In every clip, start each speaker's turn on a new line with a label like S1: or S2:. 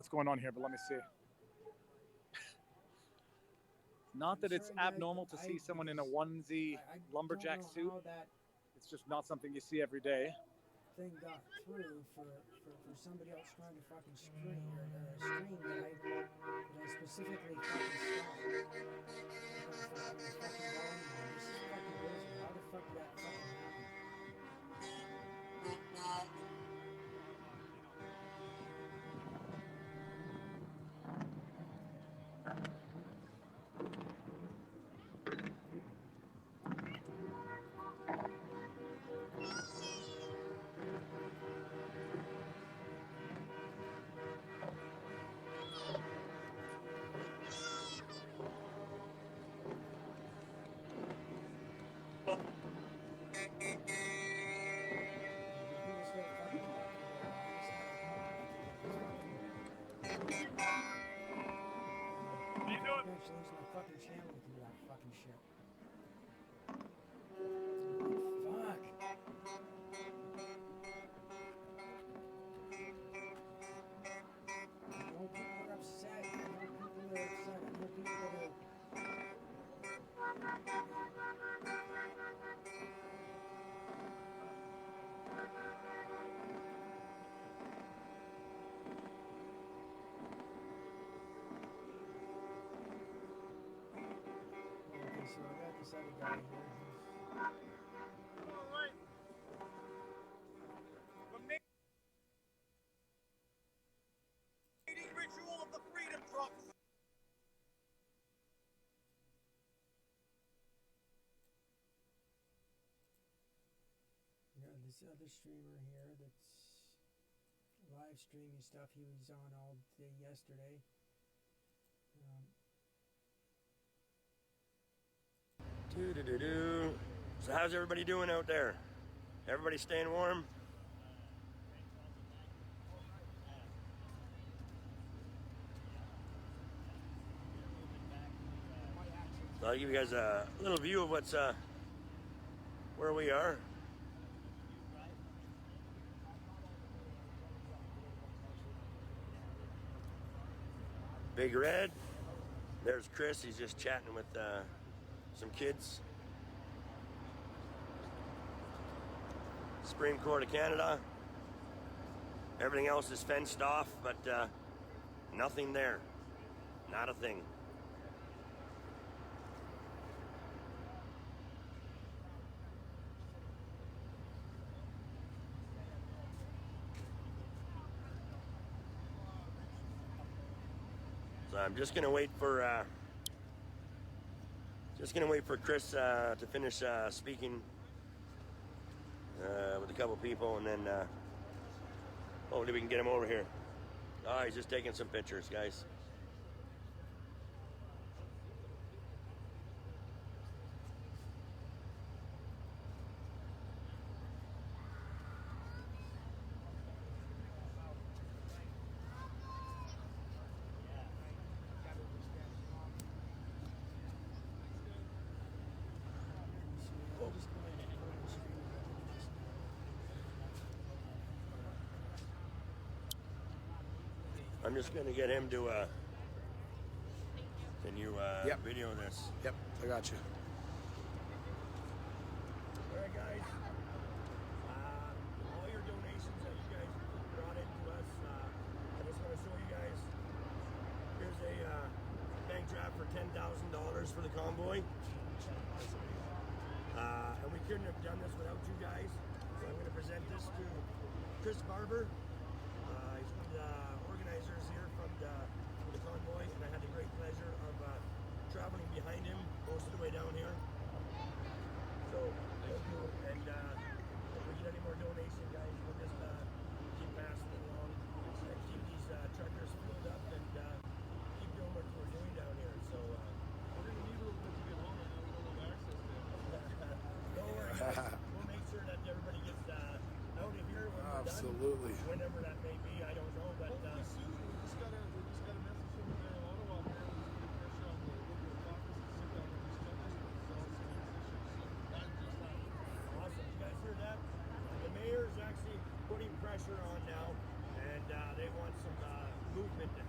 S1: what's going on here, but let me see. Not that it's abnormal to see someone in a onesie lumberjack suit. It's just not something you see every day.
S2: Thing got through for somebody else trying to fucking stream that I specifically fucking stopped. Fucking volume on. This is fucking bullshit. How the fuck did that fucking happen? Congratulations on my fucking channel with you that fucking shit. Fuck. I know people are upset. I know people are upset. I know people that are... Okay, so I got this other guy here.
S1: All right. The mating ritual of the Freedom Trucks.
S2: You know, this other streamer here that's live streaming stuff, he was on all day yesterday.
S3: So how's everybody doing out there? Everybody staying warm? So I'll give you guys a little view of what's where we are. Big Red. There's Chris. He's just chatting with some kids. Supreme Court of Canada. Everything else is fenced off, but nothing there. Not a thing. So I'm just gonna wait for Chris to finish speaking with a couple people, and then hopefully we can get him over here. Oh, he's just taking some pictures, guys. I'm just gonna get him to can you video this?
S4: Yep, I got you.
S3: Alright guys, all your donations that you guys brought into us, I just want to show you guys, here's a bank draft for $10,000 for the Convoy. And we couldn't have done this without you guys, so I'm going to present this to Chris Barber. He's one of the organizers here from the Convoy, and I had the great pleasure of traveling behind him most of the way down here. So, thank you. And if we get any more donation, guys, we'll just keep passing it along and keep these truckers filled up and keep doing what we're doing down here. So, we're going to need a little bit to get home and have a little access to it. Don't worry, we'll make sure that everybody gets out of here when we're
S4: Absolutely.
S3: done. Whenever that may be, I don't know, but
S5: soon. We just got a message from there in Ottawa. Apparently, he's getting pressure on the local caucus to sit down with these truckers to resolve some of these issues. So that just happened.
S3: Awesome. You guys heard that? The mayor is actually putting pressure on now, and they want some movement to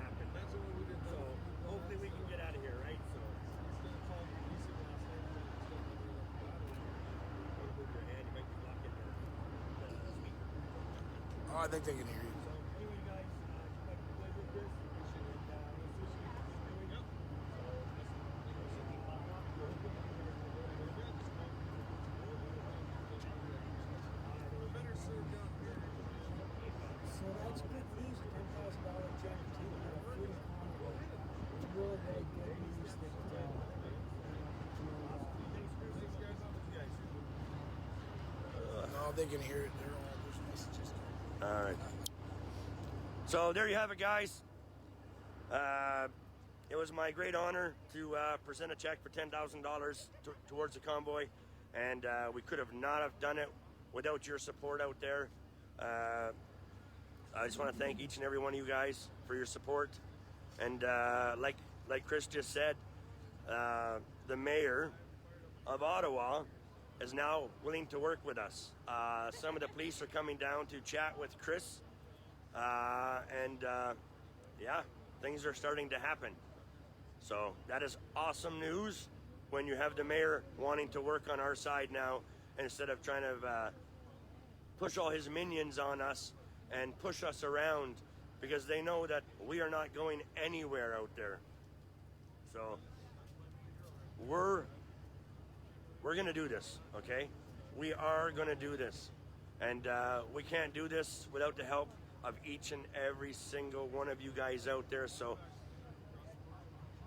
S4: I think they can hear you.
S3: So anyway, guys, just like to play with this, and we'll see what you guys
S5: Better served down here.
S2: So that's good news, $10,000 check to Freedom Convoy. It's really, really good news that,
S5: Thanks, guys.
S4: No, they can hear it. They're all those messages.
S3: All right. So there you have it, guys. It was my great honor to present a check for $10,000 towards the convoy, and we could have not have done it without your support out there. I just want to thank each and every one of you guys for your support. And like Chris just said, the mayor of Ottawa is now willing to work with us. Some of the police are coming down to chat with Chris, and yeah, things are starting to happen. So that is awesome news when you have the mayor wanting to work on our side now, instead of trying to push all his minions on us and push us around, because they know that we are not going anywhere out there. So we're gonna do this, okay? We are gonna do this, and we can't do this without the help of each and every single one of you guys out there. So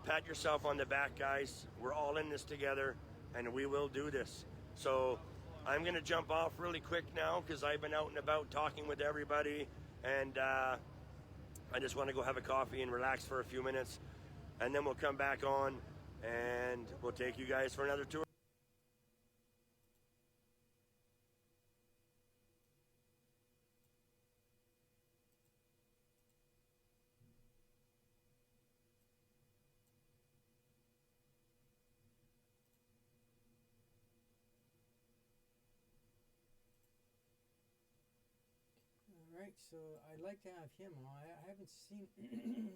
S3: pat yourself on the back, guys. We're all in this together, and we will do this. So I'm gonna jump off really quick now, because I've been out and about talking with everybody, and I just want to go have a coffee and relax for a few minutes, and then we'll come back on and we'll take you guys for another tour.
S2: All right, so I'd like to have him on. I haven't seen.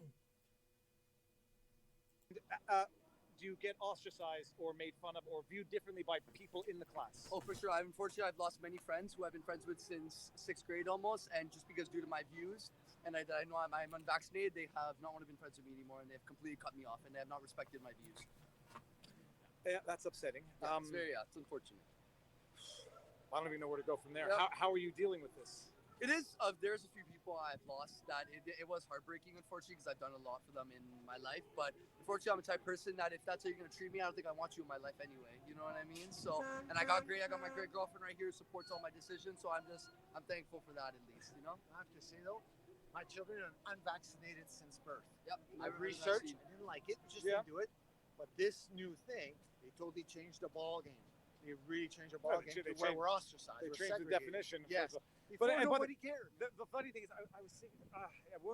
S1: Do you get ostracized or made fun of or viewed differently by people in the class?
S6: Oh, for sure. Unfortunately, I've lost many friends who I've been friends with since 6th grade almost, and just because due to my views, and I know I'm unvaccinated, they have not want to be friends with me anymore, and they've completely cut me off, and they have not respected my views.
S1: Yeah, that's upsetting.
S6: Yeah, it's unfortunate.
S1: I don't even know where to go from there.
S6: Yep.
S1: How are you dealing with this?
S6: It is. There's a few people I've lost that it was heartbreaking, unfortunately, because I've done a lot for them in my life. But unfortunately, I'm a type of person that if that's how you're going to treat me, I don't think I want you in my life anyway. You know what I mean? So, and I got my great girlfriend right here who supports all my decisions. So I'm thankful for that at least, you know?
S7: I have to say though, my children are unvaccinated since birth.
S6: Yep.
S7: I've researched, I didn't like it, just didn't do it. But this new thing, they totally changed the ball game. They really changed the ball game to where we're ostracized.
S1: They
S7: we're
S1: changed the
S7: segregated.
S1: definition.
S7: Yes.
S1: But
S7: Nobody cared.
S1: The funny thing is, I was thinking,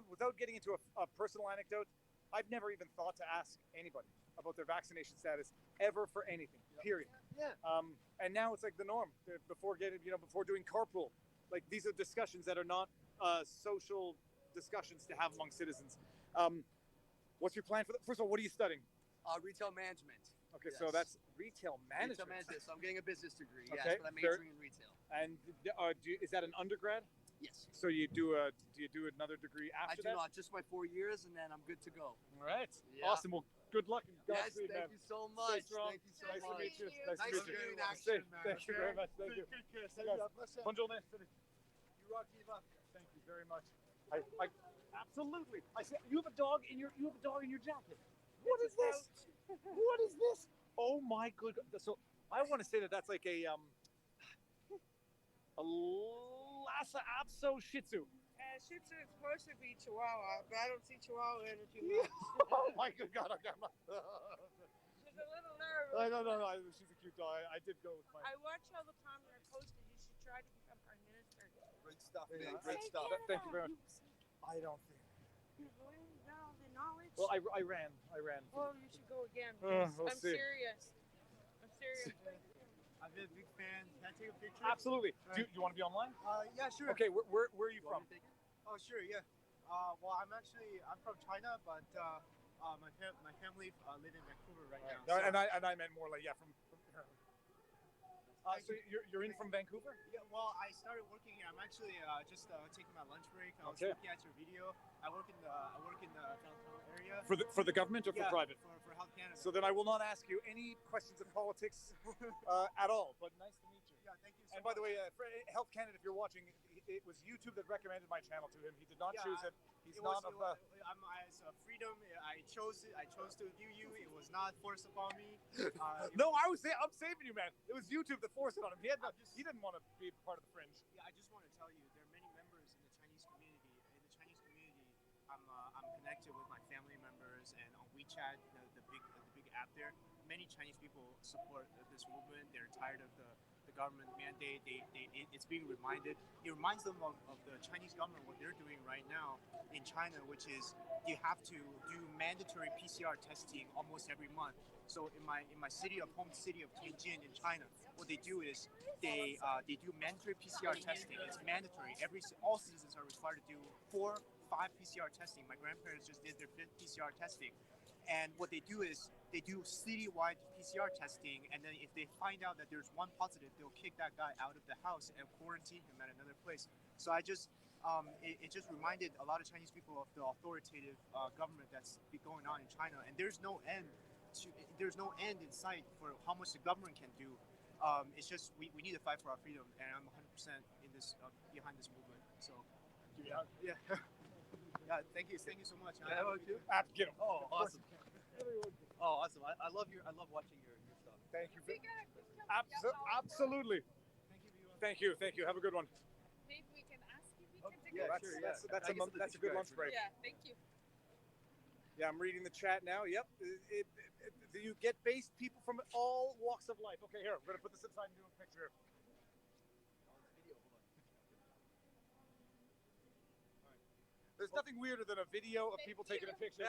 S1: without getting into a personal anecdote, I've never even thought to ask anybody about their vaccination status ever for anything. Period.
S7: Yeah.
S1: And now it's like the norm. Before doing carpool, like these are discussions that are not social discussions to have among citizens. What's your plan for that? First of all, what are you studying?
S6: Retail management.
S1: Okay,
S6: Yes.
S1: so that's retail management.
S6: Retail management. So I'm getting a business degree.
S1: Okay,
S6: Yes, but I'm majoring in retail.
S1: And is that an undergrad?
S6: Yes.
S1: So do you do another degree after that?
S6: I do not. Just my 4 years, and then I'm good to go.
S1: All right.
S6: Yeah.
S1: Awesome. Well, good luck. And
S6: Yes,
S1: Godspeed,
S6: thank
S1: man.
S6: you so
S1: Stay
S6: much.
S1: strong.
S6: Thank you so
S1: Nice
S6: much.
S1: to meet you.
S6: Nice
S1: to
S6: to
S1: meet
S6: meet
S1: you.
S6: you in
S1: Stay-
S6: action, man.
S1: Thank you very much. Thank you. Bonjour.
S7: You rock it up.
S1: Thank you very much. I absolutely. I said you have a dog in your jacket. What is this? What is this? Oh my good. So I want to say that's like a Lhasa Apso Shih Tzu.
S8: Shih Tzu is supposed to be Chihuahua, but I don't see Chihuahua energy much.
S1: Oh my good God. Okay,
S8: She's a little nervous.
S1: No. She's a cute dog. I did go with my.
S8: I watch all the time when I posted you should try to become prime minister.
S7: Great stuff,
S1: Yeah.
S7: man. Great
S8: Say
S7: stuff.
S8: Canada.
S1: Thank you very much.
S7: I don't think.
S8: You've learned all the knowledge.
S1: Well, I ran.
S8: Well, you should go again.
S1: We'll
S8: I'm
S1: see.
S8: serious.
S7: I've been a big fan. Can I take a picture?
S1: Absolutely. Do you want to be online?
S7: Yeah, sure.
S1: Okay. Where are you from?
S7: Oh, sure, yeah. Well, I'm from China, but my family live in Vancouver right now.
S1: No, and I meant more like from. So you're in from Vancouver?
S9: Yeah, well, I started working here. I'm actually just taking my lunch break. I was
S1: Okay.
S9: looking at your video. I work in the downtown area.
S1: For the government or for private?
S9: For Health Canada.
S1: So then I will not ask you any questions of politics at all. But nice to meet you.
S9: Yeah, thank you so
S1: And
S9: much.
S1: by the way, for Health Canada, if you're watching, it was YouTube that recommended my channel to him. He did not choose it. He's not of the.
S9: As a freedom, I chose it. I chose to view you. It was not forced upon me.
S1: No, I'm saving you, man. It was YouTube that forced it on him. He didn't want to be part of the fringe.
S9: Yeah, I just want to tell you, there are many members in the Chinese community. In the Chinese community, I'm connected with my family members, and on WeChat, the big app there, many Chinese people support this movement. They're tired of the government mandate. It's being reminded. It reminds them of the Chinese government, what they're doing right now in China, which is you have to do mandatory PCR testing almost every month. So in my home city of Tianjin in China, what they do is they do mandatory PCR testing. It's mandatory. All citizens are required to do 4-5 PCR testing. My grandparents just did their 5th PCR testing. And what they do is they do citywide PCR testing, and then if they find out that there's one positive, they'll kick that guy out of the house and quarantine him at another place. So it just reminded a lot of Chinese people of the authoritative government that's going on in China, and there's no end in sight for how much the government can do. It's just we need to fight for our freedom, and I'm 100% in this behind this movement. So yeah. Yeah, thank you so much.
S6: Can I have one too?
S1: Get him.
S6: Oh, awesome. Oh, awesome. I love watching your stuff.
S1: Thank you. Absolutely. Thank you. Have a good one.
S8: Maybe we can ask if we can take
S6: Yeah,
S8: a
S6: sure.
S1: That's a good lunch break.
S8: Yeah, thank you.
S1: Yeah, I'm reading the chat now. Yep. You get based people from all walks of life. Okay, here, I'm going to put this aside and do a picture. There's nothing weirder than a video of people taking a picture.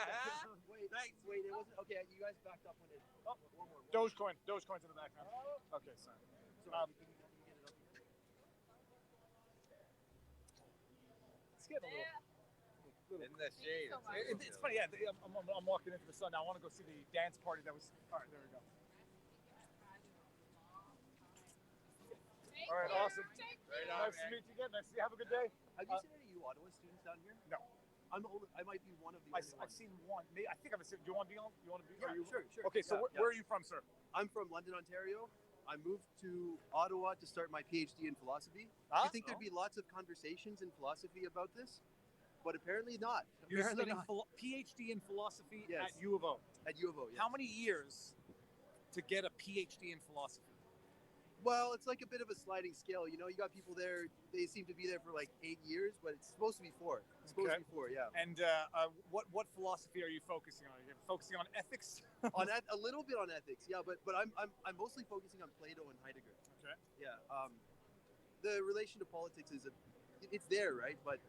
S6: Wait, it wasn't okay. You guys backed up when it.
S1: Oh,
S6: one more.
S1: Dogecoin's in the background. Okay, sorry. It's getting a little.
S10: In the shade.
S8: so much.
S1: It's funny, yeah. I'm walking into the sun now. I want to go see the dance party that was. All right, there we go. All right, awesome.
S10: Right on,
S1: Nice to
S10: man.
S1: meet you again. Nice to see you. Have a good day.
S6: Have you seen any Ottawa students down here?
S1: No.
S6: I might be one of the.
S1: I've seen one. I think I've seen. Do you want to be on? You want to be?
S6: Yeah, sure.
S1: Okay, so
S6: Yeah,
S1: where are you from, sir?
S6: I'm from London, Ontario. I moved to Ottawa to start my PhD in philosophy.
S1: Huh?
S6: I think there'd be lots of conversations in philosophy about this, but apparently not.
S1: You're
S6: Apparently
S1: studying
S6: not.
S1: PhD in philosophy
S6: Yes.
S1: at U of O.
S6: At U of O, yeah.
S1: How many years to get a PhD in philosophy?
S6: Well, it's like a bit of a sliding scale. You know, you got people there, they seem to be there for like 8 years, but it's supposed to be 4. It's supposed to be 4, yeah.
S1: And what philosophy are you focusing on? Are you focusing on ethics?
S6: A little bit on ethics, yeah, but I'm mostly focusing on Plato and Heidegger.
S1: Okay.
S6: Yeah. The relation to politics it's there, right? But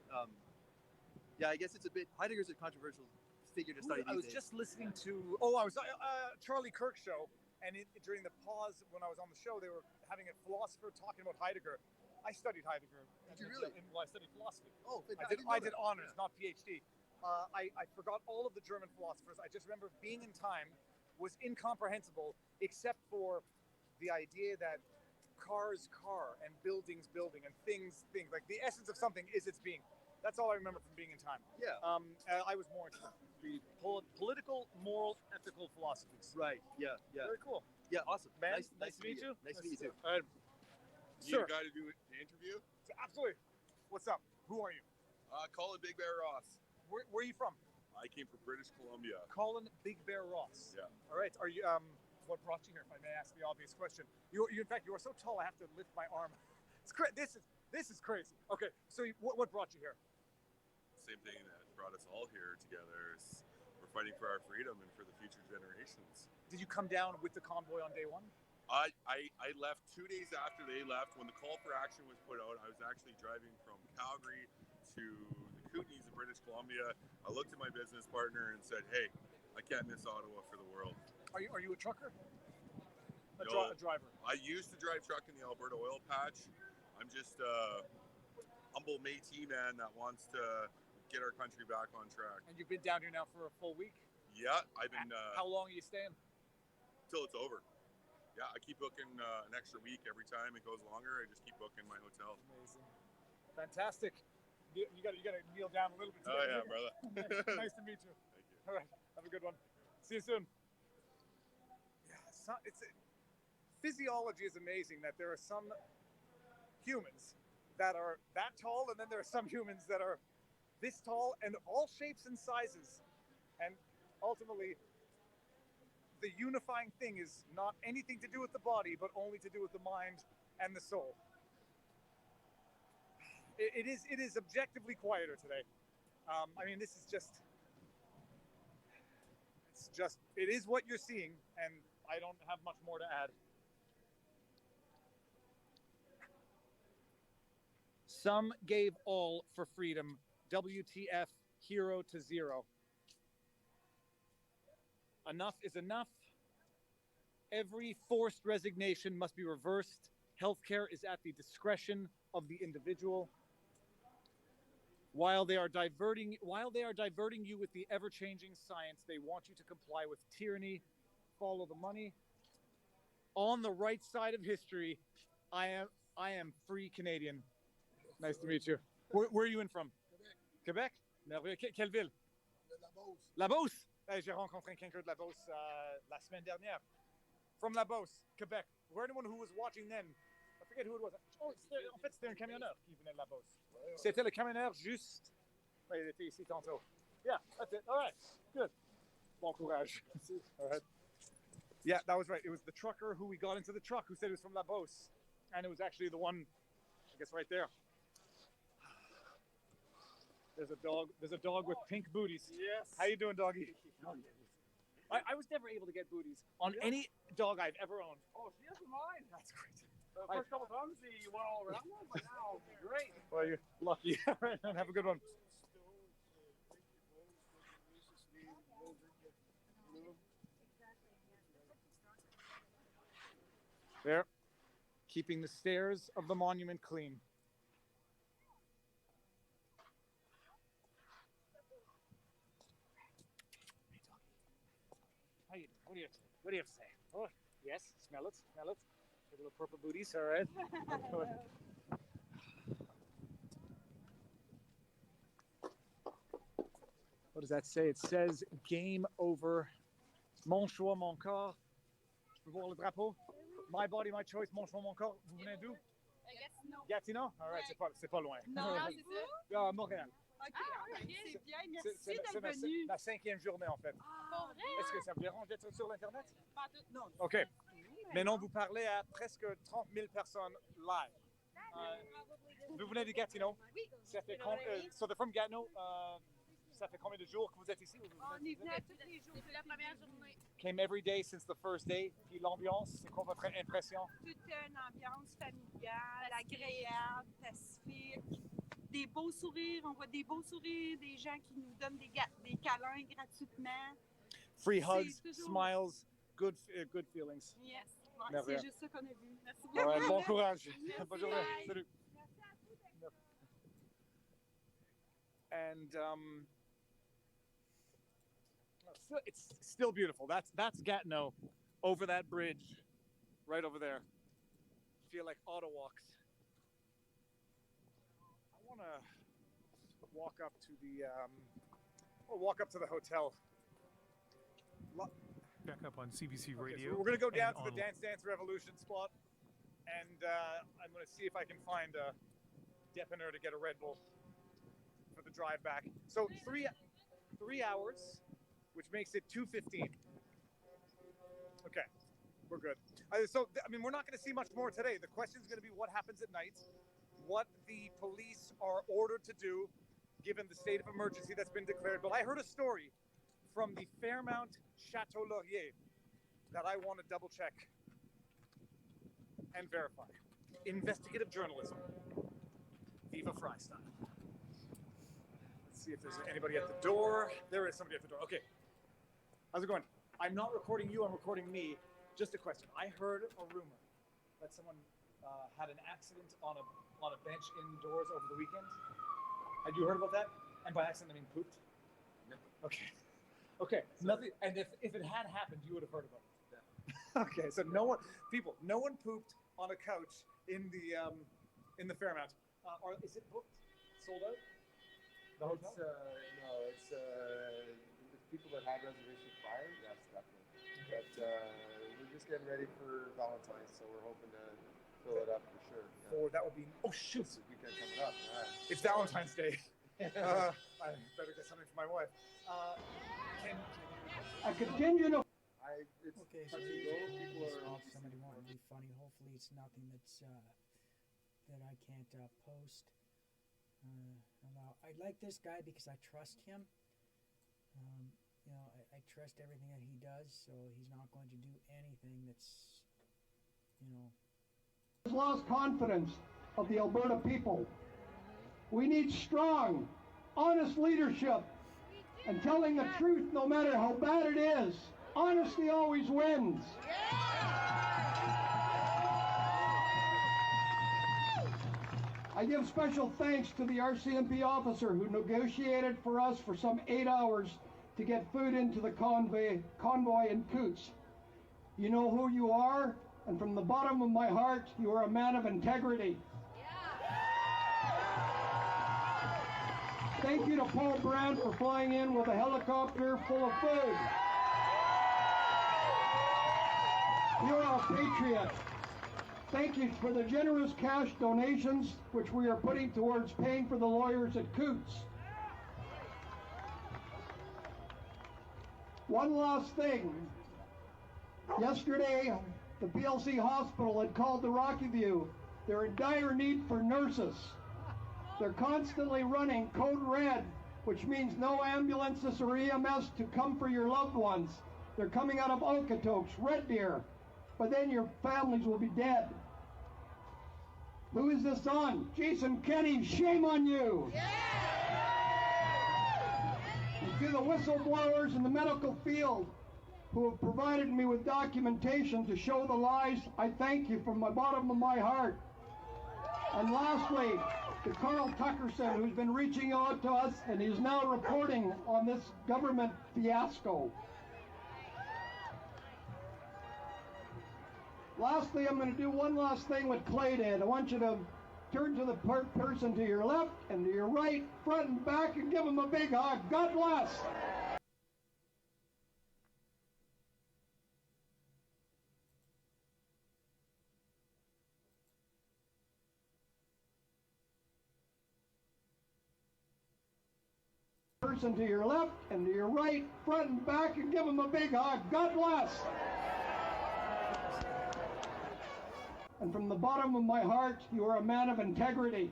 S6: yeah, I guess it's a bit. Heidegger's a controversial figure to study.
S1: I was just listening to. I was Charlie Kirk show, and during the pause when I was on the show, they were having a philosopher talking about Heidegger. I studied Heidegger.
S6: Did you really?
S1: I studied philosophy.
S6: Oh,
S1: I did honors, not PhD. I forgot all of the German philosophers. I just remember being in time was incomprehensible, except for the idea that cars car and buildings building and things. Like the essence of something is its being. That's all I remember from being in time.
S6: Yeah.
S1: I was more into the political, moral, ethical philosophies.
S6: Right. Yeah. Yeah.
S1: Very cool.
S6: Yeah. Awesome.
S1: Man,
S6: Nice to meet you. Nice to meet you too.
S10: You got to do the interview?
S1: Absolutely. What's up? Who are you?
S10: Colin Big Bear Ross.
S1: Where are you from?
S10: I came from British Columbia.
S1: Colin Big Bear Ross.
S10: Yeah.
S1: All right. Are you? What brought you here? If I may ask the obvious question. You in fact, you are so tall. I have to lift my arm. It's This is crazy. Okay. So what brought you here?
S10: Same thing that brought us all here together is we're fighting for our freedom and for the future generations.
S1: Did you come down with the convoy on day one?
S10: I left 2 days after they left. When the call for action was put out, I was actually driving from Calgary to the Kootenays in British Columbia. I looked at my business partner and said, hey, I can't miss Ottawa for the world.
S1: Are you a trucker? A driver?
S10: I used to drive truck in the Alberta oil patch. I'm just a humble Métis man that wants to get our country back on track.
S1: And you've been down here now for a full week?
S10: Yeah, I've been...
S1: How long are you staying?
S10: Till it's over. yeah, I keep booking an extra week every time it goes longer. I just keep booking my hotel.
S1: Amazing. Fantastic. You got to kneel down a little bit.
S10: Oh yeah, brother.
S1: Nice to meet you.
S10: Thank you.
S1: All right, have a good one. See you soon. Yeah, physiology is amazing. That there are some humans that are that tall, and then there are some humans that are this tall, and all shapes and sizes. And ultimately, the unifying thing is not anything to do with the body, but only to do with the mind and the soul. It is objectively quieter today. I mean, this is it is what you're seeing, and I don't have much more to add. Some gave all for freedom. WTF, hero to zero. Enough is enough. Every forced resignation must be reversed. Healthcare is at the discretion of the individual. While they are diverting you with the ever-changing science, they want you to comply with tyranny, follow the money. On the right side of history, I am free Canadian. Nice to meet you. Where are you in from? Quebec. Merveilleux. Quelle ville? La Beauce. J'ai rencontré quelqu'un de La Beauce la semaine dernière. From La Beauce, Quebec. For anyone who was watching then, I forget who it was. Oh, en fait, c'était un camionneur qui venait de La Beauce. C'était le camionneur juste. Ouais, il était ici tantôt. Yeah, that's it. All right, good. Bon courage. All right. Yeah, that was right. It was the trucker who we got into the truck who said it was from La Beauce. And it was actually the one, I guess, right there. There's a dog with pink booties.
S5: Yes.
S1: How you doing, doggy? I was never able to get booties on any dog I've ever owned.
S5: Oh, she has mine.
S1: That's great.
S5: The first couple times he went all around them, but now great.
S1: Well, you're lucky. All right, have a good one. There, keeping the stairs of the monument clean. How you doing? What do you have to say? Oh, yes, smell it. A little purple booties, all right. What does that say? It says game over. Mon choix, mon corps. Je peux voir le drapeau? My body, my choice, mon choix, mon corps. Vous venez d'où?
S11: Gatineau.
S1: Gatineau? All right, c'est pas loin.
S11: Non, c'est ça.
S1: Montréal.
S11: Ok, c'est bien. Merci d'être venu.
S1: La 5e journée, en fait.
S11: Pour vrai?
S1: Est-ce que ça vous dérange d'être sur l'Internet?
S11: Pas tout. Non.
S1: OK. Mais non, vous parlez à presque 30 000 personnes live. Vous venez de Gatineau?
S11: Oui.
S1: Ça fait so they're from Gatineau. Ça fait combien de jours que vous êtes ici?
S11: On est venu à tous les jours. Depuis la première journée.
S1: Came every day since the first day. Puis l'ambiance, c'est quoi votre impression?
S11: Toute une ambiance familiale, agréable, pacifique. Des beaux sourires, on voit des beaux sourires, des gens qui nous donnent des câlins gratuitement.
S1: Free hugs, smiles, good feelings.
S11: Yes. Ouais, c'est juste ça qu'on a vu. Merci beaucoup.
S1: All right, bon courage. Bonne journée. Salut. And it's still beautiful. That's Gatineau, over that bridge, right over there. Feel like auto walks. I want to walk up to the hotel.
S12: Back up on CBC Radio.
S1: So we're going to go down to the Dance Dance Revolution spot, and I'm going to see if I can find a Depiner to get a Red Bull for the drive back. So 3 hours, which makes it 2:15. Okay, we're good. We're not going to see much more today. The question is going to be what happens at night, what the police are ordered to do, given the state of emergency that's been declared. But I heard a story from the Fairmount Chateau Laurier that I want to double check and verify. Investigative journalism. Viva Freestyle. Let's see if there's anybody at the door. There is somebody at the door. Okay. How's it going? I'm not recording you, I'm recording me. Just a question. I heard a rumor that someone had an accident on a bench indoors over the weekend. Had you heard about that? And by accident, I mean pooped? No. Okay. Okay. Nothing. And if it had happened, you would have heard about it. Okay, so no one pooped on a couch in the Fairmount. Is it booked? Sold out? The hotel?
S13: It's people that had reservations prior. Yes, definitely. But we're just getting ready for Valentine's, so we're hoping to fill it up for sure.
S1: Or that would be. Oh shoot!
S13: It's the weekend coming up. Yeah.
S1: It's Valentine's Day. I better get something for my wife.
S14: I continue to.
S2: Okay, so somebody wanted to be funny. Hopefully, it's nothing that's that I can't post. Now, I like this guy because I trust him. I trust everything that he does, so he's not going to do anything that's,
S14: Has lost confidence of the Alberta people. We need strong, honest leadership and telling the truth no matter how bad it is. Honesty always wins. I give special thanks to the RCMP officer who negotiated for us for some 8 hours to get food into the convoy in Coots. You know who you are, and from the bottom of my heart, you are a man of integrity. Thank you to Paul Brand for flying in with a helicopter full of food. You're a patriot. Thank you for the generous cash donations which we are putting towards paying for the lawyers at Coots. One last thing. Yesterday, the PLC hospital had called to Rockyview. They're in dire need for nurses. They're constantly running code red, which means no ambulances or EMS to come for your loved ones. They're coming out of Okotoks, Red Deer, but then your families will be dead. Who is this on? Jason Kenney, shame on you! And to the whistleblowers in the medical field who have provided me with documentation to show the lies, I thank you from the bottom of my heart. And lastly, to Carl Tuckerson, who's been reaching out to us and is now reporting on this government fiasco. Lastly, I'm going to do one last thing with Clay did. I want you to turn to the person to your left and to your right, front and back, and give them a big hug. God bless. Person to your left and to your right, front and back, and give them a big hug. God bless. And from the bottom of my heart, you are a man of integrity.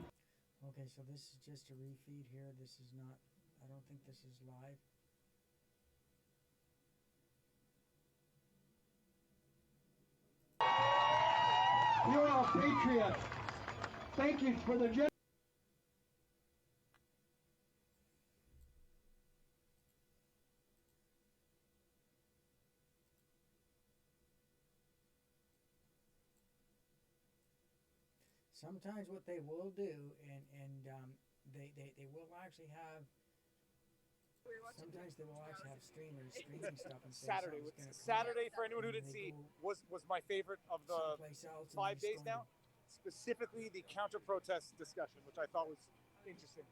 S2: Okay, so this is just a refeed here. This is not, I don't think this is live.
S14: You're a patriot. Thank you for the
S2: Sometimes what they will do, they will actually have. Sometimes they will actually have streamers streaming stuff and say
S1: Saturday for anyone who didn't see was my favorite of the 5 days now. Specifically the counter-protest discussion, which I thought was interesting.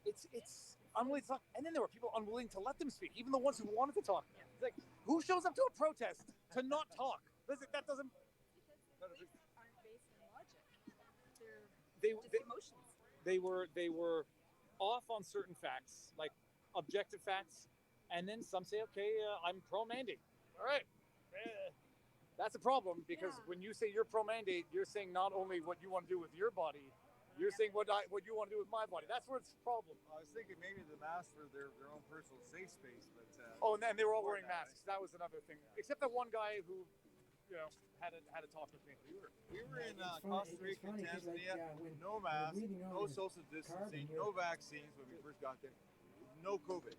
S1: It's unwilling to talk, and then there were people unwilling to let them speak, even the ones who wanted to talk. It's like, who shows up to a protest to not talk? Listen, that doesn't. They were off on certain facts, like objective facts, and then some say, okay, I'm pro-mandate. All right. That's a problem, because when you say you're pro-mandate, you're saying not only what you want to do with your body, you're saying what you want to do with my body. That's where it's a problem.
S13: I was thinking maybe the masks for their own personal safe space, but
S1: and then they were all wearing masks. That was another thing. Except that one guy who, had a talk with me.
S13: We were in Costa Rica, Tanzania, no masks, no social distancing, no vaccines when we first got there, no COVID.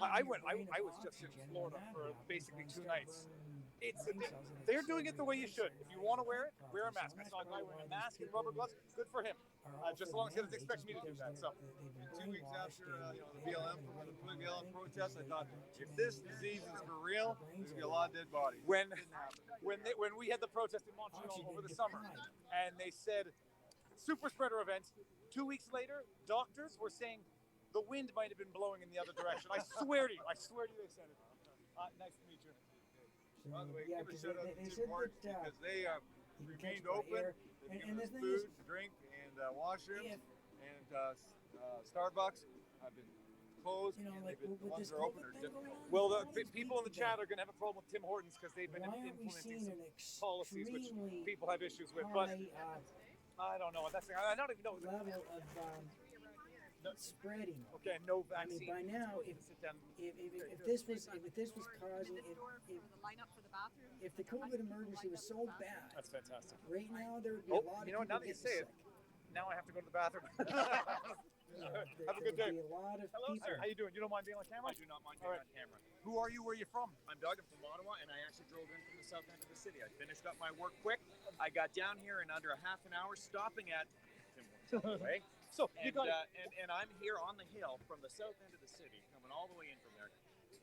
S1: I was just in Florida for basically 2 nights. They're doing it the way you should. If you want to wear it, wear a mask. I saw a guy wearing a mask and rubber gloves. Good for him. Just as long as he doesn't expect me to do that. So
S5: 2 weeks
S2: brainwashed
S5: after
S2: and
S5: the
S2: they don't
S5: BLM,
S2: have any
S5: the
S2: right
S5: BLM
S2: to
S5: protests, I
S2: think
S5: thought
S2: they
S5: if
S2: can
S5: this
S2: do that.
S5: disease is
S2: Their
S5: for real,
S2: brains
S5: there's gonna be
S2: are
S5: a lot of dead bodies.
S1: When
S5: It didn't happen.
S1: when we had the protest in Montreal
S2: Oxygen
S1: over the summer,
S2: deprived.
S1: and they said super spreader event. 2 weeks later, doctors were saying the wind might have been blowing in the other direction. I swear to you, they said it. Nice to meet you.
S5: By the way,
S2: Yeah,
S5: give a
S2: 'cause
S5: shout out
S2: they
S5: to
S2: said
S5: Tim Hortons
S2: that,
S5: because they
S2: you can
S5: remained
S2: catch by
S5: open.
S2: air.
S5: They've
S2: And
S5: given
S2: the
S5: us
S2: thing
S5: food,
S2: is,
S5: drink, and washrooms.
S2: if-
S5: And Starbucks have been closed.
S2: You know,
S5: and
S2: like,
S5: they've been, the
S2: with
S5: ones
S2: this
S5: that are open
S2: COVID
S5: are
S2: thing
S5: difficult.
S2: going on,
S1: Well,
S2: all
S1: the
S2: these
S1: people in the
S2: people
S1: chat are going to have a problem with Tim Hortons because they've been
S2: why aren't we
S1: implementing
S2: seeing
S1: some
S2: an
S1: policies which
S2: extremely
S1: people have issues with. But
S2: high
S1: I don't know. That's I don't even know.
S2: level of spreading?
S1: Okay, no
S2: I mean,
S1: vaccine.
S2: by now, if this was causing if the COVID emergency was so bad,
S1: That's fantastic.
S2: right now there would be a lot of
S1: you know what?
S2: people
S1: Now that you
S2: getting
S1: say
S2: sick.
S1: it, now I have to go to the bathroom. Have a good day.
S2: There would be a lot of
S1: Hello,
S2: people.
S1: sir. How you doing? You don't mind being on camera?
S15: I do not mind
S1: All
S15: being
S1: right.
S15: on camera.
S1: Who are you? Where are you from?
S15: I'm Doug. I'm from Ottawa, and I actually drove in from the south end of the city. I finished up my work quick. I got down here in under a half an hour, stopping at Tim Hortons on the way.
S1: So
S15: and,
S1: you got
S15: and I'm here on the hill from the south end of the city, coming all the way in from there,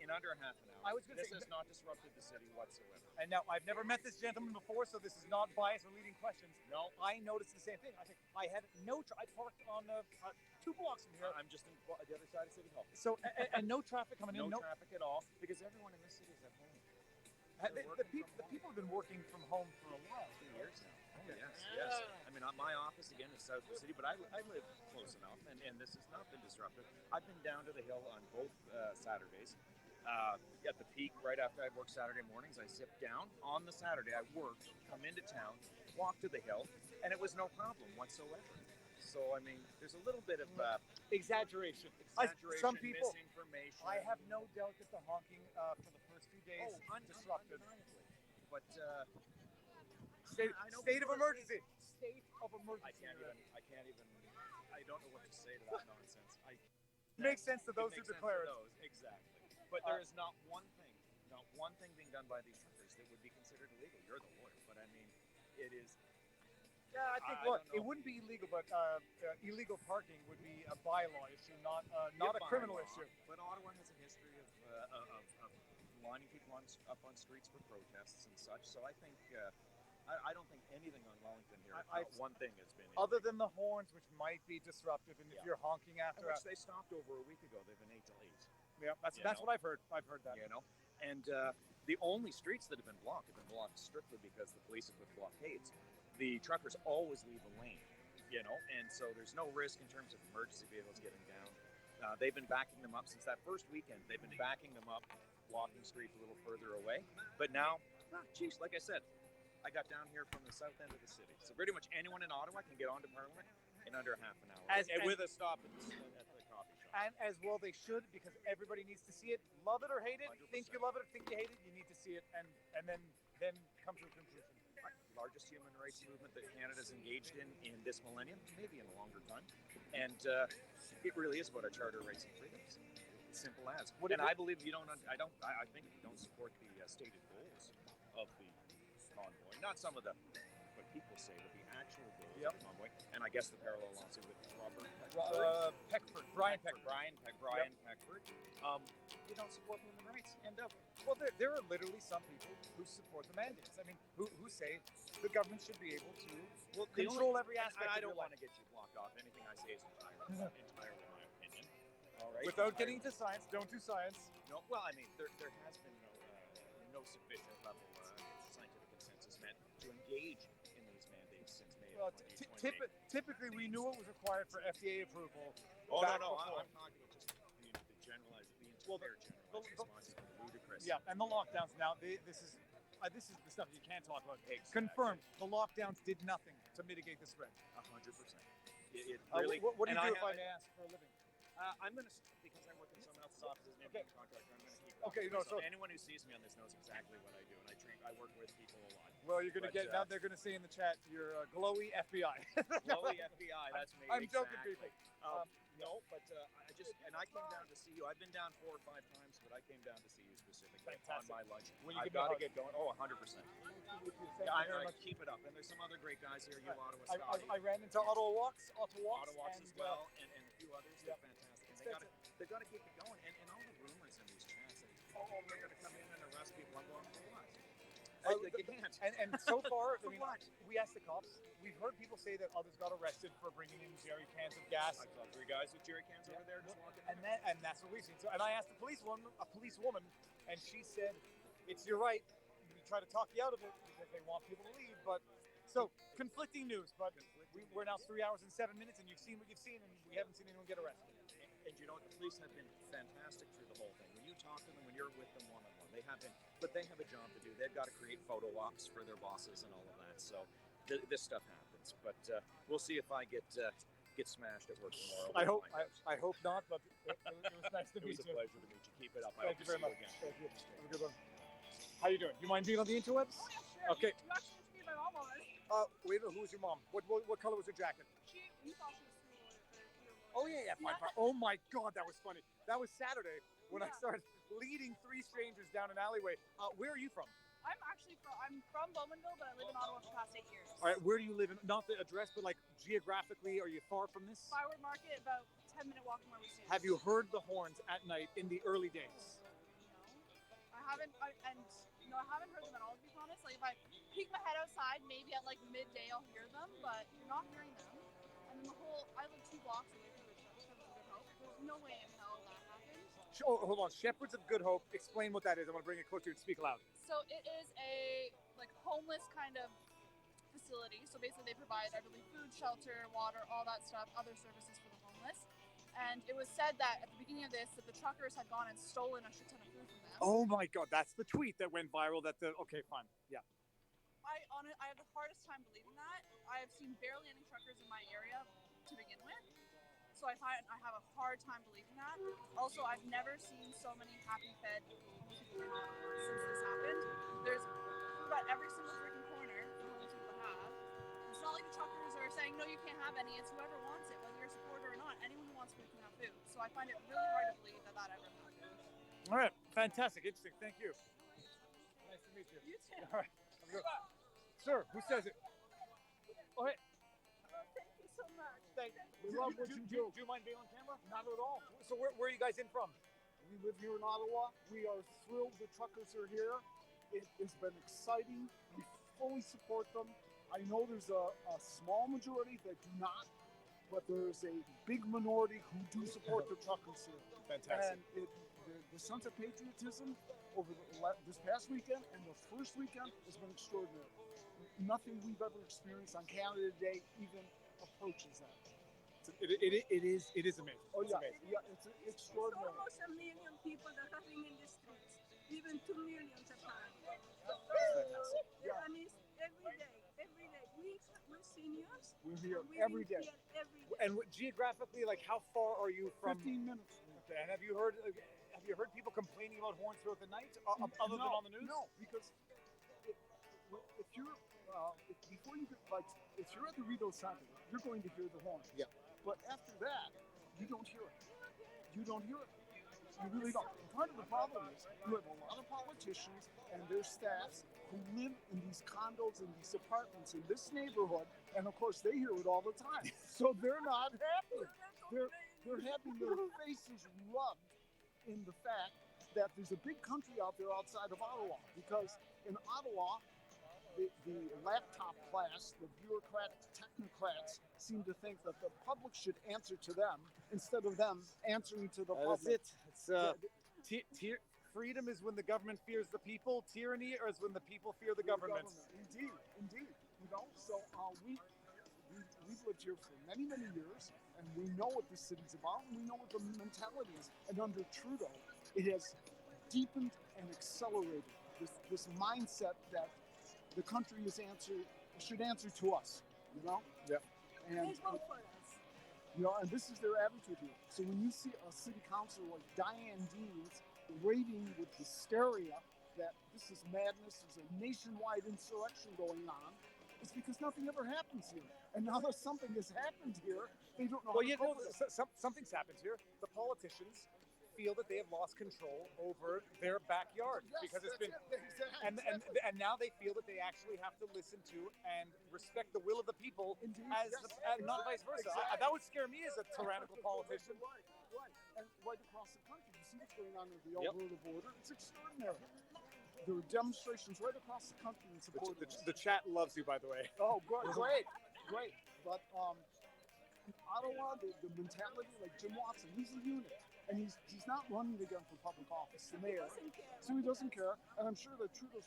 S15: in under a half an hour.
S1: I was gonna
S15: this
S1: say-
S15: has not disrupted the city whatsoever.
S1: And now I've never met this gentleman before, so this is not bias or leading questions.
S15: No.
S1: I noticed the same thing. I think I had I parked on 2 blocks from here.
S15: I'm just on the other side of City Hall.
S1: So and no traffic coming in.
S15: No traffic at all, because everyone in this city is at home.
S1: The people have been working from home for a while.
S15: 2 years now. Oh, yes. I mean, my office, again, is south of the city, but I live close enough, and this has not been disrupted. I've been down to the hill on both Saturdays. At the peak, right after I work Saturday mornings, I zip down. On the Saturday, I work, come into town, walk to the hill, and it was no problem whatsoever. So, I mean, there's a little bit of
S1: exaggeration. Some people,
S15: misinformation.
S1: I have no doubt that the honking for the first few days disrupted.
S15: But
S1: state of emergency. State of emergency.
S15: I can't even. I don't know what to say to that nonsense.
S1: Makes sense to those
S15: It
S1: who
S15: makes sense
S1: declare
S15: to
S1: it.
S15: those, exactly. But there is not one thing being done by these truckers that would be considered illegal. You're the lawyer, but I mean, it is.
S1: Yeah, I think it wouldn't be illegal, but illegal parking would be a bylaw issue, not a criminal issue.
S15: But Ottawa has a history of lining people up on streets for protests and such. So I think I don't think anything on Wellington here. Not one thing has been.
S1: Other than the horns, which might be disruptive, and if you're honking after,
S15: which they stopped over a week ago. They've been 8 till 8.
S1: Yeah, that's what I've heard. I've heard that.
S15: You know, and the only streets that have been blocked strictly because the police have put blockades. The truckers always leave a lane, you know, and so there's no risk in terms of emergency vehicles getting down. They've been backing them up since that first weekend. They've been backing them up, blocking streets a little further away. But now, geez, like I said, I got down here from the south end of the city. So pretty much anyone in Ottawa can get onto Parliament in under half an hour.
S1: And
S15: with a stop at the coffee shop.
S1: And as well they should, because everybody needs to see it. Love it or hate it.
S15: 100%.
S1: Think you love it or think you hate it. You need to see it, and then come to a conclusion.
S15: Largest human rights movement that Canada's engaged in this millennium, maybe in a longer time. And it really is about our charter rights and freedoms. Simple as. I believe you don't. I think you don't support the stated goals of the convoy. Not some of the what people say, but the actual goals of the convoy. And I guess the parallel lawsuit with Brian Peckford. You don't support human rights. End of.
S1: Well, there are literally some people who support the mandates. I mean, who say the government should be able to control every aspect
S15: I
S1: of your
S15: don't want
S1: life.
S15: to get you blocked off. Anything I say is entirely my opinion. All right.
S1: Without getting into science, don't do science.
S15: No, well, I mean, there has been no sufficient level scientific consensus met to engage in these mandates since May
S1: Well,
S15: of 2020.
S1: typically we knew it was required for FDA approval.
S15: Oh,
S1: back
S15: no,
S1: before.
S15: I'm talking about just the generalized, the entire generalized response is ludicrous.
S1: Yeah, and the lockdowns now. This is the stuff you can't talk about.
S15: Exactly.
S1: Confirmed, the lockdowns did nothing to mitigate the spread.
S15: 100%. It really.
S1: What do you do if I
S15: have-
S1: may ask for a living?
S15: I'm going to, because I work in someone else's office as an independent contractor, I'm going to keep it.
S1: Okay, no, so
S15: anyone who sees me on this knows exactly what I do, and I work with people a lot.
S1: well, you're gonna
S15: But,
S1: get now. They're gonna say in the chat, you're glowy FBI.
S15: Glowy FBI, that's me.
S1: I'm joking,
S15: exactly.
S1: people.
S15: No, but I came down to see you. I've been down 4 or 5 times, but I came down to see you specifically on my lunch.
S1: When you
S15: I've
S1: give me a
S15: got to
S1: hug.
S15: get going. Oh, 100%. Yeah, I keep it up. And there's some other great guys here. You Ottawa Scotty.
S1: I ran into Ottawa Walks
S15: Ottawa Walks as well, and a few two others. They're fantastic. And they've got to keep it going. And all the rumors in these chats, like, they're going to come in and arrest people. I'm going, for what? Like, you can't.
S1: And so far,
S15: For what?
S1: we asked the cops. We've heard people say that others got arrested for bringing in jerry cans of gas.
S15: I saw 3 guys with jerry cans over there just walking in.
S1: And that's what we've seen. So, and I asked a policewoman, and she said, "It's your right. We try to talk you out of it because they want people to leave." But so conflicting news. But we're now 3 hours and 7 minutes, and you've seen what you've seen, and we haven't seen anyone get arrested.
S15: And you know what? The police have been fantastic through the whole thing. When you talk to them, when you're with them one-on-one, they have been. But they have a job to do. They've got to create photo ops for their bosses and all of that. So this stuff happens. But we'll see if I get smashed at work tomorrow.
S1: I hope not. But it was nice to meet you.
S15: It was a pleasure to meet you. Keep it up.
S1: Thank you very much.
S15: Again.
S1: Thank you. Have a good one. How you doing? You mind being on the interwebs?
S11: Oh, yeah, sure.
S1: Okay.
S11: You actually have to be my mom on this.
S1: Wait a minute. Who's your mom? What color was her jacket?
S11: You thought she was cool.
S1: Oh yeah, fine. Oh my God, that was funny. That was Saturday when I started leading 3 strangers down an alleyway. Where are you from?
S11: I'm from Bowmanville, but I live in Ottawa for the past 8 years.
S1: All right, where do you live? Not the address, but like geographically, are you far from this?
S11: Firewood Market, about 10-minute walk from where we stand.
S1: Have you heard the horns at night in the early days?
S11: I haven't heard them at all, to be honest. Like if I peek my head outside, maybe at like midday I'll hear them, but you're not hearing them. And then I live 2 blocks away from the Shepherds of Good Hope. There's no way in hell that happens.
S1: Oh, hold on. Shepherds of Good Hope. Explain what that is. I want to bring it closer and speak loud.
S11: So it is a like homeless kind of facility. So basically they provide everything: food, shelter, water, all that stuff, other services for the homeless. And it was said that at the beginning of this, that the truckers had gone and stolen a shit ton of food from them.
S1: Oh my God, that's the tweet that went viral. Okay, fine, yeah.
S11: I have the hardest time believing that. I have seen barely any truckers in my area to begin with, so I have a hard time believing that. Also, I've never seen so many happy fed homeless people since this happened. There's about every single freaking corner the homeless people have. It's not like the truckers are saying, no, you can't have any. It's whoever wants it, whether you're a supporter or not. Anyone who wants food can have food. So I find it really hard to believe that ever happened.
S1: All right, fantastic, interesting. Thank you. Nice to meet you.
S11: You too.
S1: All right. Sir, who says it? Oh, hey.
S11: Thank you so much.
S5: We love what you do.
S1: Do you mind being on camera?
S5: Not at all.
S1: So where are you guys in from?
S5: We live here in Ottawa. We are thrilled the truckers are here. It has been exciting. We fully support them. I know there's a small majority that do not, but there's a big minority who do support the truckers here.
S1: Fantastic.
S5: And the sense of patriotism over this past weekend and the first weekend has been extraordinary. Nothing we've ever experienced on Canada Day even approaches that.
S1: It is amazing.
S5: Oh
S1: it's
S5: yeah,
S1: amazing.
S5: yeah, it's extraordinary.
S8: Almost 1 million people that are living in the streets, even 2 million at a time.
S1: Fantastic.
S5: Yeah.
S8: And it's every day. We're seniors.
S5: We're here
S8: and
S5: every day.
S8: Every day.
S1: And geographically, like how far are you from?
S5: 15 minutes.
S1: Okay. And have you heard people complaining about horns throughout the night, other than on the news?
S5: No, because if you're before you get if you're at the Rideau Center, you're going to hear the horn.
S1: Yeah.
S5: But after that, you don't hear it. You don't hear it. You really don't. Part of the problem is you have a lot of politicians and their staffs who live in these condos and these apartments in this neighborhood, and of course they hear it all the time. So they're not happy. They're having their faces rubbed in the fact that there's a big country out there outside of Ottawa, because in Ottawa, the laptop class, the bureaucrats, technocrats seem to think that the public should answer to them instead of them answering to the public.
S1: That's it. It's freedom is when the government fears the people. Tyranny is when the people fear the government.
S5: Indeed. You know, so we've lived here for many, many years, and we know what this city's about, and we know what the mentality is. And under Trudeau, it has deepened and accelerated this mindset that the country should answer to us, you know?
S1: Yeah.
S5: And you know, and this is their attitude here. So when you see a city councilor like Diane Deans raving with hysteria that this is madness, there's a nationwide insurrection going on, it's because nothing ever happens here. And now that something has happened here, they don't know.
S1: Well, something's happened here. The politicians feel that they have lost control over their backyard because it's been, and now they feel that they actually have to listen to and respect the will of the people, and not vice versa. That would scare me as a tyrannical politician.
S5: Right. And right across the country, you see what's going on with the Alberta border. It's extraordinary. There are demonstrations right across the country in support of this.
S1: The chat loves you, by the way.
S5: Oh, great. But in Ottawa, the mentality, like Jim Watson, he's a unit. And he's not running again for public office, the mayor. So he doesn't care. And I'm sure that Trudeau's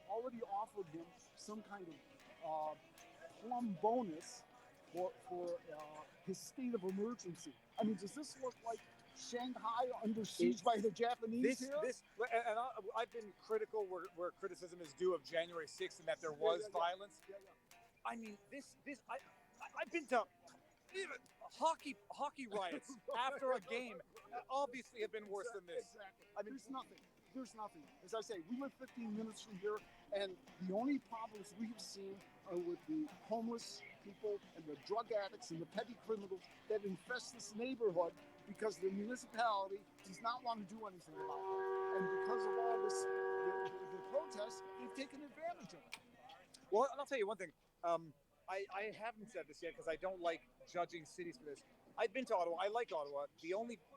S5: already offered him some kind of plum bonus for his state of emergency. I mean, does this look like Shanghai under siege by the Japanese here?
S1: And I've been critical where criticism is due of January 6th and that there was violence. I mean, I've been to hockey riots after a game obviously have been worse than this.
S5: Exactly. I mean, there's nothing. As I say, we live 15 minutes from here, and the only problems we've seen are with the homeless people and the drug addicts and the petty criminals that infest this neighborhood because the municipality does not want to do anything about it. And because of all this, the protests, they've taken advantage of it.
S1: Well, and I'll tell you one thing. I haven't said this yet because I don't like judging cities for this. I've been to Ottawa. I like Ottawa.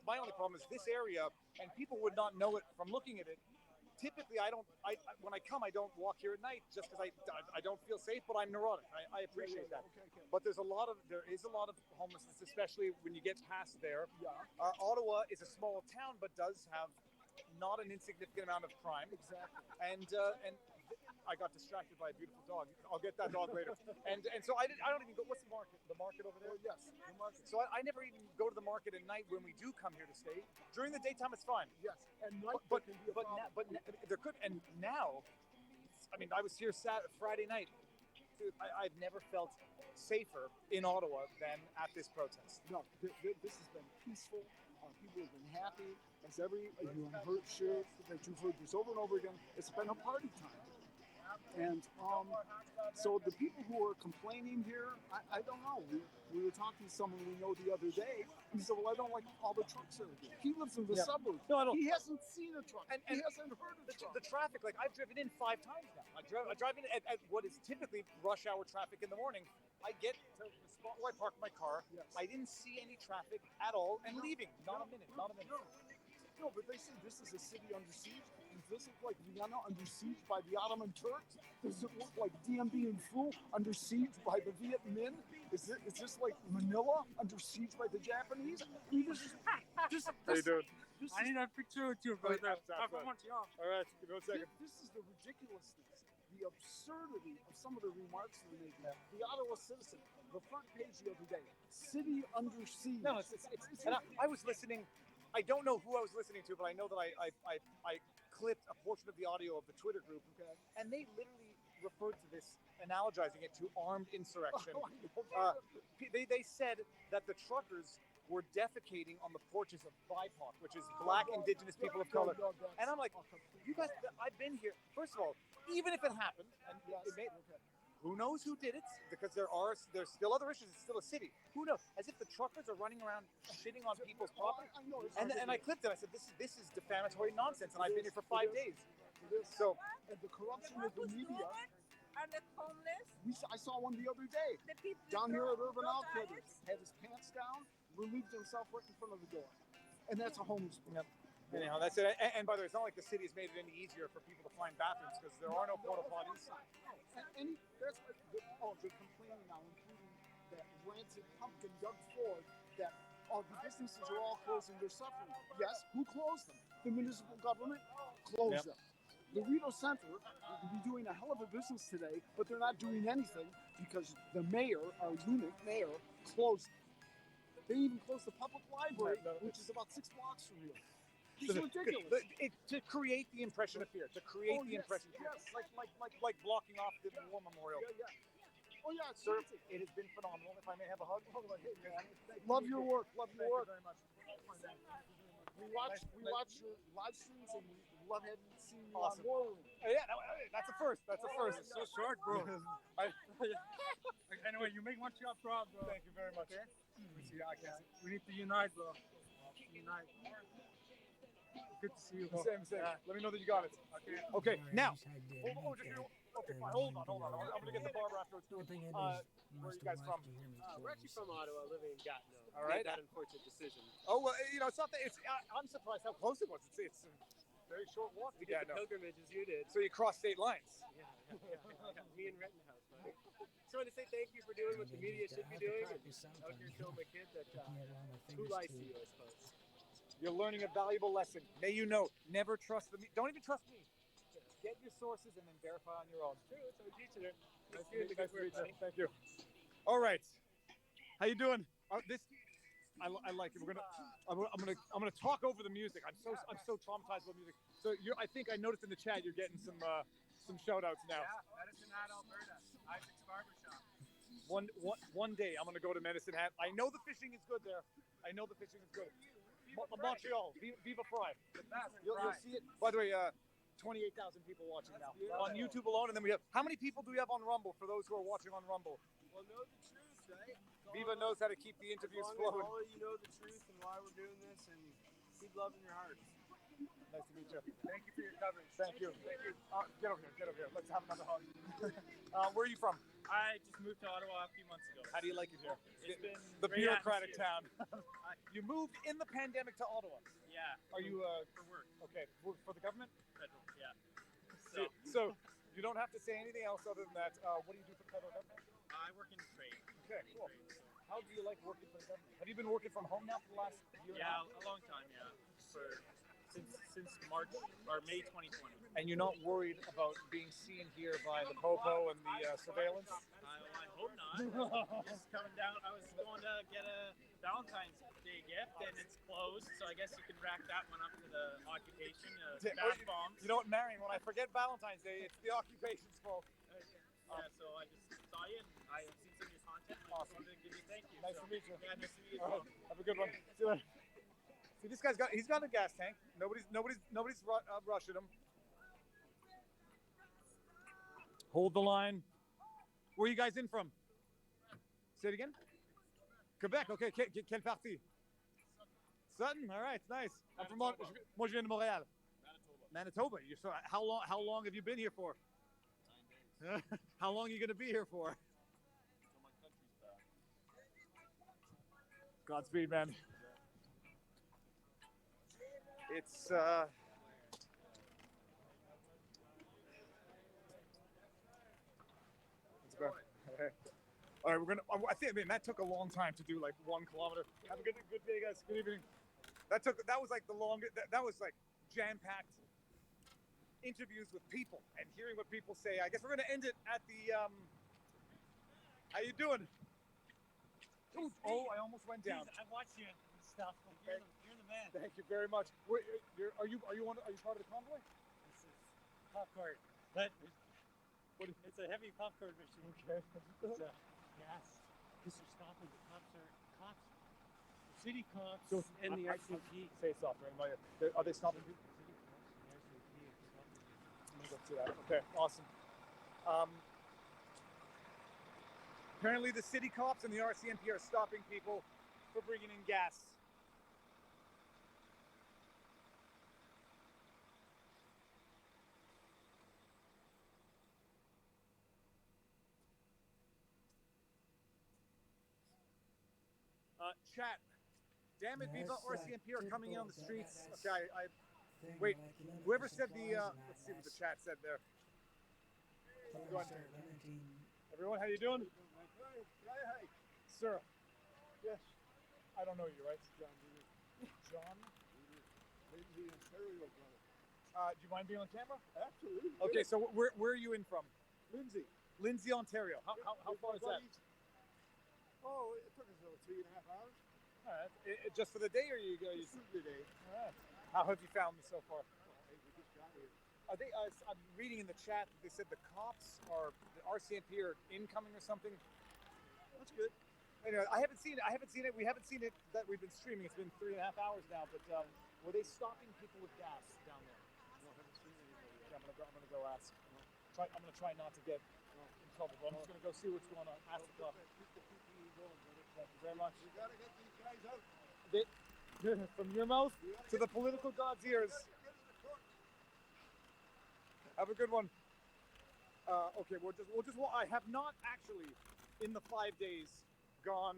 S1: My only problem is this area, and people would not know it from looking at it. Typically, when I come, I don't walk here at night just because I don't feel safe, but I'm neurotic. I appreciate that. Okay. But there is a lot of homelessness, especially when you get past there. Ottawa is a small town, but does have not an insignificant amount of crime.
S5: Exactly.
S1: And I got distracted by a beautiful dog. I'll get that dog later. And so I don't even go. What's the market? The market over there?
S5: Yes, the market.
S1: So I never even go to the market at night when we do come here to stay. During the daytime, it's fine.
S5: Yes, and night
S1: but
S5: can be a problem.
S1: There could. And now, I mean, I was here Friday night. Dude, I've never felt safer in Ottawa than at this protest.
S5: No, this has been peaceful. People have been happy. As you have heard, that you've heard this over and over again, it's been a party time. And so the people who are complaining here, I don't know. We were talking to someone we know the other day, and he said, well, I don't like all the trucks over here. He lives in the suburbs.
S1: No, I don't.
S5: He hasn't seen a truck. And he hasn't heard of a truck.
S1: The traffic, like I've driven in 5 times now. I drive in at what is typically rush hour traffic in the morning. I get to the spot where I park my car. Yes. I didn't see any traffic at all, and leaving. Not a minute.
S5: No, but they say this is a city under siege. Does this look like Vienna under siege by the Ottoman Turks? Does it look like DMB and Phu under siege by the Viet Minh? Is this like Manila under siege by the Japanese? I mean, this.
S1: How you doing?
S12: I need a picture with you, brother.
S1: All right, give me 1 second.
S5: This is the ridiculousness, the absurdity of some of the remarks they're making. The Ottawa Citizen, the front page the other day, city under siege.
S1: No, it's and I was listening. I don't know who I was listening to, but I know that I clipped a portion of the audio of the Twitter group, and they literally referred to this, analogizing it to armed insurrection. They said that the truckers were defecating on the porches of BIPOC, which is Black Indigenous people of color. And I'm like, you guys, I've been here. First of all, even if it happened, and who knows who did it? Because there's still other issues. It's still a city. Who knows? As if the truckers are running around shitting on people's property. And I clipped it. I said, this is defamatory nonsense. And I've been here for 5 days. So
S5: and the corruption of the media.
S8: Are the homeless?
S5: I saw one the other day.
S8: The people
S5: down here at Urban Outfitters. Had his pants down, relieved himself right in front of the door. And that's a homeless person.
S1: Yep. Anyhow, that's it. And by the way, it's not like the city has made it any easier for people to find bathrooms because there are no porta potties.
S5: They're complaining now, including that rancid pumpkin Doug Ford, that the businesses are all closing, they're suffering. Yes, who closed them? The municipal government closed them. The Rideau Center will be doing a hell of a business today, but they're not doing anything because the mayor, our unit mayor, closed them. They even closed the public library, which is about 6 blocks from here. It's ridiculous.
S1: To create the impression of fear. To create the impression of fear.
S5: Yes.
S1: Like blocking off the war memorial.
S5: Oh yeah,
S1: sir, it has been phenomenal. If I may have a hug.
S5: Love your work. Love your work.
S1: Thank you very much.
S5: We watch your live streams and we love having seen you
S1: awesome.
S5: on War Room.
S1: Yeah, that's a first. That's a first.
S12: So short, bro. Anyway, you make one job proud, bro.
S1: Thank you very much.
S12: We need to unite, bro. Unite. Good to see you.
S1: Same. Let me know that you got it. Okay. Now. Hold on. I'm gonna get the barber afterwards. Where are you guys from?
S16: We're actually from Ottawa, living in Gatineau.
S1: All right.
S16: Made that unfortunate decision.
S1: Oh well, it's not that. I'm surprised how close it was. It's a very short walk to
S16: We did the
S1: Gatineau.
S16: pilgrimage as you did.
S1: So you cross state lines.
S16: Yeah. Me and Rittenhouse. But just wanted to say thank you for doing what the media should be doing, and out here showing my kid that who lies to you, I suppose.
S1: You're learning a valuable lesson. May you know, never trust the media. Don't even trust me. Get your sources and then verify on your own.
S16: True, it's our teacher. Nice to meet you.
S1: Thank you. All right. How you doing? I like it. I'm gonna talk over the music. I'm so traumatized with music. So I think I noticed in the chat you're getting some shout outs now.
S9: Yeah, Medicine Hat, Alberta. Isaac's Barbershop.
S1: One day I'm gonna go to Medicine Hat. I know the fishing is good there. Montreal, Viva Fry. You'll see it. By the way, 28,000 people watching now on YouTube alone, and then we have how many people do we have on Rumble? For those who are watching on Rumble,
S16: Well, know the truth, right?
S1: Viva knows how to keep the interviews flowing.
S16: All you know the truth and why we're doing this, and keep love in your hearts.
S1: Nice to meet you.
S9: Thank you for your coverage.
S1: Thank you. Get over here. Let's have another hug. Where are you from?
S12: I just moved to Ottawa a few months ago.
S1: How do you like it here?
S12: It's been
S1: The
S12: great
S1: bureaucratic
S12: atmosphere.
S1: town. You moved in the pandemic to Ottawa.
S12: Yeah.
S1: Are you
S12: for work?
S1: Okay, for the government?
S12: Federal, yeah.
S1: So you don't have to say anything else other than that. What do you do for the federal government?
S12: I work in trade.
S1: Okay, cool. How do you like working for the government? Have you been working from home now for the last year?
S12: Yeah, a long time. Yeah, since March or May 2020.
S1: And you're not worried about being seen here by the popo and the surveillance?
S12: I hope not. Just coming down. I was going to get a Valentine's Day gift, and it's closed. So I guess you can rack that one up to the occupation. Bath bombs.
S1: You know what, Marion? When I forget Valentine's Day, it's the occupation's fault.
S12: Yeah, so I just saw you, and I have seen some of your content. And
S1: Awesome.
S12: I wanted to give you thank you.
S1: Nice to meet you.
S12: Yeah, nice to meet you.
S1: All right, have a good one. See you later. See, this guy's he's got a gas tank. Nobody's rushing him. Hold the line. Where are you guys in from? Say it again. Quebec. Okay. Quelle partie? Sutton. All right. Nice. I'm from. Moi, je viens de Montréal. Manitoba. So how long have you been here for? 9 days. How long are you going to be here for?
S17: Until my country's back.
S1: Godspeed, man. It's let's go. All right, I think that took a long time to do, like 1 kilometer. Have a good day, guys. Good evening. That was like the longest. That was like jam-packed interviews with people and hearing what people say. I guess we're gonna end it at the. How you doing? Ooh, oh, I almost went down.
S12: I watched you and stuff. You're the man.
S1: Thank you very much. Are you part of the convoy?
S12: This is pop cart, but it's a heavy pop cart machine.
S1: Okay.
S12: Yes. Because they're stopping. The cops. The city cops and the RCMP.
S1: Say it softer. Are they stopping people? Let me go to that. Okay, awesome. Apparently the city cops and the RCMP are stopping people for bringing in gas. Chat. Damn it, Viva RCMP are coming in on the streets. Okay, wait. Whoever said let's see what the chat said there. Go on. Everyone, how you doing?
S5: Hey.
S1: Sir.
S5: Yes.
S1: I don't know you, right?
S5: John.
S1: John?
S5: Lindsay Ontario, brother.
S1: Do you mind being on camera?
S5: Absolutely.
S1: Okay, so where are you in from?
S5: Lindsay,
S1: Ontario. How far is that?
S5: Oh, it took us about 3.5 hours.
S1: All right. Just for the day, or you go?
S5: The day.
S1: All right. How have you found me so far?
S5: Hey, we just got here.
S1: Are they? I'm reading in the chat that they said the cops or the RCMP are incoming or something.
S5: That's good.
S1: Anyway, I haven't seen it. We haven't seen it that we've been streaming. It's been 3.5 hours now. But were they stopping people with gas down there?
S5: No, I haven't seen anybody yet.
S1: Yeah, I'm gonna go ask. I'm gonna try not to get in trouble. But I'm just gonna go see what's going on. Ask the cop.
S5: Keep the PPE going, brother.
S1: Thank you very much.
S5: We gotta get these guys out.
S1: From your mouth to the political god's ears. Have a good one. Okay, I have not actually, in the 5 days, gone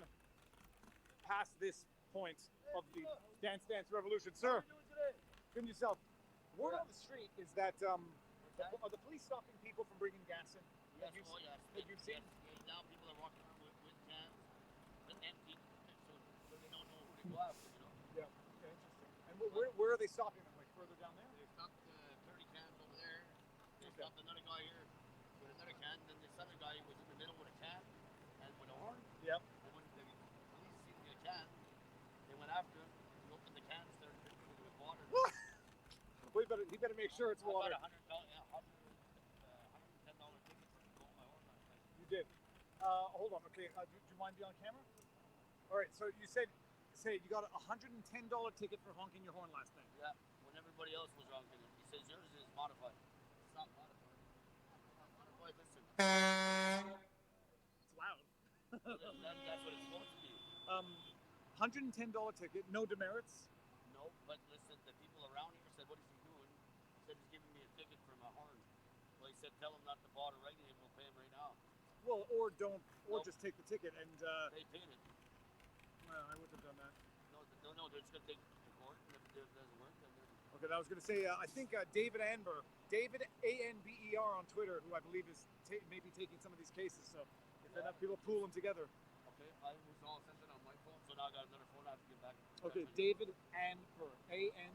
S1: past this point of the Dance Dance Revolution. Sir, good yourself. Word on the street is that are the police stopping people from bringing gas in?
S18: Yes,
S1: Have
S18: yes.
S1: you seen?
S18: Yes, now people are walking with cans, with empty, so they don't know who to go after, you know?
S1: Yeah, okay, interesting. And where are they stopping them? Like further down there?
S18: They stopped 30 cans over there. They stopped another guy here with another can. Then this other guy was in the middle with a can and with a horn.
S1: Yep.
S18: And when the police seen the can, they went after him. He opened the can, started drinking it with water.
S1: Well, he better make sure it's water.
S18: I got $110 ticket for blowing my horn last night.
S1: You did. Hold on. Okay. Do you mind being on camera? All right. So you say you got a $110 ticket for honking your horn last night.
S18: Yeah. When everybody else was honking it, he says yours is modified. It's not modified. Modified. Listen.
S1: It's loud.
S18: That's what it's supposed to be.
S1: $110 ticket, no demerits.
S18: No, but listen, the people around here said, "What is he doing?" He said he's giving me a ticket for my horn. Well, he said, "Tell him not to bother writing him. We'll pay him right now."
S1: Well, or don't, or just take the ticket and.
S18: They paid it.
S1: Well, I wouldn't have done that.
S18: No, they're just gonna take it to court, and if it doesn't work, then.
S1: Okay, I was gonna say, I think David Anber, David Anber on Twitter, who I believe is maybe taking some of these cases. So if enough people pool them together.
S18: Okay, I was all sent it on my phone, so now I got another phone I have to get back.
S1: Okay, David Anber, A-N.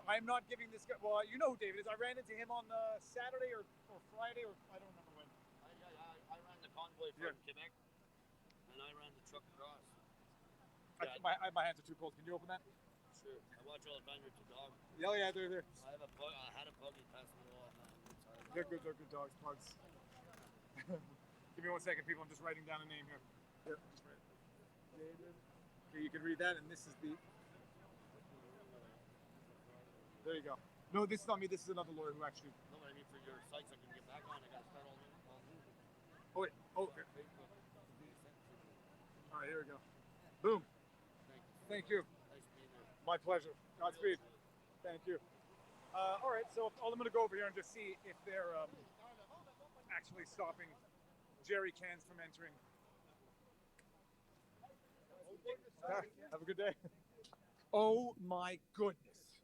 S1: I'm not giving this guy. Well, you know who David is. I ran into him on Saturday or Friday, or I don't remember when.
S18: I ran the convoy from Quebec, and I ran the truck across.
S1: My hands are too cold. Can you open that?
S18: Sure. I watch all the time with your dog.
S1: Oh yeah, they're there.
S18: I had a puggy pass me all the time.
S1: They're good dogs, pugs. Give me 1 second, people. I'm just writing down a name here. Here, just write it. David. Okay, you can read that, and this is the. There you go. No, this is not me. This is another lawyer who actually.
S18: No, but I mean for your sites I can get back on. I gotta start all over.
S1: Oh wait. Oh, okay. All right, here we go. Boom. Thank you.
S18: Nice being there.
S1: My pleasure. Godspeed. Thank you. All right, so I'm going to go over here and just see if they're actually stopping jerry cans from entering. Have a good day. Oh my goodness.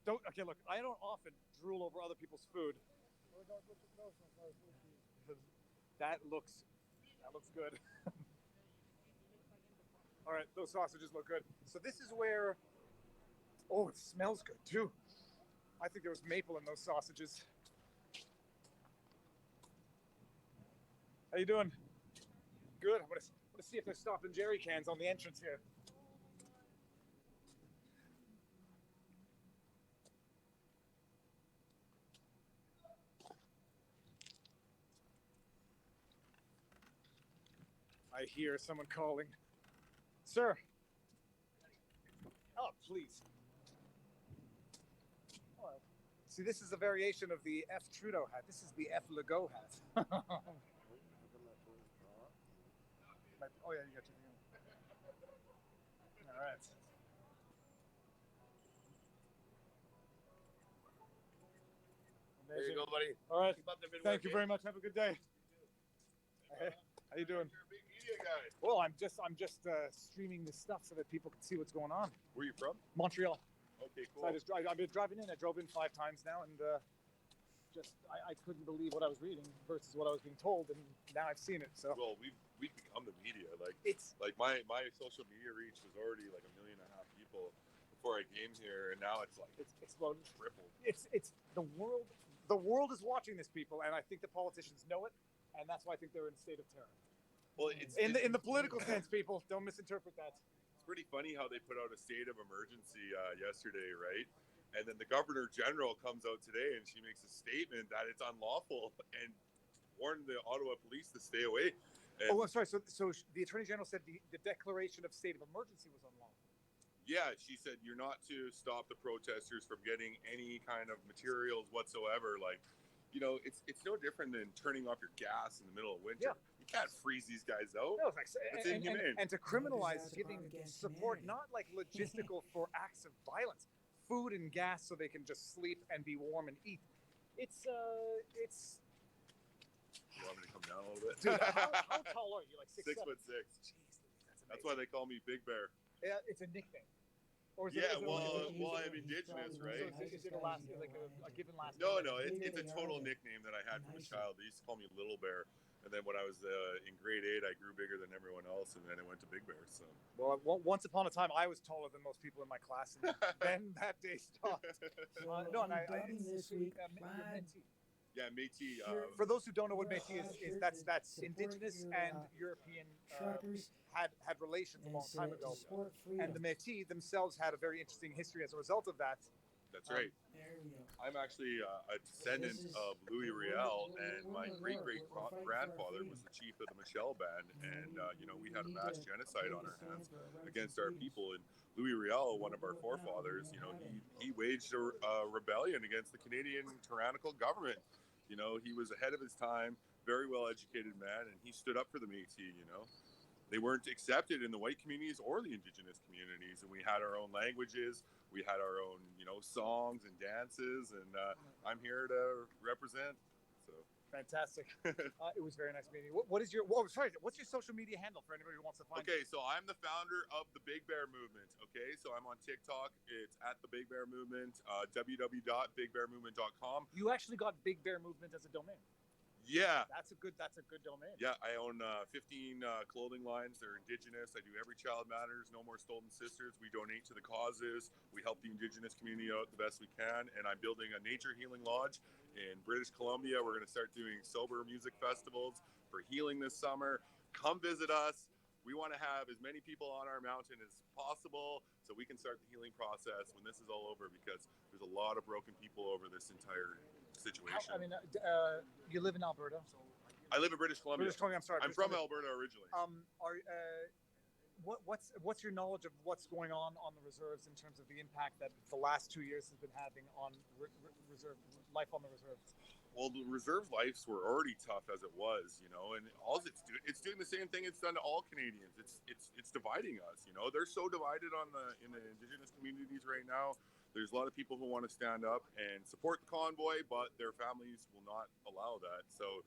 S1: Okay, look, I don't often drool over other people's food. That looks good. All right, those sausages look good. So this is where, oh, it smells good too. I think there was maple in those sausages. How you doing? Good. I'm gonna see if they're stopping jerry cans on the entrance here. I hear someone calling. Sir. Oh, please. See, this is a variation of the F. Trudeau hat. This is the F. Legault hat. Oh, yeah, you got your thing. All right.
S18: There you go, buddy.
S1: All right.
S18: Keep up the good
S1: Thank
S18: work,
S1: you very much. Have a good day. Hey, how you doing?
S10: You're a big media guy.
S1: Well, I'm just streaming this stuff so that people can see what's going on.
S10: Where are you from?
S1: Montreal.
S10: Okay, cool.
S1: So I've been driving in. I drove in 5 times now, and I couldn't believe what I was reading versus what I was being told, and now I've seen it. So
S10: well, we've become the media. Like
S1: it's
S10: like my social media reach was already like 1.5 million people before I came here, and now it's like
S1: it's exploded,
S10: tripled.
S1: It's the world. The world is watching this, people, and I think the politicians know it, and that's why I think they're in a state of terror.
S10: Well, it's
S1: in the political sense, people don't misinterpret that.
S10: It's pretty funny how they put out a state of emergency yesterday, right? And then the Governor General comes out today and she makes a statement that it's unlawful and warned the Ottawa police to stay away. And
S1: I'm sorry. So the Attorney General said the declaration of state of emergency was unlawful.
S10: yeah, she said you're not to stop the protesters from getting any kind of materials whatsoever. Like, you know, it's no different than turning off your gas in the middle of winter.
S1: Yeah.
S10: You can't freeze these guys out.
S1: No, it's like,
S10: It's inhumane.
S1: and to criminalize giving support, not like logistical for acts of violence, food and gas so they can just sleep and be warm and eat. It's
S10: You want me to come down a little bit?
S1: dude, how tall are you? Like 6'7"?
S10: 6'6". That's why they call me Big Bear.
S1: Yeah, it's a nickname. Or is
S10: Yeah,
S1: it,
S10: well, I'm indigenous, right?
S1: So is it a last, like a given last
S10: No,
S1: name?
S10: it's a total nickname that I had from a child. They used to call me Little Bear. And then when I was in grade 8, I grew bigger than everyone else, and then I went to Big Bear. So.
S1: Well, once upon a time, I was taller than most people in my class, and then that day stopped. No, and it's
S2: this week,
S1: Métis.
S10: Yeah, Métis.
S1: For those who don't know what Métis is that's indigenous and European had relations a long time ago, and the Métis themselves had a very interesting history as a result of that.
S10: That's right. I'm actually a descendant of Louis Riel, and my great-great-grandfather was the chief of the Michel Band, and we had a mass genocide on our hands against our people. And Louis Riel, one of our forefathers, he waged a rebellion against the Canadian tyrannical government. He was ahead of his time, very well-educated man, and he stood up for the Métis. They weren't accepted in the white communities or the indigenous communities, and we had our own languages, we had our own, songs and dances, and I'm here to represent. So
S1: fantastic! It was very nice meeting you. What's your social media handle for anybody who wants to find?
S10: Okay, so I'm the founder of the Big Bear Movement. Okay, so I'm on TikTok. It's at the Big Bear Movement. www.bigbearmovement.com.
S1: You actually got Big Bear Movement as a domain.
S10: Yeah.
S1: That's a good domain.
S10: Yeah, I own 15 clothing lines. They're indigenous. I do Every Child Matters, No More Stolen Sisters. We donate to the causes. We help the indigenous community out the best we can. And I'm building a nature healing lodge in British Columbia. We're going to start doing sober music festivals for healing this summer. Come visit us. We want to have as many people on our mountain as possible so we can start the healing process when this is all over, because there's a lot of broken people over this entire situation.
S1: You live in Alberta.
S10: I live in British Columbia.
S1: British Columbia. I'm sorry.
S10: I'm from Alberta originally.
S1: What's your knowledge of what's going on the reserves in terms of the impact that the last 2 years has been having on reserve life on the reserves?
S10: Well, the reserve lives were already tough as it was, and all it's doing the same thing it's done to all Canadians. It's dividing us, They're so divided in the indigenous communities right now. There's a lot of people who want to stand up and support the convoy, but their families will not allow that. So,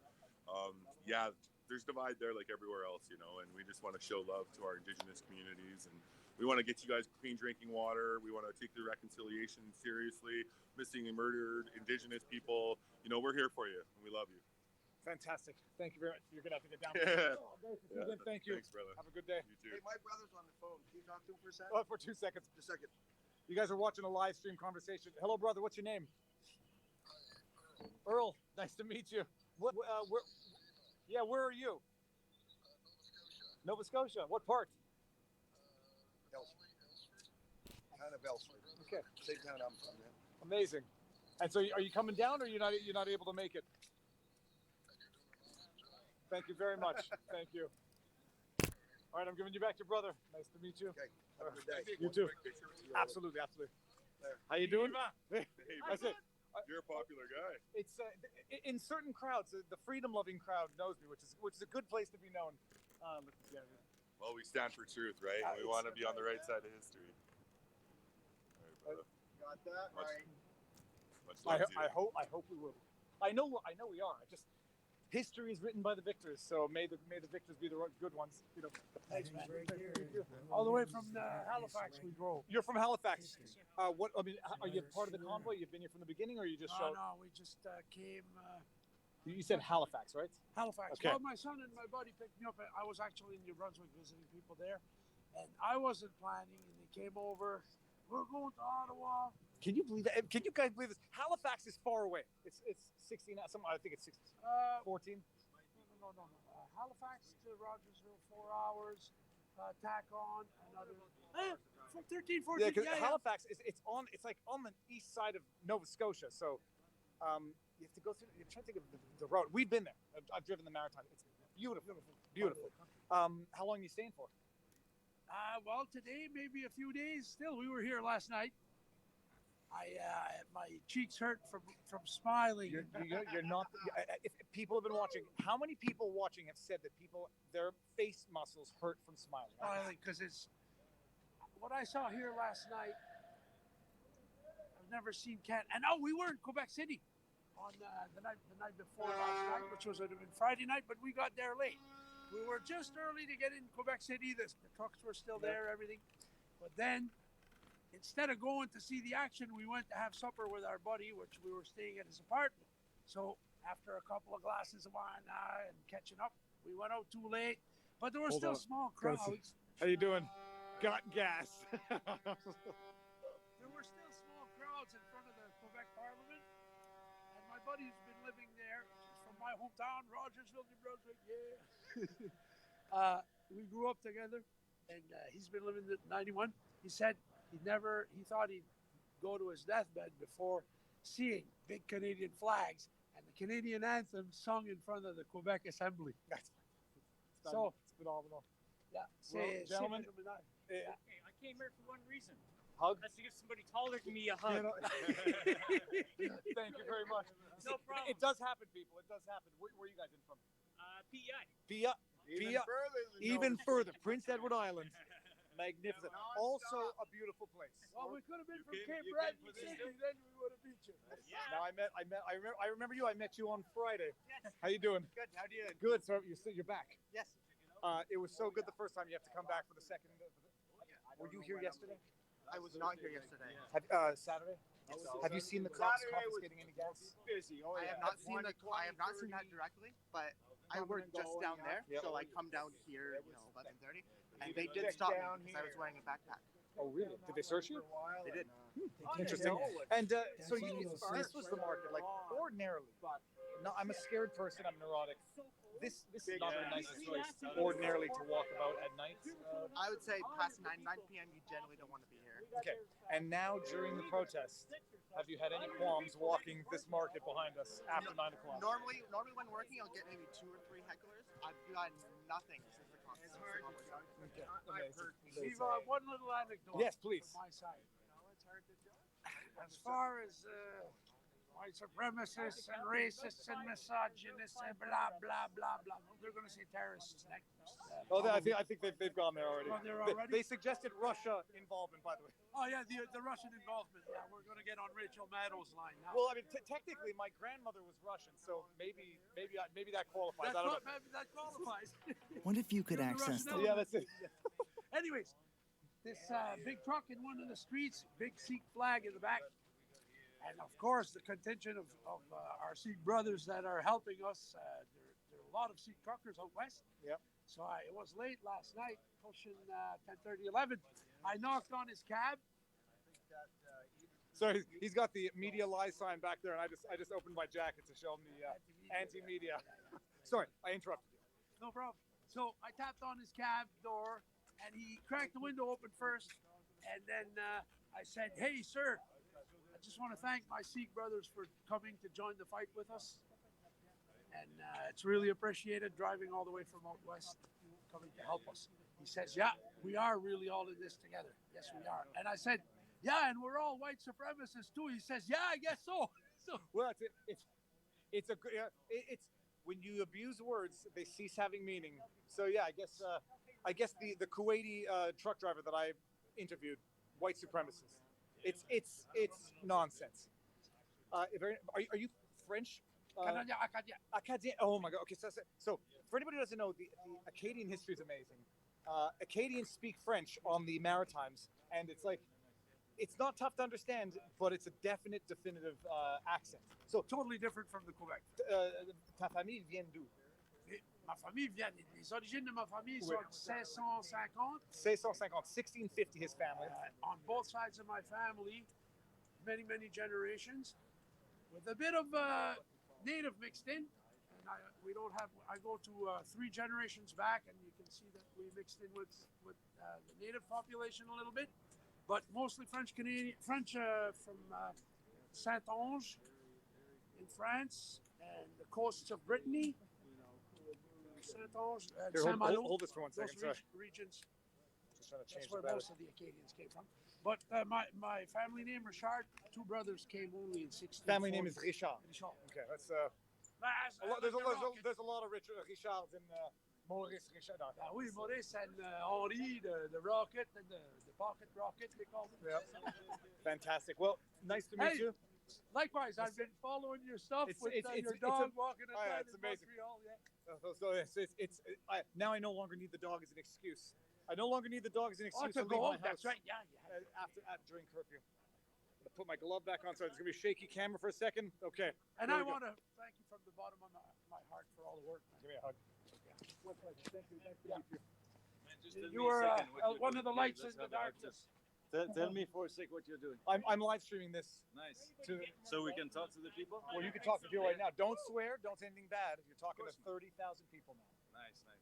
S10: there's divide there like everywhere else, and we just want to show love to our indigenous communities, and we want to get you guys clean drinking water. We want to take the reconciliation seriously. Missing and murdered indigenous people, we're here for you, and we love you.
S1: Fantastic. Thank you very much. You're going to have to get down. Thank you.
S10: Thanks, brother.
S1: Have a good day.
S10: You too.
S7: Hey, my brother's on the phone. Can you talk to him for a second?
S1: Oh, for 2 seconds.
S7: Just a second.
S1: You guys are watching a live stream conversation. Hello, brother. What's your name? Earl. Nice to meet you. Where are you? Nova Scotia. What part?
S7: Elstree. Kind of Elstree.
S1: Okay.
S7: Same town I'm from, man.
S1: Amazing. And so, are you coming down, or you're not able to make it? Thank you very much. Thank you. All right, I'm giving you back to your brother. Nice to meet you.
S7: Okay. Have a good day.
S1: You too. Absolutely. How you doing?
S10: That's it. You're a popular guy.
S1: It's in certain crowds, the freedom-loving crowd knows me, which is a good place to be known.
S10: Well, we stand for truth, right? We want to be on the right side of history. All right, brother.
S7: Got that right.
S10: Much love to you.
S1: I hope we will. I know we are. History is written by the victors, so may the victors be the good ones.
S16: Thanks, man. All the way from Halifax we drove.
S1: You're from Halifax. Are you part of the convoy? You've been here from the beginning, or you just showed?
S16: No, we just came.
S1: You said Halifax, right?
S16: Halifax.
S1: Okay.
S16: Well, my son and my buddy picked me up. I was actually in New Brunswick visiting people there, and I wasn't planning, and they came over. We're going to Ottawa.
S1: Can you believe that? Can you guys believe this? Halifax is far away. It's 16. I think it's 14.
S16: No. Halifax to Rogersville, 4 hours. Tack on another 13, 14.
S1: Yeah, because Halifax it's like on the east side of Nova Scotia. So you have to go through. You're trying to think of the road. We've been there. I've driven the Maritime. It's beautiful. How long are you staying for?
S16: Well, today maybe a few days. Still, we were here last night.
S19: My cheeks hurt from smiling.
S1: You're not. If people have been watching, how many people watching have said that their face muscles hurt from smiling?
S19: Because it's what I saw here last night. I've never seen Canada. And we were in Quebec City on the night before last night, which was a Friday night, but we got there late. We were just early to get in Quebec City. The trucks were still there, everything. But then, instead of going to see the action, we went to have supper with our buddy, which we were staying at his apartment. So after a couple of glasses of wine and catching up, we went out too late. But there were still small crowds.
S1: How you doing? Got gas.
S19: There were still small crowds in front of the Quebec Parliament. And my buddy's been living there from my hometown, Rogersville, New Brunswick. Yeah. We grew up together, and he's been living at 91. He said he thought he'd go to his deathbed before seeing big Canadian flags and the Canadian anthem sung in front of the Quebec Assembly.
S1: It's phenomenal.
S19: Yeah.
S1: Gentlemen,
S12: Hey, I came here for one reason.
S1: Hug?
S12: That's to give somebody taller than me a hug.
S1: Thank you very much.
S12: No problem.
S1: It does happen, people. It does happen. Where are you guys in from?
S12: PEI.
S1: Even further. Prince Edward Island. Magnificent. Also a beautiful place.
S19: Well, we could have been from Cape Breton City, then we would have beat you.
S1: Yeah. Now I remember you. I met you on Friday. Yes. How you doing?
S7: Good. How do you?
S1: Good. So you're back.
S7: Yes.
S1: It was so good the first time. You have to come back for the second. Were you here yesterday?
S7: I was not here yesterday.
S1: Saturday? Have you seen the cops confiscating any gas?
S7: Busy. I have not seen that directly, but I work just down there, so I come down here, 11:30, and they did stop me because I was wearing a backpack.
S1: Oh, really? Did they search you?
S7: They did.
S1: Interesting. And so this was the market. Like ordinarily, I'm a scared person. I'm neurotic. This is not the nicest place ordinarily to walk about at night.
S7: I would say past 9 p.m. you generally don't want to be here.
S1: Okay. And now during the protest, have you had any qualms walking this market behind us after 9 o'clock?
S7: Normally when working, I'll get maybe 2 or 3 hecklers. I've got nothing since the concert.
S1: Okay.
S19: Steve, one little anecdote.
S1: Yes, please.
S19: From my side. As far as white supremacists and racists and misogynists and blah blah blah blah, they're going to say terrorists next.
S1: I think they've gone there already.
S19: Oh, they're already?
S1: They suggested Russia involvement, by the way.
S19: Oh yeah, the Russian involvement. Yeah, we're going to get on Rachel Maddow's line now.
S1: Well, I mean, technically, my grandmother was Russian, so maybe that qualifies. I don't know.
S19: That qualifies.
S20: What if you could access them?
S1: Yeah, that's it.
S19: Anyways, this big truck in one of the streets, big Sikh flag in the back, and of course the contingent of our Sikh brothers that are helping us. There are a lot of Sikh truckers out west.
S1: Yep.
S19: So it was late last night, pushing 10:30, 11. I knocked on his cab.
S1: Sorry, he's got the media lie sign back there, and I just opened my jacket to show him the anti-media. Sorry, I interrupted you.
S19: No problem. So I tapped on his cab door, and he cracked the window open first, and then I said, "Hey, sir, I just want to thank my Sikh brothers for coming to join the fight with us, and it's really appreciated driving all the way from out west, coming to help us." He says, "Yeah, we are really all in this together. Yes, we are." And I said, "Yeah, and we're all white supremacists too." He says, "Yeah, I guess so."
S1: Well, it's a good. It's when you abuse words, they cease having meaning. So yeah, I guess the Kuwaiti truck driver that I interviewed, white supremacist. It's nonsense. Are you French? Acadien. Oh my God. Okay, so for anybody who doesn't know, the Acadian history is amazing. Acadians speak French on the Maritimes, and it's not tough to understand, but it's a definitive accent. So
S19: totally different from the Quebec.
S1: Ta famille vient d'où?
S19: Ma famille vient. Les origines de ma famille sont 1650.
S1: 1650, his family.
S19: On both sides of my family, many generations, with a bit of native mixed in. And I go to 3 generations back, and you can see that we mixed in with the native population a little bit, but mostly French Canadian, French from Saint-Onge in France and the coasts of Brittany, Saint-Onge, and Saint-Malo.
S1: Hold this for 1 second.
S19: Regions.
S1: Just trying to change
S19: that's where most of the Acadians came from. But my family name Richard. Two brothers came only in 1640.
S1: Family name is Richard.
S19: Richard.
S1: Okay, that's
S19: There's
S1: there's a lot of Richards in Maurice Richard.
S19: Ah oui, Maurice and Henri, the rocket and the pocket rocket, they call them.
S1: Yep. Fantastic. Well, nice to meet
S19: Hey,
S1: you.
S19: Likewise, I've been following your stuff with your
S1: it's
S19: dog
S1: a-
S19: walking at
S1: oh, yeah,
S19: night
S1: it's
S19: in
S1: amazing.
S19: Montreal. Yeah.
S1: Now I no longer need the dog as an excuse. I no longer need the dog as an excuse
S19: To
S1: to
S19: go
S1: leave my
S19: out, that's
S1: house
S19: right. Yeah, yeah.
S1: during curfew. I'm gonna put my glove back on. Sorry, there's gonna be a shaky camera for a second. Okay.
S19: And
S1: here
S19: I
S1: we go.
S19: want to thank you from the bottom of my heart for all the work.
S1: Give me a hug.
S19: My pleasure. Thank you. Nice to meet you.
S17: Tell
S19: You
S17: me a
S19: were
S17: second what you're
S19: one
S17: doing.
S19: of the
S17: Okay,
S19: lights
S17: let's
S19: in the
S17: have a hug.
S19: darkness.
S17: Tell me for a sec what you're doing.
S1: I'm live streaming this.
S17: Nice.
S1: To,
S17: So we can talk to the people?
S1: well, you can talk to people right now. Don't swear. Don't say anything bad. You're talking to 30,000 people now.
S17: Nice, nice.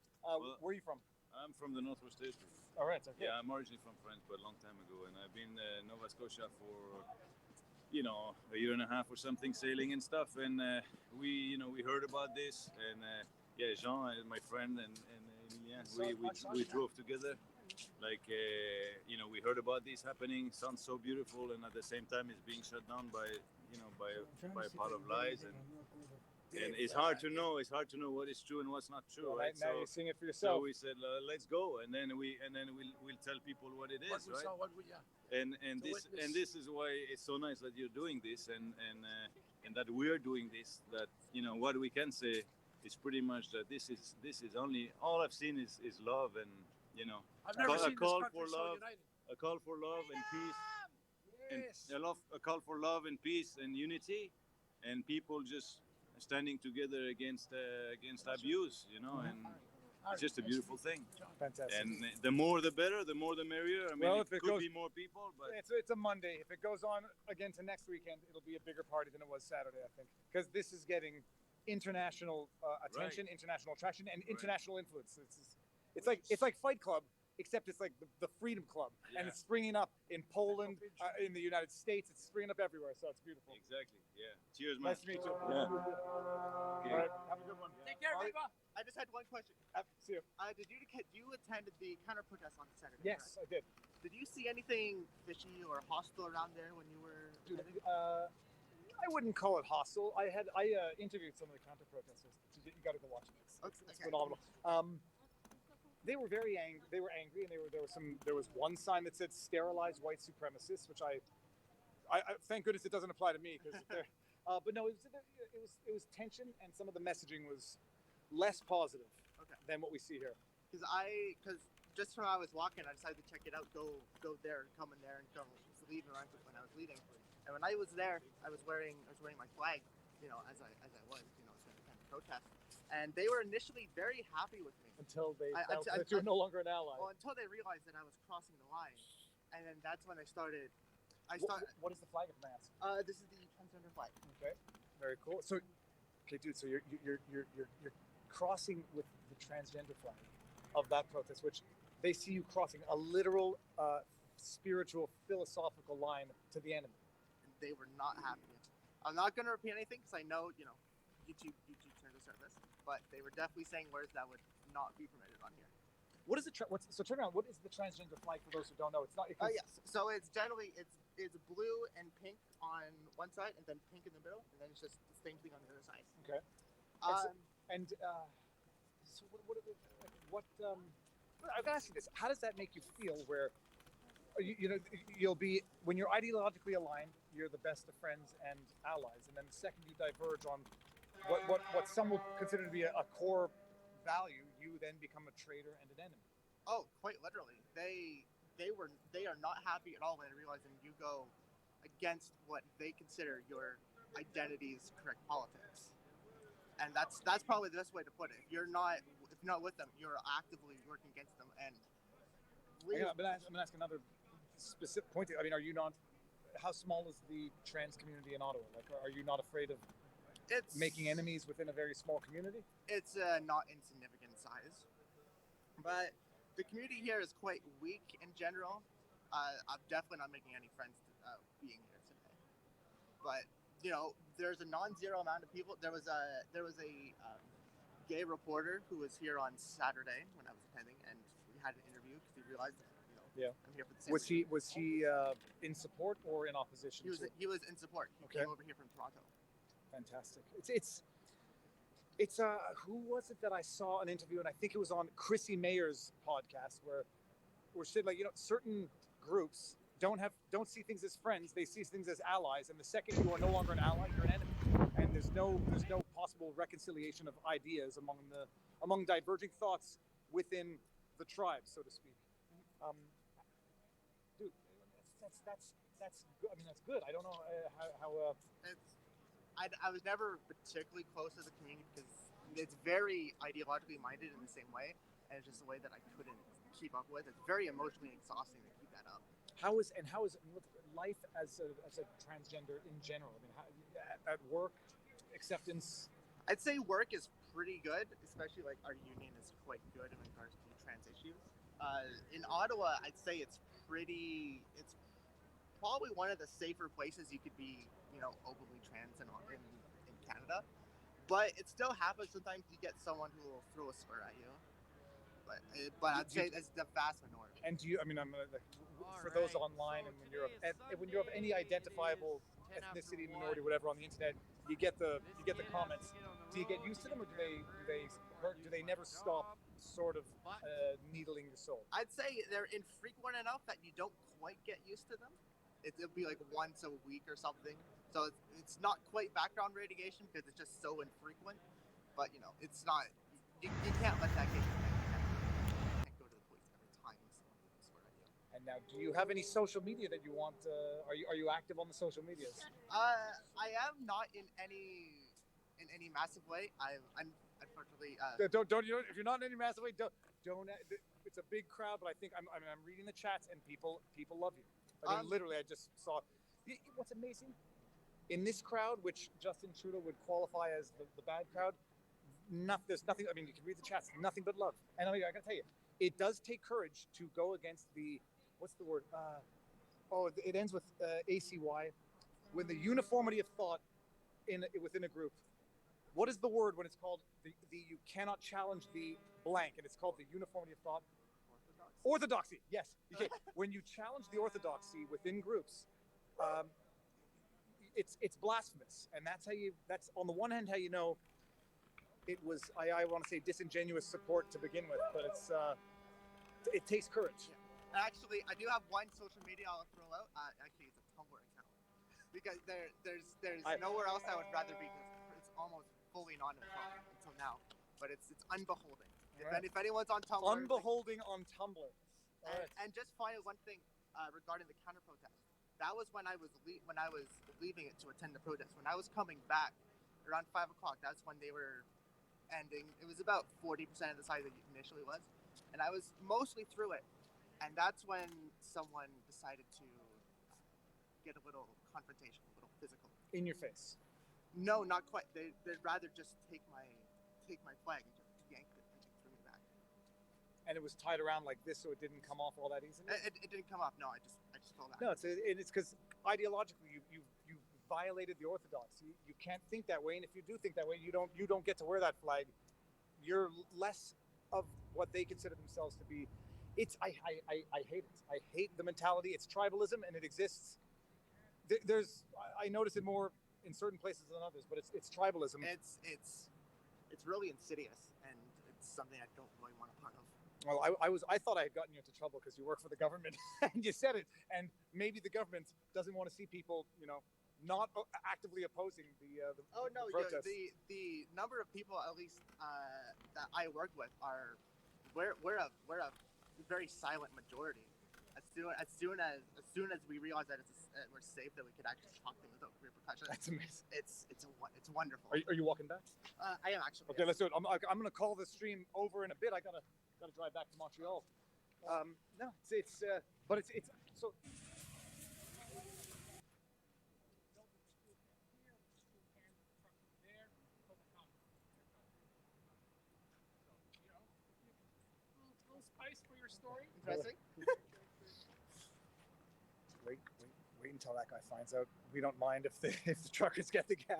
S1: Where are you from?
S17: I'm from the Northwest District.
S1: All right. Okay.
S17: Yeah, I'm originally from France, but a long time ago, and I've been in Nova Scotia for, a year and a half or something, sailing and stuff. And we heard about this, and Jean, my friend, and Emilien, we drove together. Like, we heard about this happening. Sounds so beautiful, and at the same time, it's being shut down by a part of lies. And it's hard to know. It's hard to know what is true and what's not true,
S1: Well,
S17: right?
S1: now you're seeing it for yourself.
S17: So we said, let's go, and then we'll tell people what it is,
S19: What we
S17: right?
S19: saw, what we, yeah.
S17: And
S19: To
S17: this
S19: witness.
S17: and this is why it's so nice that you're doing this, and that we're doing this. That what we can say is pretty much that this is only all I've seen is love, and
S19: I've never seen
S17: a call
S19: this
S17: for
S19: country so
S17: love,
S19: united.
S17: a call for love and peace,
S19: Yes.
S17: and a call for love and peace and unity, and people just standing together against abuse, and it's just a beautiful thing.
S1: Fantastic.
S17: And the more the better, the more the merrier. I mean,
S1: Well,
S17: it
S1: if it
S17: could
S1: goes-
S17: be more people, but
S1: It's a Monday. If it goes on again to next weekend, it'll be a bigger party than it was Saturday, I think, because this is getting international attention, international attraction, and international influence. It's like Fight Club, except it's like the Freedom Club, and
S17: Yeah.
S1: it's springing up in Poland, in the United States. It's springing up everywhere, so it's beautiful.
S17: exactly, yeah. Cheers, man.
S1: Nice to meet you.
S17: Yeah.
S1: All right, have a good one.
S11: Take care, Riva.
S7: I just had one question.
S1: See you.
S7: Did you attend the counter protest on Saturday?
S1: Yes, I did.
S7: Did you see anything fishy or hostile around there when you were?
S1: Dude, I wouldn't call it hostile. I interviewed some of the counter protesters. You got to go watch it. It's phenomenal. They were very angry. They were angry, and there was one sign that said "Sterilize white supremacists," which I thank goodness it doesn't apply to me because but no, it was tension, and some of the messaging was less positive than what we see here.
S7: Because just when I was walking, I decided to check it out, go there, come in there, and go leave around when I was leaving. And when I was there, I was wearing my flag, as I was, to kind of protest. And they were initially very happy with me
S1: Until they felt that you're no longer an ally.
S7: Well, until they realized that I was crossing the line, and then that's when I started.
S1: What is the flag of mask?
S7: This is the transgender flag.
S1: Okay, very cool. So, okay, dude. So you're crossing with the transgender flag of that protest, which they see you crossing a literal, spiritual, philosophical line to the enemy.
S7: They were not happy. I'm not going to repeat anything because I know, YouTube turned to start this, but they were definitely saying words that would not be permitted on here.
S1: What is so turn around? What is the transgender flag for those who don't know? It's not.
S7: Yes. So it's generally it's blue and pink on one side, and then pink in the middle, and then it's just the same thing on the other side.
S1: Okay. So I've asked you this. How does that make you feel? Where you'll be when you're ideologically aligned, you're the best of friends and allies, and then the second you diverge on what some will consider to be a core value, you then become a traitor and an enemy.
S7: Oh, quite literally. They are not happy at all when they realize when you go against what they consider your identity's correct politics. And that's probably the best way to put it. If you're not with them, you're actively working against them. And
S1: I'm gonna ask another specific point. I mean, are you not? How small is the trans community in Ottawa? Like, are you not afraid of making enemies within a very small community?
S7: It's not insignificant size, but the community here is quite weak in general. I'm definitely not making any friends being here today. But there's a non-zero amount of people. There was a gay reporter who was here on Saturday when I was attending, and we had an interview because he realized that
S1: Yeah.
S7: I'm here for the same
S1: Was
S7: reason.
S1: he in support or in opposition?
S7: He was in support. He
S1: Okay.
S7: came over here from Toronto.
S1: Fantastic. It's who was it that I saw an interview, and I think it was on Chrissy Mayer's podcast where she said, like, certain groups don't see things as friends, they see things as allies, and the second you are no longer an ally, you're an enemy, and there's no possible reconciliation of ideas among diverging thoughts within the tribe, so to speak. Dude, that's good. I mean, that's good. I don't know how
S7: I was never particularly close to the community because it's very ideologically minded in the same way, and it's just a way that I couldn't keep up with. It's very emotionally exhausting to keep that up.
S1: How is life as a transgender in general? I mean, at work, acceptance.
S7: I'd say work is pretty good, especially like our union is quite good in regards to trans issues. In Ottawa, I'd say it's probably one of the safer places you could be, openly trans in Canada. But it still happens sometimes you get someone who will throw a slur at you. But I'd say it's the vast minority.
S1: And do you? I mean, for those online, and when you're of any identifiable ethnicity, minority, whatever on the internet, you get the comments. Do you get used to them, or do they hurt? Do they never stop sort of needling your soul?
S7: I'd say they're infrequent enough that you don't quite get used to them. It'll be like once a week or something. So it's not quite background radiation because it's just so infrequent. But it's not. You can't let that get you. You can't go to the police every time someone swear at you.
S1: And now, do you have any social media that you want? Are you active on the social medias?
S7: I am not in any massive way. I'm unfortunately.
S1: Don't if you're not in any massive way, don't. It's a big crowd, but I think I'm reading the chats and people love you. I mean, literally, I just saw. What's amazing in this crowd, which Justin Trudeau would qualify as the bad crowd. There's nothing. I mean, you can read the chats. Nothing but love. And I gotta tell you, it does take courage to go against the. What's the word? It ends with ACY. When the uniformity of thought within a group. What is the word when it's called the you cannot challenge the blank, and it's called the uniformity of thought? Orthodoxy. Yes. Okay. When you challenge the orthodoxy within groups, it's blasphemous, and that's on the one hand how you know it was. I want to say disingenuous support to begin with, but it takes courage.
S7: Yeah. Actually, I do have one social media I'll throw out. Actually, it's a Tumblr account because there's nowhere else I would rather be because it's almost fully non-neutralized until now, but it's unbeholding.
S1: Right.
S7: If anyone's on Tumblr,
S1: unbeholding on Tumblr.
S7: And just finally, one thing regarding the counter protest. That was when I was leaving it to attend the protest. When I was coming back around 5 o'clock, that's when they were ending. It was about 40% of the size it initially was, and I was mostly through it. And that's when someone decided to get a little confrontation, a little physical.
S1: In your face?
S7: No, not quite. They'd rather just take my flag and just yank it and threw me back.
S1: And it was tied around like this, so it didn't come off all that easily.
S7: It didn't come off. No, I just fell back.
S1: No, it's because ideologically you violated the orthodox. You can't think that way, and if you do think that way, you don't get to wear that flag. You're less of what they consider themselves to be. I hate it. I hate the mentality. It's tribalism, and it exists. I notice it more in certain places than others, but it's tribalism.
S7: It's really insidious, and it's something I don't really want a part of.
S1: Well, I thought I had gotten you into trouble because you work for the government, and you said it, and maybe the government doesn't want to see people, not actively opposing the protest.
S7: The number of people, at least that I work with, we're a very silent majority. As soon as we realize that we're safe, that we could actually talk to them without repercussions.
S1: That's amazing.
S7: It's wonderful.
S1: Are you walking back?
S7: I am actually.
S1: Okay, let's do it. I'm going to call the stream over in a bit. I gotta drive back to Montreal. No, it's but it's so.
S19: Spice for your story.
S7: Interesting.
S1: Wait until that guy finds out. We don't mind if the truckers get the gas.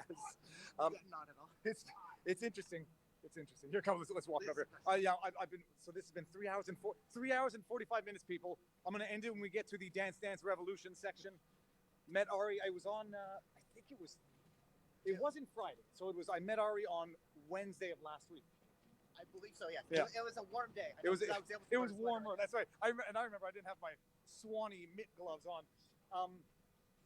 S7: Not at all.
S1: It's interesting. It's interesting. Here, come. Let's walk over here. Yeah, I've been. So this has been 3 hours and 45 minutes, people. I'm gonna end it when we get to the Dance Dance Revolution section. Met Ari. I was on. I think it was. It wasn't Friday, so it was. I met Ari on Wednesday of last week.
S7: I believe so. Yes.
S1: Yeah.
S7: It was a warm day.
S1: It was.
S7: I was able to
S1: It
S7: wear
S1: was
S7: a sweater.
S1: warmer. That's right. I remember I didn't have my Swanee mitt gloves on.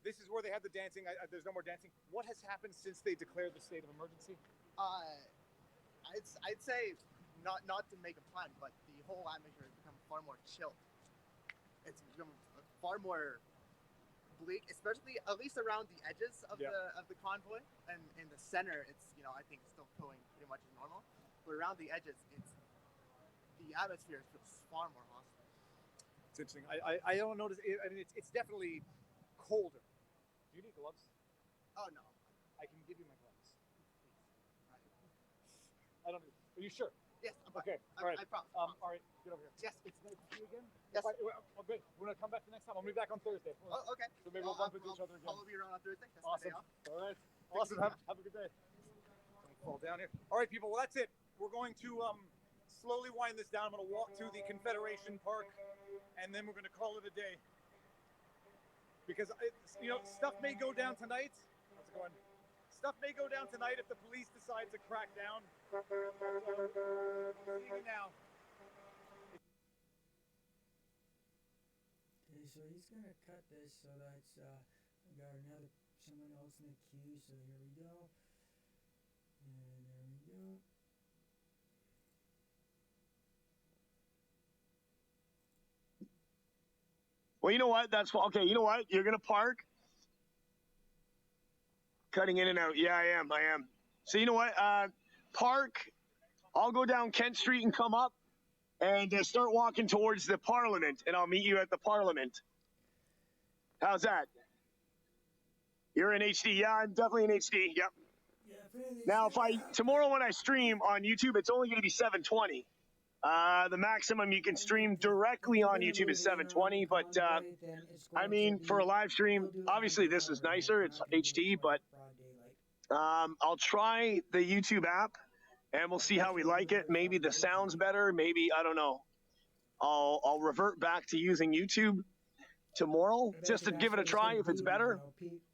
S1: This is where they had the dancing. There's no more dancing. What has happened since they declared the state of emergency?
S7: I'd say not to make a plan, but the whole atmosphere has become far more chill. It's become far more bleak, especially at least around the edges of the convoy, and in the center, it's I think still going pretty much as normal, but around the edges, the atmosphere feels far more hostile.
S1: It's interesting. I don't notice. I mean, it's definitely colder. Do you need gloves?
S7: Oh no.
S1: I can give you my gloves. I don't. Are you sure?
S7: Yes. I'm
S1: okay.
S7: fine.
S1: All right.
S7: I promise.
S1: All right. Get over here.
S7: Yes.
S1: It's nice to see you again.
S7: Yes.
S1: Good. We're gonna come back the next time. I'm gonna be back on Thursday.
S7: Oh, okay.
S1: So maybe we'll bump into each other again.
S7: I'll be around on Thursday. That's my day
S1: Awesome.
S7: off.
S1: All right. Awesome. Have a good day. Don't fall down here. All right, people. Well, that's it. We're going to slowly wind this down. I'm gonna walk to the Confederation Park, and then we're gonna call it a day. Because stuff may go down tonight. How's it going? Stuff may go down tonight if the police decide to crack down. See me now.
S2: Okay, so he's gonna cut this so that's we got someone else in the queue. So here we go, and there we go.
S3: Well, you know what? That's okay. You know what? You're gonna park. Cutting in and out. Yeah, I am. So you know what? Park. I'll go down Kent Street and come up, and start walking towards the Parliament, and I'll meet you at the Parliament. How's that? You're in HD. Yeah, I'm definitely in HD. Yep.
S2: Yeah,
S3: Now, tomorrow when I stream on YouTube, it's only gonna be 720. The maximum you can stream directly on YouTube is 720, but I mean, for a live stream, obviously this is nicer, it's HD, but I'll try the YouTube app, and we'll see how we like it. Maybe the sound's better, maybe, I don't know. I'll revert back to using YouTube tomorrow, just to give it a try. If it's better,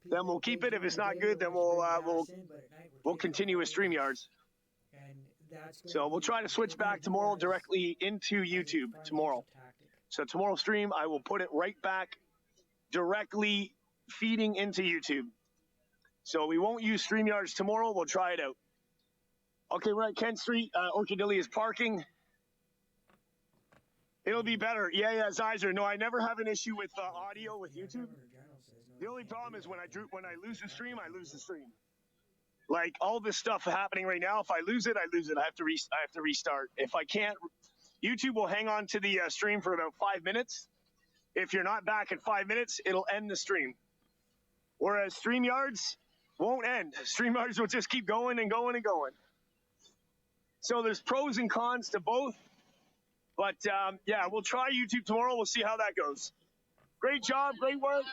S3: then we'll keep it. If it's not good, then we'll continue with StreamYards. So we'll try to switch back tomorrow directly into YouTube tomorrow. So tomorrow's stream, I will put it right back directly feeding into YouTube. So we won't use StreamYards tomorrow. We'll try it out. Okay, we're at Kent Street. Orchidilly is parking. It'll be better. Yeah, Zeiser. No, I never have an issue with audio with YouTube. The only problem is when I lose the stream, I lose the stream. Like all this stuff happening right now, if I lose it, I lose it. I have to restart. If I can't, YouTube will hang on to the stream for about 5 minutes. If you're not back in 5 minutes, it'll end the stream. Whereas StreamYards won't end. StreamYards will just keep going and going and going. So there's pros and cons to both. But yeah, we'll try YouTube tomorrow. We'll see how that goes. Great job, great work.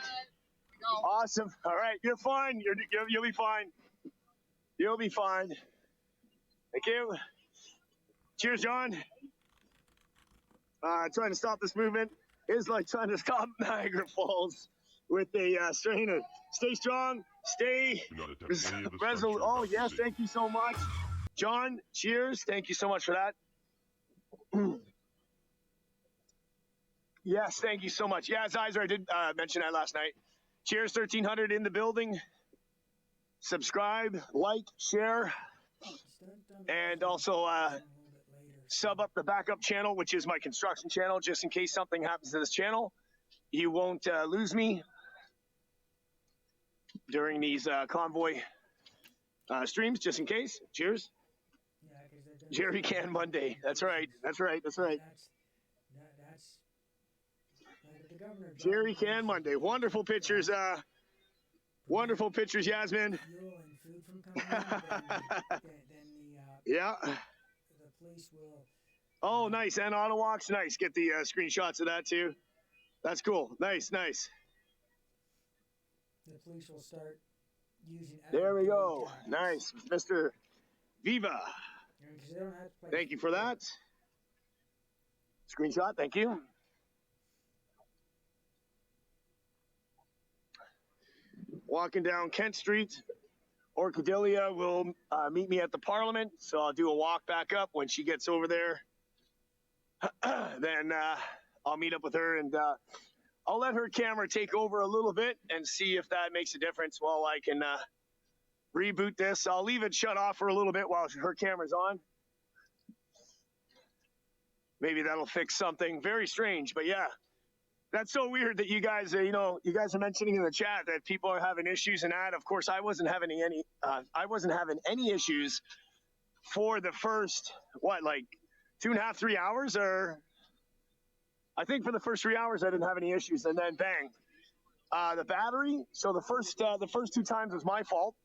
S3: Awesome. All right, you're fine. You'll be fine. You'll be fine. Thank you. Cheers, John. Trying to stop this movement is like trying to stop Niagara Falls with a strainer. Stay strong. Stay resolute. Oh, yes. Thank you so much. John, cheers. Thank you so much for that. Yes, thank you so much. Yeah, Zeiser, I did mention that last night. Cheers, 1300 in the building. Subscribe, like, share, and also sub up the backup channel, which is my construction channel, just in case something happens to this channel. You won't lose me during these Convoy streams, just in case. Cheers. Jerry Can Monday. That's right. Jerry Can Monday. Wonderful pictures. Wonderful pictures, Yasmin. Yeah.
S2: The police will.
S3: Oh, nice. And auto walks. Nice. Get the screenshots of that too. That's cool. Nice.
S2: The police will start using.
S3: There we go. Nice, Mr. Viva.
S2: Because they don't have to play.
S3: Thank you for that. Screenshot, thank you. Walking down Kent Street. Orchidelia will meet me at the Parliament, so I'll do a walk back up. When she gets over there, then I'll meet up with her, and I'll let her camera take over a little bit and see if that makes a difference while I can reboot this. I'll leave it shut off for a little bit while her camera's on. Maybe that'll fix something. Very strange, but yeah. That's so weird that you guys, you guys are mentioning in the chat that people are having issues and that. Of course, I wasn't having any issues for the first, 2.5, 3 hours, or I think for the first 3 hours I didn't have any issues, and then bang, the battery. So the first 2 times was my fault.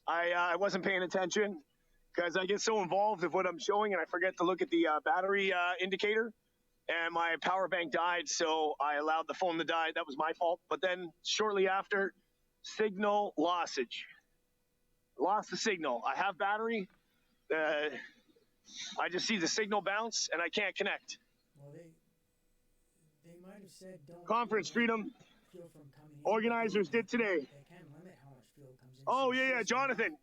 S3: I wasn't paying attention because I get so involved with what I'm showing and I forget to look at the battery indicator. And my power bank died, so I allowed the phone to die. That was my fault. But then shortly after, signal lossage. Lost the signal. I have battery. I just see the signal bounce, and I can't connect.
S2: Well, they might have said don't.
S3: Conference freedom.
S2: Fuel from coming in.
S3: Organizers did today.
S2: They can limit how much fuel comes in.
S3: Oh, yeah, Jonathan.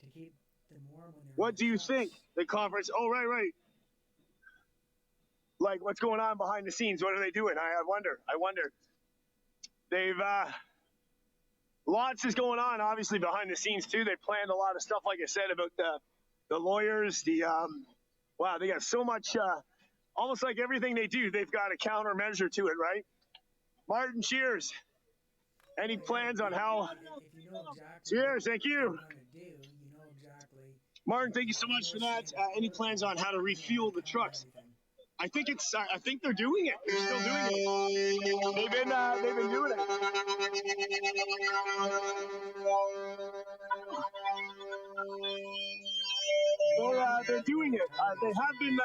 S2: To keep them warm when they're.
S3: What do you think? The conference. Oh, right. Like, what's going on behind the scenes? What are they doing? I wonder. They've, lots is going on, obviously, behind the scenes, too. They planned a lot of stuff, like I said, about the lawyers, wow, they got so much, almost like everything they do, they've got a countermeasure to it, right? Martin, cheers. Any plans on how?
S2: If you know exactly
S3: Cheers, thank you.
S2: what you're gonna do, you know exactly.
S3: Martin, thank you so much for that. Any plans on how to refuel the trucks? I think they're doing it. They're still doing it. They've been doing it. They're doing it. They have been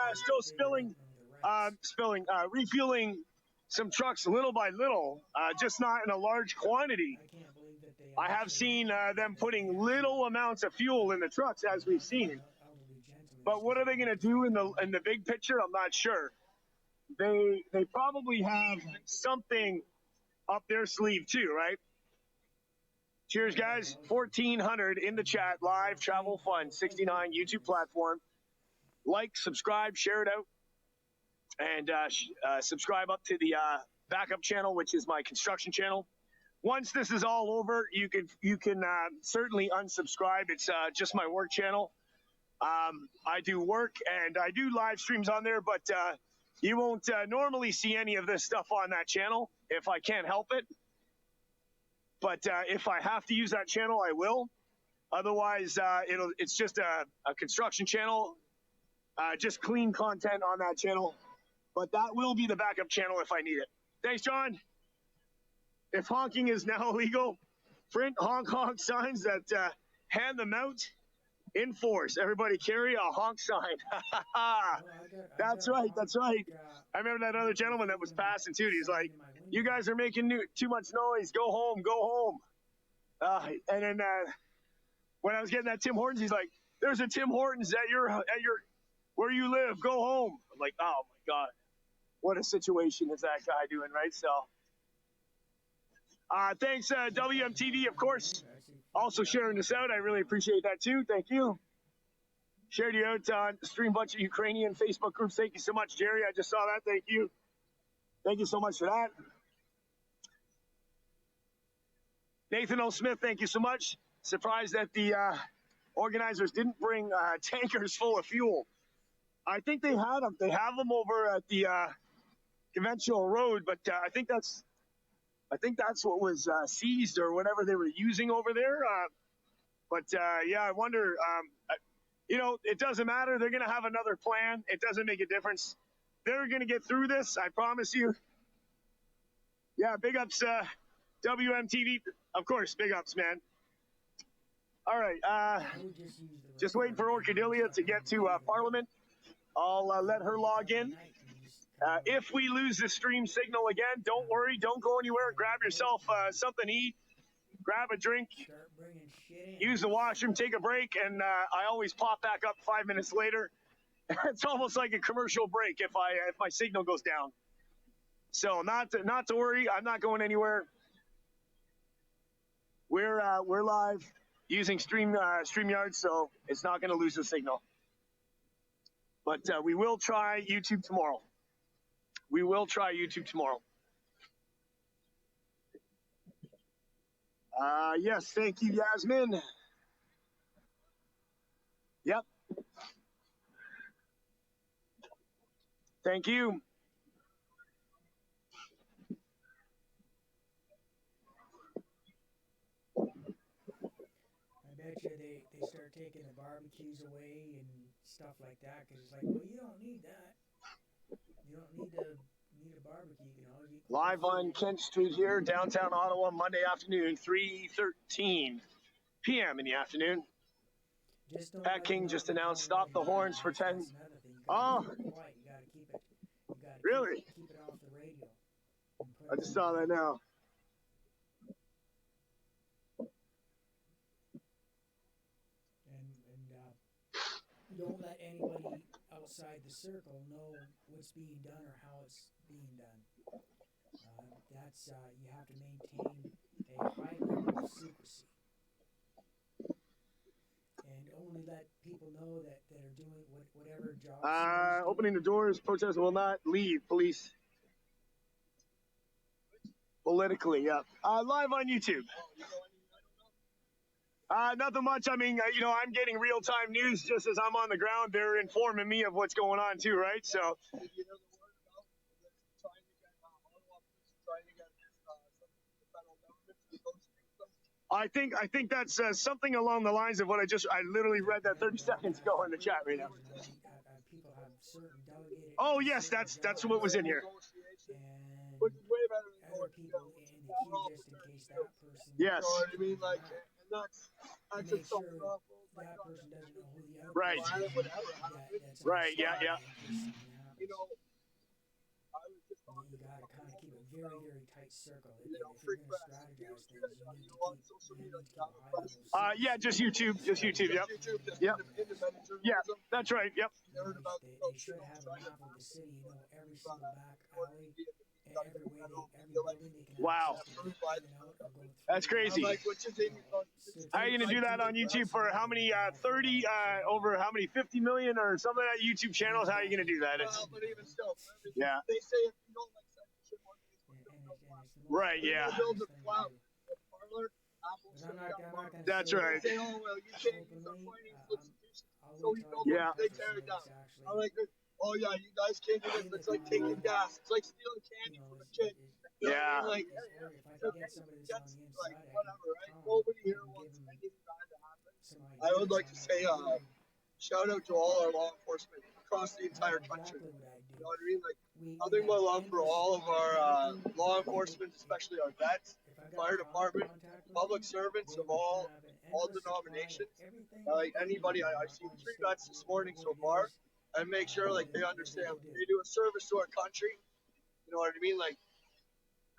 S3: still refueling some trucks little by little, just not in a large quantity. I have seen them putting little amounts of fuel in the trucks, as we've seen. But what are they going to do in the big picture? I'm not sure. They probably have something up their sleeve too, right? Cheers, guys. 1,400 in the chat. Live Travel Fun 69 YouTube platform. Like, subscribe, share it out, and subscribe up to the backup channel, which is my construction channel. Once this is all over, you can certainly unsubscribe. It's just my work channel. I do work and I do live streams on there, but you won't normally see any of this stuff on that channel if I can't help it. But if I have to use that channel, I will. Otherwise, it's just a construction channel, just clean content on that channel. But that will be the backup channel if I need it. Thanks, John. If honking is now illegal, print honk signs that hand them out. In force. Everybody carry a honk sign. That's right. I remember that other gentleman that was passing too. He's like, you guys are making too much noise. Go home. And then when I was getting that Tim Hortons, he's like, there's a Tim Hortons at your where you live. Go home. I'm like, oh my God. What a situation is that guy doing, right? So thanks, WMTV, of course. Also sharing this out. I really appreciate that too. Thank you. Shared you out on Stream Bunch of Ukrainian Facebook groups. Thank you so much, Jerry. I just saw that. Thank you. Thank you so much for that. Nathan O. Smith, thank you so much. Surprised that the organizers didn't bring tankers full of fuel. I think they had them. They have them over at the conventional road, but I think that's what was seized or whatever they were using over there. Yeah, I wonder, it doesn't matter. They're going to have another plan. It doesn't make a difference. They're going to get through this. I promise you. Yeah, big ups, WMTV. Of course, big ups, man. All right. Just waiting for Orchidelia to get to Parliament. I'll let her log in. If we lose the stream signal again, don't worry. Don't go anywhere. Grab yourself something to eat.
S21: grab a drink,
S2: Start bringing shit in.
S21: use the washroom, take a break, and I always pop back up 5 minutes later. It's almost like a commercial break if my signal goes down. So not to worry, I'm not going anywhere. We're live using StreamYard, so it's not going to lose the signal. But we will try YouTube tomorrow. We will try YouTube tomorrow. Yes, thank you, Yasmin. Yep. Thank you.
S2: I bet you they start taking the barbecues away and stuff like that because it's like, well, you don't need that. You don't need a barbecue. You can always eat
S21: Live on Kent Street here, downtown Ottawa, Monday afternoon, 3:13 p.m. in the afternoon. Pat King just announced stop the horns for 10. Oh, really?
S2: Keep it off the radio.
S21: I just saw that now.
S2: And don't let anybody outside the circle know what's being done or how it's being done. That's you have to maintain a high level of secrecy. And only let people know that are doing whatever job.
S21: Opening the doors, protesters will not leave. Police. Politically, yeah. Live on YouTube. Nothing much. I mean, I'm getting real-time news just as I'm on the ground. They're informing me of what's going on too, right? So. I think that's something along the lines of what I literally read that 30 seconds ago in the chat right now.
S2: People have certain delegated.
S21: Oh yes, that's what was in here.
S2: And other people in the queue just in case that person.
S21: Yes.
S5: You know what I mean? Like, and that's just
S2: sure
S5: something awful.
S2: that person doesn't know who the other
S21: Right.
S2: person is. That's
S21: Right. Yeah.
S5: You know, I was just on.
S2: You gotta kind of keep a very, very tight circle. If
S5: You know,
S2: you're
S5: free
S2: gonna
S5: press.
S2: strategize things, you need to
S5: On
S2: keep
S5: social
S2: you
S5: media,
S2: need to keep a high level of
S21: Yeah. Just YouTube. Just YouTube. Yep. Yep. Yeah. That's right. Yep.
S2: They should have a map of the city, every single back alley, every building they can
S21: Wow.
S2: access to get in and out or go through.
S21: That's crazy. How are you gonna do that on YouTube for how many 30 over how many 50 million or something like that YouTube channels? How are you gonna do that? It's,
S5: But even still,
S21: yeah.
S5: they say if you don't like censorship on Facebook,
S21: Right. Yeah.
S5: build a cloud. Parlor, Apple,
S21: That's right.
S5: They say, oh well, you can't use our finance institutions. So we build
S21: Yeah.
S5: them, they tear it down. I'm like, oh yeah, you guys can't do this. It's like taking gas. It's like stealing candy from a kid. You know what I
S21: Yeah.
S5: mean? Like, like whatever, right? Nobody here wants any of that to happen. I would like to say, shout out to all our law enforcement across the entire country. You know what I mean? Like, nothing but love for all of our law enforcement, especially our vets, fire department, public servants of all denominations. Like anybody, I've seen 3 vets this morning so far, and make sure like they understand they do a service to our country. You know what I mean? Like,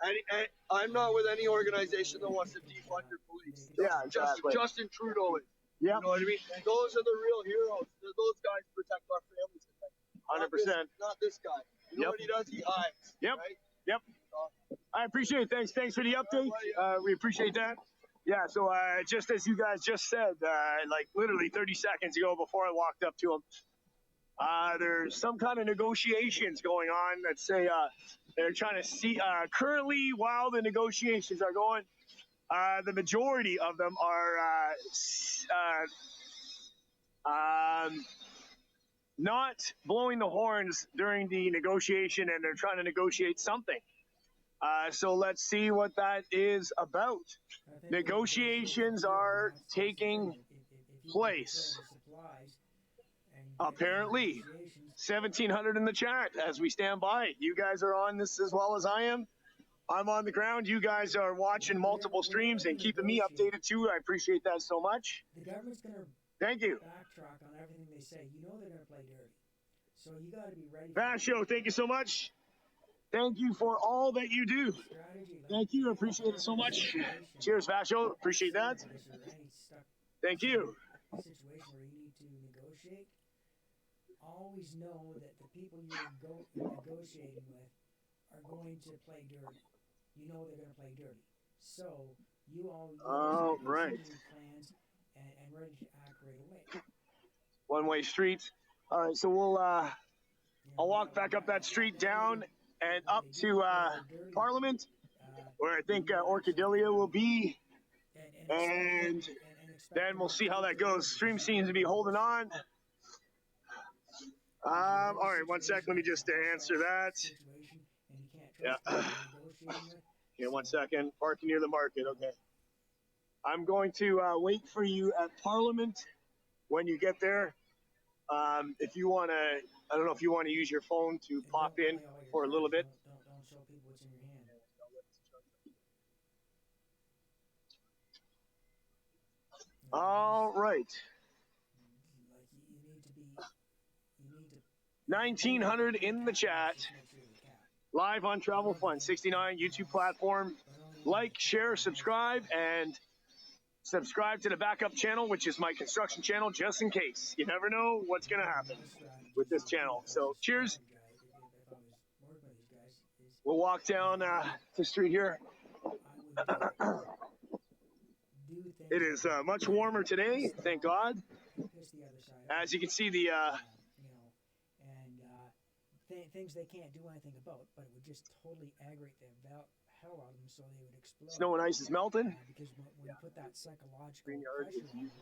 S5: and I'm not with any organization that wants to defund your police.
S21: Yeah, exactly.
S5: Justin Trudeau is.
S21: Yeah.
S5: You know what I mean? Those are the real heroes. Those guys protect our families.
S21: 100%.
S5: Not this guy. You know what he does? He hides.
S21: Yep.
S5: Right?
S21: Yep. I appreciate it. Thanks for the update. We appreciate that. Yeah, so just as you guys just said, like literally 30 seconds ago before I walked up to him, there's some kind of negotiations going on that say they're trying to see, currently while the negotiations are going, the majority of them are not blowing the horns during the negotiation, and they're trying to negotiate something. So let's see what that is about. Negotiations are taking place. Apparently, 1,700 in the chat as we stand by. You guys are on this as well as I am. I'm on the ground. You guys are watching multiple streams and keeping me updated too. I appreciate that so much.
S2: The government's going to
S21: thank you.
S2: Backtrack on everything they say. You know they're going to play dirty. So you got to be ready.
S21: Fast show, thank you so much. Thank you for all that you do.
S2: Strategy, like,
S21: Thank you. Appreciate it so much. Cheers, Vasho. Appreciate that.
S2: this or any stuck
S21: Thank you.
S2: situation where you need to negotiate, always know that the people you're negotiating with are going to play dirty. You know they're going to play dirty. So you always have
S21: Right.
S2: contingency plans and ready to act right away.
S21: One-way streets. All right, so we'll I'll walk back up that street down and up to Parliament, where I think Orchidelia will be, and then we'll see how that goes. Stream seems to be holding on. All right, one sec. Let me just answer that. Yeah. Yeah, 1 second. Parking near the market. Okay. I'm going to wait for you at Parliament when you get there. If you want to, I don't know if you want to use your phone to pop in for a little bit.
S2: Don't show people what's in your hand.
S21: All right.
S2: Like you need to
S21: 1900 in the chat. Live on Travel Fun 69 YouTube platform. Like, share, subscribe, and subscribe to the backup channel, which is my construction channel, just in case. You never know what's going to happen with this channel. So, cheers. We'll walk down the street here. It is much warmer today, thank God. As you can see, the
S2: things they can't do anything about, but it would just totally aggravate the hell out of them, so they would explode.
S21: snow and ice is melting.
S2: Because when you put that psychological pressure on them,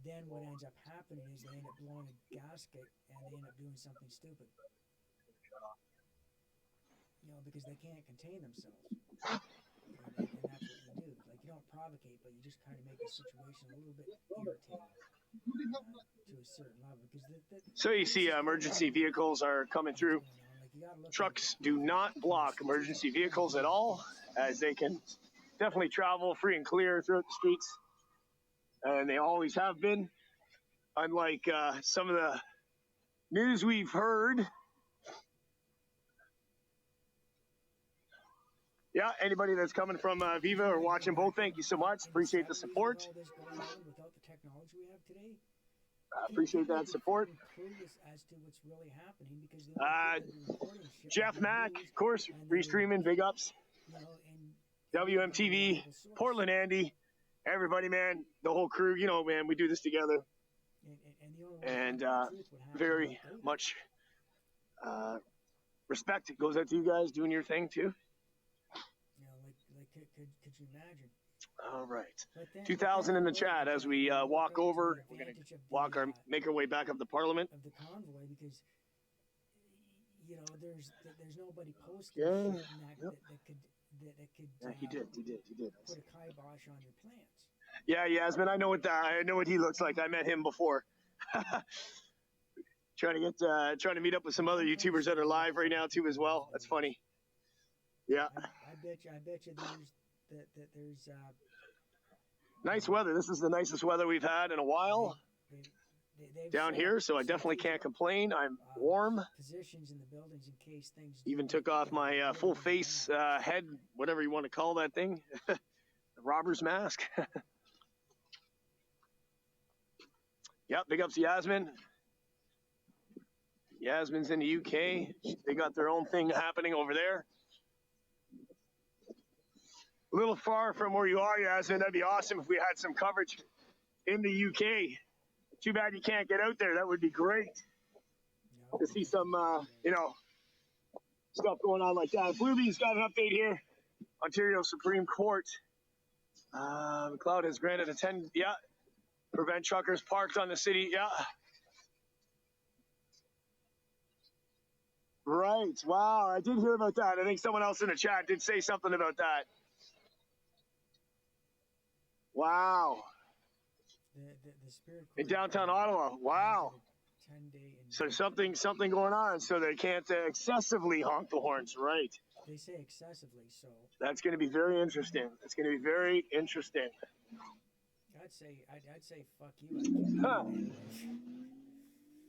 S2: then what ends up happening is they end up blowing a gasket and they end up doing something stupid. You know, because they can't contain themselves. And that's what you do. Like, you don't provocate, but you just kind of make the situation a little bit irritating to a certain level. Because
S21: So you see emergency vehicles are coming through. Trucks do not block emergency vehicles at all, as they can definitely travel free and clear throughout the streets. And they always have been. Unlike some of the news we've heard. Yeah, anybody that's coming from Viva or watching both, thank you so much. Appreciate the support.
S2: Without the technology we have today,
S21: appreciate that support.
S2: Clueless as to what's really happening because
S21: Jeff Mack, of course, restreaming, big ups. WMTV, Portland Andy, everybody, man, the whole crew, you know, man, we do this together. And very much respect goes out to you guys doing your thing too.
S2: Could you imagine?
S21: All right. 2,000 in the chat as we walk over. We're going to make our way back up to Parliament.
S2: Of the convoy, because you know there's nobody posting
S21: Yeah.
S2: that could
S21: He did.
S2: put a kibosh on your plans.
S21: Yeah, Yasmin, I know what he looks like. I met him before. trying to meet up with some other YouTubers that are live right now too as well. That's funny. Yeah.
S2: I bet you there's
S21: nice weather. This is the nicest weather we've had in a while down here, so I definitely can't complain. I'm warm.
S2: Positions in the buildings in case things
S21: even took off my full face head, whatever you want to call that thing, the robber's mask. Yep, big ups to Yasmin. Yasmin's in the UK. They got their own thing happening over there. A little far from where you are, Yasmin. That'd be awesome if we had some coverage in the UK. Too bad you can't get out there. That would be great to see some, stuff going on like that. Bluebee's got an update here. Ontario Supreme Court. McLeod has granted a 10, prevent truckers parked on the city, Right. Wow, I did hear about that. I think someone else in the chat did say something about that. Wow.
S2: The Spirit
S21: in downtown Ottawa. Wow. So something going on, so they can't excessively honk the horns, right?
S2: They say excessively, so
S21: that's going to be very interesting. It's going to be very interesting.
S2: I'd say fuck you.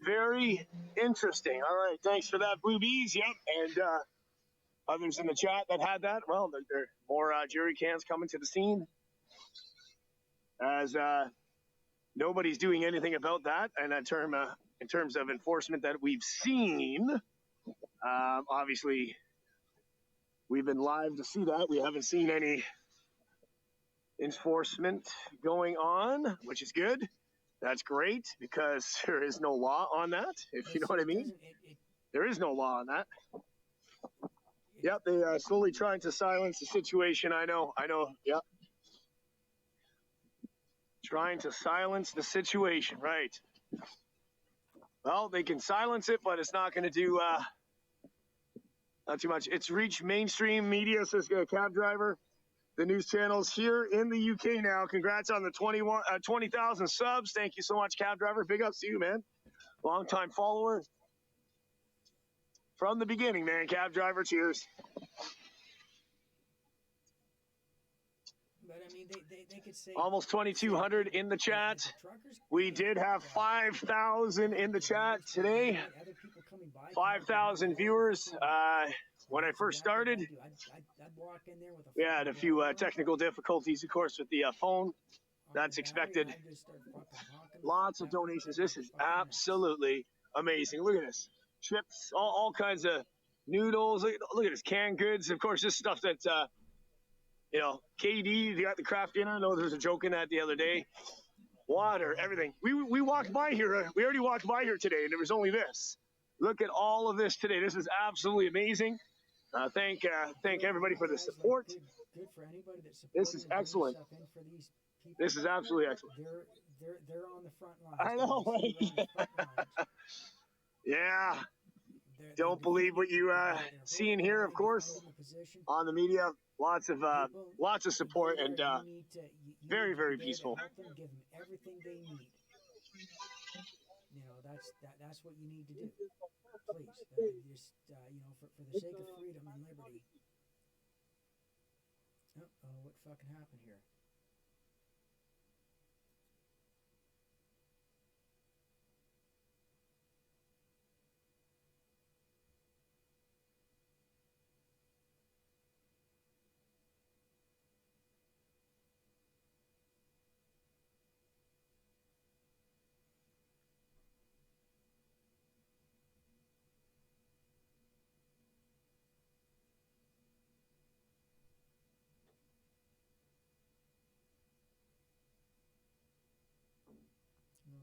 S21: Very interesting. All right, thanks for that, Boobies. Yep, and others in the chat that had that. Well, there are more jerry cans coming to the scene, as nobody's doing anything about that. And in terms of enforcement that we've seen, obviously we've been live to see that. We haven't seen any enforcement going on, which is good. That's great, because there is no law on that, if you know what I mean. There is no law on that. Yep, they are slowly trying to silence the situation. I know, yep. Trying to silence the situation, right. Well, they can silence it, but it's not going to do not too much. It's reached mainstream media, says a cab driver. The news channels here in the UK now. Congrats on the 20,000 subs. Thank you so much, cab driver. Big ups to you, man. Long-time follower. From the beginning, man. Cab driver, cheers.
S2: But I mean, they could say
S21: almost 2,200 in the chat. We did have 5,000 in the chat today. 5,000 viewers. When I first started, we had a few technical difficulties, of course, with the phone. That's expected. Lots of donations. This is absolutely amazing. Look at this. Chips, all kinds of noodles. Look at this, canned goods. Of course, this stuff that, you know, KD, you got the craft dinner. I know there was a joke in that the other day. Water, everything. We walked by here. We already walked by here today, and there was only this. Look at all of this today. This is absolutely amazing. Thank everybody for the support.
S2: Good for anybody that supported.
S21: This is excellent.
S2: For these people.
S21: This is absolutely excellent.
S2: They're on the front lines.
S21: I know, right? Yeah. Don't believe what you see and hear, of course, on the media. Lots of support and very, very peaceful.
S2: Help them, give them everything they need. You know, that's what you need to do. Please, just you know, for the sake of freedom and liberty. Oh, what fucking happened here?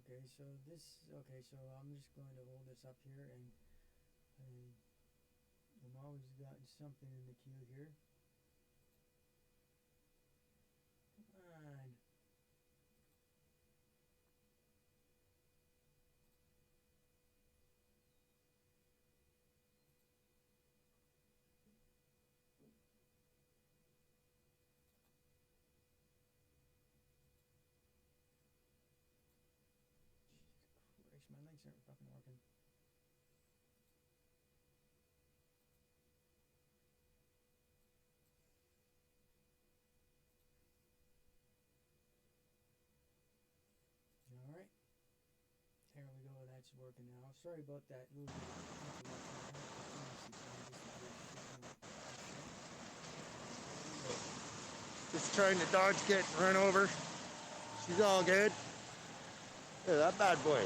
S2: Okay, so I'm just going to hold this up here, and I'm always got something in the queue here. Come on. My legs aren't fucking working. All right. There we go. That's working now. Sorry about that little bit of
S4: Just trying to dodge getting run over. She's all good. Look at that bad boy.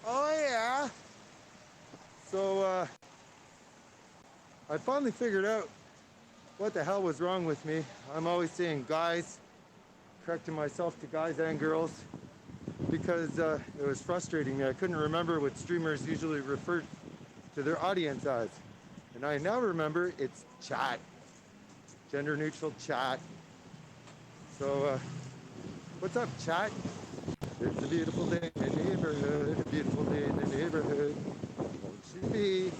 S4: Oh yeah. So I finally figured out what the hell was wrong with me. I'm always saying guys, correcting myself to guys and girls, because it was frustrating me. I couldn't remember what streamers usually refer to their audience as. And I now remember it's chat. Gender neutral chat. So what's up, chat? It's a beautiful day in the neighborhood, a beautiful day in the neighborhood. Won't you be?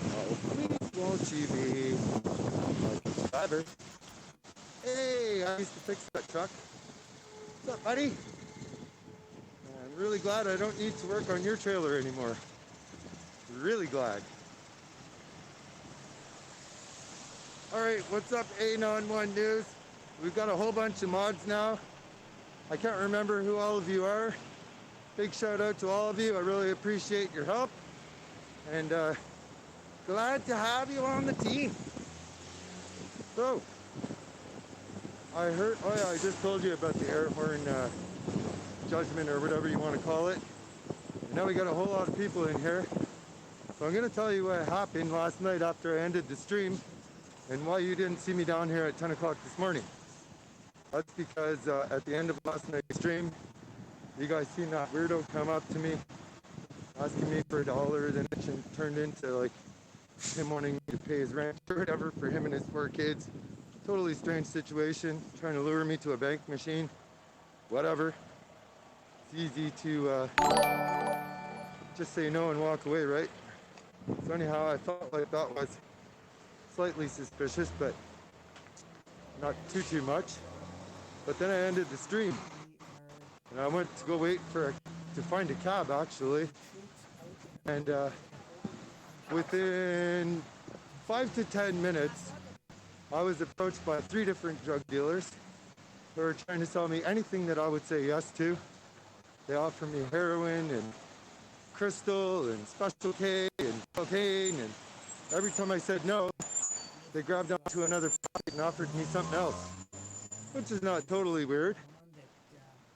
S4: Oh, please, won't you be? My subscriber. Hey, I used to fix that truck. What's up, buddy? I'm really glad I don't need to work on your trailer anymore. Really glad. All right, what's up, A91 News? We've got a whole bunch of mods now. I can't remember who all of you are. big shout out to all of you. I really appreciate your help. And glad to have you on the team. So, I heard, oh yeah, I just told you about the air horn judgment or whatever you want to call it. And now we got a whole lot of people in here. So I'm going to tell you what happened last night after I ended the stream and why you didn't see me down here at 10 o'clock this morning. That's because at the end of last night's stream, you guys seen that weirdo come up to me asking me for $1, then it turned into like him wanting me to pay his rent or whatever for him and his 4 kids. Totally strange situation, trying to lure me to a bank machine, whatever. It's easy to just say no and walk away, right? So anyhow, I felt like that was slightly suspicious, but not too much. But then I ended the stream, and I went to go wait to find a cab actually, and within 5 to 10 minutes, I was approached by 3 different drug dealers who were trying to sell me anything that I would say yes to. They offered me heroin and crystal and special K and cocaine, and every time I said no, they grabbed onto another pocket and offered me something else, which is not totally weird,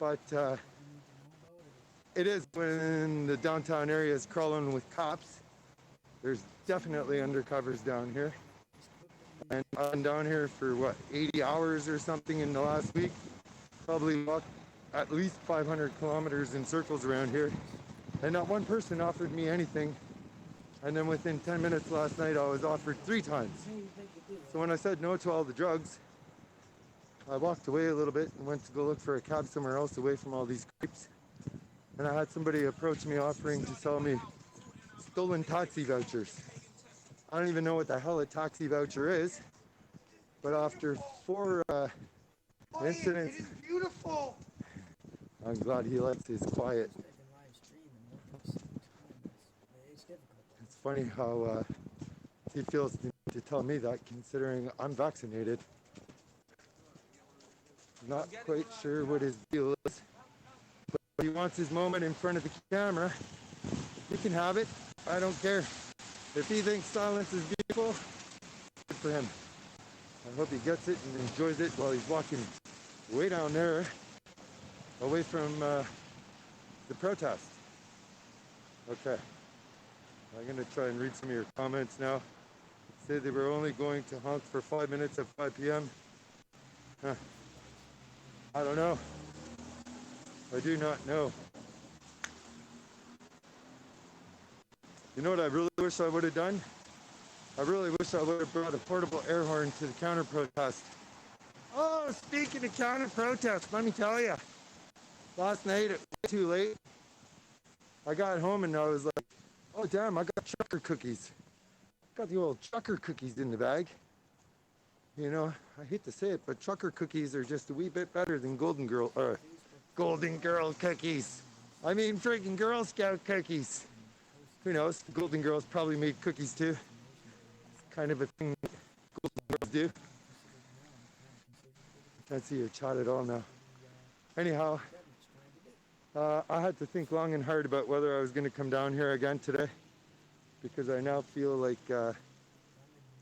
S4: but it is when the downtown area is crawling with cops. There's definitely undercovers down here. And I've been down here for, what, 80 hours or something in the last week. Probably walked at least 500 kilometers in circles around here. And not one person offered me anything. And then within 10 minutes last night, I was offered 3 times. So when I said no to all the drugs, I walked away a little bit and went to go look for a cab somewhere else away from all these creeps. And I had somebody approach me offering to sell me stolen taxi vouchers. I don't even know what the hell a taxi voucher is, but after 4 incidents,
S5: It is beautiful.
S4: I'm glad he likes his quiet. It's funny how he feels to tell me that, considering I'm vaccinated. Not quite sure what his deal is, but he wants his moment in front of the camera. He can have it. I don't care. If he thinks silence is beautiful, good for him. I hope he gets it and enjoys it while he's walking way down there, away from the protest. Okay. I'm going to try and read some of your comments now. Say they were only going to honk for 5 minutes at 5 p.m. Huh. I don't know. I do not know. You know what I really wish I would have done? I really wish I would have brought a portable air horn to the counter protest. Oh, speaking of counter protest, let me tell you. Last night, it was too late. I got home and I was like, oh damn, I got trucker cookies. Got the old trucker cookies in the bag. You know, I hate to say it, but trucker cookies are just a wee bit better than Golden Girl cookies. I mean, freaking Girl Scout cookies. Who knows? The Golden Girls probably made cookies too. Kind of a thing that Golden Girls do. Can't see your chat at all now. Anyhow, I had to think long and hard about whether I was going to come down here again today, because I now feel like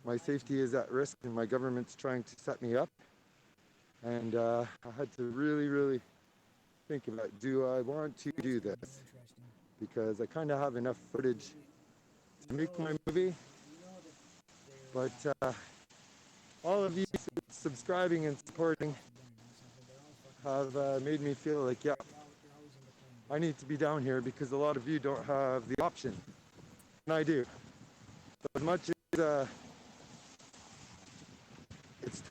S4: my safety is at risk and my government's trying to set me up. And I had to really think about, do I want to do this? Because I kind of have enough footage to make my movie, but all of you subscribing and supporting have made me feel like, yeah, I need to be down here, because a lot of you don't have the option, and I do. So as much as it's,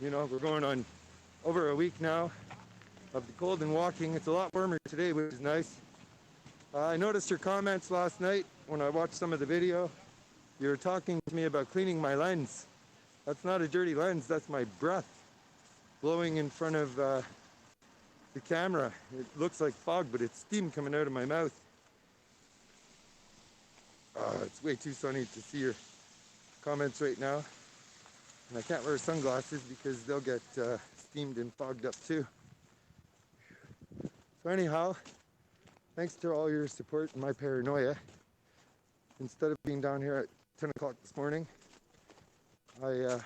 S4: you know, we're going on over a week now of the cold and walking. It's a lot warmer today, which is nice. I noticed your comments last night when I watched some of the video. You were talking to me about cleaning my lens. That's not a dirty lens, that's my breath blowing in front of the camera. It looks like fog, but it's steam coming out of my mouth. It's way too sunny to see your comments right now. And I can't wear sunglasses because they'll get steamed and fogged up too. So anyhow, thanks to all your support and my paranoia, instead of being down here at 10 o'clock this morning, I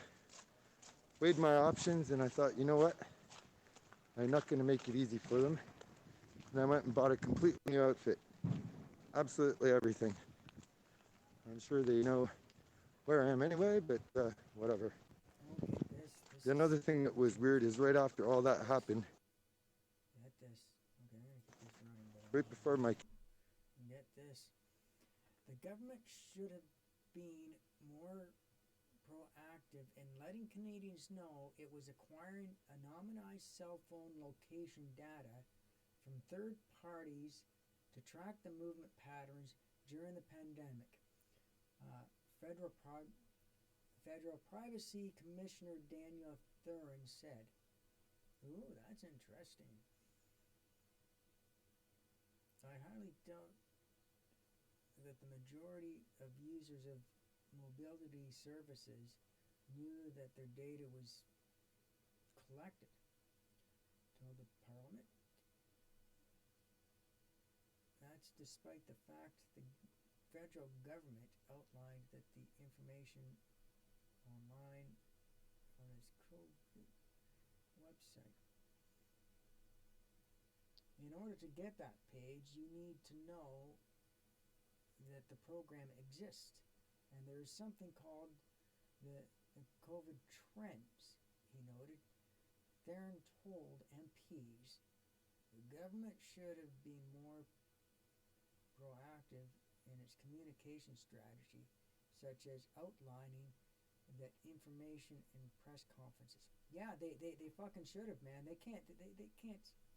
S4: weighed my options and I thought, you know what? I'm not going to make it easy for them. And I went and bought a completely new outfit. Absolutely everything. I'm sure they know where I am anyway, but whatever. Another thing that was weird is right after all that happened,
S2: Get this. Okay, I'm gonna keep this running, but
S4: right before my
S2: get this. The government should have been more proactive in letting Canadians know it was acquiring anonymized cell phone location data from third parties to track the movement patterns during the pandemic. Federal Privacy Commissioner Daniel Thurin said, "Ooh, that's interesting. I highly doubt that the majority of users of mobility services knew that their data was collected," told the Parliament. That's despite the fact the federal government outlined that the information online on its COVID website. In order to get that page, you need to know that the program exists, and there is something called the COVID trends, he noted. Theron told MPs the government should have been more proactive in its communication strategy, such as outlining that information in press conferences. Yeah, they fucking should have, man. They can't,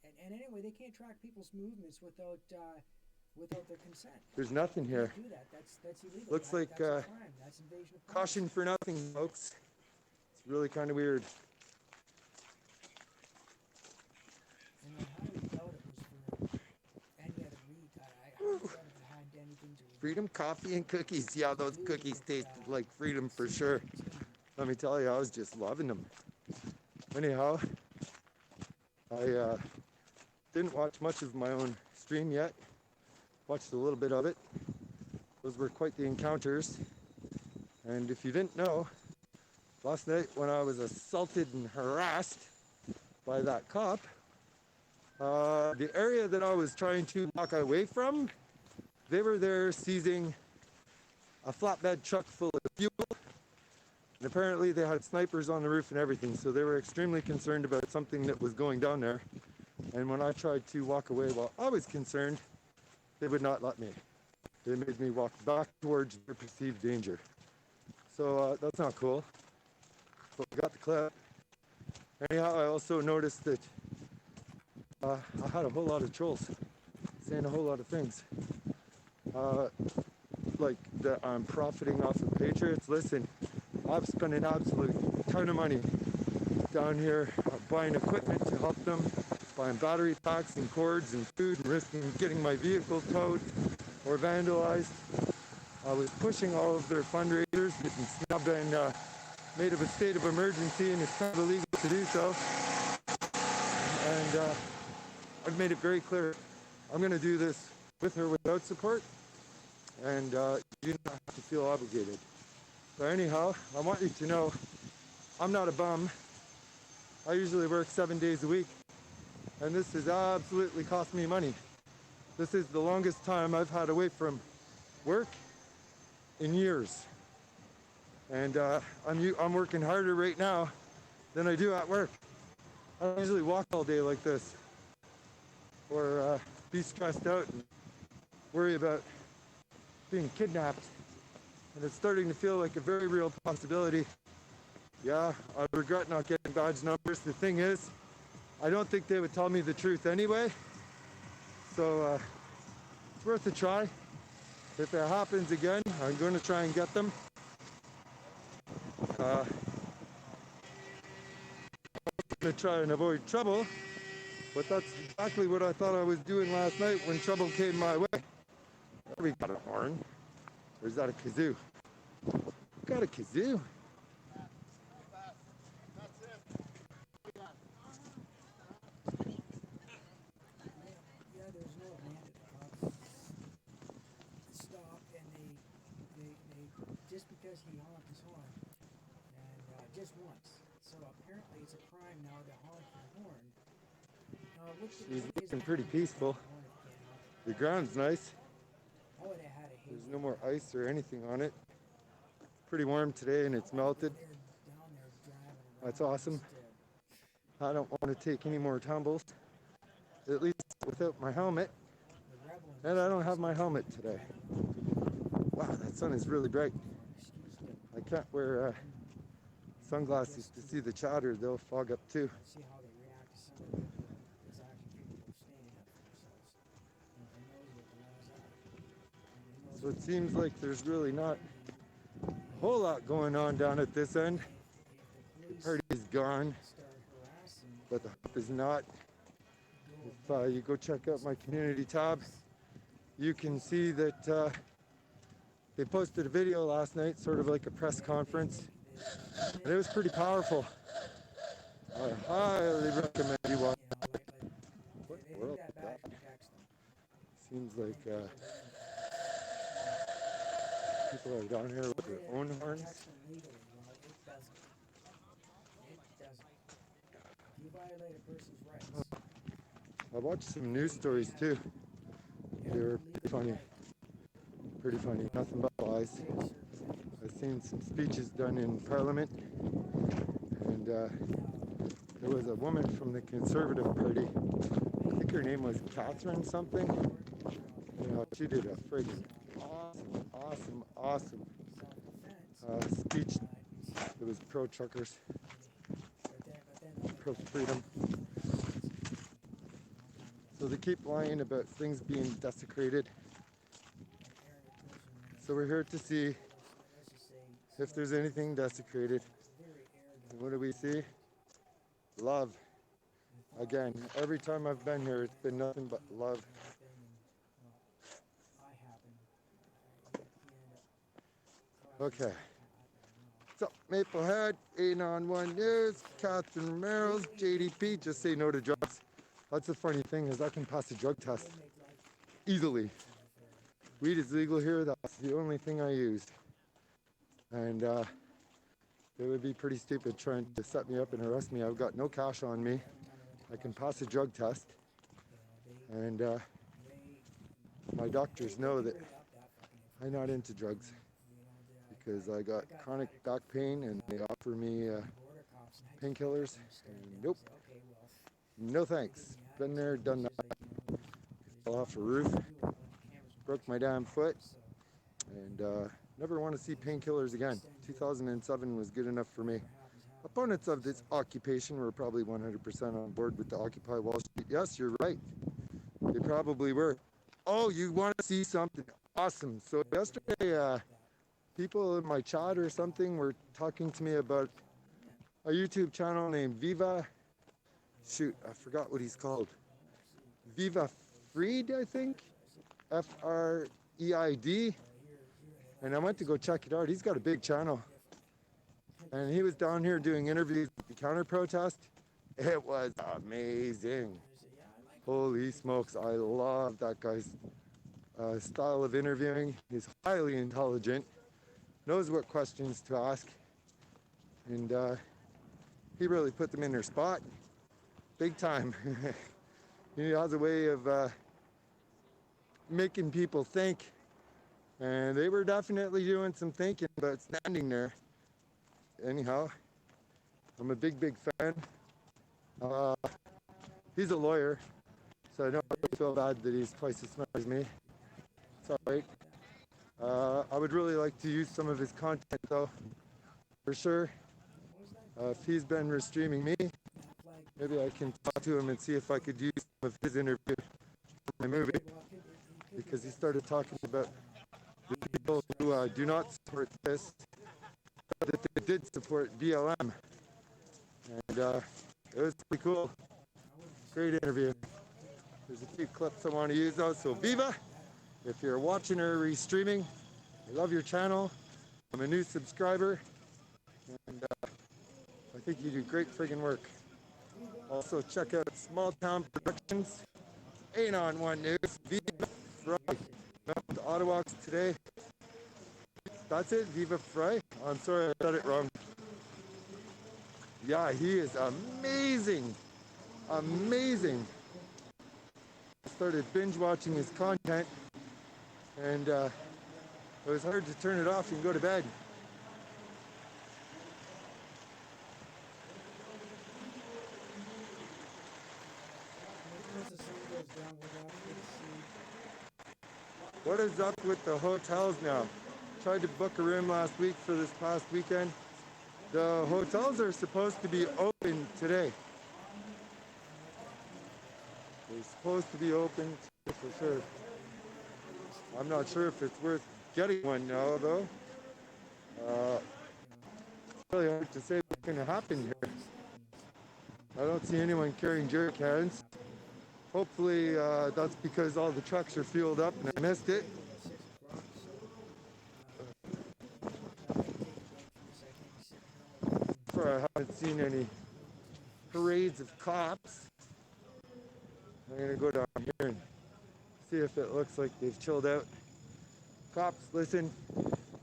S2: and anyway, they can't track people's movements without their consent.
S4: There's nothing
S2: You
S4: here.
S2: can't do that. That's illegal.
S4: Looks
S2: That's
S4: like
S2: a crime. That's invasion of privacy.
S4: caution for nothing, folks. It's really kind of weird.
S2: And I highly doubt it was for any other read. I highly doubt it had anything to
S4: Freedom coffee and cookies. Yeah, those cookies tasted like freedom for sure. Let me tell you, I was just loving them. Anyhow, I didn't watch much of my own stream yet. Watched a little bit of it. Those were quite the encounters. And if you didn't know, last night when I was assaulted and harassed by that cop, the area that I was trying to walk away from, they were there seizing a flatbed truck full of fuel. And apparently they had snipers on the roof and everything, so they were extremely concerned about something that was going down there. And when I tried to walk away while I was concerned, they would not let me. They made me walk back towards their perceived danger. So that's not cool. But we got the clip. Anyhow, I also noticed that I had a whole lot of trolls saying a whole lot of things. Like that I'm profiting off of Patriots. Listen, I've spent an absolute ton of money down here buying equipment to help them, buying battery packs and cords and food and risking getting my vehicle towed or vandalized. I was pushing all of their fundraisers, getting snubbed and made of a state of emergency, and it's kind of illegal to do so. And I've made it very clear I'm going to do this with or without support, and you do not have to feel obligated. But anyhow, I want you to know I'm not a bum. I usually work 7 days a week, and this has absolutely cost me money. This is the longest time I've had away from work in years. And I'm working harder right now than I do at work. I don't usually walk all day like this, or be stressed out and worry about being kidnapped. And it's starting to feel like a very real possibility. Yeah, I regret not getting badge numbers. The thing is, I don't think they would tell me the truth anyway. So it's worth a try. If it happens again, I'm going to try and get them. I'm going to try and avoid trouble, but that's exactly what I thought I was doing last night when trouble came my way. We got a horn. Or is that a kazoo? Got a kazoo.
S2: Yeah, there's no mandate to cop says he honked his horn, and just once. So apparently it's a crime now to honk your horn.
S4: She's looking pretty peaceful. The ground's nice.
S2: I would have had a
S4: There's no more ice or anything on it. It's pretty warm today and it's melted. That's awesome. I don't want to take any more tumbles, at least without my helmet. And I don't have my helmet today. Wow, that sun is really bright. I can't wear sunglasses to see the chatter. They'll fog up too.
S2: See how they react to somebody that is actually capable of standing up for themselves. And who knows what the laws are.
S4: So it seems like there's really not a whole lot going on down at this end. The party's gone, but the hope is not. If you go check out my community tab, you can see that they posted a video last night, sort of like a press conference, and it was pretty powerful. I highly recommend you watch it. What world is that? Seems like people are down here with their own horns. I watched some news stories too. They were pretty funny. Pretty funny, nothing but lies. I've seen some speeches done in Parliament, and there was a woman from the Conservative Party. I think her name was Catherine something. You know, she did a friggin' awesome speech. It was pro-truckers, pro-freedom. So they keep lying about things being desecrated. So we're here to see if there's anything desecrated. And what do we see? Love. Again, every time I've been here, it's been nothing but love. Okay. So, Maplehead, 8 on 1 News, Catherine Romero's, JDP, just say no to drugs. That's the funny thing is I can pass a drug test easily. Weed is legal here, that's the only thing I use. And it would be pretty stupid trying to set me up and arrest me. I've got no cash on me. I can pass a drug test. And my doctors know that I'm not into drugs because I got chronic back pain and they offer me painkillers. And nope. No thanks. Been there, done that. Fell off a roof. Broke my damn foot. And never want to see painkillers again. 2007 was good enough for me. Opponents of this occupation were probably 100% on board with the Occupy Wall Street. Yes, you're right. They probably were. Oh, you want to see something awesome. So yesterday, people in my chat or something were talking to me about a YouTube channel named Viva. Shoot, I forgot what he's called. Viva Freed, I think. Freid. And I went to go check it out. He's got a big channel. And he was down here doing interviews with the counter protest. It was amazing. Holy smokes, I love that guy's style of interviewing. He's highly intelligent, knows what questions to ask, and he really put them in their spot, big time. He has a way of making people think, and they were definitely doing some thinking about standing there. Anyhow, I'm a big fan. He's a lawyer, so I don't really feel bad that he's twice as smart as me. It's alright. I would really like to use some of his content though, for sure. If he's been restreaming me, maybe I can talk to him and see if I could use some of his interview for my movie. Because he started talking about the people who do not support this, that they did support BLM. And it was pretty cool. Great interview. There's a few clips I want to use though. So Viva, if you're watching or restreaming, I love your channel. I'm a new subscriber. And I think you do great friggin' work. Also check out Small Town Productions, 8 on 1 News. Viva, right. Went to Ottawa today. That's it, Viva Frey? I'm sorry, I said it wrong. Yeah, he is amazing. Amazing. I started binge watching his content, and it was hard to turn it off and go to bed.
S2: Once the sun goes down, we'll actually see.
S4: What is up with the hotels now? Tried to book a room last week for this past weekend. The hotels are supposed to be open today. They're supposed to be open today for sure. I'm not sure if it's worth getting one now, though. It's really hard to say what's going to happen here. I don't see anyone carrying jerry cans. Hopefully that's because all the trucks are fueled up and I missed it. I haven't seen any parades of cops. I'm going to go down here and see if it looks like they've chilled out. Cops, listen,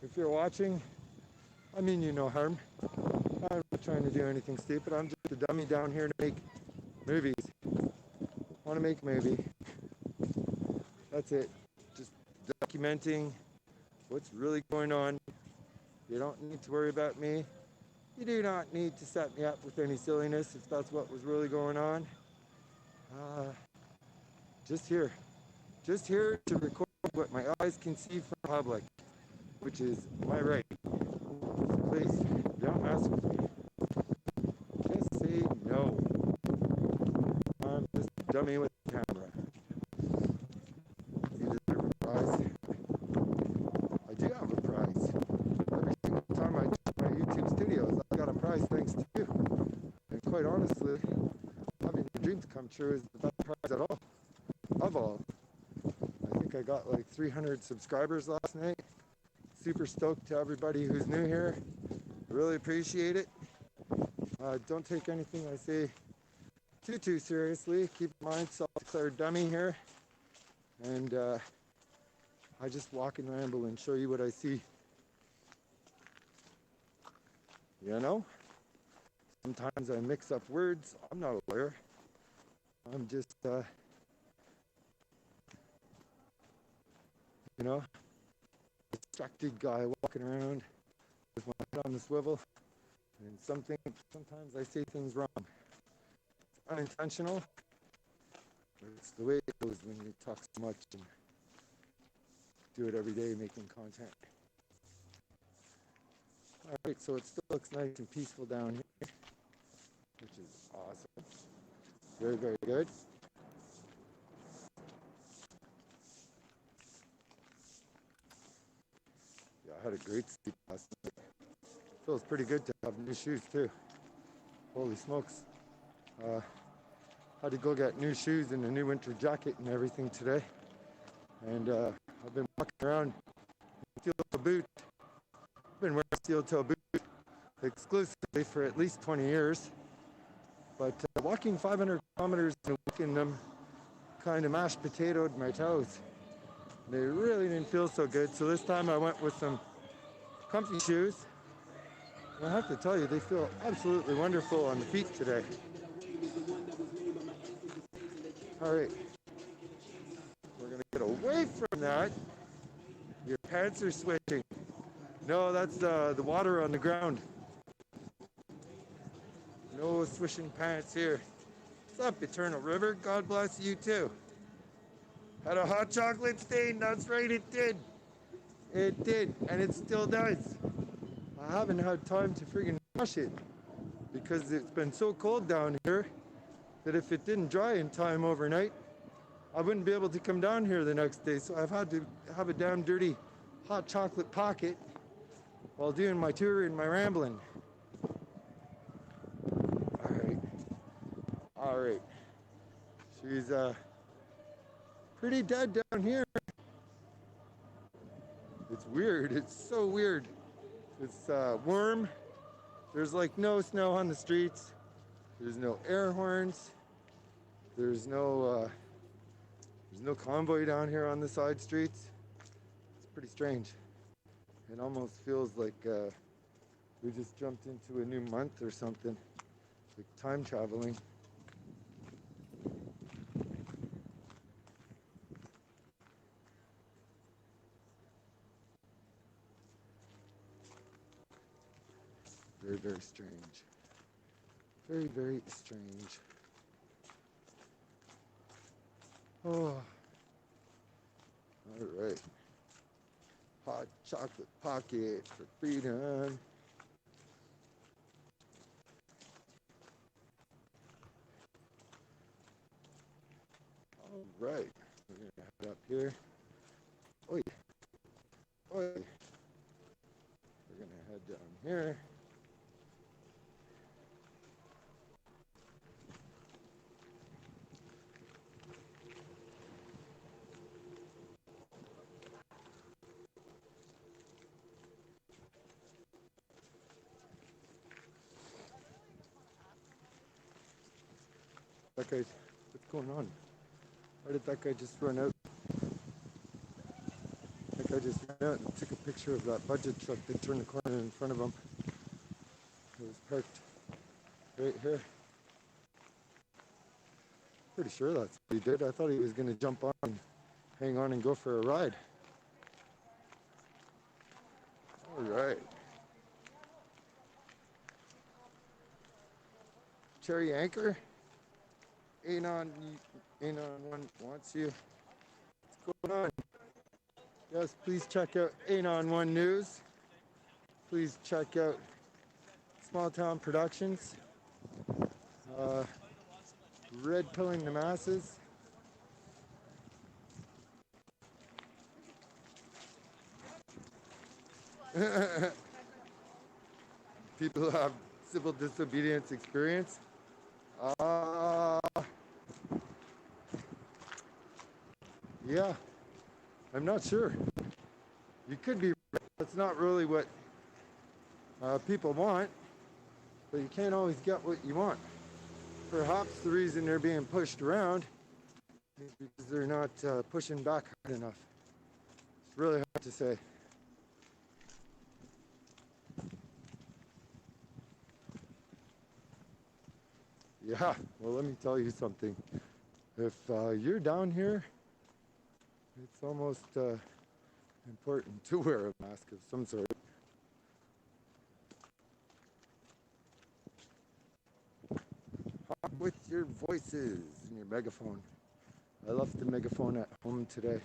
S4: if you're watching, I mean you no harm. I'm not trying to do anything stupid. I'm just a dummy down here to make movies. I want to make a movie. That's it. Just documenting what's really going on. You don't need to worry about me. You do not need to set me up with any silliness if that's what was really going on. Just here to record what my eyes can see from public, which is my right. Please, don't mess with me. Just say no. I'm just a dummy with a camera. You deserve a prize. I do have a prize. Every single time I do my YouTube studios, I got a prize thanks to you. And quite honestly, having your dreams come true is the best prize at all. Of all. I think I got like 300 subscribers last night. Super stoked to everybody who's new here. Really appreciate it. Don't take anything I say too seriously. Keep in mind, self-declared dummy here. And I just walk and ramble and show you what I see. You know? Sometimes I mix up words. I'm not a lawyer. I'm just, you know, a distracted guy walking around with my head on the swivel. And sometimes I say things wrong. It's unintentional, but it's the way it goes when you talk so much and do it every day making content. Alright, so it still looks nice and peaceful down here, which is awesome. Very, very good. Yeah, I had a great sleep last night. Feels pretty good to have new shoes too. Holy smokes. Had to go get new shoes and a new winter jacket and everything today. And I've been walking around in steel-toe boots. I've been wearing steel-toe boots exclusively for at least 20 years. But walking 500 kilometers and walking them kind of mashed potatoed my toes. They really didn't feel so good. So this time I went with some comfy shoes. And I have to tell you, they feel absolutely wonderful on the feet today. All right. We're going to get away from that. Your pants are switching. No, that's the water on the ground. No swishing pants here. What's up, Eternal River? God bless you too. Had a hot chocolate stain. That's right, it did. It did, and it still does. I haven't had time to friggin' wash it because it's been so cold down here that if it didn't dry in time overnight, I wouldn't be able to come down here the next day. So I've had to have a damn dirty hot chocolate pocket while doing my tour and my rambling. All right. She's pretty dead down here. It's weird. It's so weird. It's warm. There's like no snow on the streets. There's no air horns. There's no convoy down here on the side streets. It's pretty strange. It almost feels like we just jumped into a new month or something, like time traveling. Very, very strange. Very, very strange. Oh, all right. Hot chocolate pocket for freedom. All right, we're gonna head up here. Oi, oi. We're gonna head down here. That guy's, what's going on? Why did that guy just run out? That guy just ran out and took a picture of that budget truck that turned the corner in front of him. It was parked right here. Pretty sure that's what he did. I thought he was going to jump on, hang on, and go for a ride. All right. Cherry Anchor. Anon 1 wants you. What's going on? Yes, please check out Anon 1 News. Please check out Small Town Productions. Red Pilling the Masses. People who have civil disobedience experience. Yeah, I'm not sure. You could be right. That's not really what people want, but you can't always get what you want. Perhaps the reason they're being pushed around is because they're not pushing back hard enough. It's really hard to say. Yeah, well, let me tell you something. If you're down here, it's almost important to wear a mask of some sort. Talk with your voices and your megaphone. I left the megaphone at home today.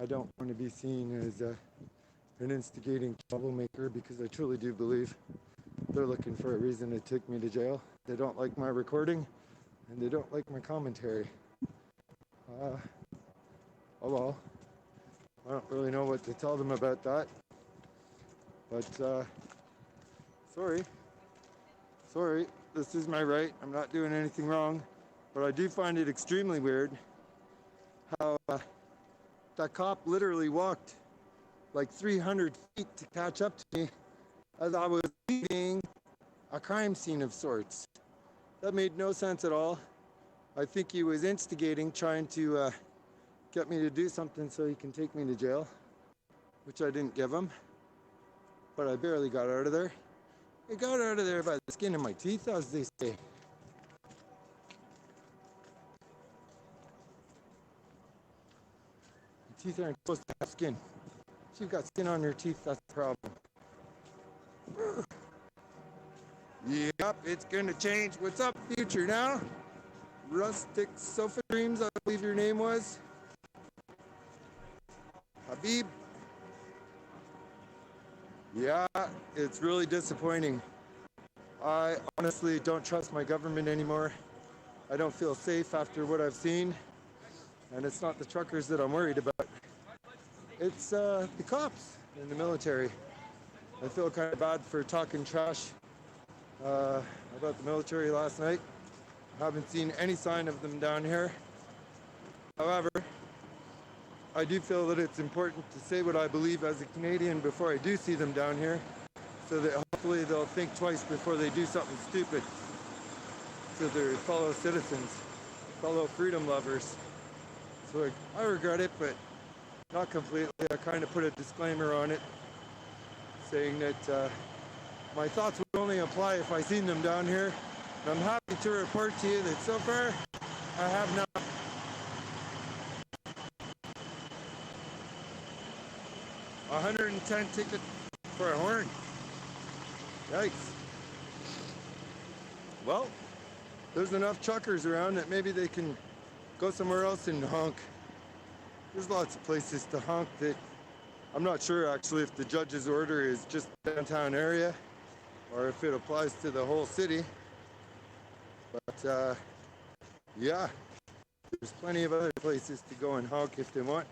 S4: I don't want to be seen as an instigating troublemaker because I truly do believe they're looking for a reason to take me to jail. They don't like my recording and they don't like my commentary. Oh well. I don't really know what to tell them about that. But sorry, this is my right. I'm not doing anything wrong. But I do find it extremely weird how that cop literally walked like 300 feet to catch up to me as I was leaving a crime scene of sorts. That made no sense at all. I think he was instigating, trying to get me to do something so he can take me to jail, which I didn't give him. But I barely got out of there. I got out of there by the skin of my teeth, as they say. Your teeth aren't supposed to have skin. If you've got skin on your teeth, that's the problem. Yep, it's gonna change. What's up, future now? Rustic Sofa Dreams, I believe your name was. Habib. Yeah, it's really disappointing. I honestly don't trust my government anymore. I don't feel safe after what I've seen. And it's not the truckers that I'm worried about. It's the cops in the military. I feel kind of bad for talking trash about the military last night. I haven't seen any sign of them down here. However, I do feel that it's important to say what I believe as a Canadian before I do see them down here, so that hopefully they'll think twice before they do something stupid to their fellow citizens, fellow freedom lovers. So I regret it, but not completely. I kind of put a disclaimer on it saying that my thoughts would only apply if I seen them down here. And I'm happy to report to you that so far I have not. 110 tickets for a horn. Yikes. Well, there's enough truckers around that maybe they can go somewhere else and honk. There's lots of places to honk that I'm not sure actually if the judge's order is just downtown area or if it applies to the whole city. But yeah, there's plenty of other places to go and honk if they want.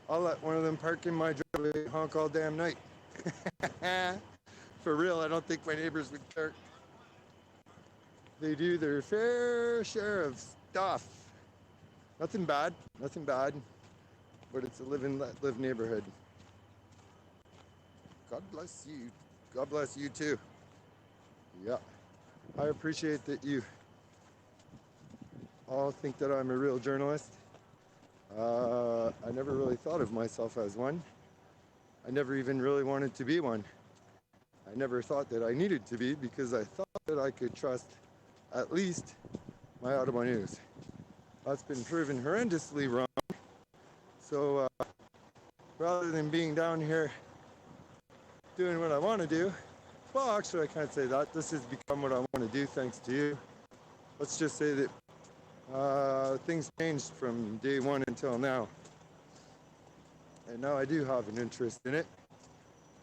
S4: I'll let one of them park in my driveway and honk all damn night. For real, I don't think my neighbors would care. They do their fair share of stuff. Nothing bad, but it's a live and let live neighborhood. God bless you. God bless you too. Yeah, I appreciate that you all think that I'm a real journalist. I never really thought of myself as one. I never even really wanted to be one. I never thought that I needed to be because I thought that I could trust at least my Ottawa News. That's been proven horrendously wrong. So rather than being down here doing what I want to do, well, actually I can't say that. This has become what I want to do thanks to you. Let's just say that things changed from day one until now. And now I do have an interest in it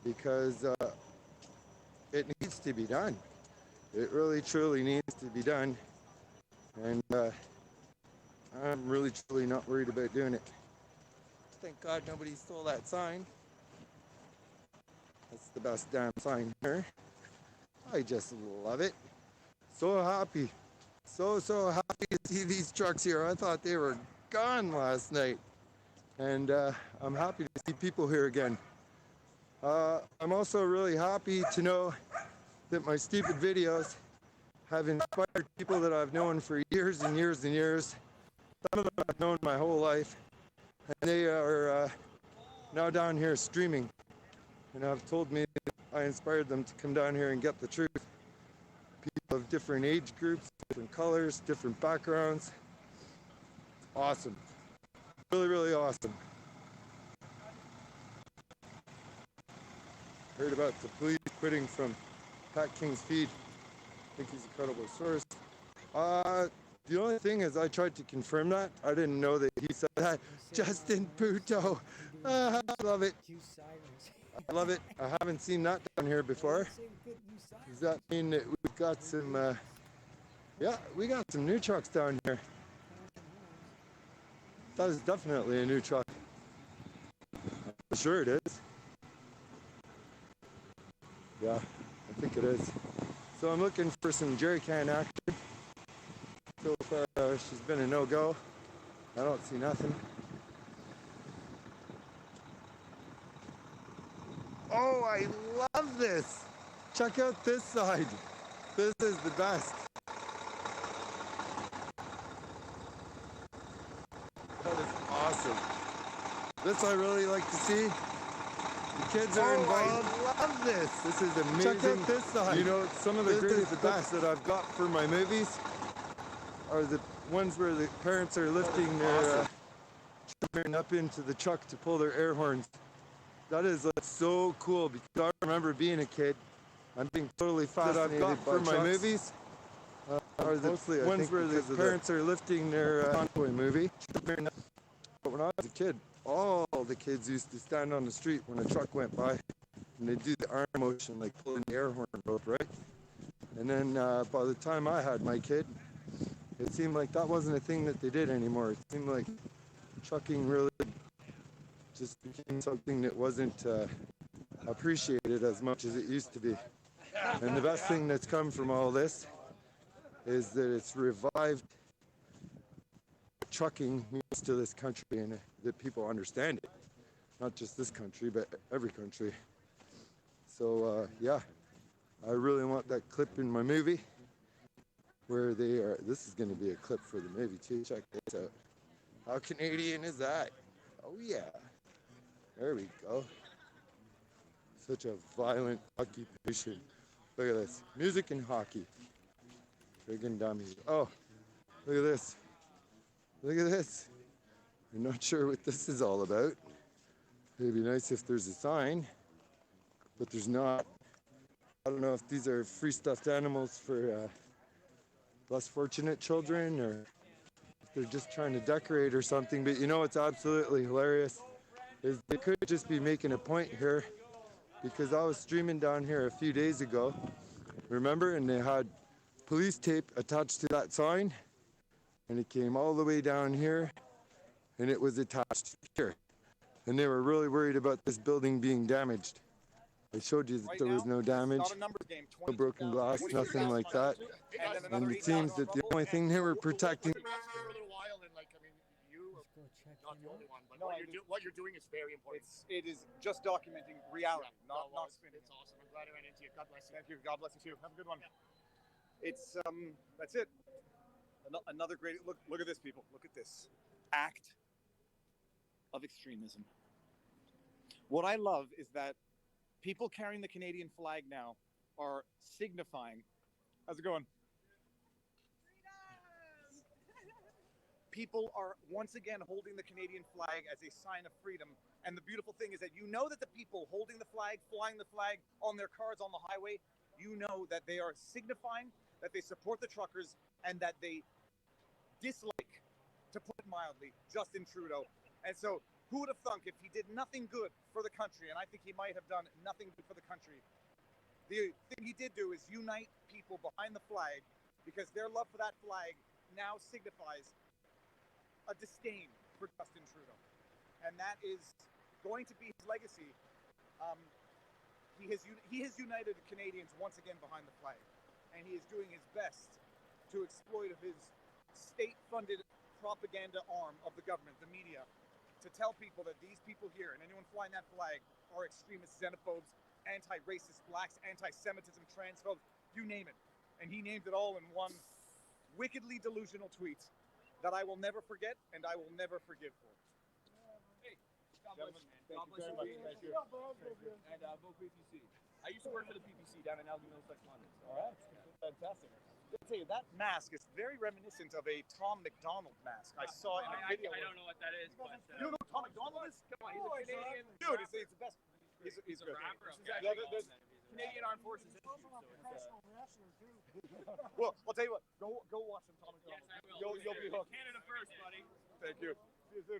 S4: because it needs to be done. It really, truly needs to be done. And I'm really, truly not worried about doing it. Thank God nobody stole that sign. That's the best damn sign here. I just love it. So happy. So happy to see these trucks here. I thought they were gone last night. And I'm happy to see people here again. I'm also really happy to know that my stupid videos have inspired people that I've known for years and years and years. Some of them I've known my whole life. And they are now down here streaming. And have told me that I inspired them to come down here and get the truth. People of different age groups, different colors, different backgrounds. Awesome. Really, really awesome. Heard about the police quitting from Pat King's feed. I think he's a credible source. The only thing is I tried to confirm that. I didn't know that he said that. Justin Puto. I love it. I love it. I haven't seen that down here before. Does that mean that we've got some, yeah, we got some new trucks down here. That is definitely a new truck. I'm sure it is. Yeah, I think it is. So I'm looking for some jerry can action. So far, she's been a no-go. I don't see nothing. Oh, I love this. Check out this side. This is the best. That is awesome. This I really like to see. The kids are involved. I love this. This is amazing. Check out this side. You know, some of the greatest clips that I've got for my movies are the ones where the parents are lifting their children up into the truck to pull their air horns. That is so cool because I remember being a kid. I'm being totally fascinated that I've got for my movies are the ones where the parents are lifting their Convoy movie. But when I was a kid, all the kids used to stand on the street when a truck went by and they'd do the arm motion like pulling the air horn rope, right? And then by the time I had my kid, it seemed like that wasn't a thing that they did anymore. It seemed like trucking really just became something that wasn't appreciated as much as it used to be. And the best thing that's come from all this is that it's revived what trucking means to this country and that people understand it. Not just this country, but every country. So yeah, I really want that clip in my movie where they are. This is going to be a clip for the movie too. Check this out. How Canadian is that? Oh yeah. There we go. Such a violent occupation. Look at this. Music and hockey. Friggin' dummies. Oh, look at this. Look at this. I'm not sure what this is all about. It'd be nice if there's a sign, but there's not. I don't know if these are free stuffed animals for less fortunate children or if they're just trying to decorate or something. But you know what's absolutely hilarious is they could just be making a point here because I was streaming down here a few days ago, remember? And they had police tape attached to that sign and it came all the way down here and it was attached here. And they were really worried about this building being damaged. I showed you that there was no damage, no broken glass, nothing like that. And it seems that the only thing they were protecting.
S3: For a little while, and like, I mean, you are not the only one, but what you're doing is very important.
S1: It is just documenting reality, not spinning.
S3: It's awesome. I'm glad I ran into you. God bless you.
S1: Thank you. God bless you too. Have a good one. It's that's it. Another great look. Look at this, people. Look at this act of extremism. What I love is that people carrying the Canadian flag now are signifying. How's it going? People are once again holding the Canadian flag as a sign of freedom. And the beautiful thing is that you know that the people holding the flag, flying the flag on their cars on the highway, you know that they are signifying that they support the truckers and that they dislike, to put it mildly, Justin Trudeau. And so who would have thunk if he did nothing good for the country, and I think he might have done nothing good for the country. The thing he did do is unite people behind the flag because their love for that flag now signifies a disdain for Justin Trudeau. And that is going to be his legacy. He has united Canadians once again behind the flag, and he is doing his best to exploit his state-funded propaganda arm of the government, the media, to tell people that these people here and anyone flying that flag are extremists, xenophobes, anti-racist, blacks, anti-Semitism, transphobes, you name it. And he named it all in one wickedly delusional tweet that I will never forget and I will never forgive for.
S6: Hey, God bless you, man. God bless you. Thank you. And vote PPC. I used to work for the PPC down in Elgin Middlesex, London.
S1: All right, fantastic. I'll tell you, that mask is very reminiscent of a Tom McDonald mask. I saw in a video.
S6: I don't know what that is, but
S1: you know who Tom McDonald is?
S6: Come on, he's a Canadian.
S1: Dude, he's the best. He's good.
S6: Rapper.
S1: Yeah, there's
S6: Canadian Armed Forces.
S1: Well, I'll tell you what. Go watch some Tom McDonald.
S6: Yes, I will.
S1: You'll be hooked.
S6: Canada first, buddy.
S1: Thank you.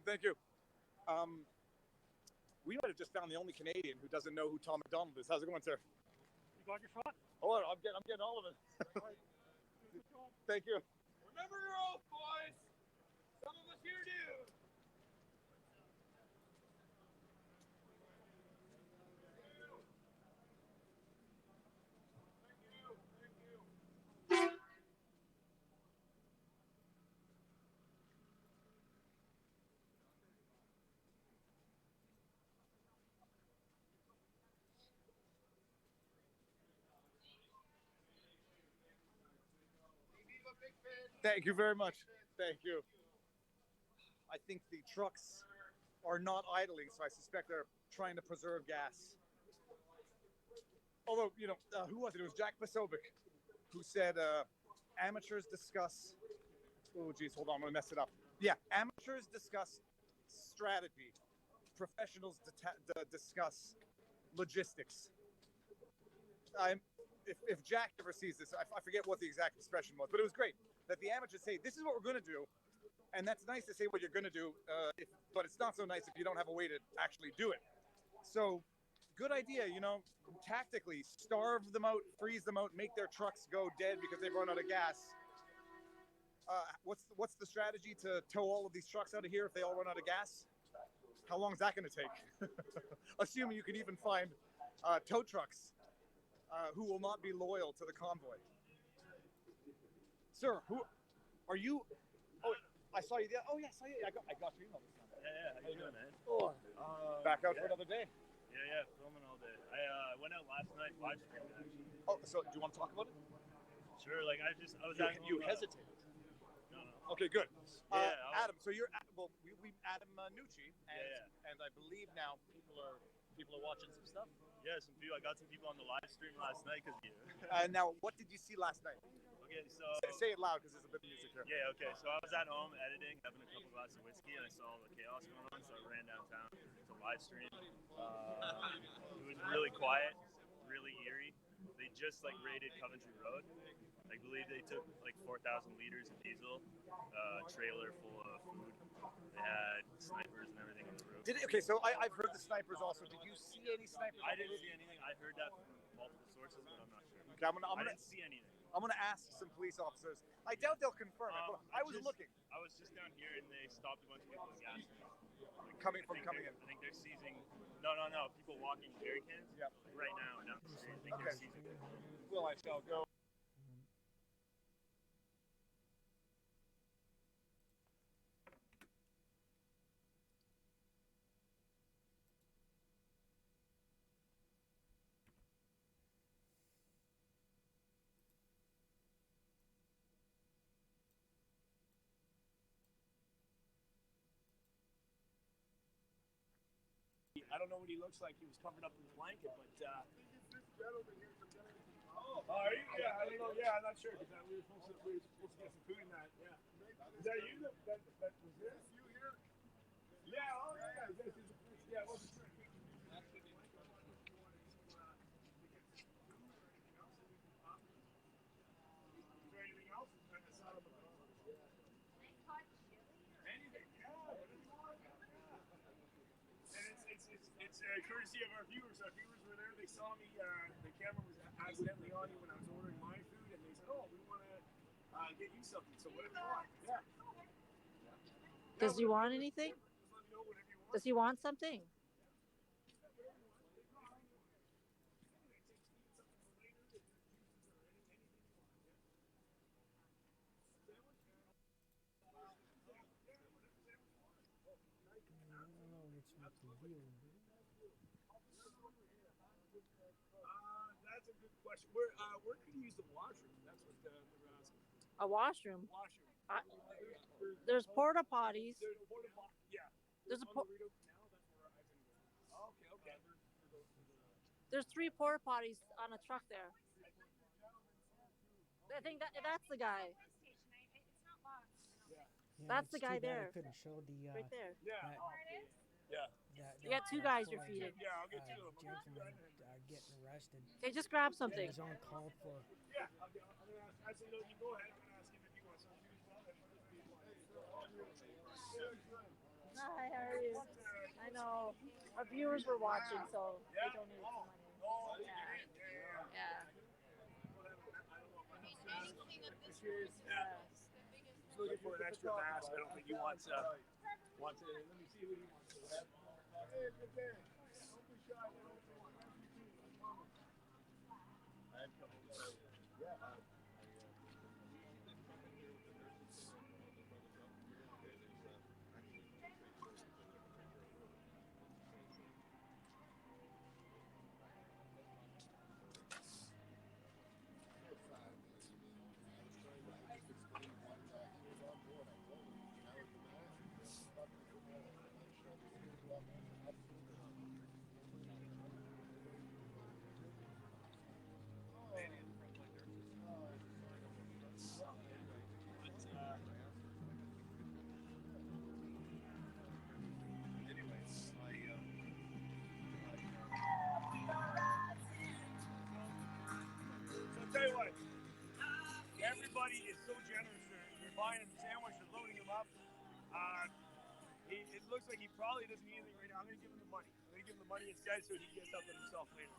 S1: Thank you. We might have just found the only Canadian who doesn't know who Tom McDonald is. How's it going, sir?
S19: You got your shot?
S1: Hold on, I'm getting all of it. Thank you.
S6: Remember your oath, boys. Some of us here do.
S1: Thank you very much. Thank you. I think the trucks are not idling, so I suspect they're trying to preserve gas. Although, you know, who was it? It was Jack Posobiec who said, amateurs discuss... Oh, geez, hold on, I'm going to mess it up. Yeah, amateurs discuss strategy. Professionals discuss logistics. If Jack ever sees this, I forget what the exact expression was, but it was great that the amateurs say, this is what we're going to do. And that's nice to say what you're going to do, but it's not so nice if you don't have a way to actually do it. So, good idea, you know, tactically starve them out, freeze them out, make their trucks go dead because they've run out of gas. What's the strategy to tow all of these trucks out of here if they all run out of gas? How long is that going to take? Assuming you can even find tow trucks who will not be loyal to the convoy. Sir, who are you? Oh, I saw you. Oh, yeah, I saw you. I got your email this time.
S22: Yeah, how you doing, man?
S1: Oh, back out for another day.
S22: Yeah, filming all day. I went out last night live streaming, actually.
S1: Oh, so do you want to talk about it?
S22: Sure, like I was
S1: You hesitated.
S22: No.
S1: Okay, good.
S22: Yeah,
S1: Adam, so you're we Adam Nucci, and I believe now people are
S22: people are watching some stuff. Yeah, some people. I got some people on the live stream last night because
S1: Now, what did you see last night?
S22: Okay, so
S1: Say it loud because there's a bit of music here.
S22: yeah, okay. So I was at home editing, having a couple glasses of whiskey, and I saw all the chaos going on. So I ran downtown to live stream. It was really quiet, really eerie. They just like raided Coventry Road. I believe they took like 4,000 liters of diesel, trailer full of food. They had snipers and everything on the roof.
S1: Okay, so I've heard the snipers also. Did you see any snipers?
S22: I didn't see anything. I heard that from multiple sources, but I'm not sure.
S1: Okay,
S22: I didn't see anything.
S1: I'm gonna ask some police officers. I doubt they'll confirm it, but I was looking.
S22: I was just down here and they stopped a bunch of people in gas stations. Like,
S1: coming in.
S22: I think they're seizing. No. People walking jerry cans. Yep. Right now down the street. I think they're seizing.
S1: Well, I shall go.
S3: I don't know what he looks like. He was covered up in a blanket, but. Yeah, I don't know. Yeah, I'm not sure because we were supposed to get some food in that. Yeah. Is that you? That was this? You here? Yeah. Oh yeah. Yeah. It wasn't sure. Is there anything else? Anything? Yeah. And it's courtesy of our viewers. Our viewers were there. They saw me. The camera was accidentally on me when I was ordering my food, and they said, "Oh, we want to get you something." So whatever you want. Yeah.
S13: Does he want anything? Does he want something?
S3: That's a good question. Where could you use the washroom? That's what they were asking.
S13: A washroom?
S3: Washroom.
S13: There's porta potties.
S3: Yeah.
S13: There's a
S3: Okay.
S13: There's 3 porta potties on a truck there. I think that's the guy.
S2: Yeah,
S13: That's
S2: it's
S13: the guy
S2: too bad I
S13: there.
S2: couldn't show the
S13: Right there.
S3: Yeah.
S13: You got 2 guys you're feeding.
S3: Yeah, I'll get 2 of them.
S2: gentleman getting arrested.
S13: Okay, just grab something.
S2: He's on call for.
S3: Yeah, I'm gonna ask. Actually, no, you go ahead. I'm gonna ask him if he wants something as well.
S13: Hi, how are you? I know. Our viewers were watching, so they donated some money. Yeah.
S3: He's looking for an extra mask. I don't think he wants it. Let me see what he wants. Hey, good day. Don't be shy. I have a couple of tell you what, everybody is so generous. They're buying him a sandwich, they're loading him up. It looks like he probably doesn't need anything right now. I'm going to give him the money. I'm going to give him the money instead so he can get something himself later.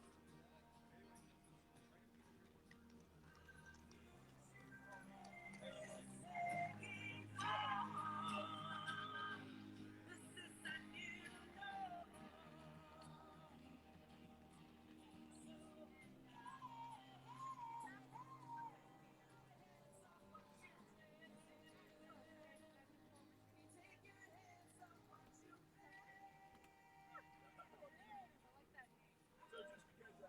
S3: So just because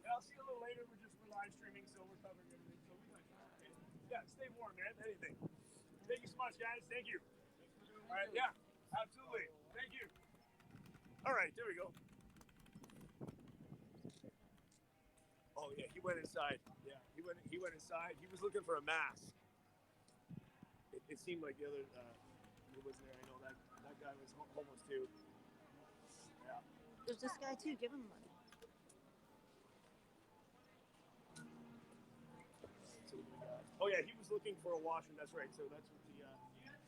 S3: Yeah, I'll see you a little later. We're live streaming, so we're covering everything. So we might. Yeah, stay warm, man. Anything. Thank you so much, guys. Thank you. All right. Yeah. Absolutely. Thank you. All right. There we go. Oh yeah, he went inside. Yeah, he went inside. He was looking for a mask. It seemed like the other who was there. I know that guy was homeless too. Yeah.
S13: There's this guy too. Give him money.
S3: Oh yeah, he was looking for a washroom. That's right. So that's what the.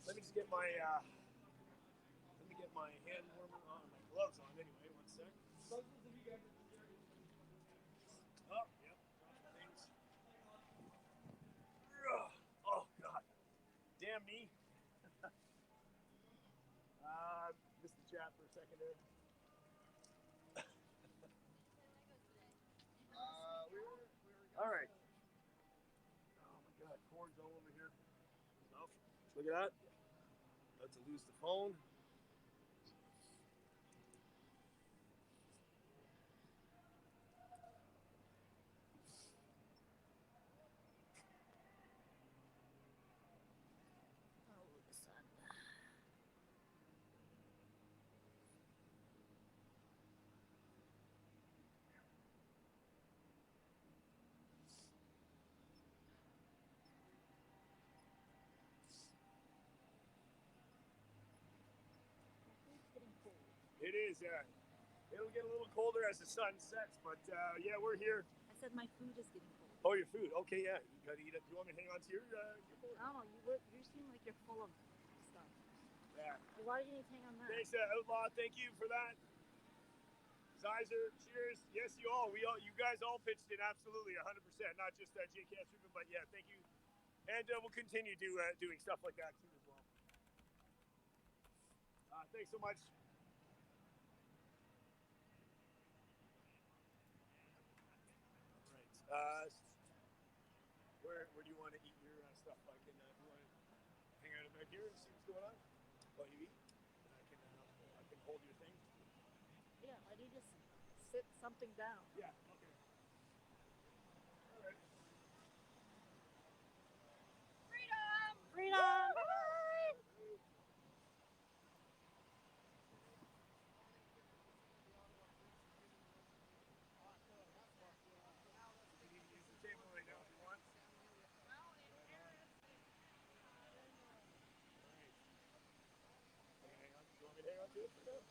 S3: Let me just get my. Let me get my hand warmer on, my gloves on. Anyway, one sec. Oh yep. Things. Oh god. Damn me. Missed the chat for a second there. All right. Oh my god, cords all over here. Oh, look at that. About to lose the phone.
S13: Oh, the sun.
S3: It is, yeah. It'll get a little colder as the sun sets, but yeah, we're here.
S13: I said my food is getting cold.
S3: Oh, your food? Okay, yeah. You gotta eat it. Do you want me to hang on to your food?
S13: I don't know. You seem like you're full of stuff.
S3: Yeah.
S13: Like, why do you need to hang on that?
S3: Thanks, Outlaw. Thank you for that. Sizer, cheers. Yes, you guys all pitched in absolutely 100%. Not just J. Cast Rubin, but yeah, thank you. And we'll continue doing stuff like that too as well. Thanks so much. All right. Where do you want to eat your stuff? I can. You want to hang out back here and see what's going on while you eat? I can hold your thing.
S13: Yeah, I need to sit something down.
S3: Yeah. Okay. All right.
S13: Freedom! Freedom! Bye-bye!
S3: You can use the table right now if you want. Hang on. Do you want me to hang on to it for now?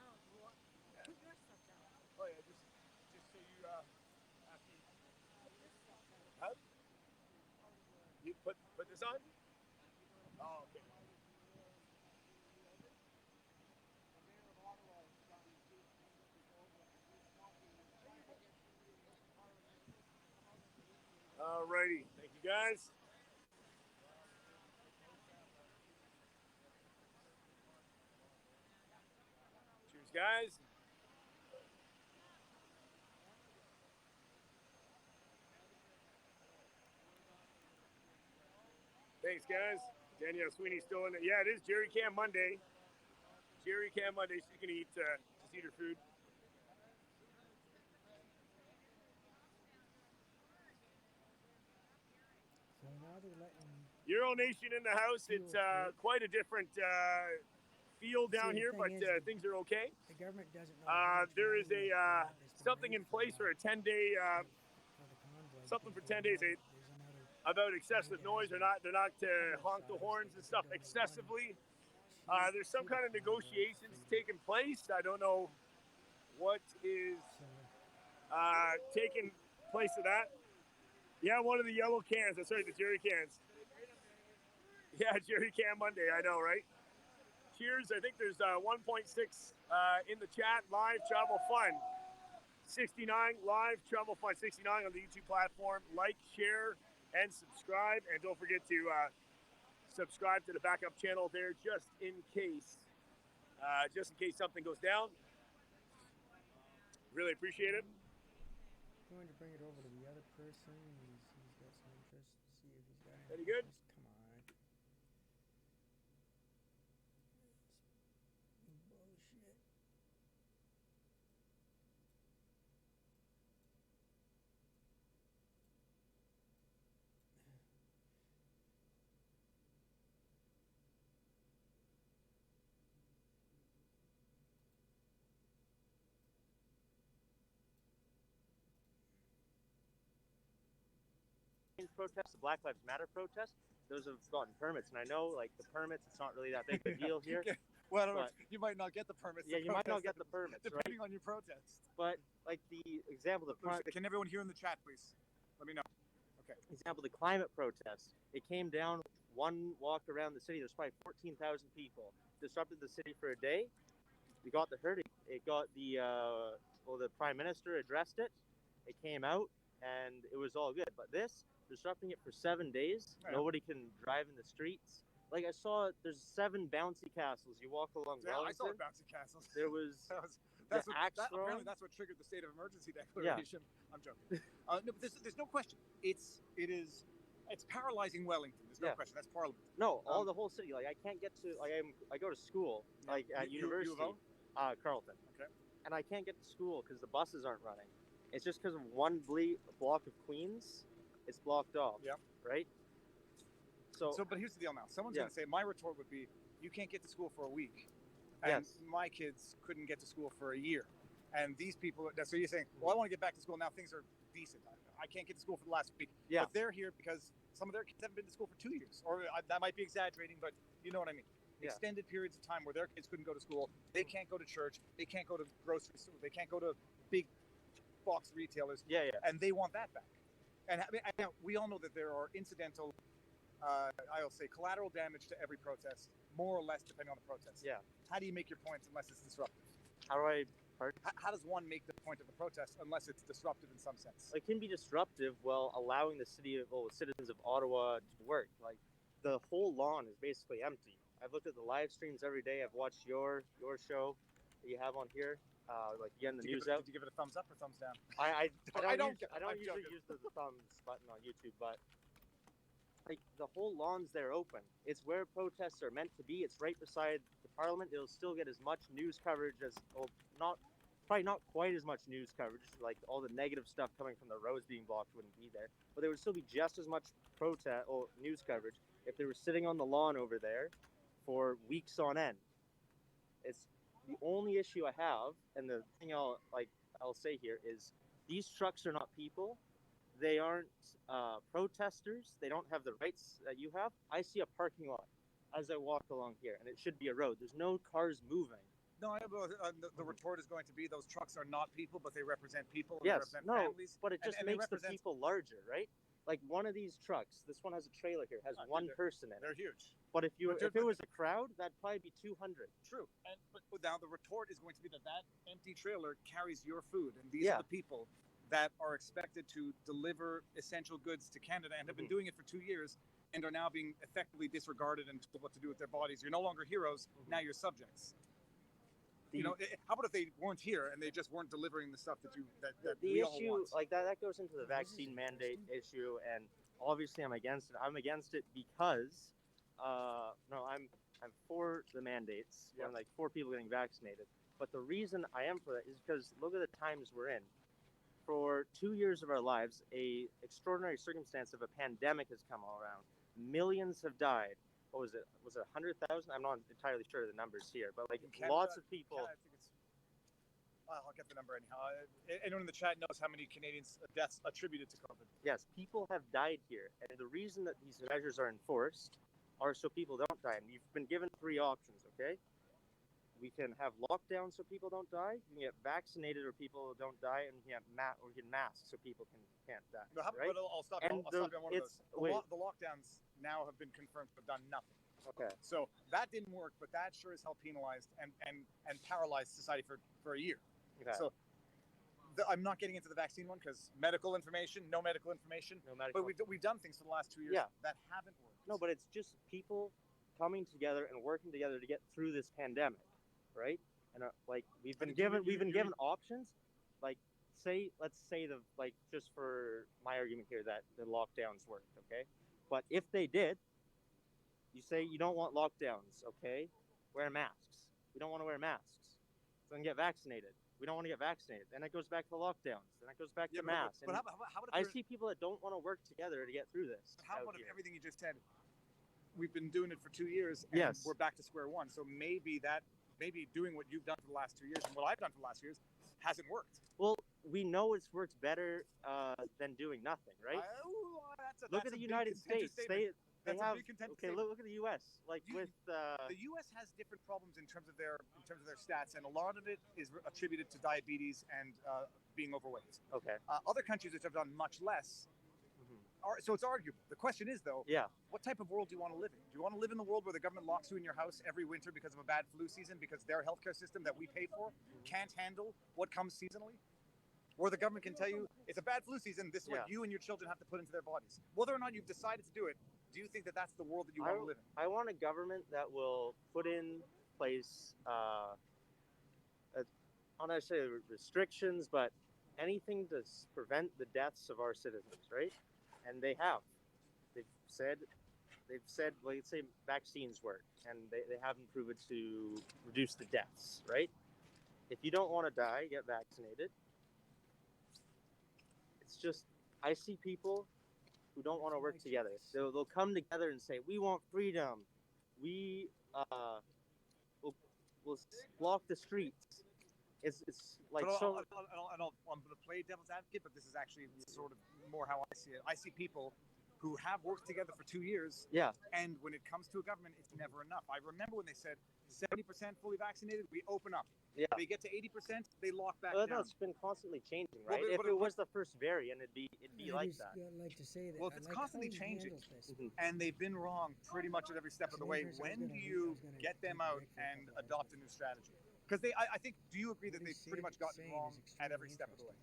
S13: Oh, what? Put your stuff down.
S3: Oh yeah, just so you after you. Huh? You put this on? Oh, okay. Alrighty, thank you guys. Cheers, guys. Thanks, guys. Danielle Sweeney's still in it. Yeah, it is Jerry Cam Monday. Jerry Cam Monday, so you can just eat her food.
S2: So now they're letting.
S3: Euro Nation in the house. It's quite a different feel down here, but things are okay.
S2: The government doesn't know.
S3: There is something in place for a 10-day something for 10 days about excessive noise. They're not to honk the horns and stuff excessively. There's some kind of negotiations taking place. I don't know what is taking place of that. Yeah, one of the yellow cans. That's right, the Jerry cans. Yeah, Jerry Cam Monday. I know, right? Cheers. I think there's 1.6 in the chat. Live Travel Fun 69. Live Travel Fun 69 on the YouTube platform. Like, share, and subscribe. And don't forget to subscribe to the backup channel there just in case something goes down. Really appreciate it.
S2: I'm going to bring it over to the other person. He's got some interest. See if he's got
S3: any good?
S2: Come on. Bullshit.
S14: protests, the Black Lives Matter protests, those have gotten permits. And I know, like, the permits, it's not really that big of a deal here.
S1: Well, I don't know.
S14: but-
S1: You might not get the permits.
S14: Yeah,
S1: to
S14: you might not
S1: protest
S14: get the permits, right?
S1: depending on your protest.
S14: But, like, the example,
S1: Can everyone hear in the chat, please? Let me know. Okay.
S14: example, the climate protest, it came down one walk around the city. There's probably 14,000 people. Disrupted the city for a day. We got the herd. It got the prime minister addressed it. It came out and it was all good. But this, disrupting it for 7 days,
S1: Yeah.
S14: nobody can drive in the streets. Like I saw, there's 7 bouncy castles. You walk along
S1: Yeah, I saw
S14: Wellington.
S1: the bouncy castles.
S14: There was
S1: that's
S14: the
S1: what,
S14: axe
S1: apparently
S14: throwing.
S1: that's what triggered the state of emergency declaration. I'm joking. No, but there's no question. It's paralyzing Wellington. There's no
S14: Yeah.
S1: question. That's Parliament.
S14: No, the whole city. Like I can't get to. Like I go to school like at
S1: U of
S14: university,
S1: O?
S14: Carleton.
S1: Okay.
S14: And I can't get to school because the buses aren't running. It's just because of one block of Queens. It's blocked off.
S1: Yeah.
S14: Right. So,
S1: but here's the deal now. Someone's
S14: Yeah.
S1: going to say, my retort would be, you can't get to school for a week. And
S14: Yes.
S1: my kids couldn't get to school for a year. And these people, so you're saying, well, I want to get back to school now. Things are decent. I can't get to school for the last week.
S14: Yeah.
S1: But they're here because some of their kids haven't been to school for 2 years. Or that might be exaggerating, but you know what I mean.
S14: Yeah.
S1: Extended periods of time where their kids couldn't go to school. They can't go to church. They can't go to grocery store. They can't go to big box retailers.
S14: Yeah, yeah.
S1: And they want that back. And I mean, now, we all know that there are incidental, I'll say, collateral damage to every protest, more or less depending on the protest.
S14: Yeah.
S1: How do you make your point unless it's disruptive?
S14: How do I?
S1: How does one make the point of the protest unless it's disruptive in some sense?
S14: It can be disruptive while allowing the citizens of Ottawa to work. Like the whole lawn is basically empty. I've looked at the live streams every day. I've watched your show that you have on here. Like getting the news out.
S1: Did you give it a thumbs up or thumbs down?
S14: I don't
S1: I'm
S14: usually
S1: joking.
S14: use the thumbs button on YouTube, but like the whole lawn's there open. It's where protests are meant to be. It's right beside the Parliament. It'll still get as much news coverage as, probably not quite as much news coverage. Like all the negative stuff coming from the roads being blocked wouldn't be there, but there would still be just as much protest or news coverage if they were sitting on the lawn over there for weeks on end. It's the only issue I have, and the thing I'll say here is these trucks are not people. They aren't protesters. They don't have the rights that you have. I see a parking lot as I walk along here, and it should be a road. There's no cars moving.
S1: No, the retort is going to be those trucks are not people, but they represent people. And
S14: Yes,
S1: they represent
S14: no,
S1: families,
S14: but it just
S1: and they
S14: makes the
S1: represent-
S14: people larger, right? Like one of these trucks, this one has a trailer here, has one person in it.
S1: They're huge.
S14: But if
S1: But
S14: it was a crowd, that'd probably be 200.
S1: True. But now the retort is going to be that empty trailer carries your food, and these
S14: Yeah.
S1: are the people that are expected to deliver essential goods to Canada and have been doing it for 2 years and are now being effectively disregarded and told what to do with their bodies. You're no longer heroes, now you're subjects. How about if they weren't here and they just weren't delivering the stuff that
S14: The
S1: we all
S14: issue,
S1: want?
S14: like that goes into the vaccine mandate issue, and obviously I'm against it. I'm against it because, I'm for the mandates.
S1: Yep.
S14: I'm like for people getting vaccinated. But the reason I am for that is because look at the times we're in. For 2 years of our lives, a extraordinary circumstance of a pandemic has come all around. Millions have died. What was it? Was it 100,000? I'm not entirely sure of the numbers here, but like
S1: Canada-
S14: lots of people.
S1: Canada, I think it's, I'll get the number anyhow. Anyone in the chat knows how many Canadians deaths attributed to COVID?
S14: Yes, people have died here, and the reason that these measures are enforced are so people don't die. And you've been given 3 options, okay? We can have lockdown so people don't die. You can get vaccinated or people don't die, and you can get masks so people can't die.
S1: No,
S14: right?
S1: but I'll stop.
S14: And
S1: I'll stop you on one of
S14: it's-
S1: those.
S14: wait.
S1: The lockdowns now have been confirmed to have done nothing.
S14: Okay.
S1: So that didn't work, but that sure as hell penalized and paralyzed society for a year.
S14: Okay.
S1: So I'm not getting into the vaccine one because medical information, no medical information.
S14: No medical.
S1: But we've done things for the last 2 years
S14: Yeah.
S1: that haven't worked.
S14: No, but it's just people coming together and working together to get through this pandemic, right? And like we've been given options. Like let's say just for my argument here that the lockdowns worked, okay? But if they did, you say you don't want lockdowns, okay? Wear masks. We don't want to wear masks. So then get vaccinated. We don't want to get vaccinated. Then it goes back to the lockdowns. Then it goes back to masks.
S1: But
S14: And
S1: how about if
S14: I
S1: there-
S14: see people that don't want to work together to get through this.
S1: How
S14: out
S1: about if
S14: here.
S1: everything you just said, we've been doing it for 2 years and
S14: Yes.
S1: we're back to square one. So maybe doing what you've done for the last 2 years and what I've done for the last 2 years hasn't worked.
S14: Well, we know it's worked better than doing nothing, right? Look at the United States. They
S1: That's
S14: have
S1: a big contentious
S14: okay.
S1: statement.
S14: Look at the U.S. Like with
S1: The U.S. has different problems in terms of their stats, and a lot of it is attributed to diabetes and being overweight.
S14: okay.
S1: Other countries which have done much less, so it's arguable. The question is though,
S14: Yeah.
S1: what type of world do you want to live in? Do you want to live in the world where the government locks you in your house every winter because of a bad flu season, because their healthcare system that we pay for can't handle what comes seasonally? Or the government can tell you it's a bad flu season. This is what you and your children have to put into their bodies. Whether or not you've decided to do it, do you think that that's the world that you want to live in?
S14: I want a government that will put in place, not necessarily restrictions, but anything to prevent the deaths of our citizens, right? And they have. They've said, well, let's say vaccines work, and they haven't proven to reduce the deaths, right? If you don't want to die, get vaccinated. It's just, I see people who don't want to work together. They'll come together and say, we want freedom. We'll block the streets. It's like
S1: But
S14: so.
S1: I'm going to play devil's advocate, but this is actually sort of more how I see it. I see people who have worked together for 2 years.
S14: Yeah.
S1: And when it comes to a government, it's never enough. I remember when they said 70% fully vaccinated, we open up.
S14: Yeah.
S1: They get to 80%, they lock back
S14: Well,
S1: down.
S14: no, it's been constantly changing,
S1: Well,
S14: right?
S1: but
S14: If it was the first variant, it'd be like that.
S2: I'd like to say that.
S1: Well, if it's constantly changing, and they've been wrong pretty much at every step of the way, when do you get them out and adopt a new strategy? Because I think, do you agree that they've pretty much gotten it wrong at every step of the way?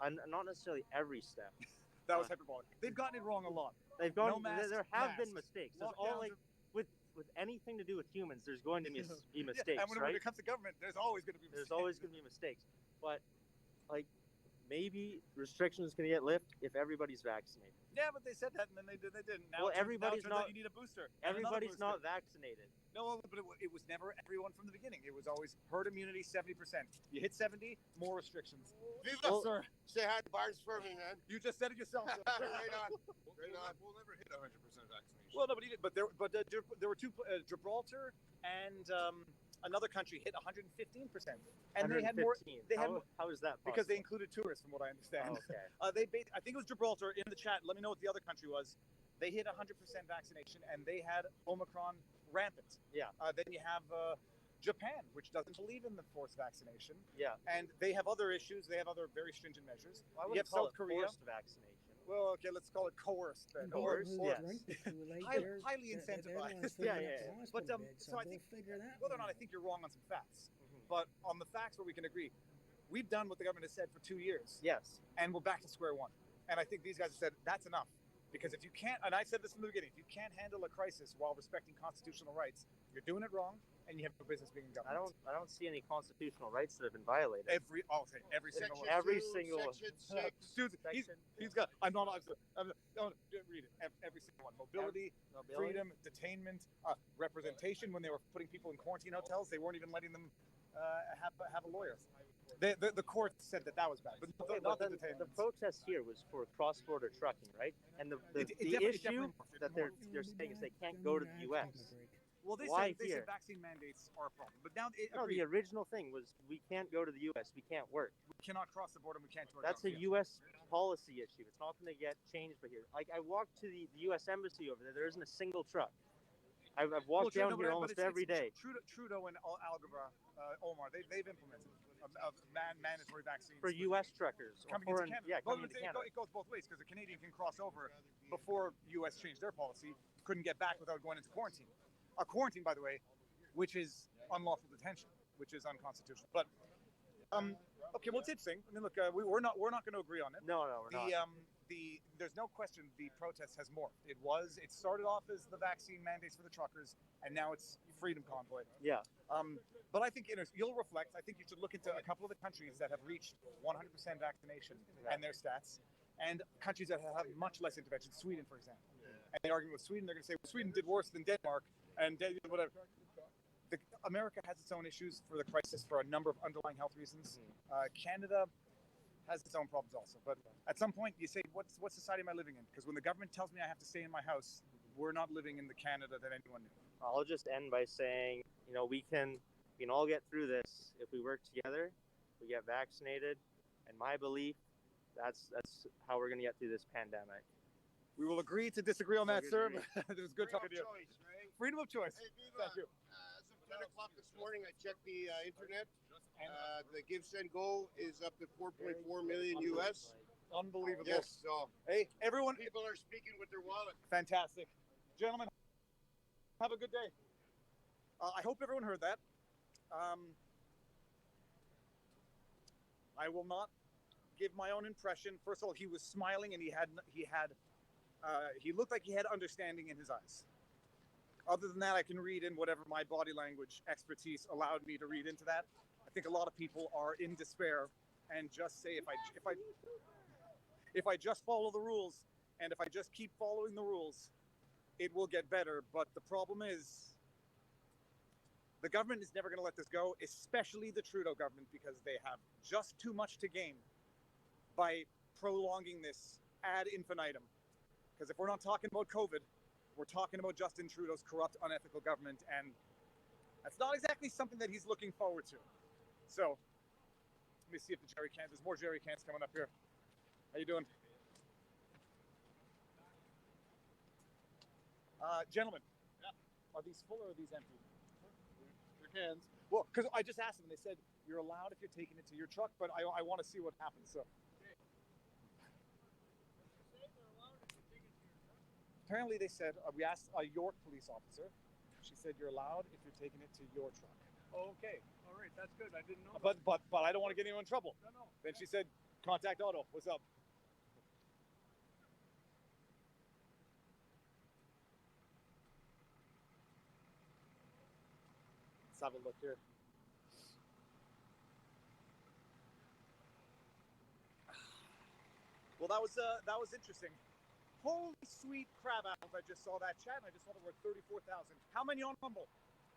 S14: I'm not necessarily every step.
S1: That was hyperbolic. They've gotten it wrong a lot.
S14: They've gone.
S1: No masks,
S14: there have been
S1: masks,
S14: mistakes. There's all
S1: lockdowns
S14: like with anything to do with humans, there's going to be mistakes,
S1: and when
S14: right?
S1: it comes to government, there's always going to be mistakes.
S14: There's always going to be mistakes. But like maybe restrictions can get lifted if everybody's vaccinated.
S1: Yeah, but they said that and then they didn't. Now
S14: Well, everybody's
S1: now it turns out
S14: not.
S1: you need a booster. and another
S14: Everybody's
S1: booster.
S14: not vaccinated.
S1: No, but it was never everyone from the beginning. It was always herd immunity, 70%. You hit 70, more restrictions.
S4: Viva, sir. Say hi to Barnes for me, man.
S1: You just said it yourself. Sir.
S4: Right on. Right on.
S10: We'll never hit 100% vaccination.
S1: Well, no, there were two, Gibraltar and another country hit 115%, and they had more. They had
S14: how is that possible?
S1: because they included tourists, from what I understand.
S14: Oh, okay.
S1: I think it was Gibraltar in the chat. Let me know what the other country was. They hit 100% vaccination, and they had Omicron rampant.
S14: Yeah.
S1: Then you have Japan, which doesn't believe in the forced vaccination.
S14: Yeah.
S1: And they have other issues. They have other very stringent measures.
S14: I
S1: You
S14: wouldn't
S1: have
S14: call
S1: South
S14: it
S1: Korea.
S14: forced vaccination.
S1: Well, okay, let's call it coerced then.
S14: Coerced, yes.
S1: Highly incentivized. But so I think whether or not I think you're wrong on some facts, but on the facts where we can agree, we've done what the government has said for 2 years.
S14: Yes.
S1: And we're back to square one. And I think these guys have said that's enough. Because if you can't, and I said this from the beginning, if you can't handle a crisis while respecting constitutional rights, you're doing it wrong, and you have no business being in government.
S14: I don't see any constitutional rights that have been violated.
S1: Every single one.
S14: Every single one.
S1: Dude, he's got. I'm not. Read it. Every single one. Mobility, freedom, detainment, representation. When they were putting people in quarantine hotels, they weren't even letting them have a lawyer. The court said that was bad, but not the detainment.
S14: The protest here was for cross-border trucking, right? And the issue that they're saying is they can't go to the U.S.
S1: Well, they
S14: Why
S1: said
S14: here?
S1: vaccine mandates are a problem, but now
S14: No, the original thing was we can't go to the U.S. We can't work.
S1: We cannot cross the border. We can't.
S14: That's a U.S. policy issue. It's not going to get changed by here. Like I walked to the U.S. embassy over there. There isn't a single truck. I've walked down here almost every day.
S1: Trudeau and Omar, they've implemented mandatory vaccines
S14: for U.S. truckers
S1: coming
S14: or
S1: into Canada.
S14: Yeah, coming into Canada.
S1: It goes both ways because a Canadian can cross over before U.S. changed their policy, couldn't get back without going into quarantine. A quarantine, by the way, which is unlawful detention, which is unconstitutional. But okay, well, it's interesting. I mean, look, we're not going to agree on it.
S14: No, we're not.
S1: There's no question the protest has morphed. It started off as the vaccine mandates for the truckers, and now it's Freedom Convoy.
S14: Yeah.
S1: But I think you'll reflect. I think you should look into a couple of the countries that have reached 100% vaccination and their stats, and countries that have much less intervention. Sweden, for example. And the argument with Sweden, they're going to say, well, Sweden did worse than Denmark, and whatever. America has its own issues for the crisis for a number of underlying health reasons. Canada has its own problems also. But at some point, you say, what society am I living in? Because when the government tells me I have to stay in my house, we're not living in the Canada that anyone knew.
S14: I'll just end by saying, we can all get through this if we work together, we get vaccinated, and my belief That's how we're gonna get through this pandemic.
S1: We will agree to disagree on that, sir.
S14: Disagree.
S1: But it was good talking to you.
S8: Choice, right?
S1: Freedom of choice.
S8: Hey, Viva,
S1: Thank you.
S8: as of 10 o'clock this morning, I checked the internet. The Give Send Go is up to 4.4 million US.
S1: Unbelievable.
S8: Yes. So
S1: hey, everyone.
S8: People are speaking with their wallet.
S1: Fantastic, gentlemen. Have a good day. I hope everyone heard that. I will not give my own impression. First of all, he was smiling and he looked like he had understanding in his eyes. Other than that, I can read in whatever my body language expertise allowed me to read into that. I think a lot of people are in despair and just say, if I just follow the rules and if I just keep following the rules, it will get better. But the problem is, the government is never going to let this go, especially the Trudeau government, because they have just too much to gain by prolonging this ad infinitum. Because if we're not talking about COVID, we're talking about Justin Trudeau's corrupt, unethical government, and that's not exactly something that he's looking forward to. So, let me see if the jerry cans, there's more jerry cans coming up here. How you doing? Gentlemen, are these full or are these empty? Your cans. Well, because I just asked them, and they said, you're allowed if you're taking it to your truck, but I want to see what happens, so. Apparently they said, we asked a York police officer, she said you're allowed if you're taking it to your truck.
S19: Okay, all right, that's good. I didn't know.
S1: But I don't want to get anyone in trouble.
S19: No.
S1: Then she said, contact Otto. What's up? Let's have a look here. Well, that was interesting. Holy sweet crab apples, I just saw that chat and I just saw that we're 34,000. How many on Rumble?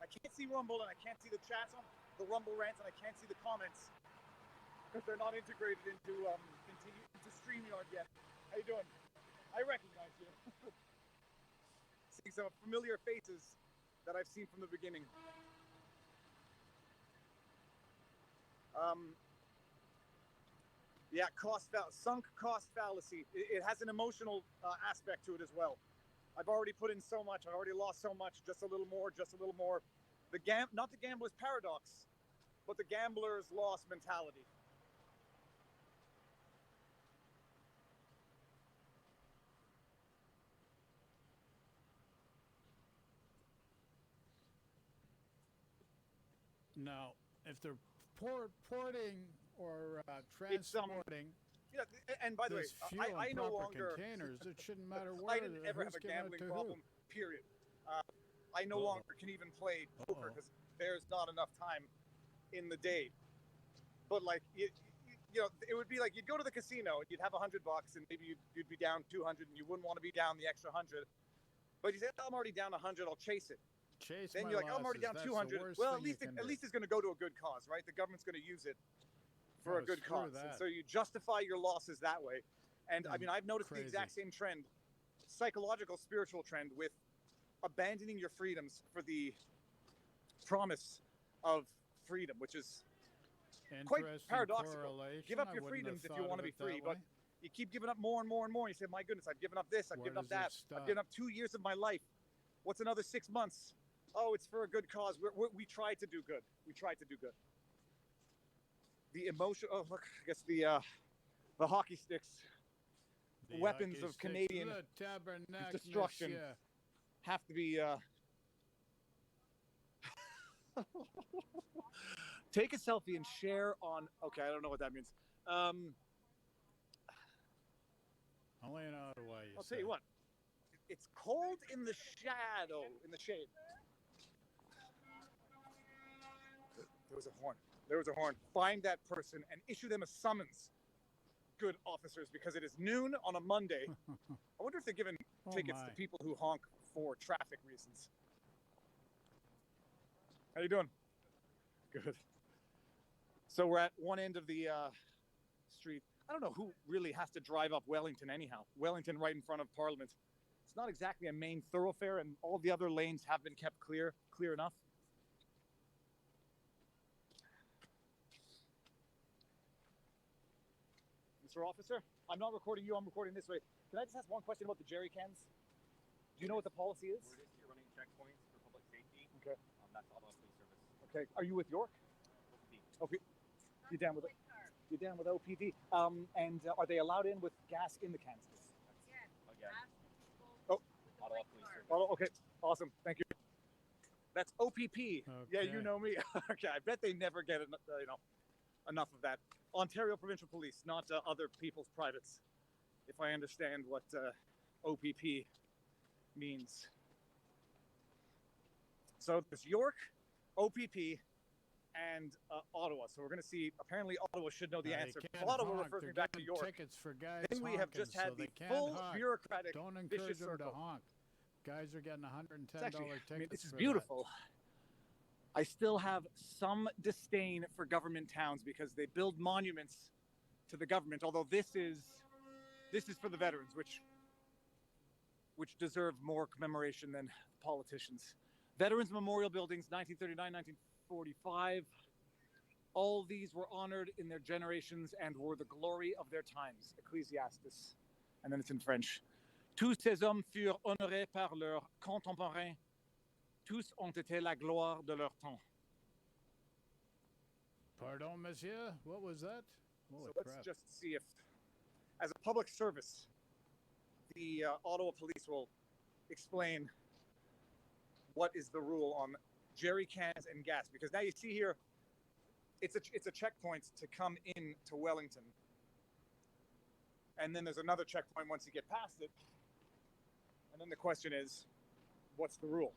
S1: I can't see Rumble and I can't see the chats on the Rumble rants and I can't see the comments because they're not integrated into StreamYard yet. How you doing? I recognize you. Seeing some familiar faces that I've seen from the beginning. Yeah, sunk cost fallacy. It has an emotional aspect to it as well. I've already put in so much. I already lost so much. Just a little more. Just a little more. Not the gambler's paradox, but the gambler's loss mentality.
S15: Now, if they're porting or transporting,
S1: and by the way,
S15: this fuel
S1: I
S15: in
S1: no
S15: proper
S1: longer
S15: containers. It shouldn't matter where.
S1: I didn't ever have a
S15: who's giving it
S1: gambling
S15: to
S1: problem. Period. I no longer can even play poker because there's not enough time in the day. But like you know, it would be like you'd go to the casino and you'd have $100 and maybe you'd be down 200 and you wouldn't want to be down the extra 100. But you say, oh, I'm already down 100. I'll chase it. Then you're like, oh, I'm already down 200. Well, at least it's going to go to a good cause, right? The government's going to use it for a good cause. And so you justify your losses that way. And I mean, I've noticed the exact same trend, psychological, spiritual trend with abandoning your freedoms for the promise of freedom, which is quite paradoxical. Give up your freedoms if you want to be free, but you keep giving up more and more and more. You say, my goodness, I've given up this, I've given up that, I've given up 2 years of my life. What's another 6 months? Oh, it's for a good cause. We try to do good. We try to do good. The emotion. Oh, look! I guess the hockey sticks, the weapons of Canadian destruction, have to be. Take a selfie and share on. Okay, I don't know what that means.
S15: Only in Ottawa.
S1: I'll tell you what. It's cold in the shadow, in the shade. There was a horn. There was a horn. Find that person and issue them a summons. Good officers, because it is noon on a Monday. I wonder if they're giving tickets to people who honk for traffic reasons. How you doing? Good. So we're at one end of the street. I don't know who really has to drive up Wellington anyhow. Wellington right in front of Parliament. It's not exactly a main thoroughfare, and all the other lanes have been kept clear enough. Mr. Officer? I'm not recording you. I'm recording this way. Can I just ask one question about the jerry cans? Do you know what the policy is?
S6: We're just here running checkpoints for public safety.
S1: Okay.
S6: That's Ottawa Police Service.
S1: Okay. Are you with York?
S6: OPD.
S1: Okay. You're down with it. You're down with OPD. And are they allowed in with gas in the canisters?
S6: Again.
S1: Oh.
S6: Ottawa Police Service.
S1: Oh, okay. Awesome. Thank you. That's OPP. Yeah, you know me. Okay. I bet they never get enough of that. Ontario Provincial Police, not other people's privates. If I understand what OPP means. So there's York, OPP, and Ottawa. So we're going to see. Apparently, Ottawa should know the
S15: They
S1: answer.
S15: can't
S1: Ottawa
S15: honk.
S1: refers
S15: They're
S1: me back to
S15: giving
S1: York.
S15: tickets for guys
S1: Then we have
S15: honking,
S1: just had
S15: so
S1: the
S15: they can't
S1: full
S15: honk.
S1: bureaucratic
S15: Don't encourage
S1: vicious
S15: them
S1: circle.
S15: to honk. Guys are getting $110
S1: It's actually,
S15: tickets.
S1: I mean, this is
S15: for
S1: beautiful. I still have some disdain for government towns because they build monuments to the government. Although this is for the veterans, which deserve more commemoration than politicians. Veterans Memorial Buildings, 1939, 1945. All these were honored in their generations and were the glory of their times. Ecclesiastes. And then it's in French. Tous ces hommes furent honorés par leurs contemporains. Tous ont été la gloire de leur temps.
S15: Pardon, monsieur? What was that? Holy
S1: So let's
S15: crap.
S1: just see if, as a public service, the Ottawa Police will explain what is the rule on jerry cans and gas. Because now you see here, it's a checkpoint to come in to Wellington. And then there's another checkpoint once you get past it. And then the question is, what's the rule?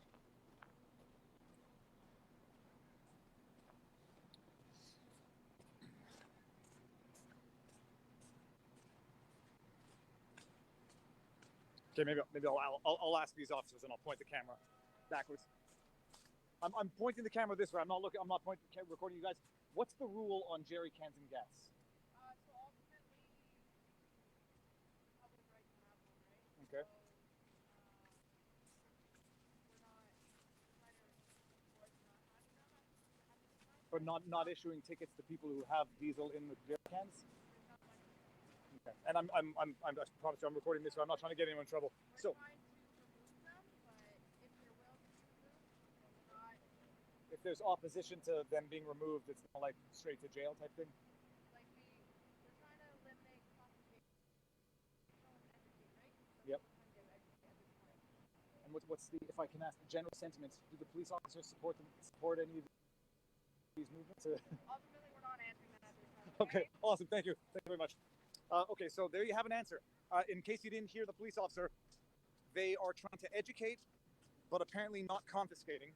S1: Okay, maybe I'll ask these officers and I'll point the camera backwards. I'm pointing the camera this way. I'm not recording you guys. What's the rule on jerry cans and gas? Okay. But not issuing tickets to people who have diesel in the jerry cans. Okay. And I promise you, I'm recording this, so I'm not trying to get anyone in trouble. So. If there's opposition to them being removed, it's not like straight to jail type thing. Yep. And what's the, if I can ask, the general sentiment? Do the police officers support any of these movements?
S11: Ultimately, we're not answering that at this time.
S1: Okay, awesome. Thank you. Thank you very much. Okay, so there you have an answer. In case you didn't hear the police officer, they are trying to educate, but apparently not confiscating.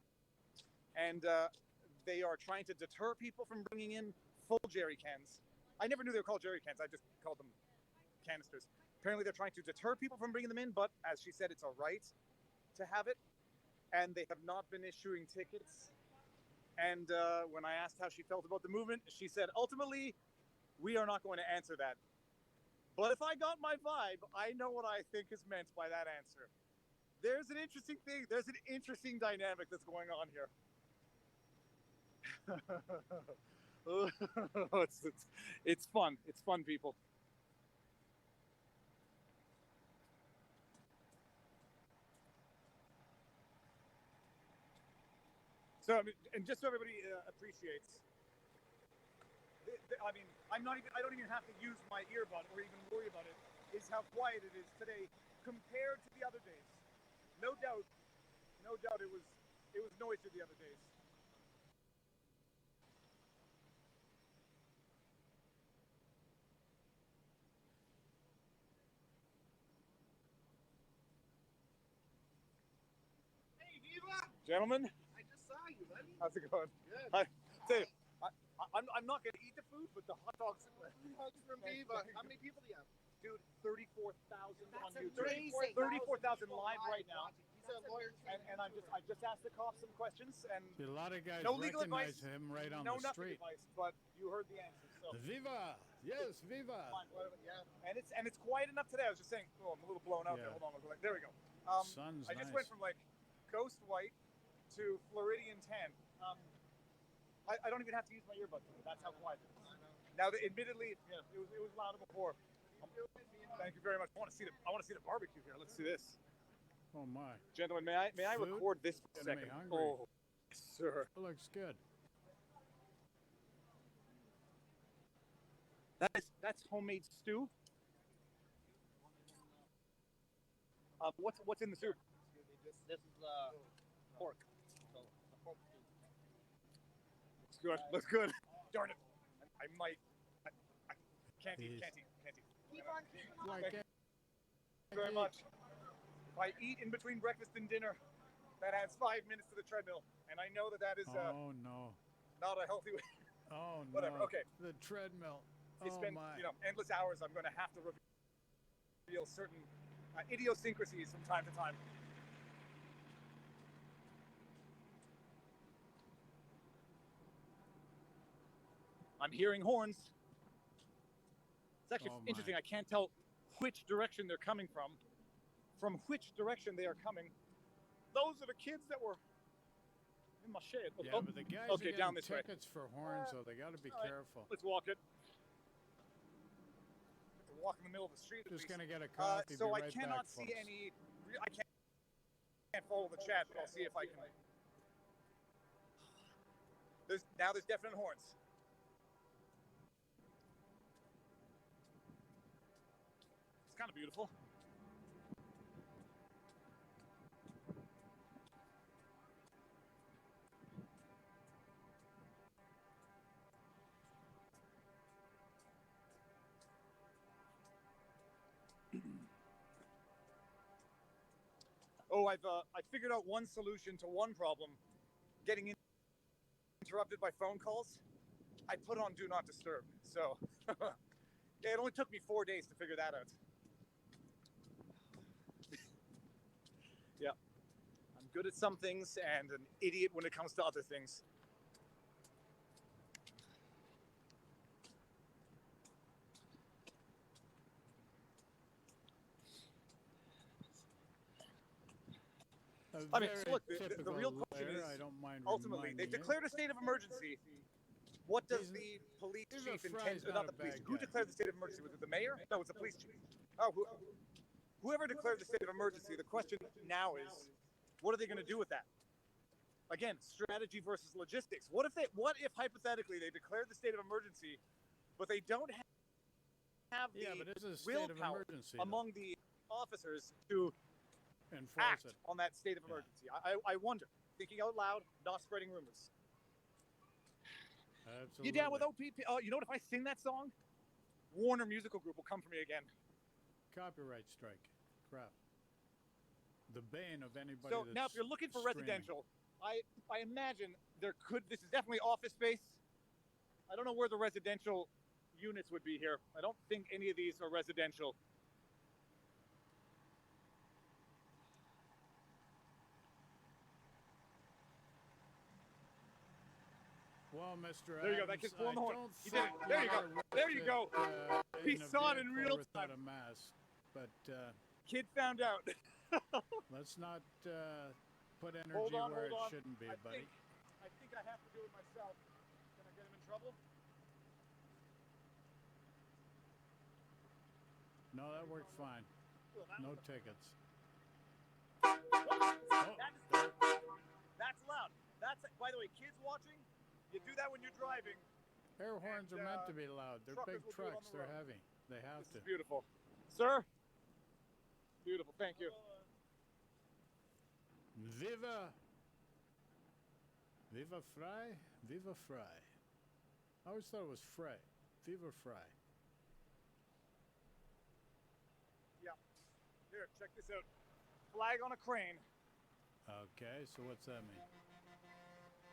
S1: And they are trying to deter people from bringing in full jerry cans. I never knew they were called jerry cans. I just called them canisters. Apparently they're trying to deter people from bringing them in, but as she said, it's a right to have it. And they have not been issuing tickets. And when I asked how she felt about the movement, she said, ultimately, we are not going to answer that. But if I got my vibe, I know what I think is meant by that answer. There's an interesting thing. There's an interesting dynamic that's going on here. It's fun. It's fun, people. So, and just so everybody appreciates, I mean, I don't even have to use my earbud or even worry about it, is how quiet it is today compared to the other days. No doubt it was noisier the other days. Gentlemen,
S8: I just saw you, buddy.
S1: how's it going?
S8: Good.
S1: I'm not going to eat the food, but the hot dogs.
S8: Hugs from Viva. How many people do you have?
S1: Dude, 34,000 on
S8: That's
S1: YouTube.
S8: amazing.
S1: 34,000 live right now.
S8: He's a lawyer.
S1: And I just asked the cops some questions, and
S15: A lot of guys
S1: no legal
S15: recognize
S1: advice,
S15: him right on
S1: no
S15: the
S1: nothing
S15: street.
S1: advice, but you heard the answer. So.
S15: Viva! Yes, viva!
S1: Yeah, and it's quiet enough today. I was just saying, oh, I'm a little blown out there.
S15: Yeah.
S1: Hold on, there we go.
S15: Sun's
S1: I just
S15: nice.
S1: went from like ghost white to Floridian tan. I don't even have to use my earbuds. That's how quiet it is. Now, admittedly, yeah, it was louder before. Thank you very much. I want to see the barbecue here. Let's see this.
S15: Oh my.
S1: Gentlemen, may I
S15: Food?
S1: record this for a
S15: Getting me
S1: second?
S15: hungry.
S1: Oh, yes, sir.
S15: It looks good.
S1: That's homemade stew. What's in the soup?
S14: This is pork. So the pork stew.
S1: Looks good. Looks good. Darn it. I might. I can't eat. Can't eat.
S7: Keep on keeping on.
S15: Like
S1: Thank you very much. If I eat in between breakfast and dinner, that adds 5 minutes to the treadmill, and I know that is
S15: Oh no.
S1: not a healthy way.
S15: Oh no.
S1: Whatever. Okay.
S15: The treadmill.
S1: It's
S15: Oh
S1: been
S15: my.
S1: endless hours. I'm going to have to reveal certain idiosyncrasies from time to time. I'm hearing horns. It's actually
S15: Oh, my.
S1: interesting. I can't tell which direction they're coming from. From which direction they are coming. Those are the kids that were in my shed.
S15: Yeah, but the guys
S1: okay,
S15: are
S1: down
S15: getting
S1: this way.
S15: tickets for horns, so they got to be
S1: All right,
S15: careful.
S1: Let's walk it. Have to walk in the middle of the street.
S15: Just gonna get a coffee.
S1: So
S15: be
S1: I
S15: right
S1: cannot
S15: back,
S1: see
S15: folks.
S1: any. I can't follow the chat, but I'll see if I can. There's definite horns. It's kind of beautiful. Oh, I figured out one solution to one problem: getting interrupted by phone calls. I put on Do Not Disturb. So yeah, it only took me 4 days to figure that out. Yeah, I'm good at some things and an idiot when it comes to other things. I mean, so look, the real question is,
S15: I don't mind
S1: ultimately, they've declared a state of emergency. What does the police chief intend to, not the police, who declared the state of emergency? Was it the mayor? No, it's the police chief. Oh, whoever declared the state of emergency, the question now is, what are they going to do with that? Again, strategy versus logistics. What if hypothetically they declared the state of emergency, but they don't have the
S15: but it's a state of
S1: willpower
S15: emergency,
S1: among the officers to
S15: enforce
S1: act
S15: it
S1: on that state of emergency? I wonder, thinking out loud, not spreading rumors.
S15: Absolutely.
S1: You down with OPP? Oh, you know what? If I sing that song, Warner Musical Group will come for me again.
S15: Copyright strike. Crap. The bane of anybody.
S1: So
S15: that's
S1: now, if you're looking for
S15: streaming.
S1: residential, I imagine there could. This is definitely office space. I don't know where the residential units would be here. I don't think any of these are residential.
S15: Well, Mr.
S1: There you go. That
S15: Adams,
S1: kid's pulling the
S15: I
S1: horn.
S15: don't
S1: He did it.
S15: think
S1: There you go.
S15: we're
S1: There you
S15: with
S1: go.
S15: it,
S1: He
S15: in a
S1: saw it in
S15: vehicle
S1: real
S15: without
S1: time.
S15: a mask, but
S1: Kid found out.
S15: let's not put energy
S1: Hold on,
S15: where
S1: hold on.
S15: it shouldn't be, buddy.
S1: I think I have to do it myself. Can I get him in trouble?
S15: No, that worked fine. No tickets.
S1: That's loud. That's, by the way, kids watching, you do that when you're driving.
S15: Air horns are meant to be loud. They're big
S1: truckers will do it on
S15: trucks.
S1: the
S15: They're
S1: road.
S15: heavy. They have to.
S1: This is beautiful. Sir? Beautiful. Thank you.
S15: Viva! Viva Fry? Viva Fry. I always thought it was Fry. Viva Fry.
S1: Yeah. Here, check this out. Flag on a crane.
S15: Okay, so what's that mean?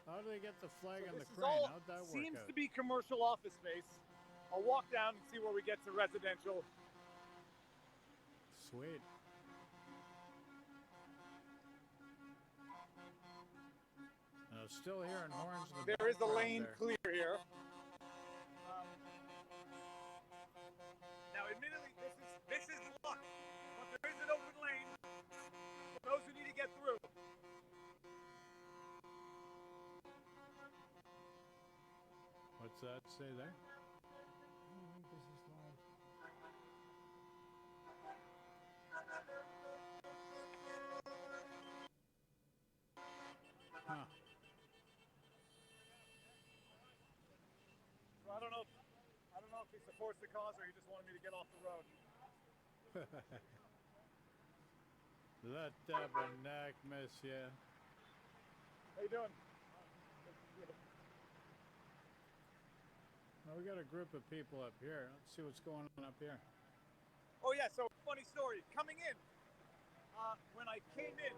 S15: How do they get the flag on the
S1: This is
S15: crane?
S1: all
S15: How'd that work
S1: seems
S15: out?
S1: to be commercial office space. I'll walk down and see where we get to residential.
S15: Sweet. Still hearing horns in the
S1: There is a
S15: background
S1: lane
S15: there.
S1: clear here. Now, admittedly, this is luck, but there is an open lane for those who need to get through.
S15: What's that say there? Huh.
S1: So I don't know if he supports the cause or he just wanted me to get off the road.
S15: Le tabernacle, monsieur.
S1: How you doing?
S15: Well, we got a group of people up here. Let's see what's going on up here.
S1: Oh yeah, so funny story. Coming in, when I came in,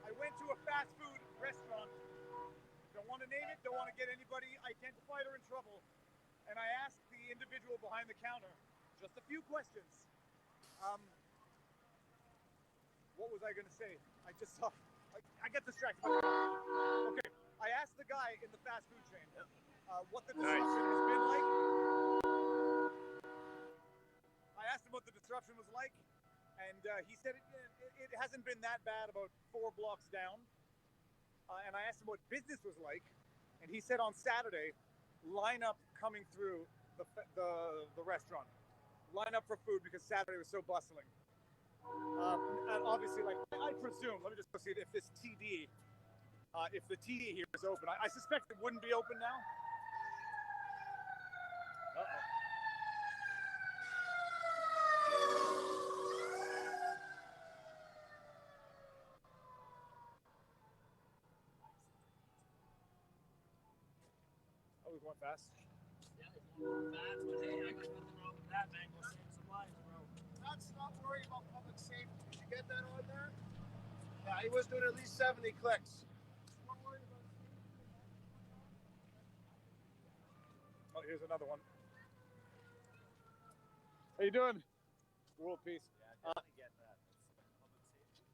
S1: I went to a fast food restaurant. Don't want to name it, don't want to get anybody identified or in trouble. And I asked the individual behind the counter just a few questions. What was I going to say? I just saw, I got distracted. Okay, I asked the guy in the fast food chain what the disruption has been like. I asked him what the disruption was like, and he said it hasn't been that bad, about 4 blocks down. And I asked him what business was like, and he said on Saturday, lineup coming through the restaurant. Line up for food because Saturday was so bustling. And obviously, like I presume, let me just go see if this TD, if the TD here is open. I suspect it wouldn't be open now. Oh, we're going fast.
S3: Yeah, you're going fast, but hey, I got nothing wrong with that, man. Go save some lives, bro.
S8: Let's not worry about public safety. Did you get that on there? Yeah, he was doing at least 70 clicks.
S1: Oh, here's another one. How you doing? World peace.
S14: Yeah, I definitely get that. That's public safety.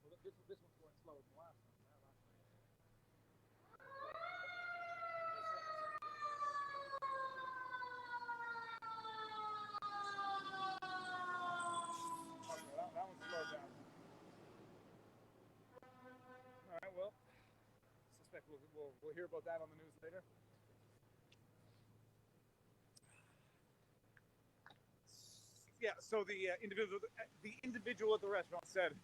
S1: Well, this one's going slower than the last one. Okay, that one's slowed down. All right, well, suspect we'll hear about that on the news later. Yeah, so the individual at the restaurant said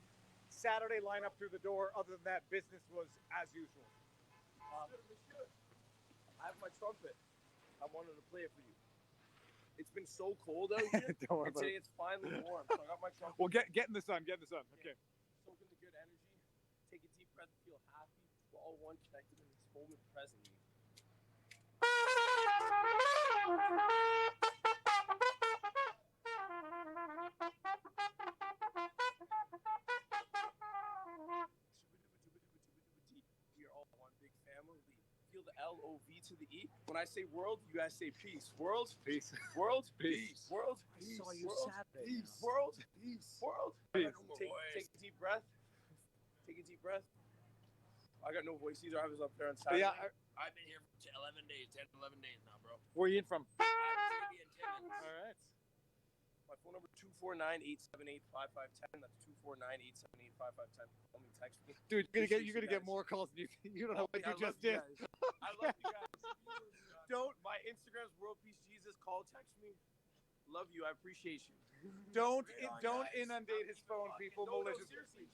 S1: Saturday lineup through the door. Other than that, business was as usual.
S6: I have my trumpet. I wanted to play it for you. It's been so cold out here.
S1: Don't worry
S6: and
S1: about
S6: today
S1: it.
S6: it's finally warm. So I got my trumpet.
S1: Well, get in the sun. Get in the sun. Okay.
S6: Soak in the good energy. Take a deep breath and feel happy. We're all one connected in this moment presently. We are all one big family. Feel the LOV to the E. When I say world, you guys say peace. World,
S1: peace.
S6: World,
S1: Peace.
S6: World,
S3: I
S6: peace.
S3: saw you
S6: World,
S3: Saturday.
S6: peace. World,
S8: Peace.
S6: World.
S1: Peace.
S6: Take a deep breath. Take a deep breath. I got no voice either. I was up there on Saturday.
S1: Yeah,
S6: I've been here for 11 days, 10, 11 days now, bro.
S1: where are you in from?
S6: I'm in Timmins.
S1: All right.
S6: My phone number 249-878-5510. That's 249-878-5510. Call me, text me.
S1: Dude,
S6: Appreciate
S1: you're gonna
S6: you
S1: get more calls than you don't know what
S6: I
S1: you
S6: love
S1: just did.
S6: guys. I love you guys. Don't. My Instagram's World Peace Jesus. Call, text me. Love you. I appreciate you.
S1: Don't
S6: Right on,
S1: don't
S6: guys.
S1: inundate his phone, people.
S6: No,
S1: Malicious.
S6: seriously.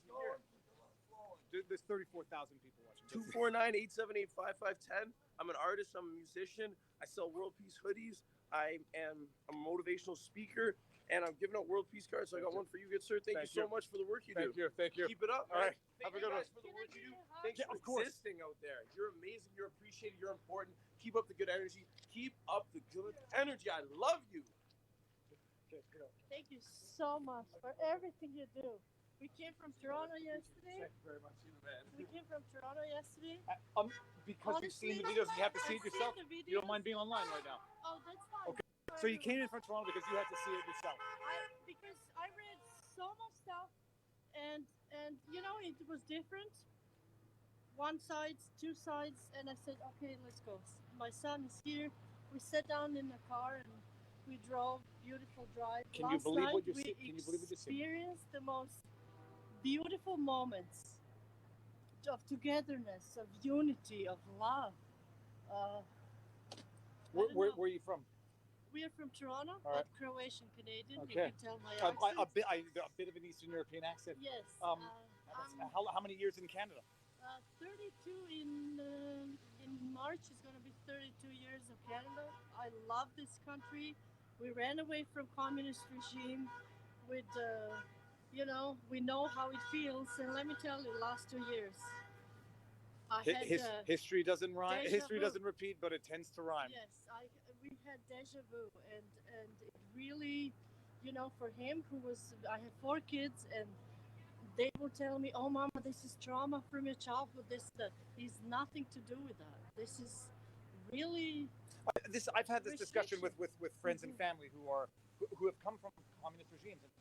S1: Dude, there's 34,000 people watching.
S6: 249-878-5510. I'm an artist. I'm a musician. I sell World Peace hoodies. I am a motivational speaker, and I'm giving out World Peace cards. So I got one for you, good sir. Thank you so much for the work you do.
S1: Thank you.
S6: Keep it up.
S1: All
S6: Man.
S1: right.
S6: Thank
S1: Have a
S6: you
S1: good
S6: guys
S1: one.
S6: for the work you do. Thanks
S1: Yeah,
S6: for
S1: of course.
S6: existing out there. You're amazing. You're appreciated. You're important. Keep up the good energy. Keep up the good energy. I love you.
S1: Okay, you know.
S13: Thank you so much for everything you do. We came from Toronto yesterday.
S1: Thank you very much. You're the man.
S13: We came from Toronto yesterday.
S1: Because you've seen the
S13: Honestly,
S1: videos, you have to see it
S13: I've seen
S1: yourself.
S13: the
S1: You don't
S13: videos.
S1: mind being online right now.
S13: Oh, that's fine.
S1: Okay. So you came in from Toronto because you had to see it yourself.
S13: Because I read so much stuff, and you know it was different. One side, two sides, and I said, okay, let's go. My son is here. We sat down in the car and we drove. Beautiful drive.
S1: Can you
S13: Last
S1: believe what
S13: night,
S1: you're seeing? Can you believe what you're seeing?
S13: experienced the most beautiful moments of togetherness, of unity, of love.
S1: Where are you from?
S13: We are from Toronto,
S1: All right.
S13: but Croatian Canadian. You
S1: Okay.
S13: can tell my
S1: A
S13: accent.
S1: bit of an Eastern European accent.
S13: Yes.
S1: How many years in Canada?
S13: 32 in March is going to be 32 years of Canada. I love this country. We ran away from communist regime with, we know how it feels. And let me tell you, the last 2 years, I had
S1: History doesn't rhyme.
S13: deja
S1: History
S13: vu.
S1: doesn't repeat, but it tends to rhyme.
S13: Yes, we had deja vu, and it really, for him I have 4 kids, and they will tell me, "Oh, Mama, this is trauma from your childhood. This is nothing to do with that. This is really."
S1: I've had this discussion with friends and family who have come from communist regimes, and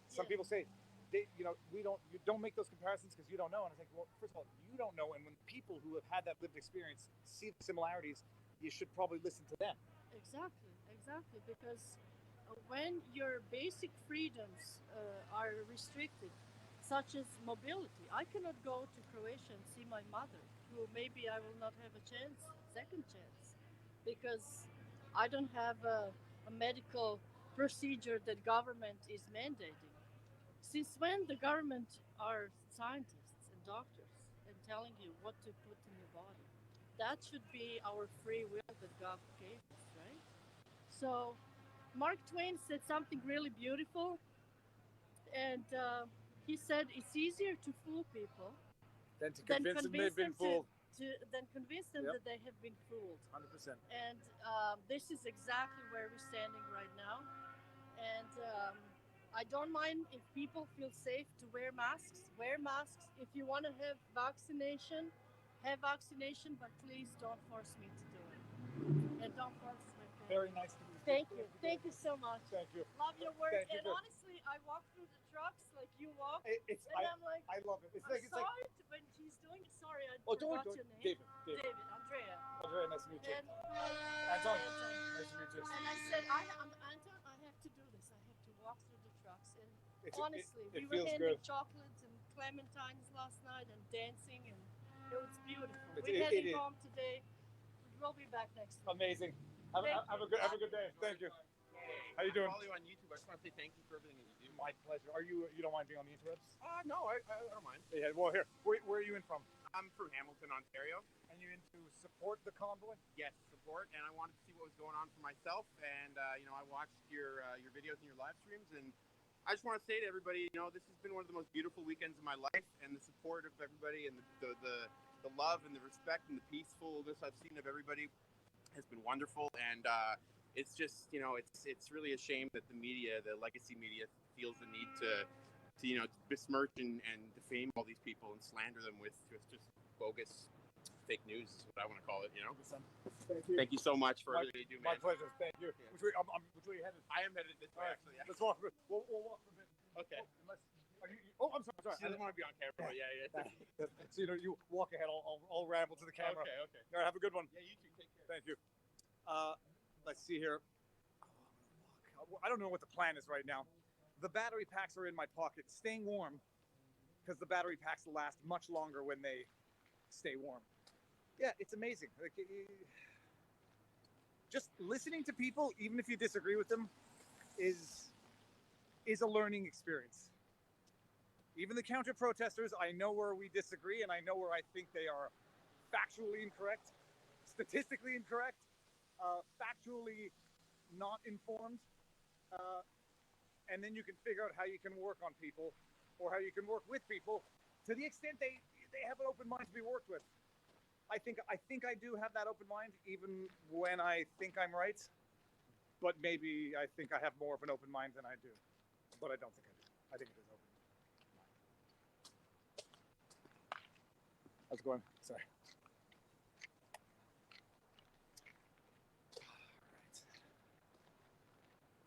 S1: some people say, you don't make those comparisons because you don't know. And I think, well, first of all, you don't know, and when people who have had that lived experience see the similarities, you should probably listen to them.
S13: Exactly, because when your basic freedoms are restricted, such as mobility, I cannot go to Croatia and see my mother, who maybe I will not have a second chance, because I don't have a medical procedure that government is mandating. Since when the government are scientists and doctors and telling you what to put in your body? That should be our free will that God gave us, right? So Mark Twain said something really beautiful, and he said it's easier to fool people
S1: Than to convince them they've been fooled.
S13: than convince them that they have been fooled.
S1: 100%.
S13: And this is exactly where we're standing right now. And I don't mind if people feel safe to wear masks. Wear masks. If you want to have vaccination, but please don't force me to do it. And don't force my family.
S1: Very nice to meet you.
S13: Thank you. Thank you so much.
S1: Thank you.
S13: Love your work.
S1: Thank you.
S13: And honestly, I walk through the trucks like you walk. I'm like,
S1: I love it.
S13: I'm sorry when she's doing it. Sorry, I
S1: Oh,
S13: forgot
S1: don't.
S13: your name.
S1: David.
S13: Andrea.
S1: Andrea, nice to meet you.
S13: And
S1: Anton, nice to meet you.
S13: And I said, Anton, I have to do this. I have to walk through the trucks. And honestly, we were handing chocolates and clementines last night and dancing, and it was beautiful. We're heading home today. We'll be back next week.
S1: Amazing. Have a good day. Thank you. How you doing?
S9: I follow you on YouTube. I just want to say thank you for everything that you do.
S1: My pleasure. You don't mind being on the interwebs?
S9: No, I don't mind.
S1: Yeah. Well, here. Where are you in from?
S9: I'm from Hamilton, Ontario.
S1: And you in to support the convoy?
S9: Yes, support. And I wanted to see what was going on for myself. And I watched your videos and your live streams. And I just want to say to everybody, this has been one of the most beautiful weekends of my life. And the support of everybody, and the love and the respect and the peacefulness I've seen of everybody has been wonderful. And it's just, it's really a shame that the media, the legacy media, feels the need to besmirch and defame all these people and slander them with just bogus fake news is what I want to call it. Thank you so much for everything you do, man.
S1: My pleasure. Thank you.
S9: Yeah.
S1: Which way are you headed?
S9: I am headed this way, actually. Yeah.
S1: Let's walk. We'll walk for a bit.
S9: Okay.
S1: I'm sorry.
S9: She doesn't want to be on camera. Yeah.
S1: So you walk ahead. I'll ramble to the camera.
S9: Okay.
S1: All right. Have a good one.
S9: Yeah, you too. Take care.
S1: Thank you. Let's see here. I don't know what the plan is right now. The battery packs are in my pocket, staying warm, because the battery packs last much longer when they stay warm. Yeah, it's amazing. Just listening to people, even if you disagree with them, is a learning experience. Even the counter protesters, I know where we disagree, and I know where I think they are factually incorrect, statistically incorrect, factually not informed. And then you can figure out how you can work on people, or how you can work with people to the extent they have an open mind to be worked with. I think I do have that open mind, even when I think I'm right. But maybe I think I have more of an open mind than I do. But I don't think I do. I think it is open. How's it going? Sorry.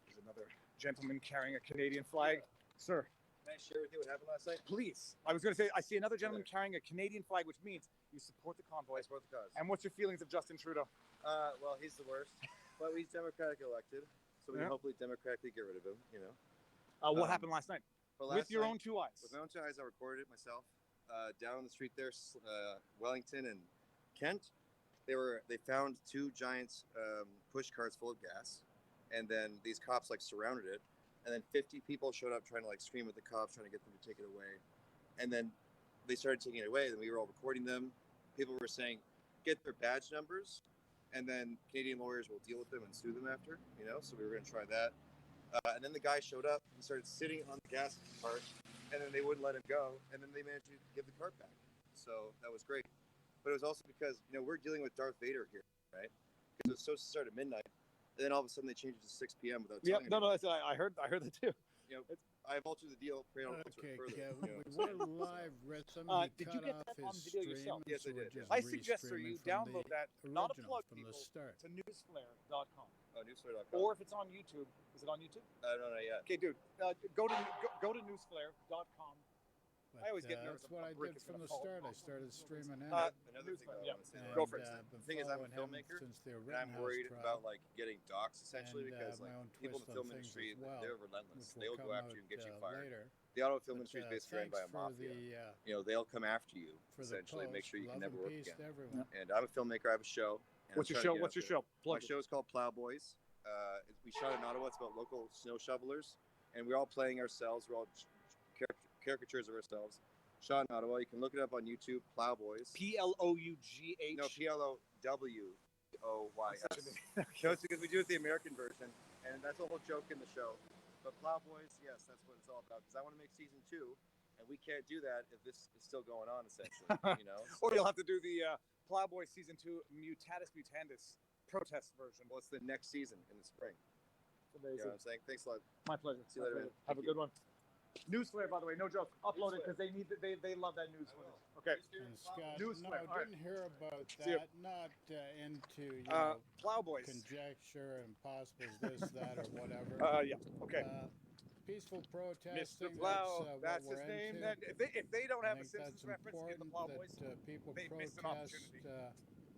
S1: There's another gentleman carrying a Canadian flag. Sir.
S18: Can I share with you what happened last night?
S1: Please. I was going to say, I see another gentleman carrying a Canadian flag, which means you support the convoy.
S18: I support the cause.
S1: And what's your feelings of Justin Trudeau?
S18: Well, he's the worst, but he's Democratic elected, so we can hopefully democratically get rid of him,
S1: What happened last night? With your own two eyes?
S18: With my own two eyes, I recorded it myself. Down the street there, Wellington and Kent, they found two giant push carts full of gas, and then these cops like surrounded it, and then 50 people showed up trying to like scream at the cops, trying to get them to take it away, and then they started taking it away. Then we were all recording them. People were saying, get their badge numbers, and then Canadian lawyers will deal with them and sue them after. So we were going to try that. And then the guy showed up and started sitting on the gas cart, and then they wouldn't let him go, and then they managed to give the cart back. So that was great. But it was also because we're dealing with Darth Vader here, right? Because it was supposed to start at midnight, and then all of a sudden they changed it to 6 p.m. without telling
S1: No, I heard that too.
S18: I've altered the deal. Pray on
S15: Okay,
S18: further.
S15: Kevin, we were live. Somebody
S1: Did
S15: cut
S1: you get
S15: off
S1: that
S15: his
S1: on video
S15: stream,
S1: yourself?
S18: Yes, I
S15: so we're
S18: did.
S15: just
S1: I suggest for you
S15: restreaming from
S1: download
S15: the
S1: that, not a
S15: original
S1: plug
S15: from
S1: people,
S15: the start.
S1: to newsflare.com.
S18: Oh, newsflare.com.
S1: Or if it's on YouTube, is it on YouTube?
S18: No, not yet.
S1: Okay, dude, go to newsflare.com. I always get nervous.
S15: That's what I did from the start. I started streaming in.
S18: Another thing I want to say.
S1: Go for it.
S18: The thing is, I'm a filmmaker, and I'm worried about like getting doxxed essentially because like people in the film industry, they're relentless. They'll go after you and get you fired. The auto film industry is basically run by a mafia. They'll come after you essentially, make sure you can never work again. And I'm a filmmaker. I have a show.
S1: What's your show? What's your show?
S18: My show is called Plowboys. We shot in Ottawa. It's about local snow shovelers, and we're all playing ourselves. We're all caricatures of ourselves. Shot in Ottawa. You can look it up on YouTube. Plowboys.
S1: Plough.
S18: No, Plowboys. No, it's because we do it the American version, and that's the whole joke in the show. But Plowboys, yes, that's what it's all about. Because I want to make season 2, and we can't do that if this is still going on. Essentially,
S1: Or you'll have to do the Plowboy season 2 Mutatis Mutandis protest version.
S18: Well, it's the next season in the spring.
S1: Amazing.
S18: You know what I'm saying? Thanks a lot.
S1: My pleasure.
S18: See you later, man.
S1: Have a good one. Newsflare, by the way, no joke. Upload it because they love that news footage. Okay.
S15: And Scott,
S1: Newsflare.
S15: no, I didn't hear about
S1: See you.
S15: that. Not into
S1: Plowboys.
S15: conjecture and possibles, this, that, or whatever.
S1: Yeah. Okay.
S15: Peaceful protesting.
S1: Mr. Plow,
S15: that's
S1: his
S15: what we're
S1: name.
S15: into.
S1: If they don't have a
S15: I think
S1: Simpsons
S15: that's
S1: reference, get the
S15: important
S1: Plowboys.
S15: that people
S1: They missed an
S15: protest.
S1: opportunity.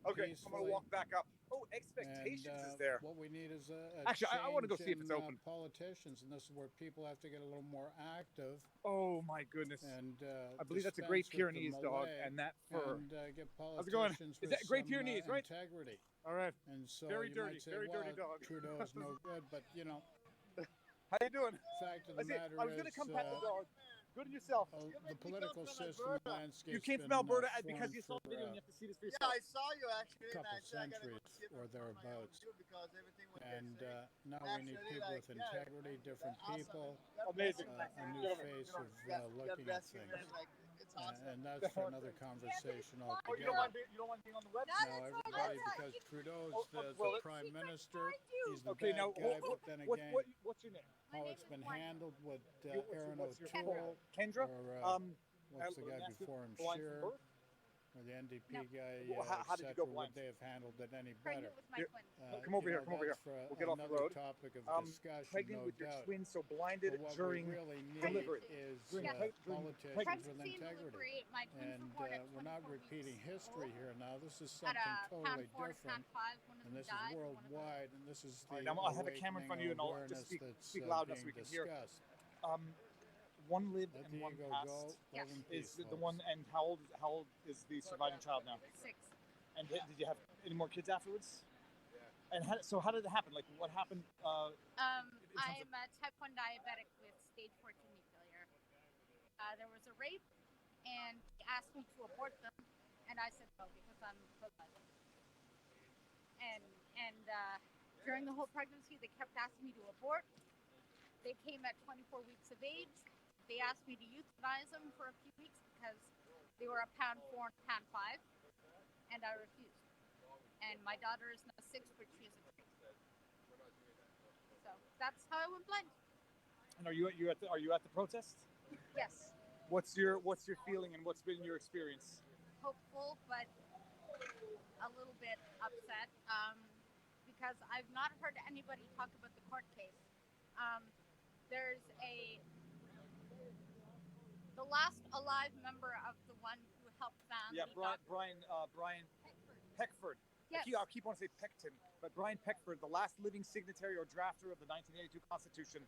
S1: Okay, I'm gonna walk back up. Oh, expectations
S15: And,
S1: is there.
S15: What we need is a
S1: Actually, I want to go
S15: change
S1: see if it's
S15: in,
S1: open.
S15: Politicians, and this is where people have to get a little more active.
S1: Oh my goodness!
S15: And
S1: I believe that's a Great
S15: dispense with the
S1: Pyrenees dog,
S15: melee
S1: and that fur.
S15: And get
S1: How's it going?
S15: politicians
S1: Is
S15: with
S1: that Great
S15: some,
S1: Pyrenees, right?
S15: integrity.
S1: All right.
S15: And so
S1: Very
S15: you
S1: dirty,
S15: might say,
S1: very
S15: well,
S1: dirty dog.
S15: Trudeau's no good, but
S1: How you doing?
S15: Fact of the matter
S1: I was gonna come pet the dog. Good to yourself.
S15: The political system landscape.
S1: You came from Alberta because you saw the video and you have to see this for yourself.
S7: Yeah, I saw you actually.
S15: Couple centuries or thereabouts. And now we need people with integrity, different people,
S1: Amazing.
S15: a new face of looking at things. And that's for another conversation
S1: Oh,
S15: altogether.
S1: you don't mind being on the web?
S15: Now everybody, because Trudeau's the prime minister, he's the
S1: Okay,
S15: bad
S1: now
S15: guy, but then again,
S1: what's your name?
S15: how it's been handled with Aaron
S1: what's your
S15: O'Toole,
S1: Kendra?
S15: or what's the guy before him,
S1: blind from
S15: Shearer,
S1: birth?
S15: or the NDP guy,
S1: How did you
S15: etc.,
S1: go
S15: would
S1: blind?
S15: they have handled it any better?
S1: Come over here. Come over here.
S15: That's for
S1: We'll get off the
S15: another
S1: road.
S15: topic of discussion,
S1: Pregnant
S15: no
S1: with your
S15: doubt.
S1: twin, so blinded
S15: But what
S1: during
S15: we really need
S1: delivery.
S15: is
S1: During
S15: politicians with integrity. And we're not repeating history here now. This is something totally different. And this is worldwide, and this is the
S1: I'll have a camera in front of you, and I'll just speak loud enough so we can hear. One lived and one passed. Is the one, and how old is the surviving child now?
S12: 6.
S1: And did you have any more kids afterwards? And how did it happen? Like, what happened?
S12: I'm a type 1 diabetic with stage 4 kidney failure. There was a rape, and he asked me to abort them, and I said no because I'm positive. And during the whole pregnancy, they kept asking me to abort. They came at 24 weeks of age. They asked me to euthanize them for a few weeks because they were a pound 4 and a pound 5, and I refused. And my daughter is now 6, but she is a 3. So that's how I went blind.
S1: And are you at the protest?
S12: Yes.
S1: What's your feeling and what's been your experience?
S12: Hopeful, but a little bit upset because I've not heard anybody talk about the court case. There's the last alive member of the one who helped found.
S1: Yeah, Brian Peckford.
S12: Yes.
S1: I'll keep on saying Peckton, but Brian Peckford, the last living signatory or drafter of the 1982 Constitution,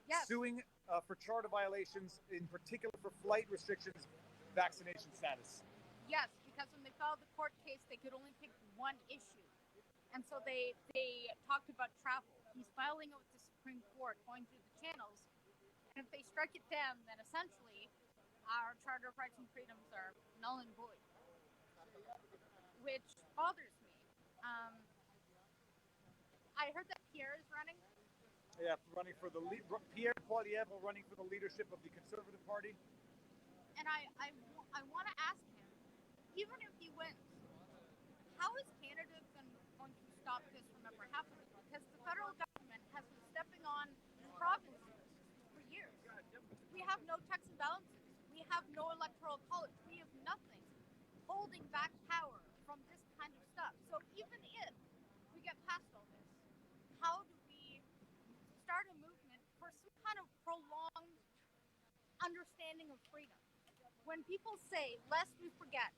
S12: yes,
S1: suing for charter violations, in particular for flight restrictions, vaccination status.
S12: Yes, because when they filed the court case, they could only pick one issue, and so they talked about travel. He's filing it with the Supreme Court, going through the channels. And if they strike it down, then essentially our Charter of Rights and Freedoms are null and void, which bothers me. I heard that Pierre is running.
S1: Yeah, running for the Pierre Poilievre running for the leadership of the Conservative Party.
S12: And I want to ask him, even if he wins, how is Canada going to stop this from ever happening? Because the federal government has been stepping on provinces for years. We have no checks and balances. We have no electoral college. We have nothing holding back power from this kind of stuff. So even if we get past all this, how do we start a movement for some kind of prolonged understanding of freedom? When people say, lest we forget,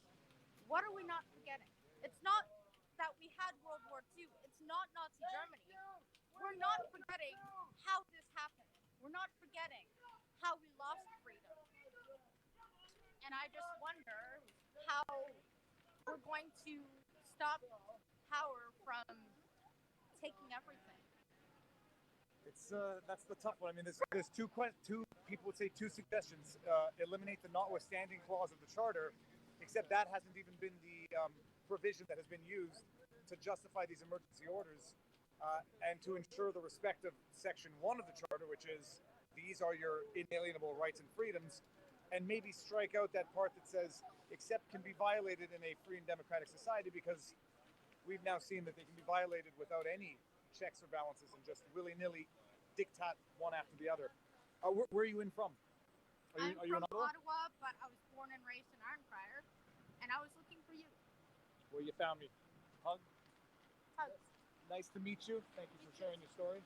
S12: what are we not forgetting? It's not that we had World War II. It's not Nazi Germany. We're not forgetting how this happened. We're not forgetting how we lost freedom. And I just wonder how we're going to stop power from taking everything.
S1: It's that's the tough one. I mean, there's two people would say two suggestions: eliminate the notwithstanding clause of the charter, except that hasn't even been the provision that has been used to justify these emergency orders, and to ensure the respect of Section 1 of the charter, which is these are your inalienable rights and freedoms, and maybe strike out that part that says except can be violated in a free and democratic society, because we've now seen that they can be violated without any checks or balances and just willy-nilly diktat one after the other. Where are you in from?
S12: I'm from Ottawa, but I was born and raised in Arnprior, and I was looking for you.
S1: Well, you found me. Hug.
S12: Hugs.
S1: Nice to meet you. Thank you for sharing your story.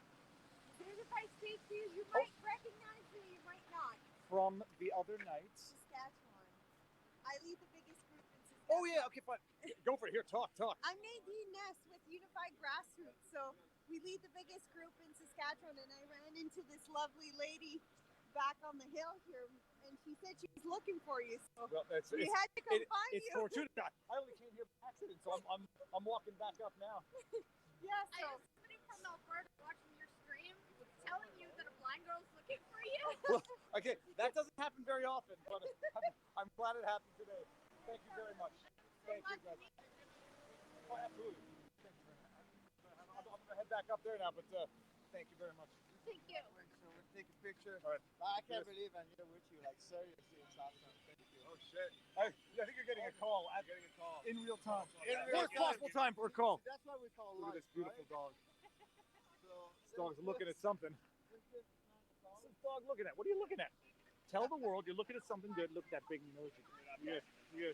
S16: Here's if I speak to you, you might recognize me, you might not.
S1: From the other night.
S16: Saskatchewan. I lead the biggest group in Saskatchewan.
S1: Oh yeah, okay, fine. Go for it. Here, talk.
S16: I'm Nadine Ness with Unified Grassroots. So we lead the biggest group in Saskatchewan, and I ran into this lovely lady back on the hill here, and she said she was looking for you. So we had to come find you.
S1: It's fortunate. I only came here by accident, so I'm walking back up now.
S16: Yeah,
S12: so I have somebody from Alberta watching your stream telling you that a blind girl's looking for you.
S1: Well, okay, that doesn't happen very often, but I'm glad it happened today. Thank you very much. Thank you, guys. Oh, absolutely. Thank you very much. I'm going to head back up there now, but thank you very much.
S12: Thank you.
S20: So we'll take a picture.
S1: All right.
S20: I can't believe I'm here with you. Like, seriously, it's awesome. Thank you.
S10: Oh, shit.
S1: I think you're getting a call. In real time.
S20: real
S1: Worst possible time for a call.
S20: That's what we call
S1: Look
S20: life,
S1: at this beautiful
S20: right?
S1: dog.
S20: So,
S1: This dog's looking at something. What's this dog looking at? What are you looking at? Tell the world you're looking at something good. Look at that big nose. Yes.
S16: You're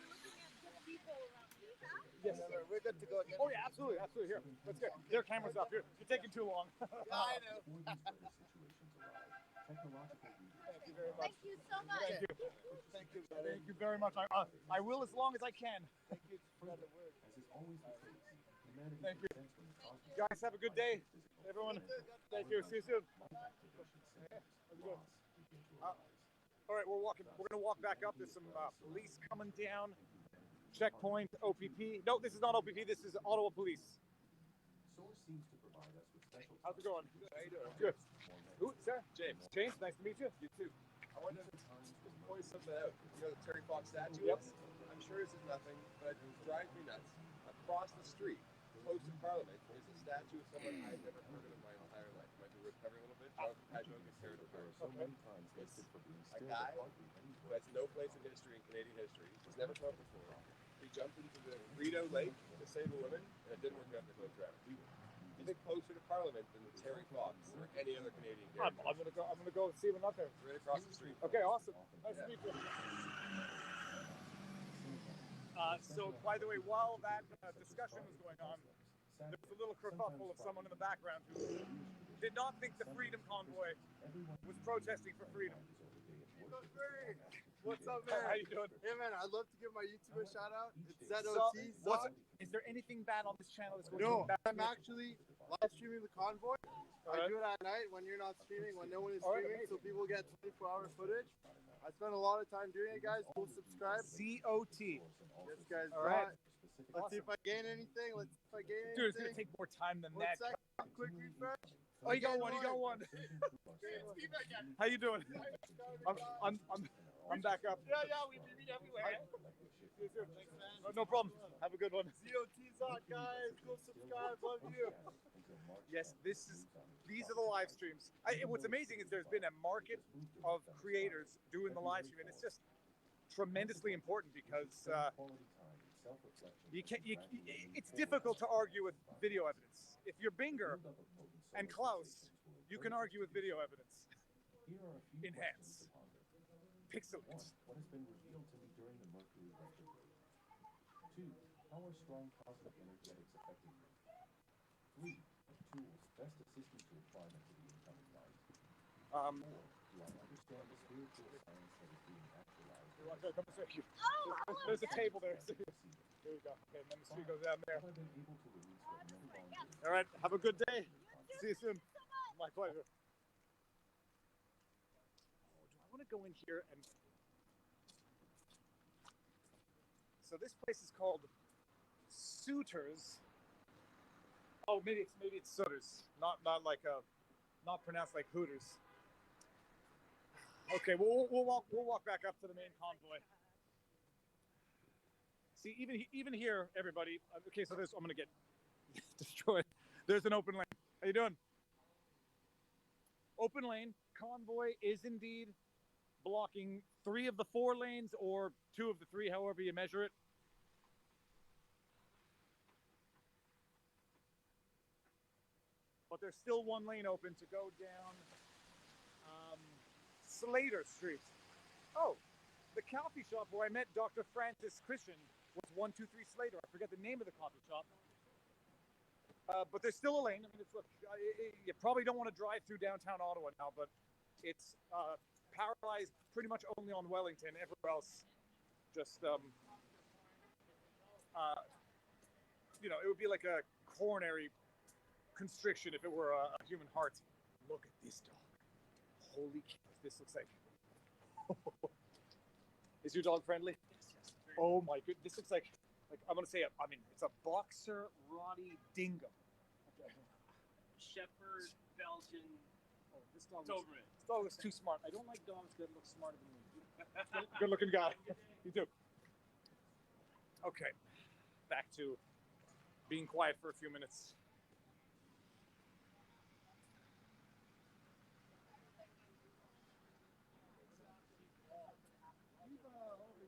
S16: looking at good people around you.
S1: Yes.
S20: we're good to go.
S1: Oh yeah, absolutely. Here, let's go. Their camera's up. Here, you're taking too long.
S20: I know.
S1: Thank you very much.
S12: Thank you so much.
S1: Thank you. Thank you very much. I will as long as I can.
S20: Thank you for the word.
S1: Thank you. Guys, have a good day. Everyone, thank you. See you soon. All right, we're going to walk back up. There's some police coming down. Checkpoint, OPP. No, this is not OPP. This is Ottawa Police. How's it going?
S10: How you doing?
S1: Good. Who, sir?
S10: James.
S1: James, nice to meet you.
S10: You too. I wanted to point something out. You know the Terry Fox statue?
S1: Yep.
S10: I'm sure this is nothing, but it drives me nuts. Across the street, close to Parliament, is a statue of someone I've never heard of in my entire life. Might be worth covering a little bit. Don't get carried away. It's a guy who has no place in history, in Canadian history. He's never come before. He jumped into the Rideau Lake to save a woman, and it didn't work out. They both drowned. He's closer to Parliament than Terry Fox or any other Canadian.
S1: I'm gonna go see him up there.
S10: Right across the street.
S1: Okay, awesome. Nice to meet you. So, by the way, while that discussion was going on, there was a little kerfuffle of someone in the background who did not think the Freedom Convoy was protesting for freedom.
S20: What's up, man?
S1: How you doing?
S20: Hey, man, I'd love to give my YouTuber a shout out. It's ZOT.
S1: Is there anything bad on this channel that's going
S20: No,
S1: to be bad?
S20: I'm actually live streaming the convoy. I do it at night when you're not streaming, when no one is streaming, so people get 24-hour footage. I spend a lot of time doing it, guys. Go subscribe.
S1: ZOT.
S20: Yes, guys.
S1: All right.
S20: Let's see if I gain anything. Let's see if I gain anything.
S1: Dude, it's gonna take more time than
S20: One
S1: that.
S20: second. Quick refresh.
S1: Oh, you got one. You got one. How you doing? I'm back up.
S20: Yeah, we meet everywhere.
S1: No problem. Have a good one.
S20: COT's on, guys. Go subscribe. Love you.
S1: Yes, these are the live streams. What's amazing is there's been a market of creators doing the live stream, and it's just tremendously important because it's difficult to argue with video evidence. If you're Binger and Klaus, you can argue with video evidence. Enhance. Pixelate.
S17: What has been revealed to me during the Mercury retrograde. 2. How are strong cosmic energetics affecting you? 3. What tools best assist me to apply them to the incoming night? 4. Do I understand the spiritual science that is being actualized?
S1: There's a table there. There you go. Okay, and then the street goes down there. All right, have a good day. See you soon. My pleasure. Do I want to go in here and... So this place is called Suitors. Oh, maybe it's Sooters, not pronounced like Hooters. Okay, we'll walk back up to the main convoy. See, even here, everybody. Okay, so I'm gonna get destroyed. There's an open lane. How you doing? Open lane. Convoy is indeed blocking 3 of the 4 lanes or 2 of the 3, however you measure it. But there's still 1 lane open to go down Slater Street. Oh, the coffee shop where I met Dr. Francis Christian was 123 Slater. I forget the name of the coffee shop. But there's still a lane. I mean, look, you probably don't want to drive through downtown Ottawa now, but it's paralyzed pretty much only on Wellington. Everywhere else, just it would be like a coronary constriction if it were a human heart. Look at this dog. Holy cow, this looks like. Is your dog friendly? Yes. Oh my goodness, this looks like I'm gonna say it's a boxer Roddy Dingo. Okay.
S21: Shepherd Belgian.
S1: Oh, this dog
S21: Doberman.
S1: This dog is too smart. I don't like dogs that look smarter than me. Good looking guy. You do. Okay, back to being quiet for a few minutes.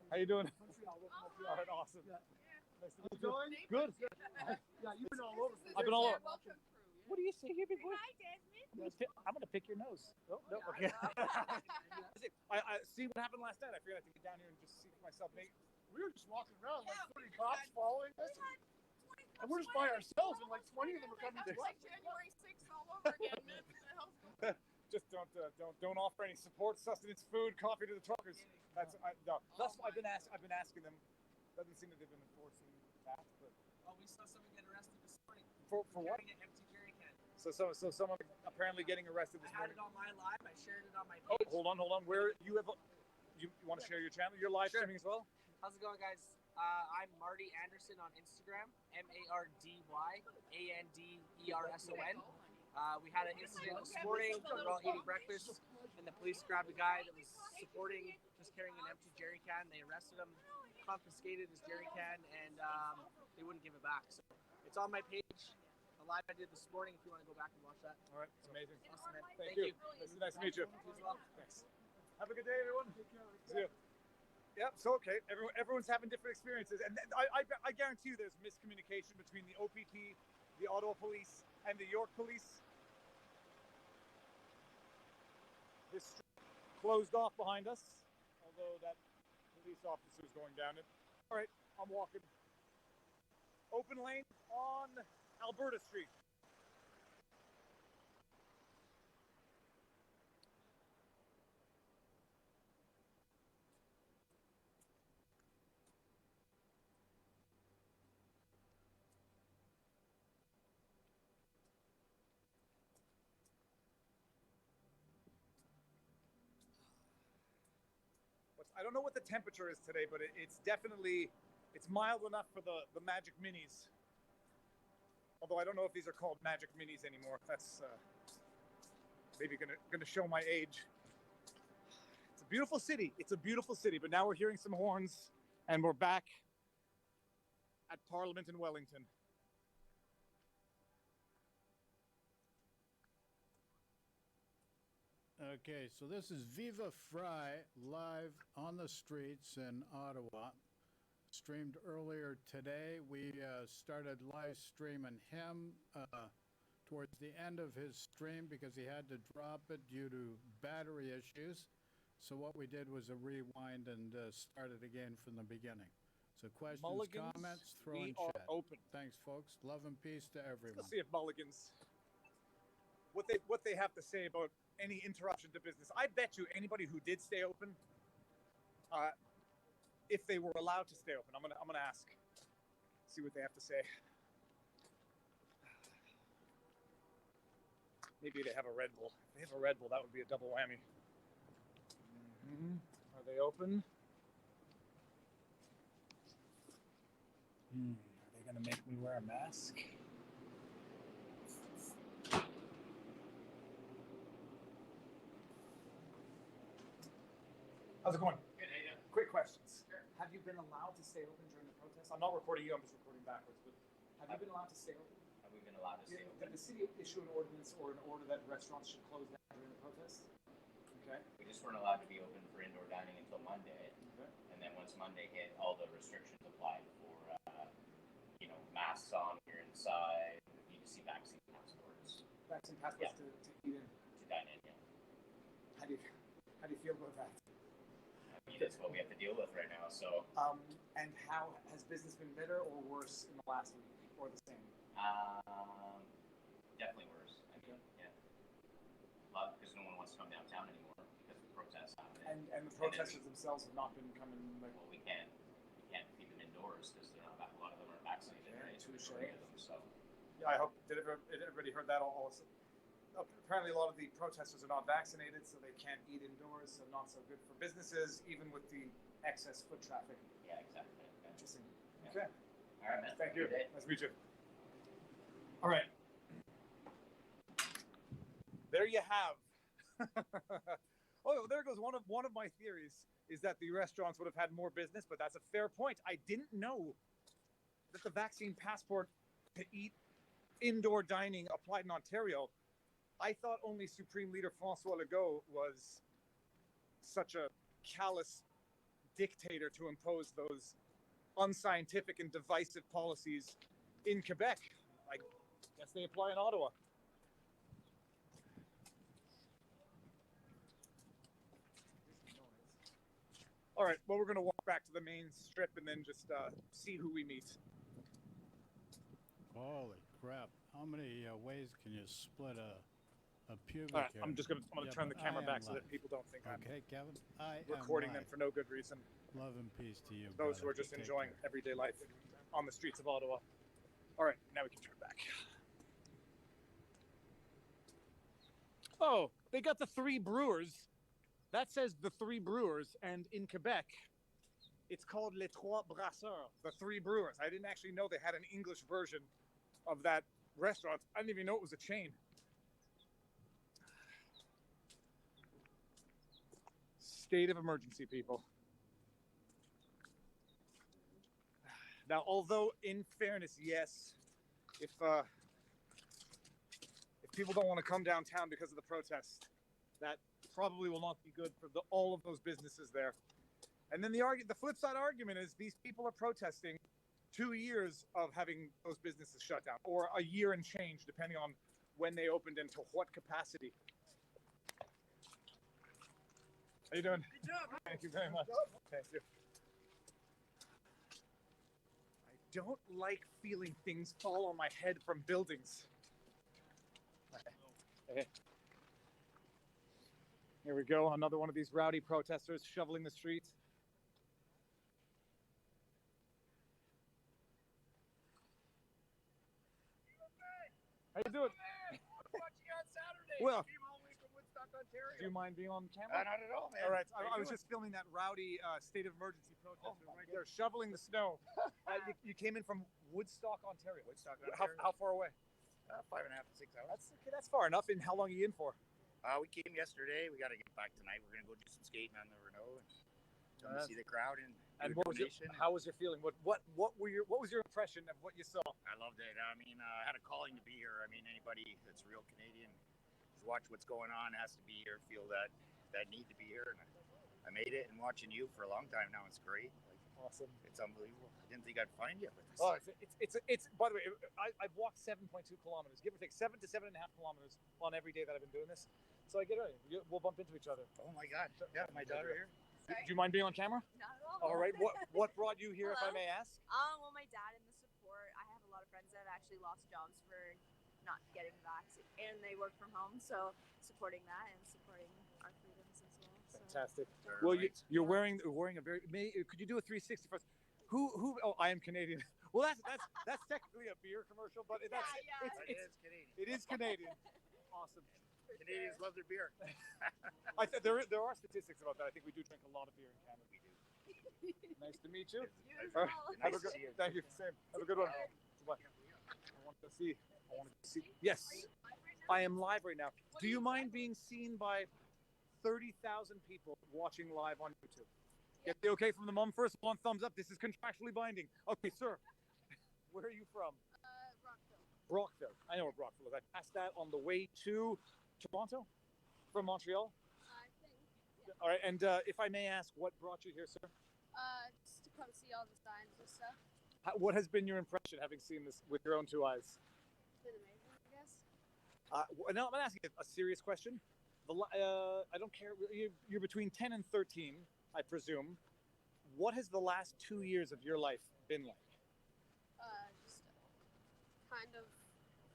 S1: How you doing? All right, awesome. Nice to meet you. Good.
S20: Yeah, you've been all over.
S1: I've been all over. What do you say here, big boy?
S12: Hi, Desmond.
S1: I'm gonna pick your nose. Oh no. Okay. I see what happened last night. I figured I had to get down here and just see for myself.
S20: We were just walking around, like 30 cops following us. And we're just by ourselves, and like 20 of them are coming to us.
S11: Like January 6th all over again.
S1: Just don't offer any support, sustenance, food, coffee to the truckers. That's I've been asking them. Doesn't seem that they've been enforcing that. But
S21: We saw someone get arrested this morning.
S1: For what?
S21: Carrying an empty jerry can.
S1: So someone apparently getting arrested this
S21: I had
S1: morning.
S21: it on my live. I shared it on my
S1: Oh,
S21: page.
S1: hold on. Where you want to share your channel? You're live streaming as well?
S21: How's it going, guys? I'm Marty Anderson on Instagram. MardyAnderson. We had an incident this morning. We were all eating breakfast, and the police grabbed a guy that was just carrying an empty jerry can. They arrested him, confiscated his jerry can, and they wouldn't give it back. So it's on my page. A live I did this morning. If you want to go back and watch that.
S1: All right, it's amazing.
S21: Awesome, man.
S1: Thank you. Nice to meet you.
S21: You as well.
S1: Thanks. Have a good day, everyone. See you. Yep. So okay, everyone's having different experiences, and I guarantee you, there's miscommunication between the OPP, the Ottawa Police, and the York Police. This street closed off behind us, although that police officer is going down it. All right, I'm walking. Open lane on Alberta Street. I don't know what the temperature is today, but it's definitely It's mild enough for the Magic Minis. Although I don't know if these are called Magic Minis anymore. That's maybe gonna show my age. It's a beautiful city. It's a beautiful city. But now we're hearing some horns, and we're back at Parliament in Wellington.
S15: Okay, so this is Viva Fry live on the streets in Ottawa. Streamed earlier today. We started live streaming him towards the end of his stream because he had to drop it due to battery issues. So what we did was a rewind and start it again from the beginning. So questions,
S1: Mulligans,
S15: comments, throw
S1: we
S15: in
S1: are
S15: chat.
S1: open.
S15: Thanks, folks. Love and peace to everyone.
S1: Let's see if Mulligans, what they have to say about any interruption to business. I bet you anybody who did stay open, if they were allowed to stay open, I'm gonna ask, see what they have to say. Maybe they have a Red Bull. If they have a Red Bull, that would be a double whammy. Are they open? Are they gonna make me wear a mask? How's it going?
S5: Good, how you doing?
S1: Quick questions.
S5: Sure.
S1: Have you been allowed to stay open during the protest? I'm not recording you, I'm just recording backwards, but have you been allowed to stay open?
S5: Have we been allowed to stay open?
S1: Did the city issue an ordinance or an order that restaurants should close down during the protest? Okay.
S5: We just weren't allowed to be open for indoor dining until Monday.
S1: Okay.
S5: And then once Monday hit, all the restrictions applied for, masks on when you're inside. You need to see vaccine passports.
S1: Vaccine passports to eat in.
S5: To dine in, yeah.
S1: How do you feel about that?
S5: I mean, that's what we have to deal with right now, so.
S1: And how has business been better or worse in the last week, or the same?
S5: Definitely worse. I mean, yeah. A lot, because no one wants to come downtown anymore because of the protests happening.
S1: And the protesters themselves have not been coming. Like,
S5: well, we can't keep them indoors because they're not. A lot of them are vaccinated, right?
S1: Touche.
S5: Majority of them, so.
S1: Yeah, I hope did everybody heard that also. Apparently, a lot of the protesters are not vaccinated, so they can't eat indoors. So not so good for businesses, even with the excess foot traffic.
S5: Yeah, exactly. Okay.
S1: Interesting.
S5: Yeah.
S1: Okay.
S5: All right, man.
S1: Thank you.
S5: Good day.
S1: Nice to meet you. All right. There you have. Oh, there goes one of my theories is that the restaurants would have had more business, but that's a fair point. I didn't know that the vaccine passport to eat indoor dining applied in Ontario. I thought only Supreme Leader François Legault was such a callous dictator to impose those unscientific and divisive policies in Quebec. I guess they apply in Ottawa. All right, well, we're going to walk back to the main strip and then just see who we meet.
S15: Holy crap. How many ways can you split a pubic
S1: All right,
S15: hair?
S1: I'm gonna turn the
S15: but
S1: camera
S15: I am
S1: back so
S15: live.
S1: that people don't think I'm
S15: Okay, Kevin, I
S1: recording
S15: am
S1: them
S15: live.
S1: for no good reason.
S15: Love and peace to you,
S1: Those who
S15: brother.
S1: are just
S15: Take
S1: enjoying
S15: care.
S1: everyday life on the streets of Ottawa. All right, now we can turn back. Oh, they got the Three Brewers. That says the Three Brewers, and in Quebec, it's called Les Trois Brasseurs, the Three Brewers. I didn't actually know they had an English version of that restaurant. I didn't even know it was a chain. State of emergency, people. Now, although in fairness, yes, if people don't want to come downtown because of the protest, that probably will not be good for all of those businesses there. And then the flip side argument is these people are protesting 2 years of having those businesses shut down, or a year and change, depending on when they opened and to what capacity. How you doing?
S3: Good job.
S1: Thank you very much. Thank you. I don't like feeling things fall on my head from buildings. Okay. Here we go, another one of these rowdy protesters shoveling the streets. How you doing?
S3: Watching you on Saturday.
S1: Well,
S3: Came all the way from Woodstock
S9: Ontario.
S1: Do you mind being on camera?
S9: Not at all, man.
S1: All right.
S9: How you
S1: I was
S9: doing?
S1: just filming that rowdy state of emergency protester right there, shoveling the snow. You came in from Woodstock, Ontario.
S9: Woodstock,
S1: How far away?
S9: 5.5 to 6 hours.
S1: That's okay. That's far enough. And how long are you in for?
S9: We came yesterday. We got to get back tonight. We're gonna go do some skating on the Renault and come see the crowd and
S1: And
S9: do a
S1: what was your,
S9: donation.
S1: how was your feeling? What was your impression of what you saw?
S9: I loved it. I mean, I had a calling to be here. I mean, anybody that's real Canadian, just watch what's going on, has to be here, feel that need to be here. And I made it, and watching you for a long time now, it's great. Like,
S1: awesome.
S9: It's unbelievable. I didn't think I'd find you. But
S1: Oh, it's. By the way, I've walked 7.2 kilometers, give or take 7 to 7.5 kilometers on every day that I've been doing this. So I get ready. We'll bump into each other.
S9: Oh my God! Yeah, my daughter here.
S1: Do you mind being on camera?
S2: Not at all.
S1: All right. What brought you here, if I
S2: Hello.
S1: may ask?
S2: Well, my dad and the support. I have a lot of friends that have actually lost jobs for not getting vaccinated, and they work from home. So supporting that and supporting our freedoms as well. So.
S1: Fantastic. Well, you're wearing a very. Could you do a 360 for us? Who? Oh, I am Canadian. Well, that's technically a beer commercial, but
S9: It is Canadian.
S1: It is Canadian. Awesome.
S9: Canadians love their beer.
S1: There are statistics about that. I think we do drink a lot of beer in Canada. We do. Nice to meet you. All right. Have a good. Thank you. Same. Have a good one. Bye. I want to see. Yes, I am live right now. Do you mind being seen by 30,000 people watching live on YouTube? Get the okay from the mom first. One thumbs up. This is contractually binding. Okay, sir. Where are you from? Brockville. I know where Brockville is. I passed that on the way to Toronto from Montreal.
S22: I think. Yeah.
S1: All right, and if I may ask, what brought you here, sir?
S22: Just to come see all the signs and stuff.
S1: What has been your impression having seen this with your own two eyes?
S22: It's been amazing, I guess.
S1: No, I'm going to ask you a serious question. I don't care. You're between 10 and 13, I presume. What has the last 2 years of your life been like?
S22: Just kind of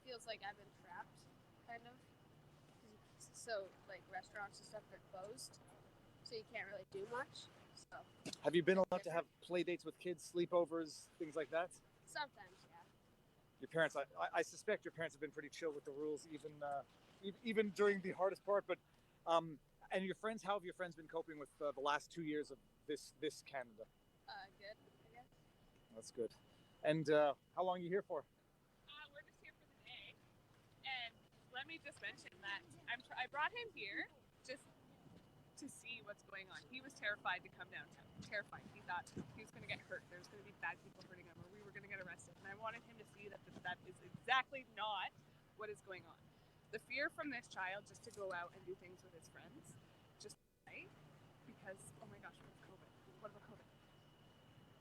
S22: feels like I've been trapped, kind of. So, like, restaurants and stuff are closed, so you can't really do much. So.
S1: Have you been allowed to have play dates with kids, sleepovers, things like that?
S22: Sometimes, yeah.
S1: Your parents, I suspect your parents have been pretty chill with the rules, even during the hardest part. But and your friends, how have your friends been coping with the last 2 years of this Canada?
S22: Good, I guess.
S1: That's good. And how long are you here for?
S23: We're just here for the day, and let me just mention that I brought him here just to see what's going on. He was terrified to come downtown. Terrified. He thought he was going to get hurt. There was going to be bad people hurting him, or we were going to get arrested. And I wanted him to see that that is exactly not what is going on. The fear from this child just to go out and do things with his friends, just right? Because oh my gosh, what about COVID? What about COVID?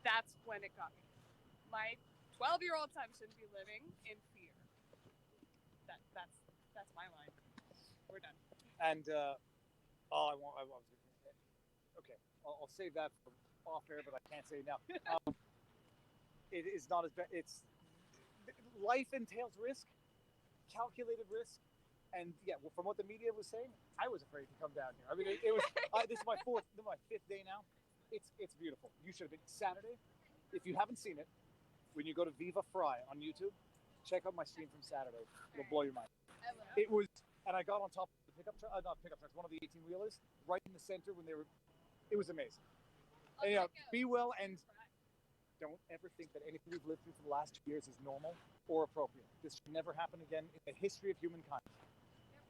S23: That's when it got me. My 12-year-old son shouldn't be living in fear. That's my line. We're done.
S1: And okay, I'll save that for off air, but I can't say it now. It is not as bad. Life entails risk, calculated risk, and yeah, from what the media was saying, I was afraid to come down here. I mean, it was. This is my fifth day now. It's beautiful. You should have been Saturday. If you haven't seen it, when you go to Viva Fry on YouTube, check out my stream from Saturday. It'll blow your mind. It was, and I got on top of the not pickup trucks, one of the 18-wheelers, right in the center when they were. It was amazing. And, be well, and don't ever think that anything we've lived through for the last 2 years is normal or appropriate. This should never happen again in the history of humankind.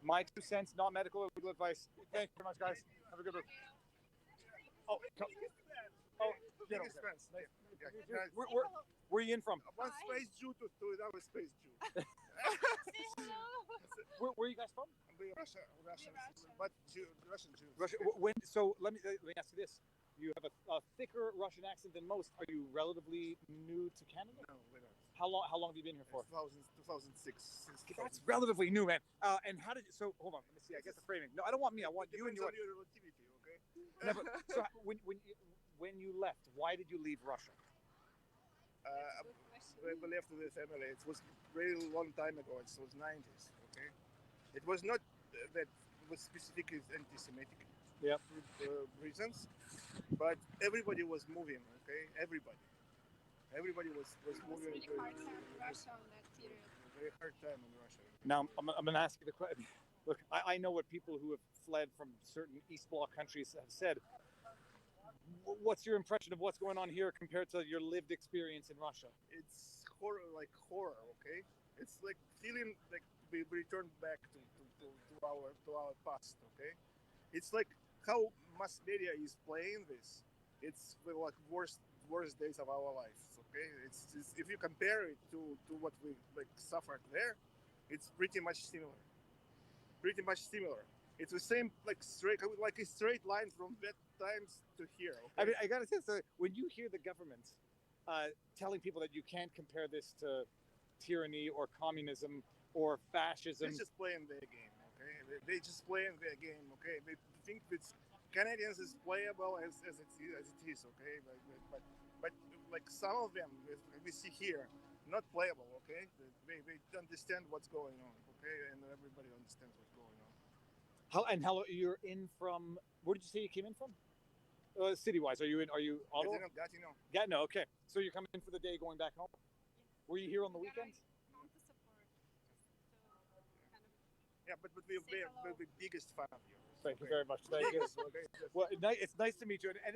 S1: My 2 cents, not medical or legal advice. Thank you very much, guys. Have a good one. Oh, get over there. Where are you in from?
S24: One Space Jew to another Space Jew.
S1: Where are you guys from?
S24: Russia, but Russian Jews.
S1: Russia. So let me ask you this: you have a thicker Russian accent than most. Are you relatively new to Canada?
S24: No, we're not.
S1: How long have you been here for?
S24: 2006.
S1: That's relatively new, man. And how did you? So hold on, let me see. I guess the framing. No, I don't want me. I want you and your.
S24: Relativity, okay?
S1: No, but, so when you left, why did you leave Russia?
S24: We left with the family. It was very long time ago. It was 90s. Okay, it was not that it was specifically anti-Semitic reasons, but everybody was moving. Okay, everybody was moving.
S22: Really hard time in Russia on that period.
S24: Very hard time in Russia.
S1: Now I'm going to ask you the question. Look, I know what people who have fled from certain East Bloc countries have said. What's your impression of what's going on here compared to your lived experience in Russia?
S24: It's horror, like horror. Okay, it's like feeling like we returned back to our past. Okay, it's like how mass media is playing this. It's like worst days of our lives. Okay, it's if you compare it to what we like suffered there, it's pretty much similar. Pretty much similar. It's the same like a straight line from that times to here. Okay?
S1: I mean, I gotta say, so when you hear the government telling people that you can't compare this to tyranny or communism or fascism,
S24: They're just playing their game. Okay, they just playing their game. Okay, they think it's Canadians is playable as it is. Okay, but like some of them we see here not playable. Okay, they understand what's going on. Okay, and everybody understands what's going on.
S1: how you're in from? Where did you say you came in from? City-wise, are you Ottawa?
S24: Gatineau.
S1: Gatineau. Okay, so you're coming in for the day, going back home. Were you here on the weekends?
S24: Yeah, but we're the biggest fan of you.
S1: Thank you very much. Thank you. Well, it's nice to meet you. And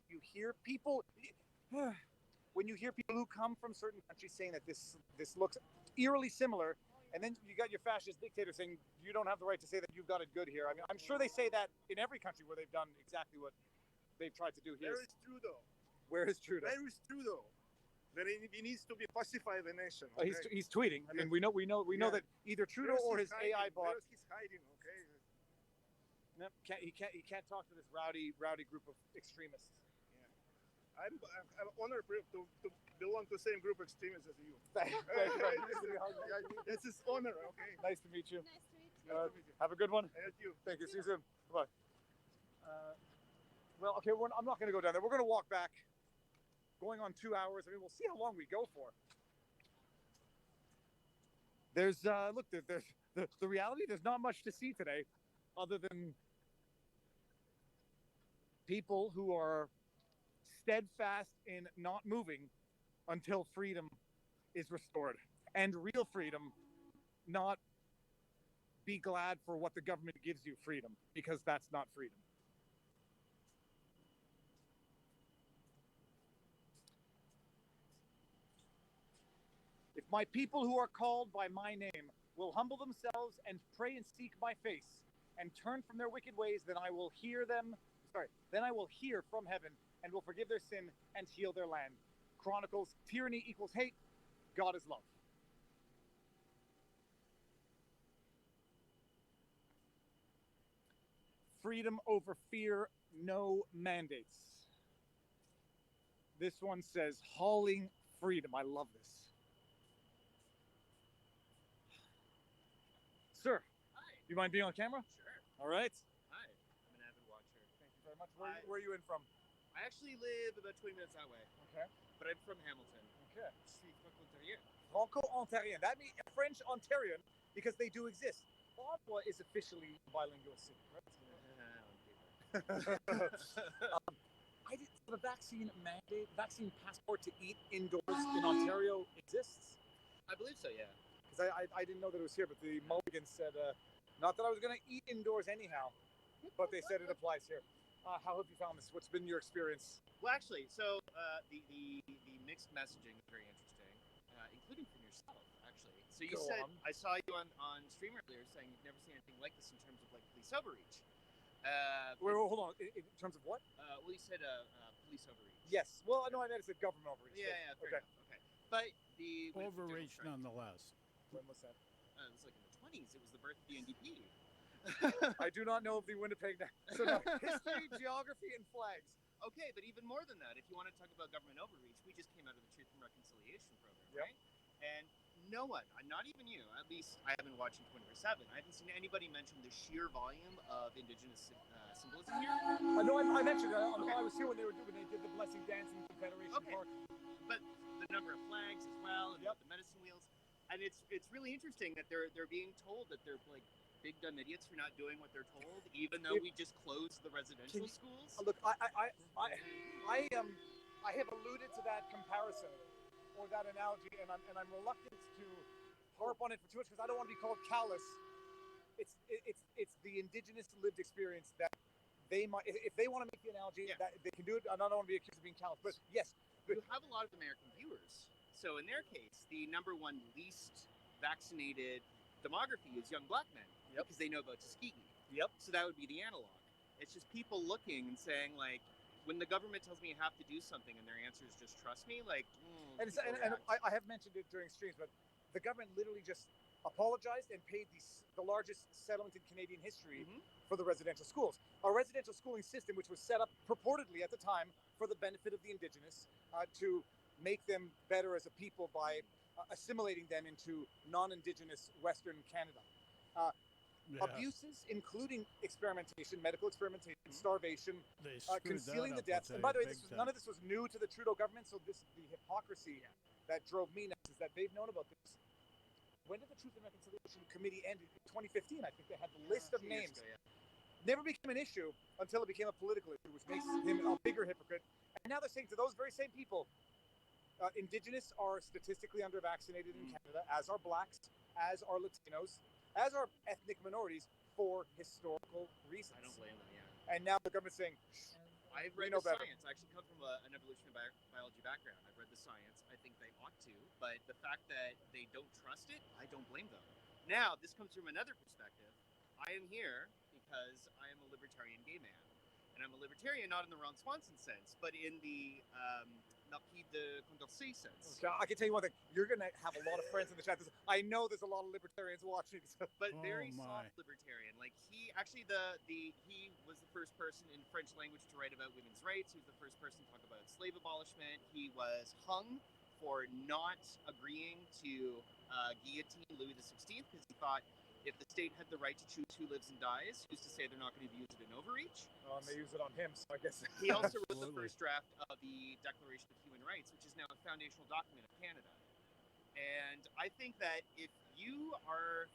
S1: you hear people, when you hear people who come from certain countries saying that this looks eerily similar, and then you got your fascist dictator saying you don't have the right to say that you've got it good here. I mean, I'm sure they say that in every country where they've done exactly what they've tried to do here.
S24: Where is Trudeau?
S1: Where is Trudeau?
S24: Where is Trudeau? That he needs to be pacify the nation.
S1: Okay? He's tweeting, and we know that either Trudeau or his AI bot.
S24: Where he's hiding? Okay.
S1: No, he can't talk to this rowdy group of extremists.
S24: Yeah. I'm honored to belong to the same group of extremists as you.
S1: Thank you.
S24: It's his honor. Okay.
S1: Nice to meet you.
S24: Nice to meet you.
S1: Have a good one.
S24: And you.
S1: Thank you. See you soon. Bye. Well, okay. I'm not going to go down there. We're going to walk back. Going on 2 hours. I mean, we'll see how long we go for. There's look. There's the reality. There's not much to see today, other than people who are steadfast in not moving until freedom is restored, and real freedom, not be glad for what the government gives you freedom, because that's not freedom. If my people who are called by my name will humble themselves and pray and seek my face and turn from their wicked ways, then I will hear from heaven and will forgive their sin and heal their land. Chronicles, tyranny equals hate, God is love. Freedom over fear, no mandates. This one says, hauling freedom. I love this. Sir, you mind being on camera?
S4: Sure.
S1: All right.
S4: Hi, I'm an avid watcher.
S1: Thank you very much. Where are you in from?
S4: I actually live about 20 minutes that way.
S1: Okay.
S4: But I'm from Hamilton.
S1: Okay.
S4: Je suis franco-ontarien.
S1: Franco-ontarien. That means French Ontarian because they do exist. Ottawa is officially a bilingual city, right? The vaccine mandate, vaccine passport to eat indoors in Ontario exists?
S4: I believe so, yeah.
S1: Because I didn't know that it was here, but the Mulligans said, not that I was going to eat indoors anyhow, but they said it applies here. How have you found this? What's been your experience?
S4: Well, actually, so the mixed messaging is very interesting, including from yourself, actually. So you said, I saw you on stream earlier saying you've never seen anything like this in terms of like police overreach.
S1: Wait, hold on. In terms of what?
S4: Well, you said police overreach.
S1: Yes. Well, no, I meant it's a government overreach.
S4: Yeah, fair enough. Okay. But the
S15: overreach nonetheless.
S1: When was that?
S4: It was like in the 20s. It was the birth of the NDP.
S1: I do not know of the Winnipeg. So no, history, geography, and flags.
S4: Okay, but even more than that, if you want to talk about government overreach, we just came out of the Truth and Reconciliation program, right? And no one, not even you, at least I haven't watched 24/7. I haven't seen anybody mention the sheer volume of Indigenous symbolism here.
S1: No, I mentioned it. I was here when they did the blessing dance in Confederation Park.
S4: But the number of flags as well, and the medicine wheels, and it's really interesting that they're being told that they're like big dumb idiots for not doing what they're told, even though we just closed the residential schools.
S1: Look, I have alluded to that comparison or that analogy, and I'm reluctant to harp on it for too much because I don't want to be called callous it's the indigenous lived experience that they might, if they want to make the analogy, that they can do it. I don't want to be accused of being callous, but yes.
S4: You have a lot of American viewers. So in their case, the number one least vaccinated demography is young black men because they know about Tuskegee.
S1: Yep.
S4: So that would be the analog. It's just people looking and saying, like, when the government tells me I have to do something and their answer is just trust me, like,
S1: And I have mentioned it during streams, but the government literally just apologized and paid the largest settlement in Canadian history for the residential schools. Our residential schooling system, which was set up purportedly at the time for the benefit of the Indigenous, to make them better as a people by assimilating them into non-Indigenous Western Canada. Abuses, including experimentation, medical experimentation, starvation, concealing the deaths. And by the way, none of this was new to the Trudeau government, so the hypocrisy that drove me nuts is that they've known about this. When did the Truth and Reconciliation Committee end? In 2015, I think they had the list of names. Never became an issue until it became a political issue, which makes him a bigger hypocrite. And now they're saying to those very same people, Indigenous are statistically under-vaccinated in Canada, as are Blacks, as are Latinos, as are ethnic minorities for historical reasons.
S4: I don't blame them,
S1: And now the government's saying,
S4: I've read the science. I actually come from an evolutionary biology background. I've read the science. I think they ought to, but the fact that they don't trust it, I don't blame them. Now, this comes from another perspective. I am here because I am a libertarian gay man. And I'm a libertarian not in the Ron Swanson sense, but in the Marquis de Condorcet sense.
S1: Okay, I can tell you one thing. You're going to have a lot of friends in the chat. I know there's a lot of libertarians watching.
S4: But very soft libertarian. Like, he actually, he was the first person in French language to write about women's rights. He was the first person to talk about slave abolishment. He was hung for not agreeing to guillotine Louis XVI because he thought if the state had the right to choose who lives and dies, who's to say they're not going to use it in overreach?
S1: And they use it on him, so I guess.
S4: He also wrote the first draft of the Declaration of Human Rights, which is now a foundational document of Canada. And I think that if you are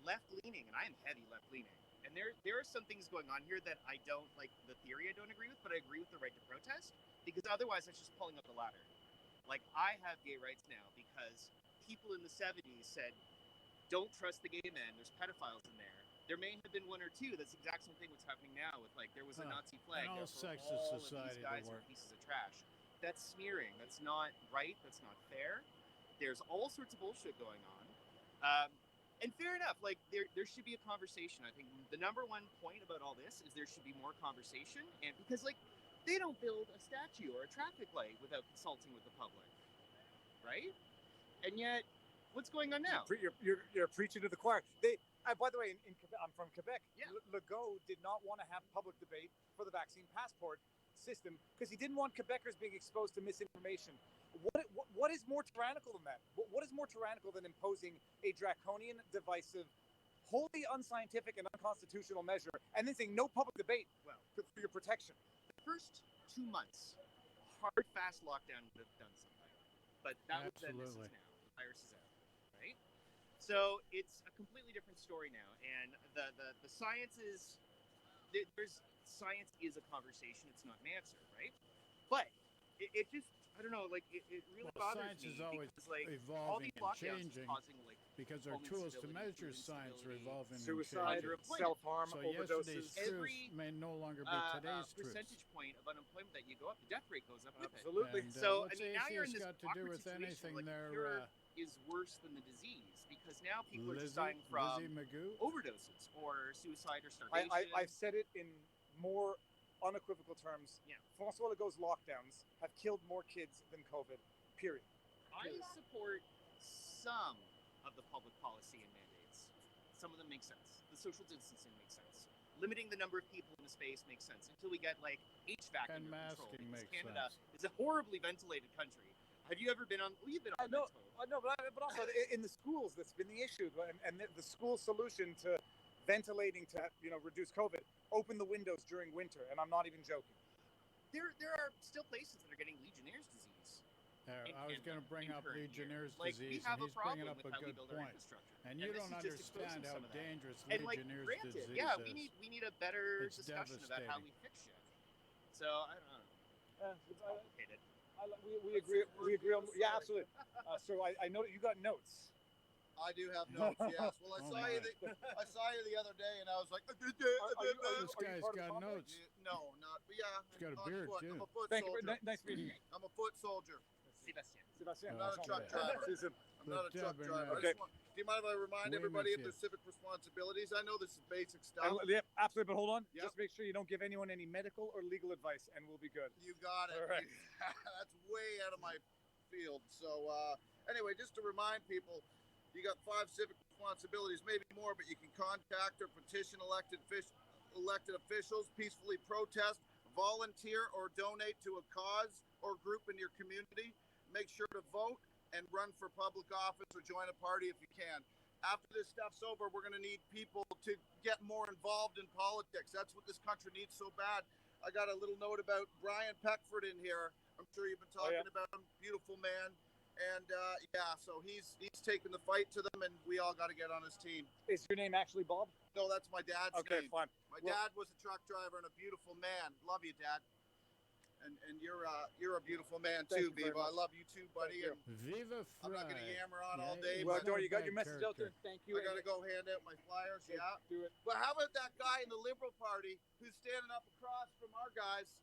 S4: left-leaning, and I am heavy left-leaning, and there are some things going on here that I don't, like the theory I don't agree with, but I agree with the right to protest, because otherwise that's just pulling up the ladder. Like, I have gay rights now because people in the 70s said, don't trust the gay men, there's pedophiles in there. There may have been one or two. That's the exact same thing what's happening now with, like, there was a Nazi flag
S15: all
S4: there for
S15: sects
S4: all
S15: of
S4: of
S15: society
S4: these guys
S15: that
S4: were
S15: work.
S4: pieces of trash. That's smearing. That's not right. That's not fair. There's all sorts of bullshit going on. And fair enough, like, there should be a conversation. I think the number one point about all this is there should be more conversation, and because, like, they don't build a statue or a traffic light without consulting with the public, right? And yet, what's going on now?
S1: You're preaching to the choir. By the way, in Quebec, I'm from Quebec. Yeah. Legault did not want to have public debate for the vaccine passport system because he didn't want Quebecers being exposed to misinformation. What is more tyrannical than that? What is more tyrannical than imposing a draconian, divisive, wholly unscientific and unconstitutional measure and then saying no public debate for your protection?
S4: The first 2 months, hard, fast lockdown would have done something. But that was then, this is now. The virus is out, right? So it's a completely different story now. And the science is, science is a conversation. It's not an answer, right? But it just, I don't know, like, it really bothers
S15: science
S4: me
S15: is always
S4: because, like, all
S15: evolving
S4: these
S15: and
S4: lockdowns
S15: changing
S4: is causing, like,
S15: because our
S4: home
S15: tools to
S4: instability,
S15: measure
S4: food
S15: science are
S4: instability,
S15: evolving
S1: suicide,
S15: and changing.
S1: self-harm,
S15: So
S1: overdoses.
S15: yesterday's truths may no longer be today's truths.
S4: Percentage point of unemployment that you go up, the death rate goes up with
S1: Absolutely.
S4: it.
S15: And,
S4: So, I
S15: what's
S4: mean, now you're in this
S15: got to do
S4: awkward
S15: with
S4: situation
S15: anything
S4: where, like,
S15: there,
S4: the cure is worse than the disease because now people are just dying from overdoses or suicide or starvation.
S1: I've said it in more unequivocal terms.
S4: Yeah.
S1: François Legault's lockdowns have killed more kids than COVID, period.
S4: I support some of the public policy and mandates. Some of them make sense. The social distancing makes sense. Limiting the number of people in a space makes sense until we get, like, HVAC
S15: And
S4: under control.
S15: masking
S4: Because
S15: makes
S4: Canada
S15: sense.
S4: is a horribly ventilated country. Have you ever been on? Well, you've been on.
S1: No, but also in the schools, that's been the issue, and the school solution to ventilating to reduce COVID: open the windows during winter, and I'm not even joking.
S4: There are still places that are getting Legionnaire's disease.
S15: I was going to bring up Legionnaire's
S4: Like,
S15: disease,
S4: we have
S15: and
S4: a
S15: he's bringing
S4: problem
S15: up
S4: with
S15: a
S4: how we
S15: good
S4: build our
S15: point.
S4: infrastructure.
S15: And you
S4: this
S15: don't
S4: is just
S15: understand
S4: exposing
S15: how
S4: some of that.
S15: dangerous
S4: And, like,
S15: Legionnaire's
S4: granted,
S15: disease
S4: yeah,
S15: is.
S4: we need a better
S15: It's
S4: discussion about how we fix shit. So I don't know. It's complicated.
S1: We agree. We agree on. Yeah, absolutely. So I know that you got notes.
S6: I do have notes. Yes. Well,
S15: Oh,
S6: I saw you the other day, and I was like,
S15: This guy's got notes.
S6: No, not. But yeah.
S15: He's got a
S6: on
S15: beard,
S6: foot.
S15: too.
S6: I'm a foot
S1: Thank you.
S6: soldier.
S1: Nice meeting you.
S6: I'm a foot soldier.
S1: Sebastian.
S6: I'm not a truck driver. I'm not a truck driver.
S1: Okay.
S6: Do you mind if I remind everybody of their civic responsibilities? I know this is basic stuff.
S1: Yeah, absolutely. But hold on.
S6: Yep.
S1: Just make sure you don't give anyone any medical or legal advice, and we'll be good.
S6: You got it.
S1: All right.
S6: That's way out of my field. So anyway, just to remind people, you got 5 civic responsibilities, maybe more, but you can contact or petition elected officials, peacefully protest, volunteer, or donate to a cause or group in your community. Make sure to vote and run for public office or join a party if you can. After this stuff's over, we're going to need people to get more involved in politics. That's what this country needs so bad. I got a little note about Brian Peckford in here. I'm sure you've been talking about him. Beautiful man. And so he's taking the fight to them, and we all got to get on his team.
S1: Is your name actually Bob?
S6: No, that's my dad's
S1: Okay,
S6: name.
S1: fine.
S6: My dad was a truck driver and a beautiful man. Love you, Dad. And you're a beautiful man too, Viva. I love you too, buddy. And
S15: Viva
S6: I'm not going to
S15: Fry.
S6: yammer on all day.
S1: Well,
S6: but
S1: Dory, you got your message out there. Thank you.
S6: I got to go hand out my flyers.
S1: Okay,
S6: Yeah.
S1: do it.
S6: But how about that guy in the Liberal Party who's standing up across from our guys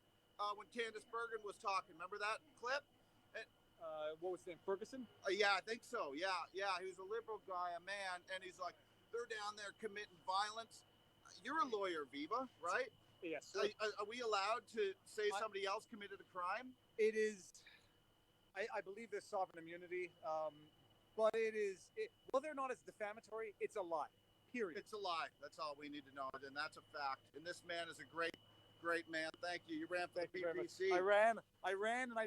S6: when Candace Bergen was talking? Remember that clip?
S1: What was his name? Ferguson?
S6: Yeah, I think so. Yeah. He was a Liberal guy, a man, and he's like, they're down there committing violence. You're a lawyer, Viva, right?
S1: Yes.
S6: Are we allowed to say somebody else committed a crime?
S1: It is. I believe there's sovereign immunity, but whether or not it's defamatory, it's a lie. Period.
S6: It's a lie. That's all we need to know, and that's a fact. And this man is a great man. Thank you. You ran for the PPC.
S1: I ran, and I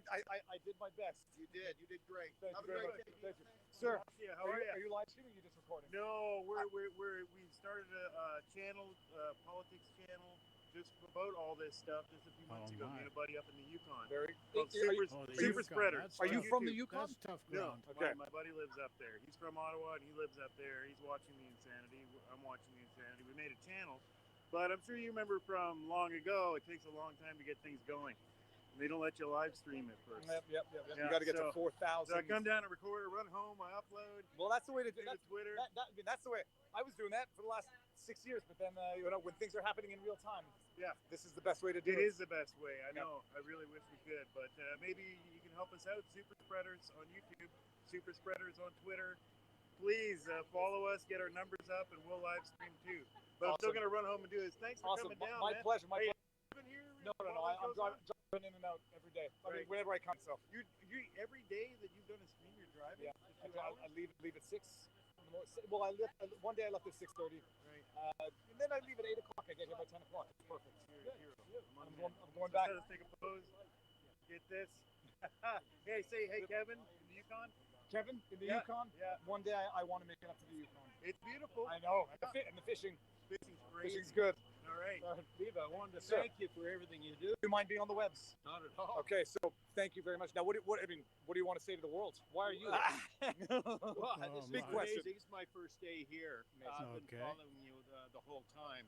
S1: did my best.
S6: You did. You did great.
S1: Thank
S6: Have
S1: you
S6: a
S1: very
S6: great
S1: much.
S6: day.
S1: Thank you. Sir,
S8: how are you?
S1: Are you live streaming or are you just recording?
S8: No, we started a channel, politics channel, just about all this stuff just a few months ago. Me and a buddy up in the Yukon. Called Super Spreaders.
S1: Are you from the Yukon?
S15: That's tough
S8: No,
S15: ground.
S1: Okay.
S8: my buddy lives up there. He's from Ottawa and he lives up there. He's watching the insanity. I'm watching the insanity. We made a channel, but I'm sure you remember from long ago. It takes a long time to get things going. They don't let you live stream at first.
S1: Yep.
S8: Yeah,
S1: You got to get to 4,000.
S8: So I come down and record, run home, I upload.
S1: Well, that's the way to do it.
S8: Twitter.
S1: That's the way. I was doing that for the last 6 years, but then when things are happening in real time, this is the best way to do it.
S8: It is the best way. I know. I really wish we could, but maybe you can help us out. Super Spreaders on YouTube, Super Spreaders on Twitter. Please follow us, get our numbers up, and we'll live stream too. But I'm still gonna run home and do this. Thanks for coming down,
S1: My
S8: man.
S1: pleasure. My
S8: Hey,
S1: pleasure. No. I'm driving in and out every day. I mean, whenever I come. So
S8: you every day that you've done a stream, you're driving.
S1: Yeah. I leave at 6. Well, one day I left at 6:30.
S8: Right.
S1: And then I leave at 8 o'clock. I get here by 10 o'clock. It's perfect.
S8: You're a hero.
S1: I'm going back.
S8: Let's take a pose. Get this. Hey, Kevin in the Yukon.
S1: Kevin in the Yukon.
S8: Yeah.
S1: One day I want to make it up to the Yukon.
S8: It's beautiful.
S1: I know. And the fishing.
S8: Fishing's great.
S1: Fishing's good.
S8: All right.
S1: Viva, I wanted to thank you for everything you do. Do you mind being on the webs?
S8: Not at all.
S1: Okay, so thank you very much. Now, what do you want to say to the world? Why are you here?
S14: Well, this
S1: big
S14: is
S1: question.
S14: amazing. It's my first day here. I've been following you the whole time,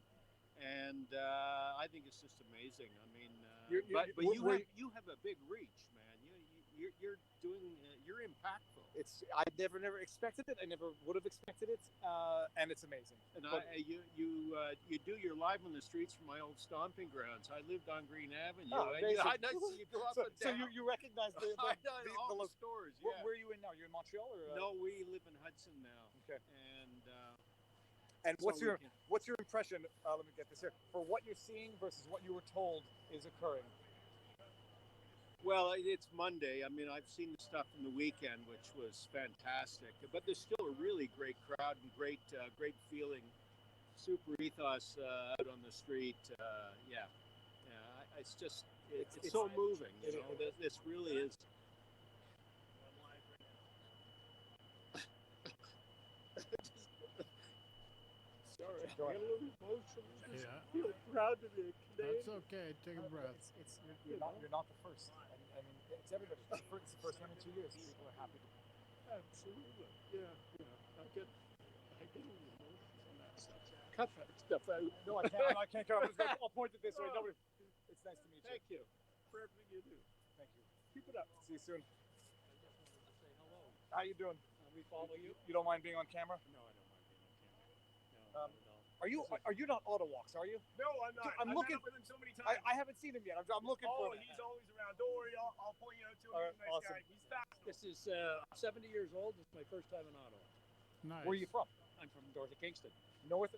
S14: and I think it's just amazing. I mean, you have a big reach, man. You're doing. You're impactful.
S1: I never expected it. I never would have expected it, and it's amazing.
S14: And you do your live on the streets from my old stomping grounds. I lived on Green Avenue. I know you go up and down.
S1: So you recognize the
S14: all the stores. Yeah.
S1: Where are you in now? You're in Montreal, or
S14: no? We live in Hudson now.
S1: Okay.
S14: And
S1: what's your impression? Let me get this here. For what you're seeing versus what you were told is occurring.
S14: Well, it's Monday. I mean, I've seen the stuff from the weekend, which was fantastic. But there's still a really great crowd and great feeling. Super ethos out on the street. It's just it's so moving. You know, this really is. Sorry, I get a little emotional.
S15: Yeah.
S14: I feel proud to be a Canadian.
S15: That's okay. Take a breath.
S1: You're not the first. I mean, it's everybody. It's the first time in 2 years people are happy.
S14: Absolutely. Yeah. I get a little emotional on that stuff. Cut that stuff out.
S1: No, I can't. I can't cut. I'll point it this way. Nobody. It's nice to meet you.
S14: Thank you for everything you do.
S1: Thank you.
S14: Keep it up.
S1: See you soon. How you doing?
S14: I'm
S1: we follow you? You don't mind being on camera?
S14: No, I don't mind being on camera. No, not at all.
S1: Are you not Autowalks, are you?
S3: No, I'm not.
S1: I'm
S3: I've
S1: looking
S3: met up with him so many times.
S1: I haven't seen him yet. I'm looking for him.
S3: He's always around. Don't worry, I'll point you out to him.
S1: All right,
S3: He's a nice
S1: awesome.
S3: guy. He's fast.
S14: This is 70 years old. This is my first time in Ottawa.
S15: Nice.
S1: Where are you from?
S14: I'm from north of Kingston.
S1: North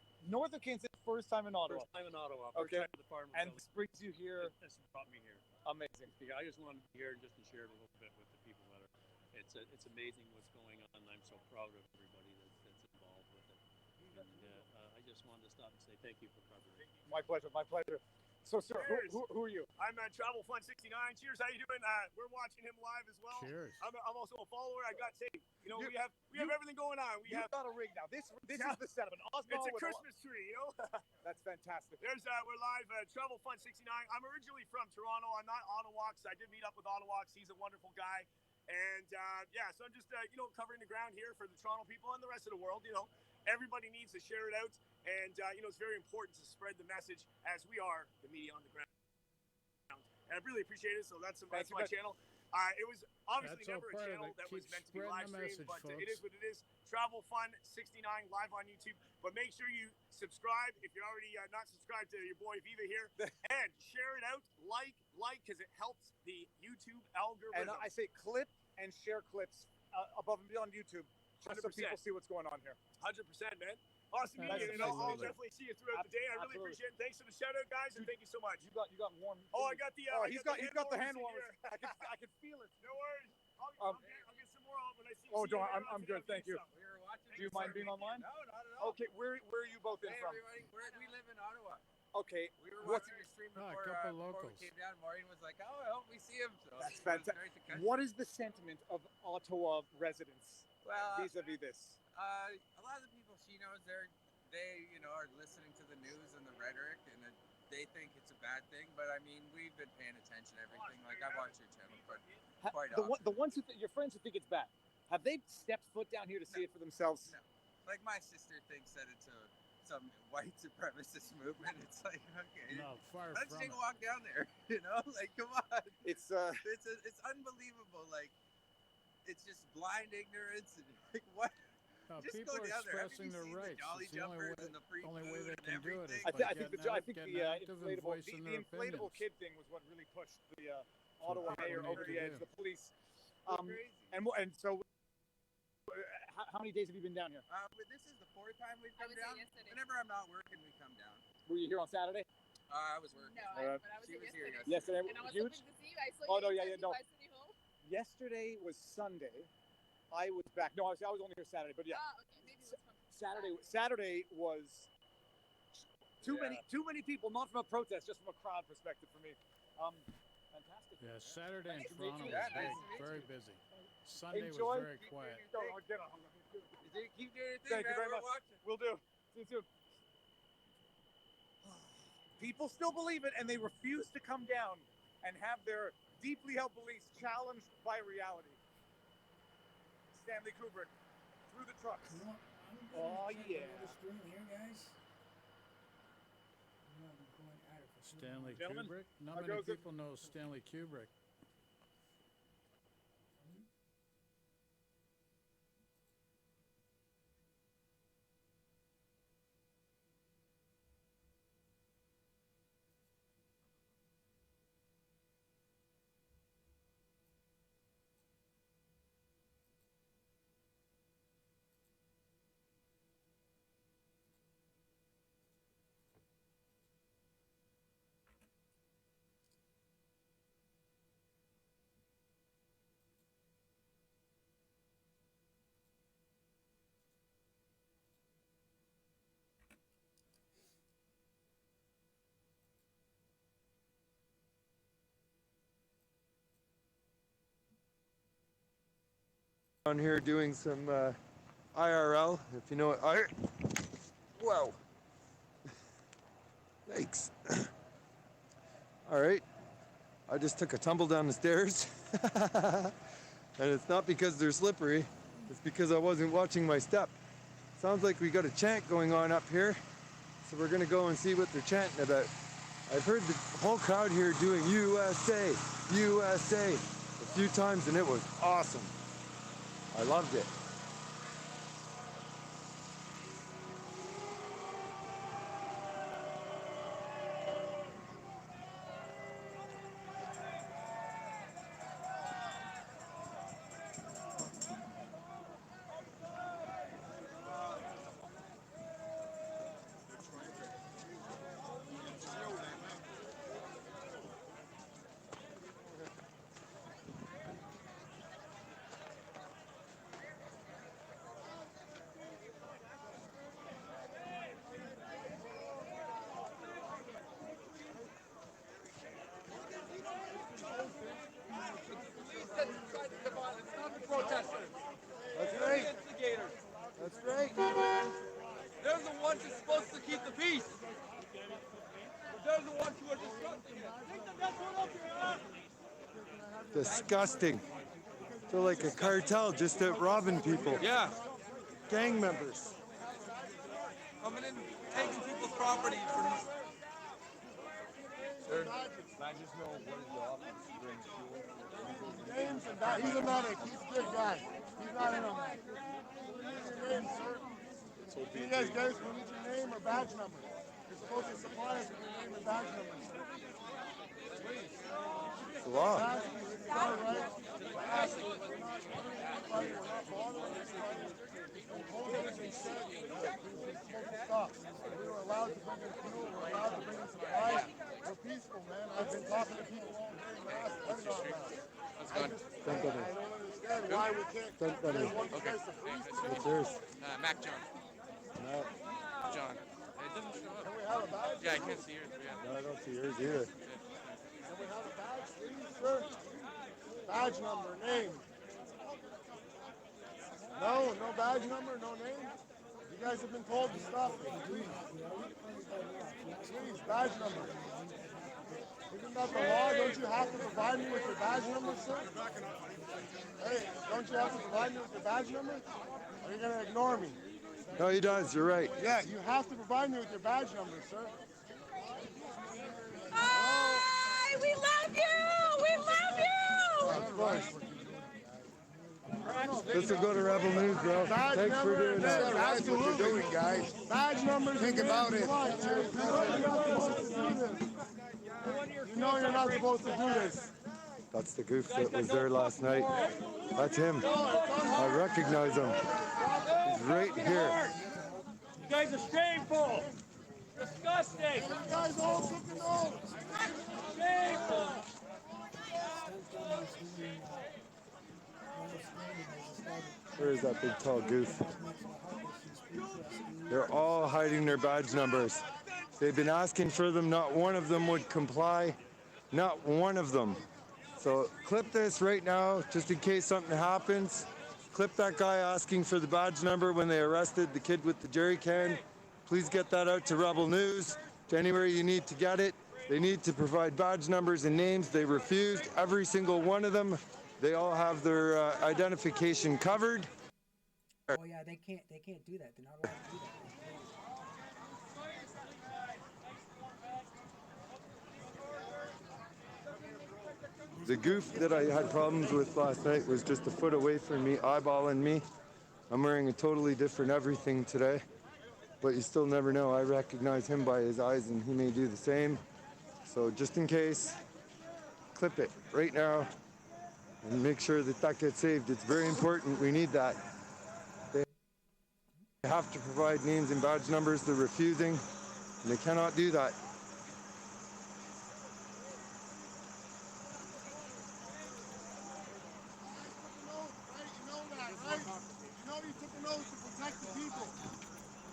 S1: of Kingston, first time in Ottawa.
S14: First time in Ottawa.
S1: Okay.
S14: First time at the farm.
S1: And this brings you here.
S14: This brought me here.
S1: Amazing.
S14: Yeah, I just wanted to be here just to share a little bit with the people that are. It's amazing what's going on. I'm so proud of everybody that's involved with it. And I just wanted to stop and say thank you for covering it.
S1: My pleasure. My pleasure. So, sir, who are you?
S3: I'm at Travel Fun 69. Cheers, how you doing? We're watching him live as well.
S15: Cheers.
S3: I'm also a follower. I got to say, we have everything going on.
S1: You've got a rig now. This is the setup. An Osmo.
S3: It's a
S1: with
S3: Christmas tree,
S1: That's fantastic.
S3: There's we're live at Travel Fun 69. I'm originally from Toronto. I'm not Ottawaks. I did meet up with Ottawaks. He's a wonderful guy. And so I'm just covering the ground here for the Toronto people and the rest of the world. Everybody needs to share it out, and it's very important to spread the message as we are the media on the ground. And I really appreciate it. So that's my channel. It was obviously never a channel that was meant to be live streamed, but it is what it is. Travel Fun 69 live on YouTube. But make sure you subscribe if you're already not subscribed to your boy Viva here, and share it out, like, because it helps the YouTube algorithm.
S1: And I say clip and share clips above and beyond YouTube, just so
S3: 100%.
S1: people see what's going on here.
S3: 100%, man. Awesome meeting you, and I'll definitely see you throughout the day. I really appreciate it. Thanks for the shout out, guys, and thank you so much.
S1: You got warm.
S3: Oh, I got the.
S1: He's got the hand warmers. I can feel it.
S3: No worries. I'll get some more on when I see.
S1: Oh, don't. I'm good. Thank you. Do you mind being online?
S9: No, not at all.
S1: Okay, where are you both in from?
S9: Everybody, we live in Ottawa.
S1: Okay.
S9: We were watching your stream before,
S15: a couple
S9: before we
S15: locals.
S9: came down. Maureen was like, "Oh, I hope we see him." So
S1: That's
S9: it was
S1: fantastic.
S9: nice to catch
S1: What
S9: him.
S1: is the sentiment of Ottawa residents
S9: Well,
S1: vis-a-vis this?
S9: a lot of the people she knows, they are listening to the news and the rhetoric, and they think it's a bad thing. But I mean, we've been paying attention to everything. Like I watch your channel, but quite often.
S1: The ones your friends who think it's bad, have they stepped foot down here to see it for themselves?
S9: No. Like my sister thinks that it's some white supremacist movement. It's like, okay,
S15: No, far
S9: let's
S15: from
S9: take
S15: it.
S9: a walk down there. Like come on.
S1: It's
S9: It's unbelievable. Like it's just blind ignorance and like what.
S15: No,
S9: Just
S15: people
S9: go
S15: are
S9: down there. Have
S15: expressing
S9: you
S15: their
S9: seen
S15: rights.
S9: the Jolly
S15: It's the only
S9: Jumpers
S15: way,
S9: and the free
S15: only way
S9: food
S15: they
S9: and
S15: can do it is
S9: everything?
S15: by
S1: I think
S15: getting
S1: the
S15: out and
S1: inflatable
S15: voicing their
S1: inflatable
S15: opinions.
S1: kid thing was what really pushed the Ottawa
S15: what we
S1: mayor
S15: need
S1: over
S15: to
S1: the edge.
S15: do.
S1: The police.
S9: Crazy.
S1: And so, how many days have you been down here?
S9: But this is the fourth time we've come
S22: was here
S9: down.
S22: yesterday.
S9: Whenever I'm not working, we come down.
S1: Were you here on Saturday?
S9: I was working.
S22: No, but I was
S9: She
S22: here
S9: was here
S22: yesterday.
S1: Yesterday,
S22: And I was
S1: huge.
S22: hoping to see you. I saw
S1: Oh,
S22: you
S1: no,
S22: at
S1: no.
S22: 75 City Hall.
S1: Yesterday was Sunday. I was back. No, I was only here Saturday, but yeah.
S22: Okay, maybe it was from
S1: Saturday was too many people, not from a protest, just from a crowd perspective for me. Fantastic.
S15: Yeah, Saturday in
S9: Nice to meet
S15: Toronto
S9: you.
S15: was
S9: Yeah, nice
S15: big,
S9: to meet
S15: very
S9: you.
S15: busy. Sunday
S1: Enjoy.
S15: was very quiet.
S9: Keep doing your thing,
S1: Thank you
S9: man.
S1: very
S9: We're
S1: much.
S9: watching.
S1: Will do. See you soon. People still believe it, and they refuse to come down and have their deeply held beliefs challenged by reality. Stanley Kubrick, through the trucks. Oh yeah.
S15: Stanley
S1: Gentlemen,
S15: Kubrick? Not
S1: how
S15: many
S1: goes it?
S15: people know Stanley Kubrick.
S7: On here doing some IRL, if you know what Whoa. Yikes. All right. I just took a tumble down the stairs. And it's not because they're slippery, it's because I wasn't watching my step. Sounds like we got a chant going on up here. So we're gonna go and see what they're chanting about. I've heard the whole crowd here doing USA, USA a few times and it was awesome. I loved it. Disgusting. Feel like a cartel just out robbing people.
S13: Yeah.
S7: Gang members.
S13: Coming in, taking people's property for
S16: Badges know what his job is to bring fuel.
S20: Names and that. He's a medic. He's a good guy. He's not in on that. Your name, sir. You guys, we need your name or badge number. You're supposed to supply us with your name and badge number. Please.
S7: It's a law.
S20: Sorry, right? We're asking. We're not bothering anybody. The whole thing has been said. We're supposed to stop. We were allowed to bring in fuel. We're allowed to bring in supplies. We're peaceful, man. I've been talking to people all day, masked and not masked. I don't understand why we can't
S7: Don't
S20: get one
S7: okay.
S20: place to freeze today.
S7: What's yours?
S13: Mac John.
S7: No.
S13: John. It doesn't show up.
S20: Can we have a badge?
S13: Yeah, I can't see yours. Yeah.
S7: No, I don't see yours either.
S20: Can we have a badge, please, sir? Badge number, name. No badge number, no name? You guys have been told to stop. Please, badge number. Isn't that the law? Don't you have to provide me with your badge number, sir? Hey, don't you have to provide me with your badge number? Or are you going to ignore me?
S7: No, he does. You're right.
S20: Yeah, you have to provide me with your badge number, sir.
S12: Hi, we love you! We love you!
S20: Of course.
S7: This will go to Rebel News, bro. Thanks for doing that.
S20: That's what you're doing, guys. Badge numbers. Think about it. You know you're not supposed to do this.
S7: That's the goof that was there last night. That's him. I recognize him. He's right here.
S3: You guys are shameful. Disgusting.
S20: You guys all took the note.
S3: Shameful.
S7: Where is that big tall goof? They're all hiding their badge numbers. They've been asking for them. Not one of them would comply. Not one of them. So clip this right now, just in case something happens. Clip that guy asking for the badge number when they arrested the kid with the jerry can. Please get that out to Rebel News, to anywhere you need to get it. They need to provide badge numbers and names. They refused, every single one of them. They all have their identification covered.
S18: Oh yeah, they can't do that. They're not allowed to do that.
S7: The goof that I had problems with last night was just a foot away from me, eyeballing me. I'm wearing a totally different everything today, but you still never know. I recognize him by his eyes and he may do the same. So just in case, clip it right now and make sure that that gets saved. It's very important. We need that. They have to provide names and badge numbers. They're refusing, and they cannot do that.
S20: You took an oath to protect the people,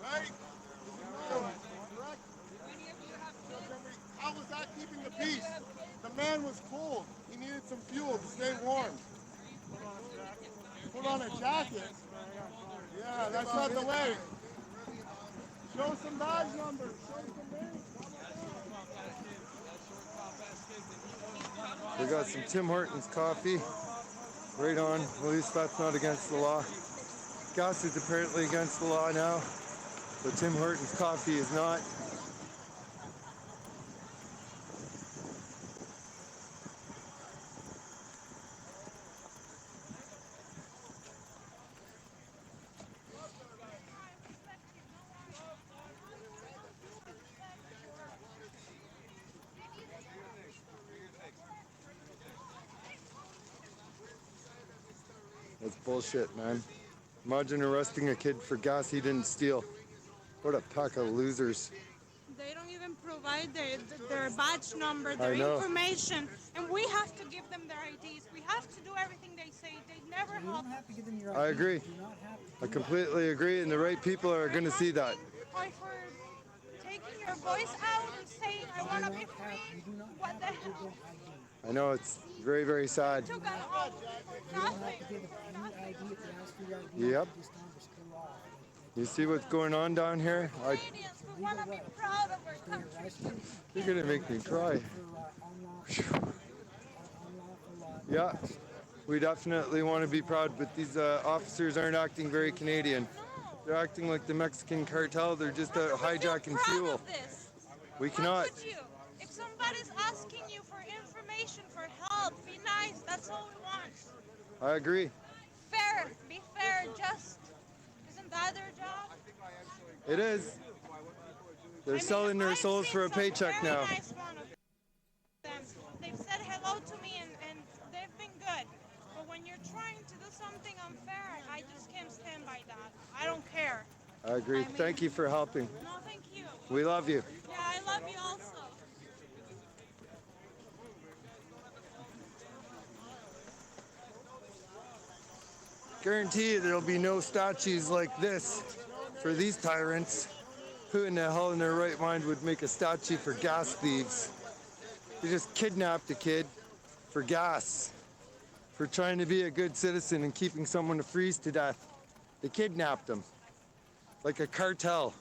S20: right? Correct? How was that keeping the peace? The man was cold. He needed some fuel to stay warm. Put on a jacket. Yeah, that's not the way. Show some badge numbers. Show some names.
S7: We got some Tim Hortons coffee. Right on. At least that's not against the law. Gas is apparently against the law now, but Tim Hortons coffee is not. That's bullshit, man. Imagine arresting a kid for gas he didn't steal. What a pack of losers.
S19: They don't even provide their badge number, their
S7: I know.
S19: information, and we have to give them their IDs. We have to do everything they say. They never help.
S18: have to give them your
S7: I agree. I completely agree, and the right people are going to see that.
S19: Or for taking your voice out and saying, I want to be free. What the hell?
S7: I know it's very, very sad.
S19: Took an oath for nothing.
S7: Yep. You see what's going on down here?
S19: We want to be proud of our country.
S7: You're going to make me cry. Yeah, we definitely want to be proud, but these officers aren't acting very Canadian. They're acting like the Mexican cartel. They're just out hijacking fuel. We cannot.
S19: Could you? If somebody's asking you for information, for help, be nice. That's all we want.
S7: I agree.
S19: Fair. Be fair. Just. Isn't that their job?
S7: It is. They're selling their souls for a paycheck now.
S19: Nice one of them. They've said hello to me and they've been good. But when you're trying to do something unfair, I just can't stand by that. I don't care.
S7: I agree. Thank you for helping.
S19: No, thank you.
S7: We love you.
S19: Yeah, I love you also.
S7: Guarantee you there'll be no statues like this for these tyrants. Who in the hell in their right mind would make a statue for gas thieves? They just kidnapped a kid for gas, for trying to be a good citizen and keeping someone to freeze to death. They kidnapped him. Like a cartel.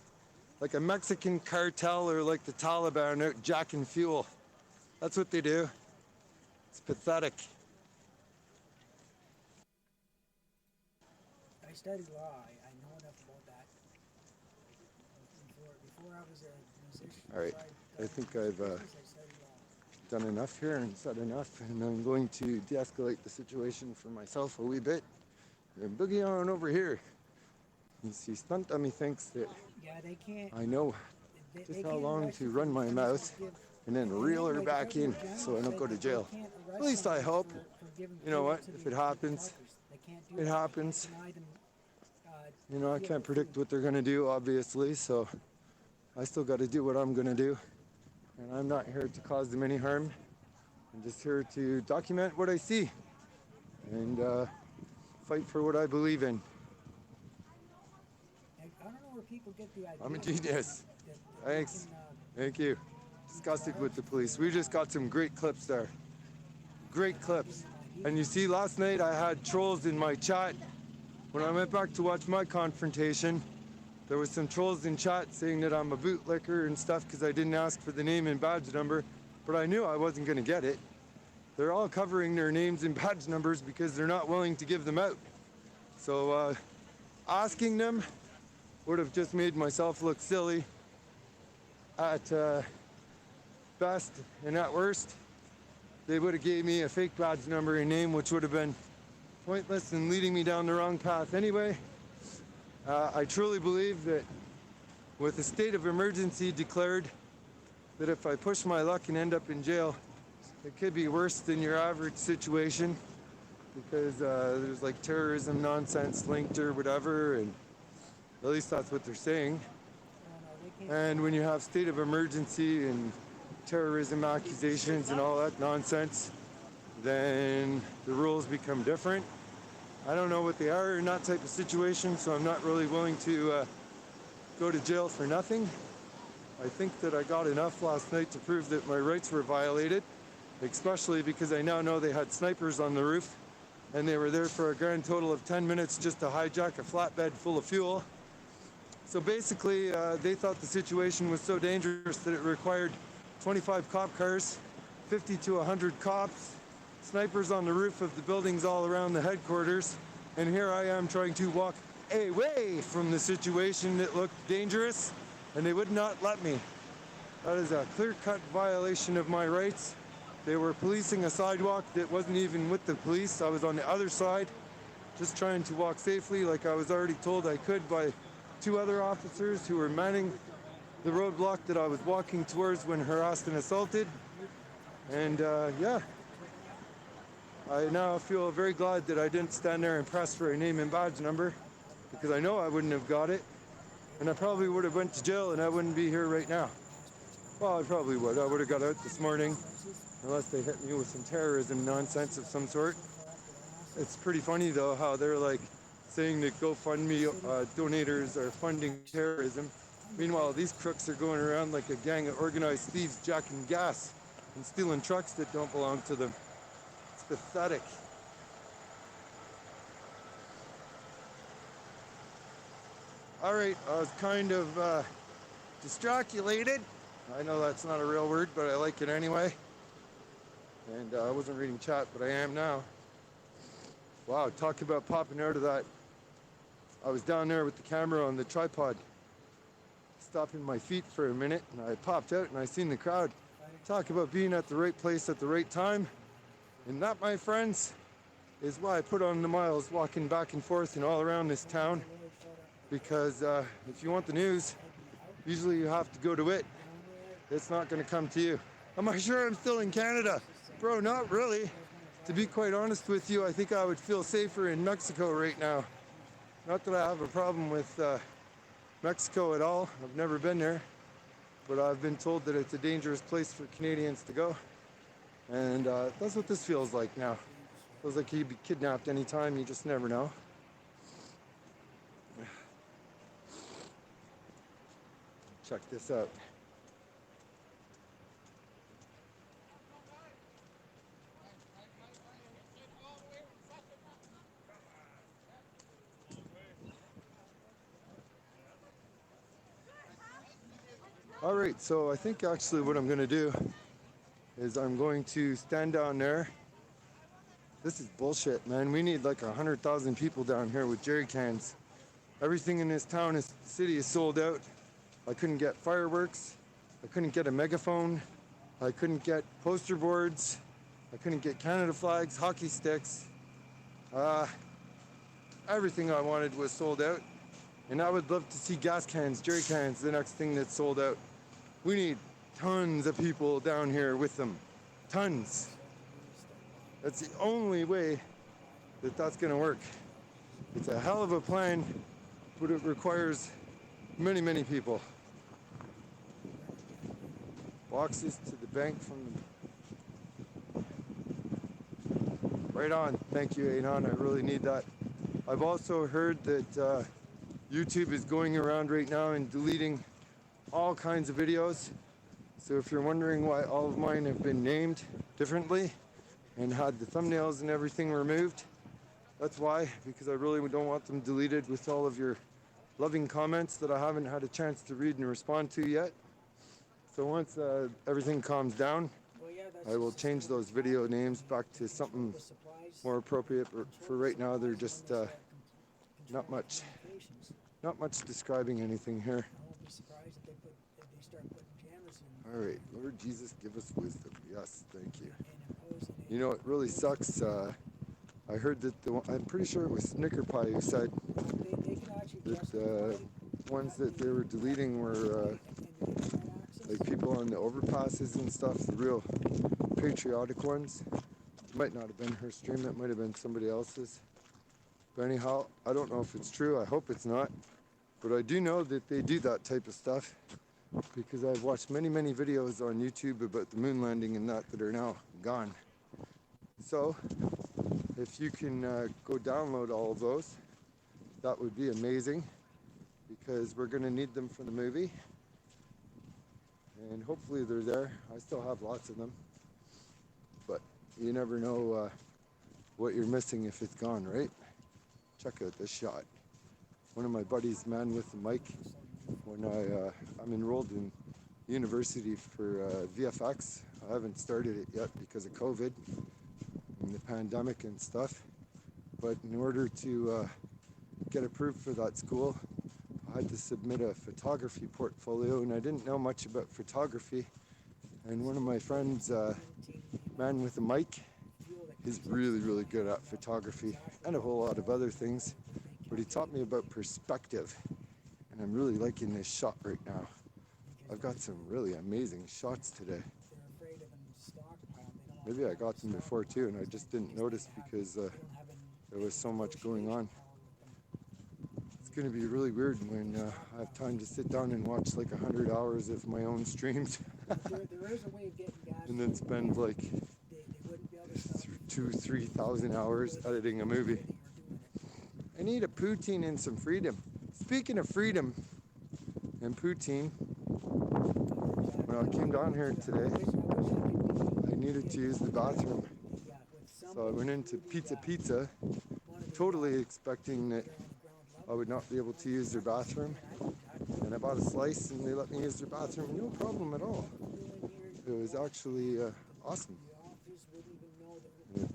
S7: Like a Mexican cartel or like the Taliban out jacking fuel. That's what they do. It's pathetic.
S18: I studied law. I know enough about that. Before I was a musician.
S7: All right, I think I've done enough here and said enough, and I'm going to de-escalate the situation for myself a wee bit and boogie on over here. You see, Stunt Dummy thinks that
S18: they can't,
S7: I know just how long to run my mouth and then reel her back in so I don't go to jail. At least I hope. You know what? If it happens, it happens. You know, I can't predict what they're going to do, obviously, so I still got to do what I'm going to do. And I'm not here to cause them any harm. I'm just here to document what I see and fight for what I believe in.
S18: I don't know where people get the idea.
S7: I'm a genius. Thanks. Thank you. Disgusted with the police. We just got some great clips there. Great clips. And you see, last night I had trolls in my chat. When I went back to watch my confrontation, there was some trolls in chat saying that I'm a bootlicker and stuff because I didn't ask for the name and badge number, but I knew I wasn't going to get it. They're all covering their names and badge numbers because they're not willing to give them out. So asking them would have just made myself look silly at best, and at worst, they would have gave me a fake badge number and name, which would have been pointless and leading me down the wrong path anyway. I truly believe that with a state of emergency declared, that if I push my luck and end up in jail, it could be worse than your average situation because there's like terrorism nonsense linked or whatever, and at least that's what they're saying. And when you have state of emergency and terrorism accusations and all that nonsense, then the rules become different. I don't know what they are in that type of situation, so I'm not really willing to go to jail for nothing. I think that I got enough last night to prove that my rights were violated, especially because I now know they had snipers on the roof and they were there for a grand total of 10 minutes just to hijack a flatbed full of fuel. So basically, they thought the situation was so dangerous that it required 25 cop cars, 50 to 100 cops, snipers on the roof of the buildings all around the headquarters, and here I am trying to walk away from the situation that looked dangerous, and they would not let me. That is a clear-cut violation of my rights. They were policing a sidewalk that wasn't even with the police. I was on the other side, just trying to walk safely like I was already told I could by 2 other officers who were manning the roadblock that I was walking towards when harassed and assaulted. And yeah, I now feel very glad that I didn't stand there and press for a name and badge number, because I know I wouldn't have got it, and I probably would have went to jail and I wouldn't be here right now. Well, I probably would. I would have got out this morning, unless they hit me with some terrorism nonsense of some sort. It's pretty funny though how they're like saying that GoFundMe donators are funding terrorism. Meanwhile, these crooks are going around like a gang of organized thieves jacking gas and stealing trucks that don't belong to them. It's pathetic. All right, I was kind of distraculated. I know that's not a real word, but I like it anyway. and I wasn't reading chat, but I am now. Wow, talk about popping out of that. I was down there with the camera on the tripod, stopping my feet for a minute, and I popped out and I seen the crowd. Talk about being at the right place at the right time. And that, my friends, is why I put on the miles walking back and forth and all around this town. Because if you want the news, usually you have to go to it. It's not going to come to you. Am I sure I'm still in Canada? Bro, not really. To be quite honest with you, I think I would feel safer in Mexico right now. Not that I have a problem with Mexico at all. I've never been there. But I've been told that it's a dangerous place for Canadians to go. And that's what this feels like now. Feels like you'd be kidnapped anytime, you just never know. Check this out. All right, so I think actually what I'm gonna do is I'm going to stand down there. This is bullshit, man. We need like 100,000 people down here with jerry cans. Everything in this town, this city is sold out. I couldn't get fireworks. I couldn't get a megaphone. I couldn't get poster boards. I couldn't get Canada flags, hockey sticks. Everything I wanted was sold out. And I would love to see gas cans, jerry cans, the next thing that's sold out. We need tons of people down here with them. Tons. That's the only way that that's gonna work. It's a hell of a plan, but it requires many, many people. Boxes to the bank from right on. Thank you, Anon. I really need that. I've also heard that YouTube is going around right now and deleting all kinds of videos. So if you're wondering why all of mine have been named differently and had the thumbnails and everything removed, that's why, because I really don't want them deleted with all of your loving comments that I haven't had a chance to read and respond to yet. So once everything calms down, I will change those video names back to something more appropriate. But for right now, they're just not much describing anything here. All right, Lord Jesus, give us wisdom. Yes, thank you. You know, it really sucks. I heard that I'm pretty sure it was Snicker Pie who said that the ones that they were deleting were like people on the overpasses and stuff, the real patriotic ones. It might not have been her stream, it might have been somebody else's. But anyhow, I don't know if it's true, I hope it's not. But I do know that they do that type of stuff because I've watched many, many videos on YouTube about the moon landing and that are now gone. So, if you can go download all of those, that would be amazing because we're going to need them for the movie. And hopefully they're there. I still have lots of them. But you never know what you're missing if it's gone, right? Check out this shot. One of my buddies, man with the mic, when I'm enrolled in university for VFX. I haven't started it yet because of COVID and the pandemic and stuff. But in order to get approved for that school, I had to submit a photography portfolio, and I didn't know much about photography. And one of my friends, man with a mic, is really, really good at photography and a whole lot of other things. But he taught me about perspective, and I'm really liking this shot right now. I've got some really amazing shots today. Maybe I got them before too, and I just didn't notice because there was so much going on. It's going to be really weird when I have time to sit down and watch like 100 hours of my own streams and then spend like 2,000-3,000 hours editing a movie. I need a poutine and some freedom. Speaking of freedom and poutine, when I came down here today, I needed to use the bathroom. So I went into Pizza, totally expecting that I would not be able to use their bathroom. And I bought a slice and they let me use their bathroom, no problem at all. It was actually awesome.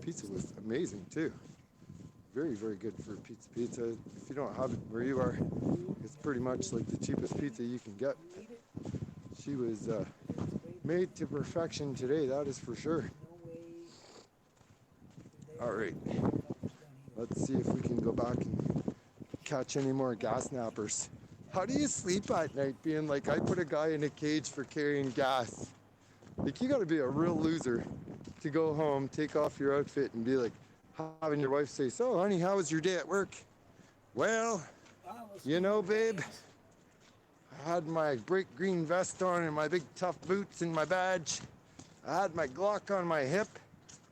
S7: pizza was amazing too. Very, very good for pizza. If you don't have it where you are, it's pretty much like the cheapest pizza you can get. She was made to perfection today, that is for sure. All right, let's see if we can go back and catch any more gas nappers. How do you sleep at night being like, I put a guy in a cage for carrying gas? Like, you gotta be a real loser to go home, take off your outfit and be like, having your wife say, so honey, how was your day at work? Well, you know, babe, I had my bright green vest on and my big tough boots and my badge. I had my Glock on my hip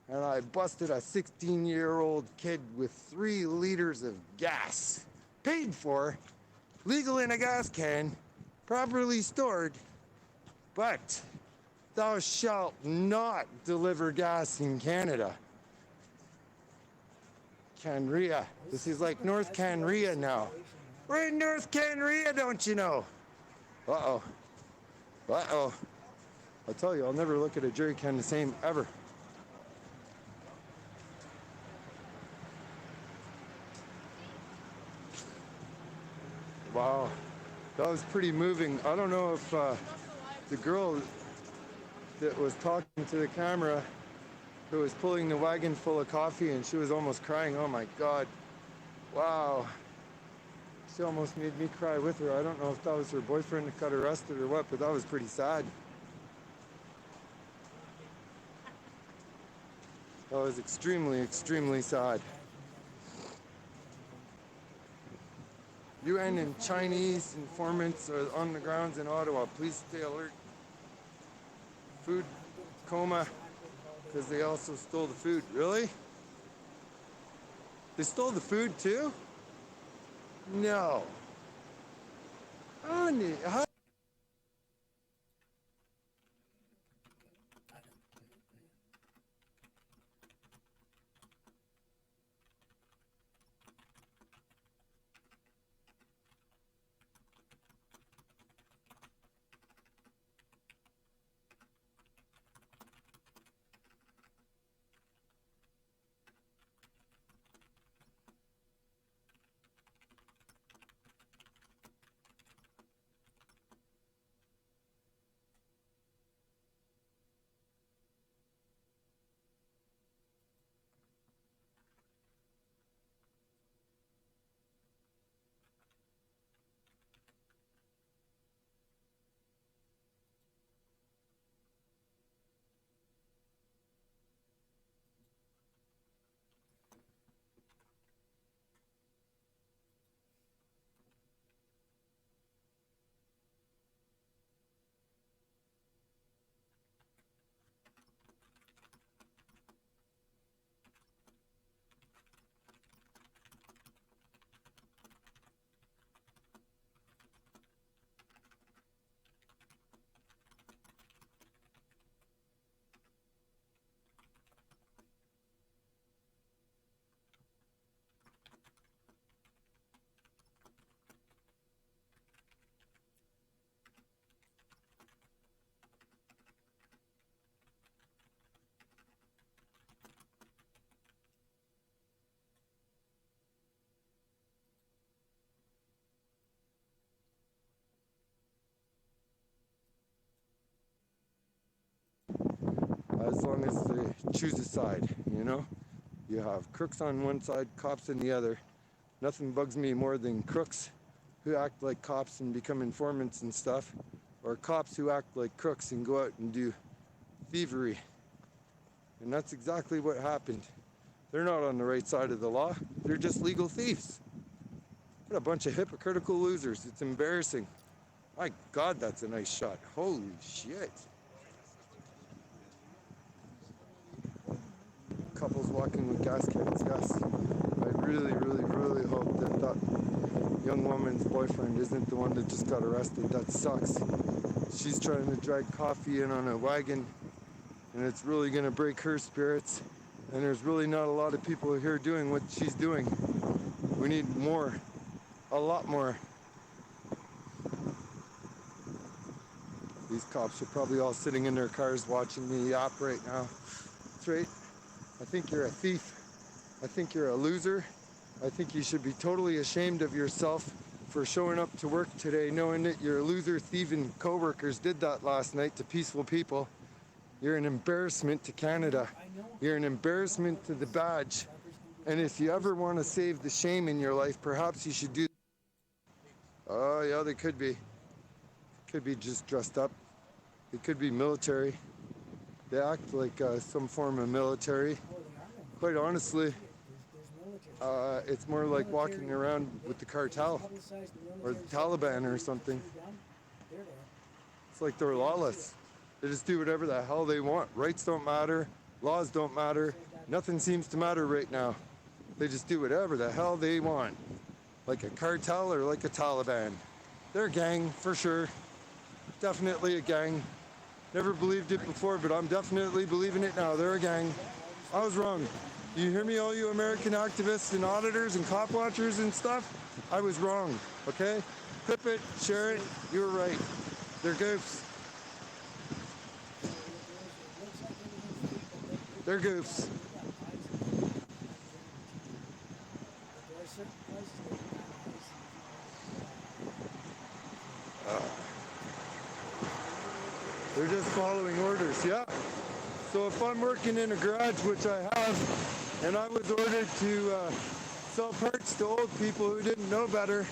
S7: and I busted a 16-year-old kid with 3 liters of gas. Paid for, legal in a gas can, properly stored, but thou shalt not deliver gas in Canada. Canria. This is like North Canria now. We're in North Canria, don't you know? Uh-oh. Uh-oh. I'll tell you, I'll never look at a jerry can the same ever. Wow. That was pretty moving. I don't know if the girl that was talking to the camera who was pulling the wagon full of coffee and she was almost crying. Oh my God. Wow. She almost made me cry with her. I don't know if that was her boyfriend that got arrested or what, but that was pretty sad. That was extremely, extremely sad. UN and Chinese informants are on the grounds in Ottawa. Please stay alert. Food coma, because they also stole the food. Really? They stole the food too? No. How? As long as they choose a side, you know? You have crooks on one side, cops on the other. Nothing bugs me more than crooks who act like cops and become informants and stuff, or cops who act like crooks and go out and do thievery. And that's exactly what happened. They're not on the right side of the law. They're just legal thieves. What a bunch of hypocritical losers. It's embarrassing. My God, that's a nice shot. Holy shit. Couples walking with gas cans, yes. I really, really, really hope that that young woman's boyfriend isn't the one that just got arrested. That sucks. She's trying to drag coffee in on a wagon, and it's really gonna break her spirits. And there's really not a lot of people here doing what she's doing. We need more, a lot more. These cops are probably all sitting in their cars watching me yap right now. That's right. I think you're a thief. I think you're a loser. I think you should be totally ashamed of yourself for showing up to work today knowing that your loser thieving coworkers did that last night to peaceful people. You're an embarrassment to Canada. You're an embarrassment to the badge. And if you ever want to save the shame in your life, perhaps you should do... Oh, yeah, they could be. Could be just dressed up. They could be military. They act like some form of military. Quite honestly, it's more like walking around with the cartel or the Taliban or something. It's like they're lawless. They just do whatever the hell they want. Rights don't matter. Laws don't matter. Nothing seems to matter right now. They just do whatever the hell they want. Like a cartel or like a Taliban. They're a gang, for sure. Definitely a gang. Never believed it before, but I'm definitely believing it now. They're a gang. I was wrong. You hear me, all you American activists and auditors and cop watchers and stuff? I was wrong, okay? Clip it, share it, you were right. They're goofs. They're goofs. They're just following orders, yeah. So if I'm working in a garage, which I have, and I was ordered to sell parts to old people who didn't know better,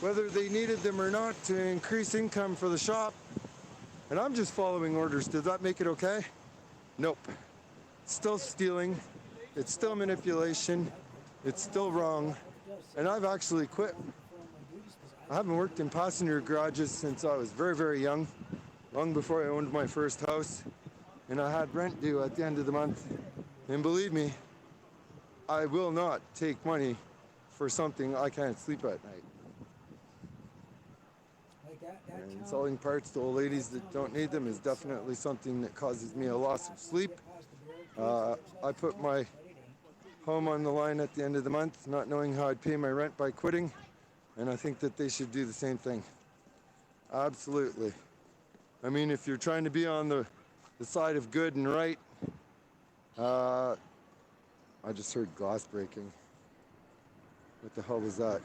S7: whether they needed them or not, to increase income for the shop, and I'm just following orders, does that make it okay? Nope. It's still stealing. It's still manipulation. It's still wrong. And I've actually quit. I haven't worked in passenger garages since I was very, very young, long before I owned my first house. And I had rent due at the end of the month. And believe me, I will not take money for something I can't sleep at night. And selling parts to old ladies that don't need them is definitely something that causes me a loss of sleep. I put my home on the line at the end of the month, not knowing how I'd pay my rent by quitting, and I think that they should do the same thing. Absolutely. I mean, if you're trying to be on the side of good and right, I just heard glass breaking. What the hell was that?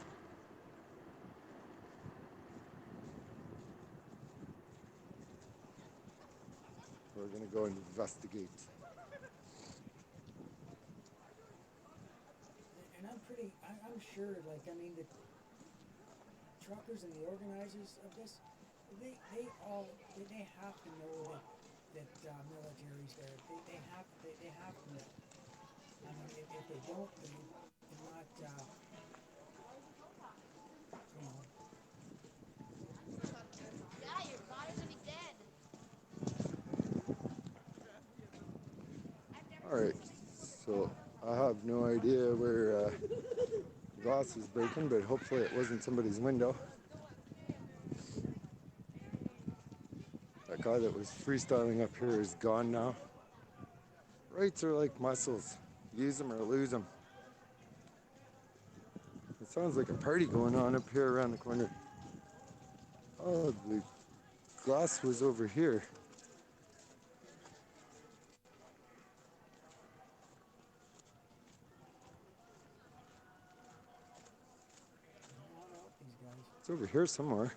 S7: We're gonna go and investigate.
S18: And I'm sure, like, I mean, the truckers and the organizers of this, they have to know that military's there. They have to know. I mean, if they don't, they're not, you know.
S12: Yeah, your father's gonna be dead.
S7: All right, so I have no idea where glass is breaking, but hopefully it wasn't somebody's window. That guy that was freestyling up here is gone now. Rights are like muscles. Use them or lose them. It sounds like a party going on up here around the corner. Oh, the glass was over here. It's over here somewhere.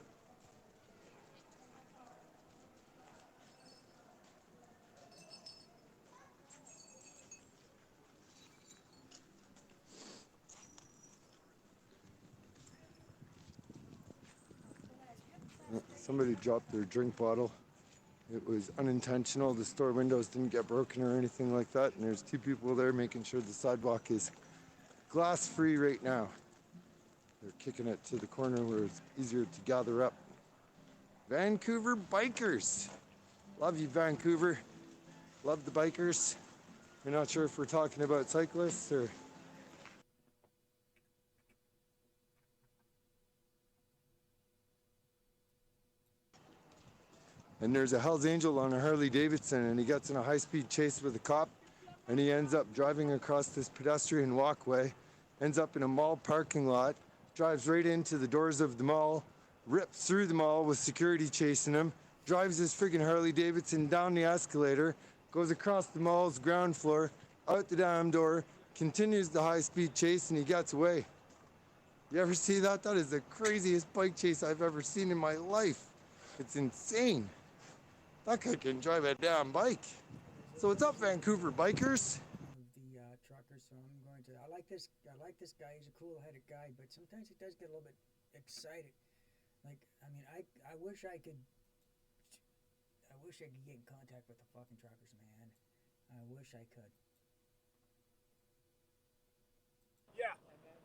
S7: Somebody dropped their drink bottle. It was unintentional. The store windows didn't get broken or anything like that. And there's two people there making sure the sidewalk is glass free right now. They're kicking it to the corner where it's easier to gather up. Vancouver bikers. Love you, Vancouver. Love the bikers. We're not sure if we're talking about cyclists or... And there's a Hell's Angel on a Harley Davidson, and he gets in a high-speed chase with a cop, and he ends up driving across this pedestrian walkway, ends up in a mall parking lot, drives right into the doors of the mall, rips through the mall with security chasing him, drives his friggin' Harley Davidson down the escalator, goes across the mall's ground floor, out the damn door, continues the high-speed chase, and he gets away. You ever see that? That is the craziest bike chase I've ever seen in my life. It's insane. That guy can drive a damn bike. So what's up, Vancouver bikers?
S18: The truckers, so I'm going to. I like this guy. He's a cool-headed guy, but sometimes he does get a little bit excited. Like, I mean, I wish I could get in contact with the fucking truckers, man. I wish I could.
S9: Yeah. And then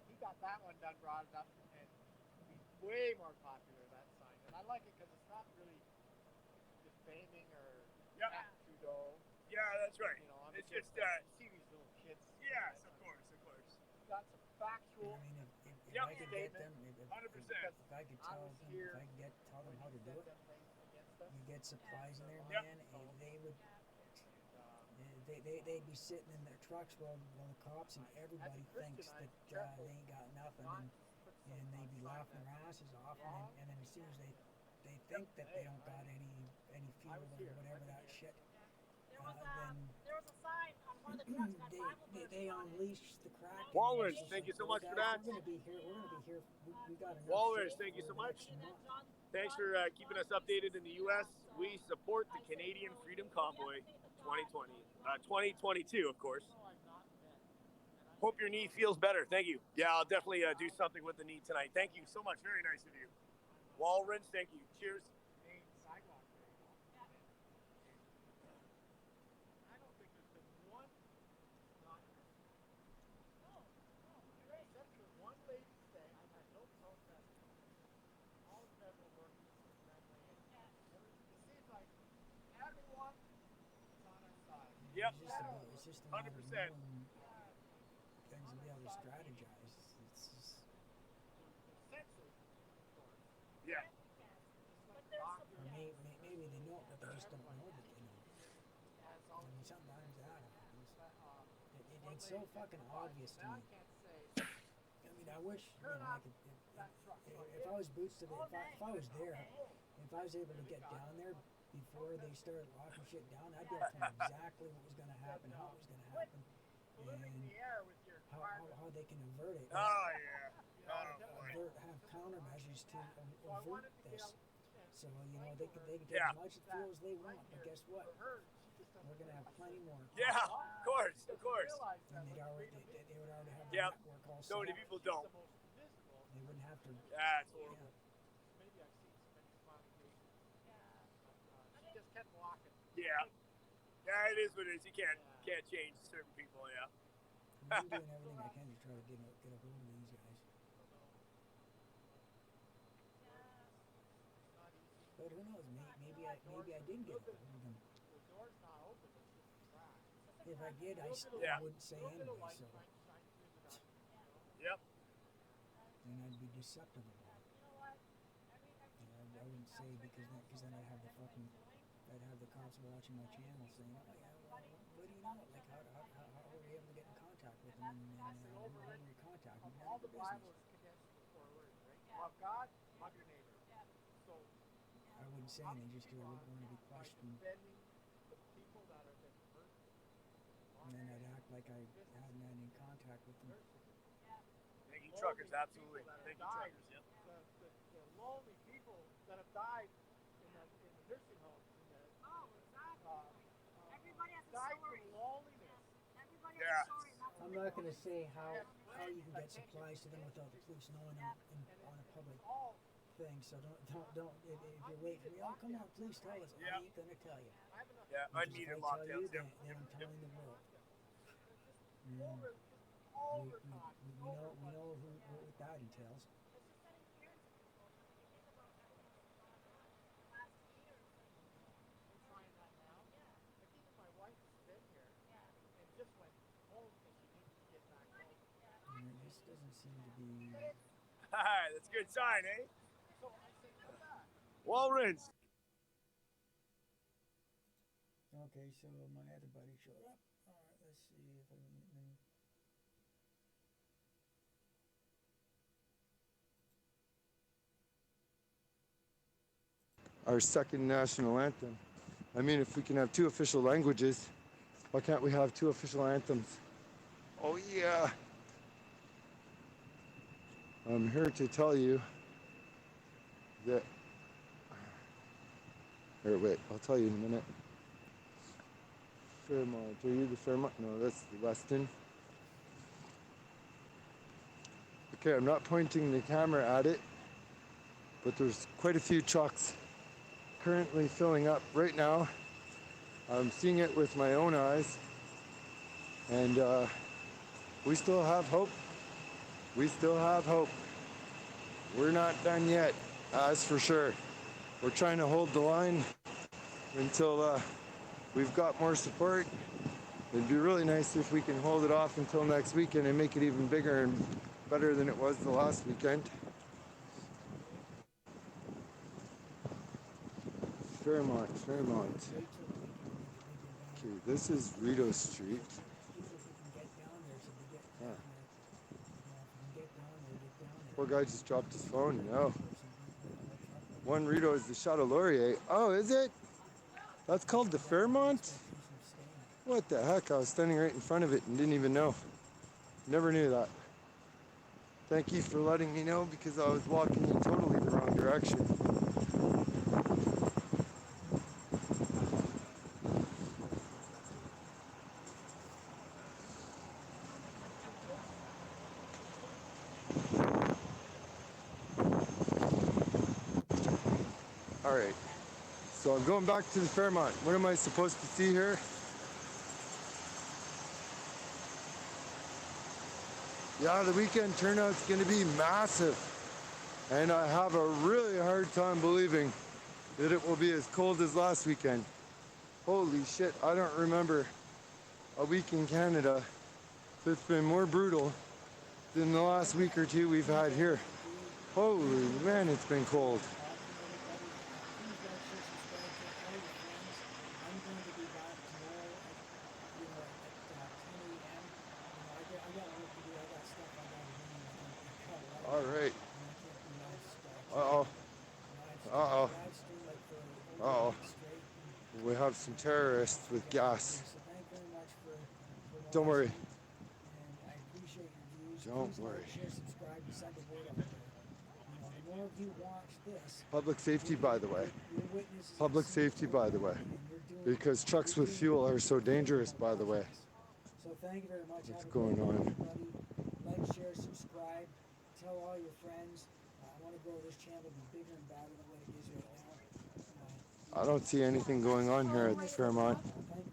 S9: he got that one done, brought it up, and he's way more popular, that sign. And I like it because it's not really defaming or Trudeau.
S10: Yeah, that's right.
S9: You know,
S10: it's just
S9: see these little kids.
S10: Yes, of course.
S9: Got some factual.
S18: I mean, if I could get them, if I could tell them, if I could tell them how to do it, you get supplies in there, man, and they would. They'd be sitting in their trucks while the cops and everybody thinks that they ain't got nothing, and they'd be laughing their asses off, and then as soon as they think that they don't got any fuel or whatever that shit,
S12: there was a sign on one of the trucks.
S18: they unleash the crack.
S10: Walrus, thank you so much for that.
S18: We're gonna be here. We got enough.
S10: Walrus, thank you so much. Thanks for keeping us updated in the U.S. We support the Canadian Freedom Convoy 2022, of course. Hope your knee feels better. Thank you. Yeah, I'll definitely do something with the knee tonight. Thank you so much. Very nice of you. Walrus, thank you. Cheers. Yep.
S18: It's just
S10: 100%.
S18: Things to be able to strategize. It's just...
S10: Yeah.
S18: Or maybe they know it, but they just don't know that they know. I mean, sometimes that happens. It's so fucking obvious to me. I mean, I wish, you know, like if I was boots to the, if I was there, if I was able to get down there before they started locking shit down, I'd be able to know exactly what was going to happen, how it was going to happen, and how they can avert it.
S10: Oh, yeah.
S18: Have countermeasures to avert this. So, you know, they can take as much fuel as they want, but guess what? We're going to have plenty more.
S10: Yeah, of course.
S18: And they would already have the network all set
S10: So many
S18: up.
S10: people don't.
S18: They wouldn't have to.
S10: That's horrible.
S9: She just kept walking.
S10: Yeah. Yeah, it is what it is. You can't change certain people, yeah.
S18: I'm doing everything I can to try to get a hold of these guys. But who knows? Maybe I did get a hold of them. If I did, I wouldn't say anyway. So.
S10: Yep.
S18: And I'd be deceptive about it. I wouldn't say because then I'd have the cops watching my channel saying, oh yeah, well, what do you know? Like how were you able to get in contact with them and who were you contacting?
S9: All the Bible is condensed into 4 words, right? Love God, love your neighbor. So
S18: I wouldn't say anything just because I wouldn't want to be questioned.
S9: The people that have been hurt.
S18: And then I'd act like I hadn't had any contact with them.
S10: Thank you, truckers, absolutely. Thank you, truckers, yeah.
S9: The lonely people that have died in the nursing homes.
S12: Everybody has a
S9: Died
S12: story.
S9: from loneliness.
S12: Everybody has a story.
S18: I'm not going to say how you can get supplies to them without the police knowing on a public thing. So don't if you're waiting for me, oh come on, please tell us. I ain't going to tell you.
S10: Yeah,
S18: Because
S10: unneeded
S18: if I tell you,
S10: lockdowns. Yep.
S18: then I'm telling the world. We know what that entails. And it just doesn't seem to be.
S10: That's a good sign, eh? Walrus.
S18: Okay, so my other buddy showed up. All right, let's see if I can.
S7: Our second national anthem. I mean, if we can have 2 official languages, Why can't we have 2 official anthems? Oh yeah. I'm here to tell you that, or wait, I'll tell you in a minute. Fairmont, are you the Fairmont? No, that's the Weston. Okay, I'm not pointing the camera at it, but there's quite a few trucks currently filling up right now. I'm seeing it with my own eyes, and we still have hope. We still have hope. We're not done yet, that's for sure. We're trying to hold the line until we've got more support. It'd be really nice if we can hold it off until next weekend and make it even bigger and better than it was the last weekend. Fairmont. Okay, this is Rito Street. Huh. Poor guy just dropped his phone. No. One Rito is the Chateau Laurier. Oh, is it? That's called the Fairmont? What the heck? I was standing right in front of it and didn't even know. Never knew that. Thank you for letting me know, because I was walking in totally the wrong direction. All right, so I'm going back to the Fairmont. What am I supposed to see here? Yeah, the weekend turnout's going to be massive, and I have a really hard time believing that it will be as cold as last weekend. Holy shit, I don't remember a week in Canada that's been more brutal than the last week or two we've had here. Holy man, it's been cold. All right. Uh-oh. Uh-oh. Uh-oh. We have some terrorists with gas. Don't worry. Don't worry. Public safety, by the way. Public safety, by the way. Because trucks with fuel are so dangerous, by the way.
S18: So thank you very much.
S7: What's going on?
S18: Everybody. Like, share, subscribe. Tell all your friends. I want to grow this channel to be bigger and better than what it is right now.
S7: I don't see anything going on here at the Fairmont.
S18: Thank you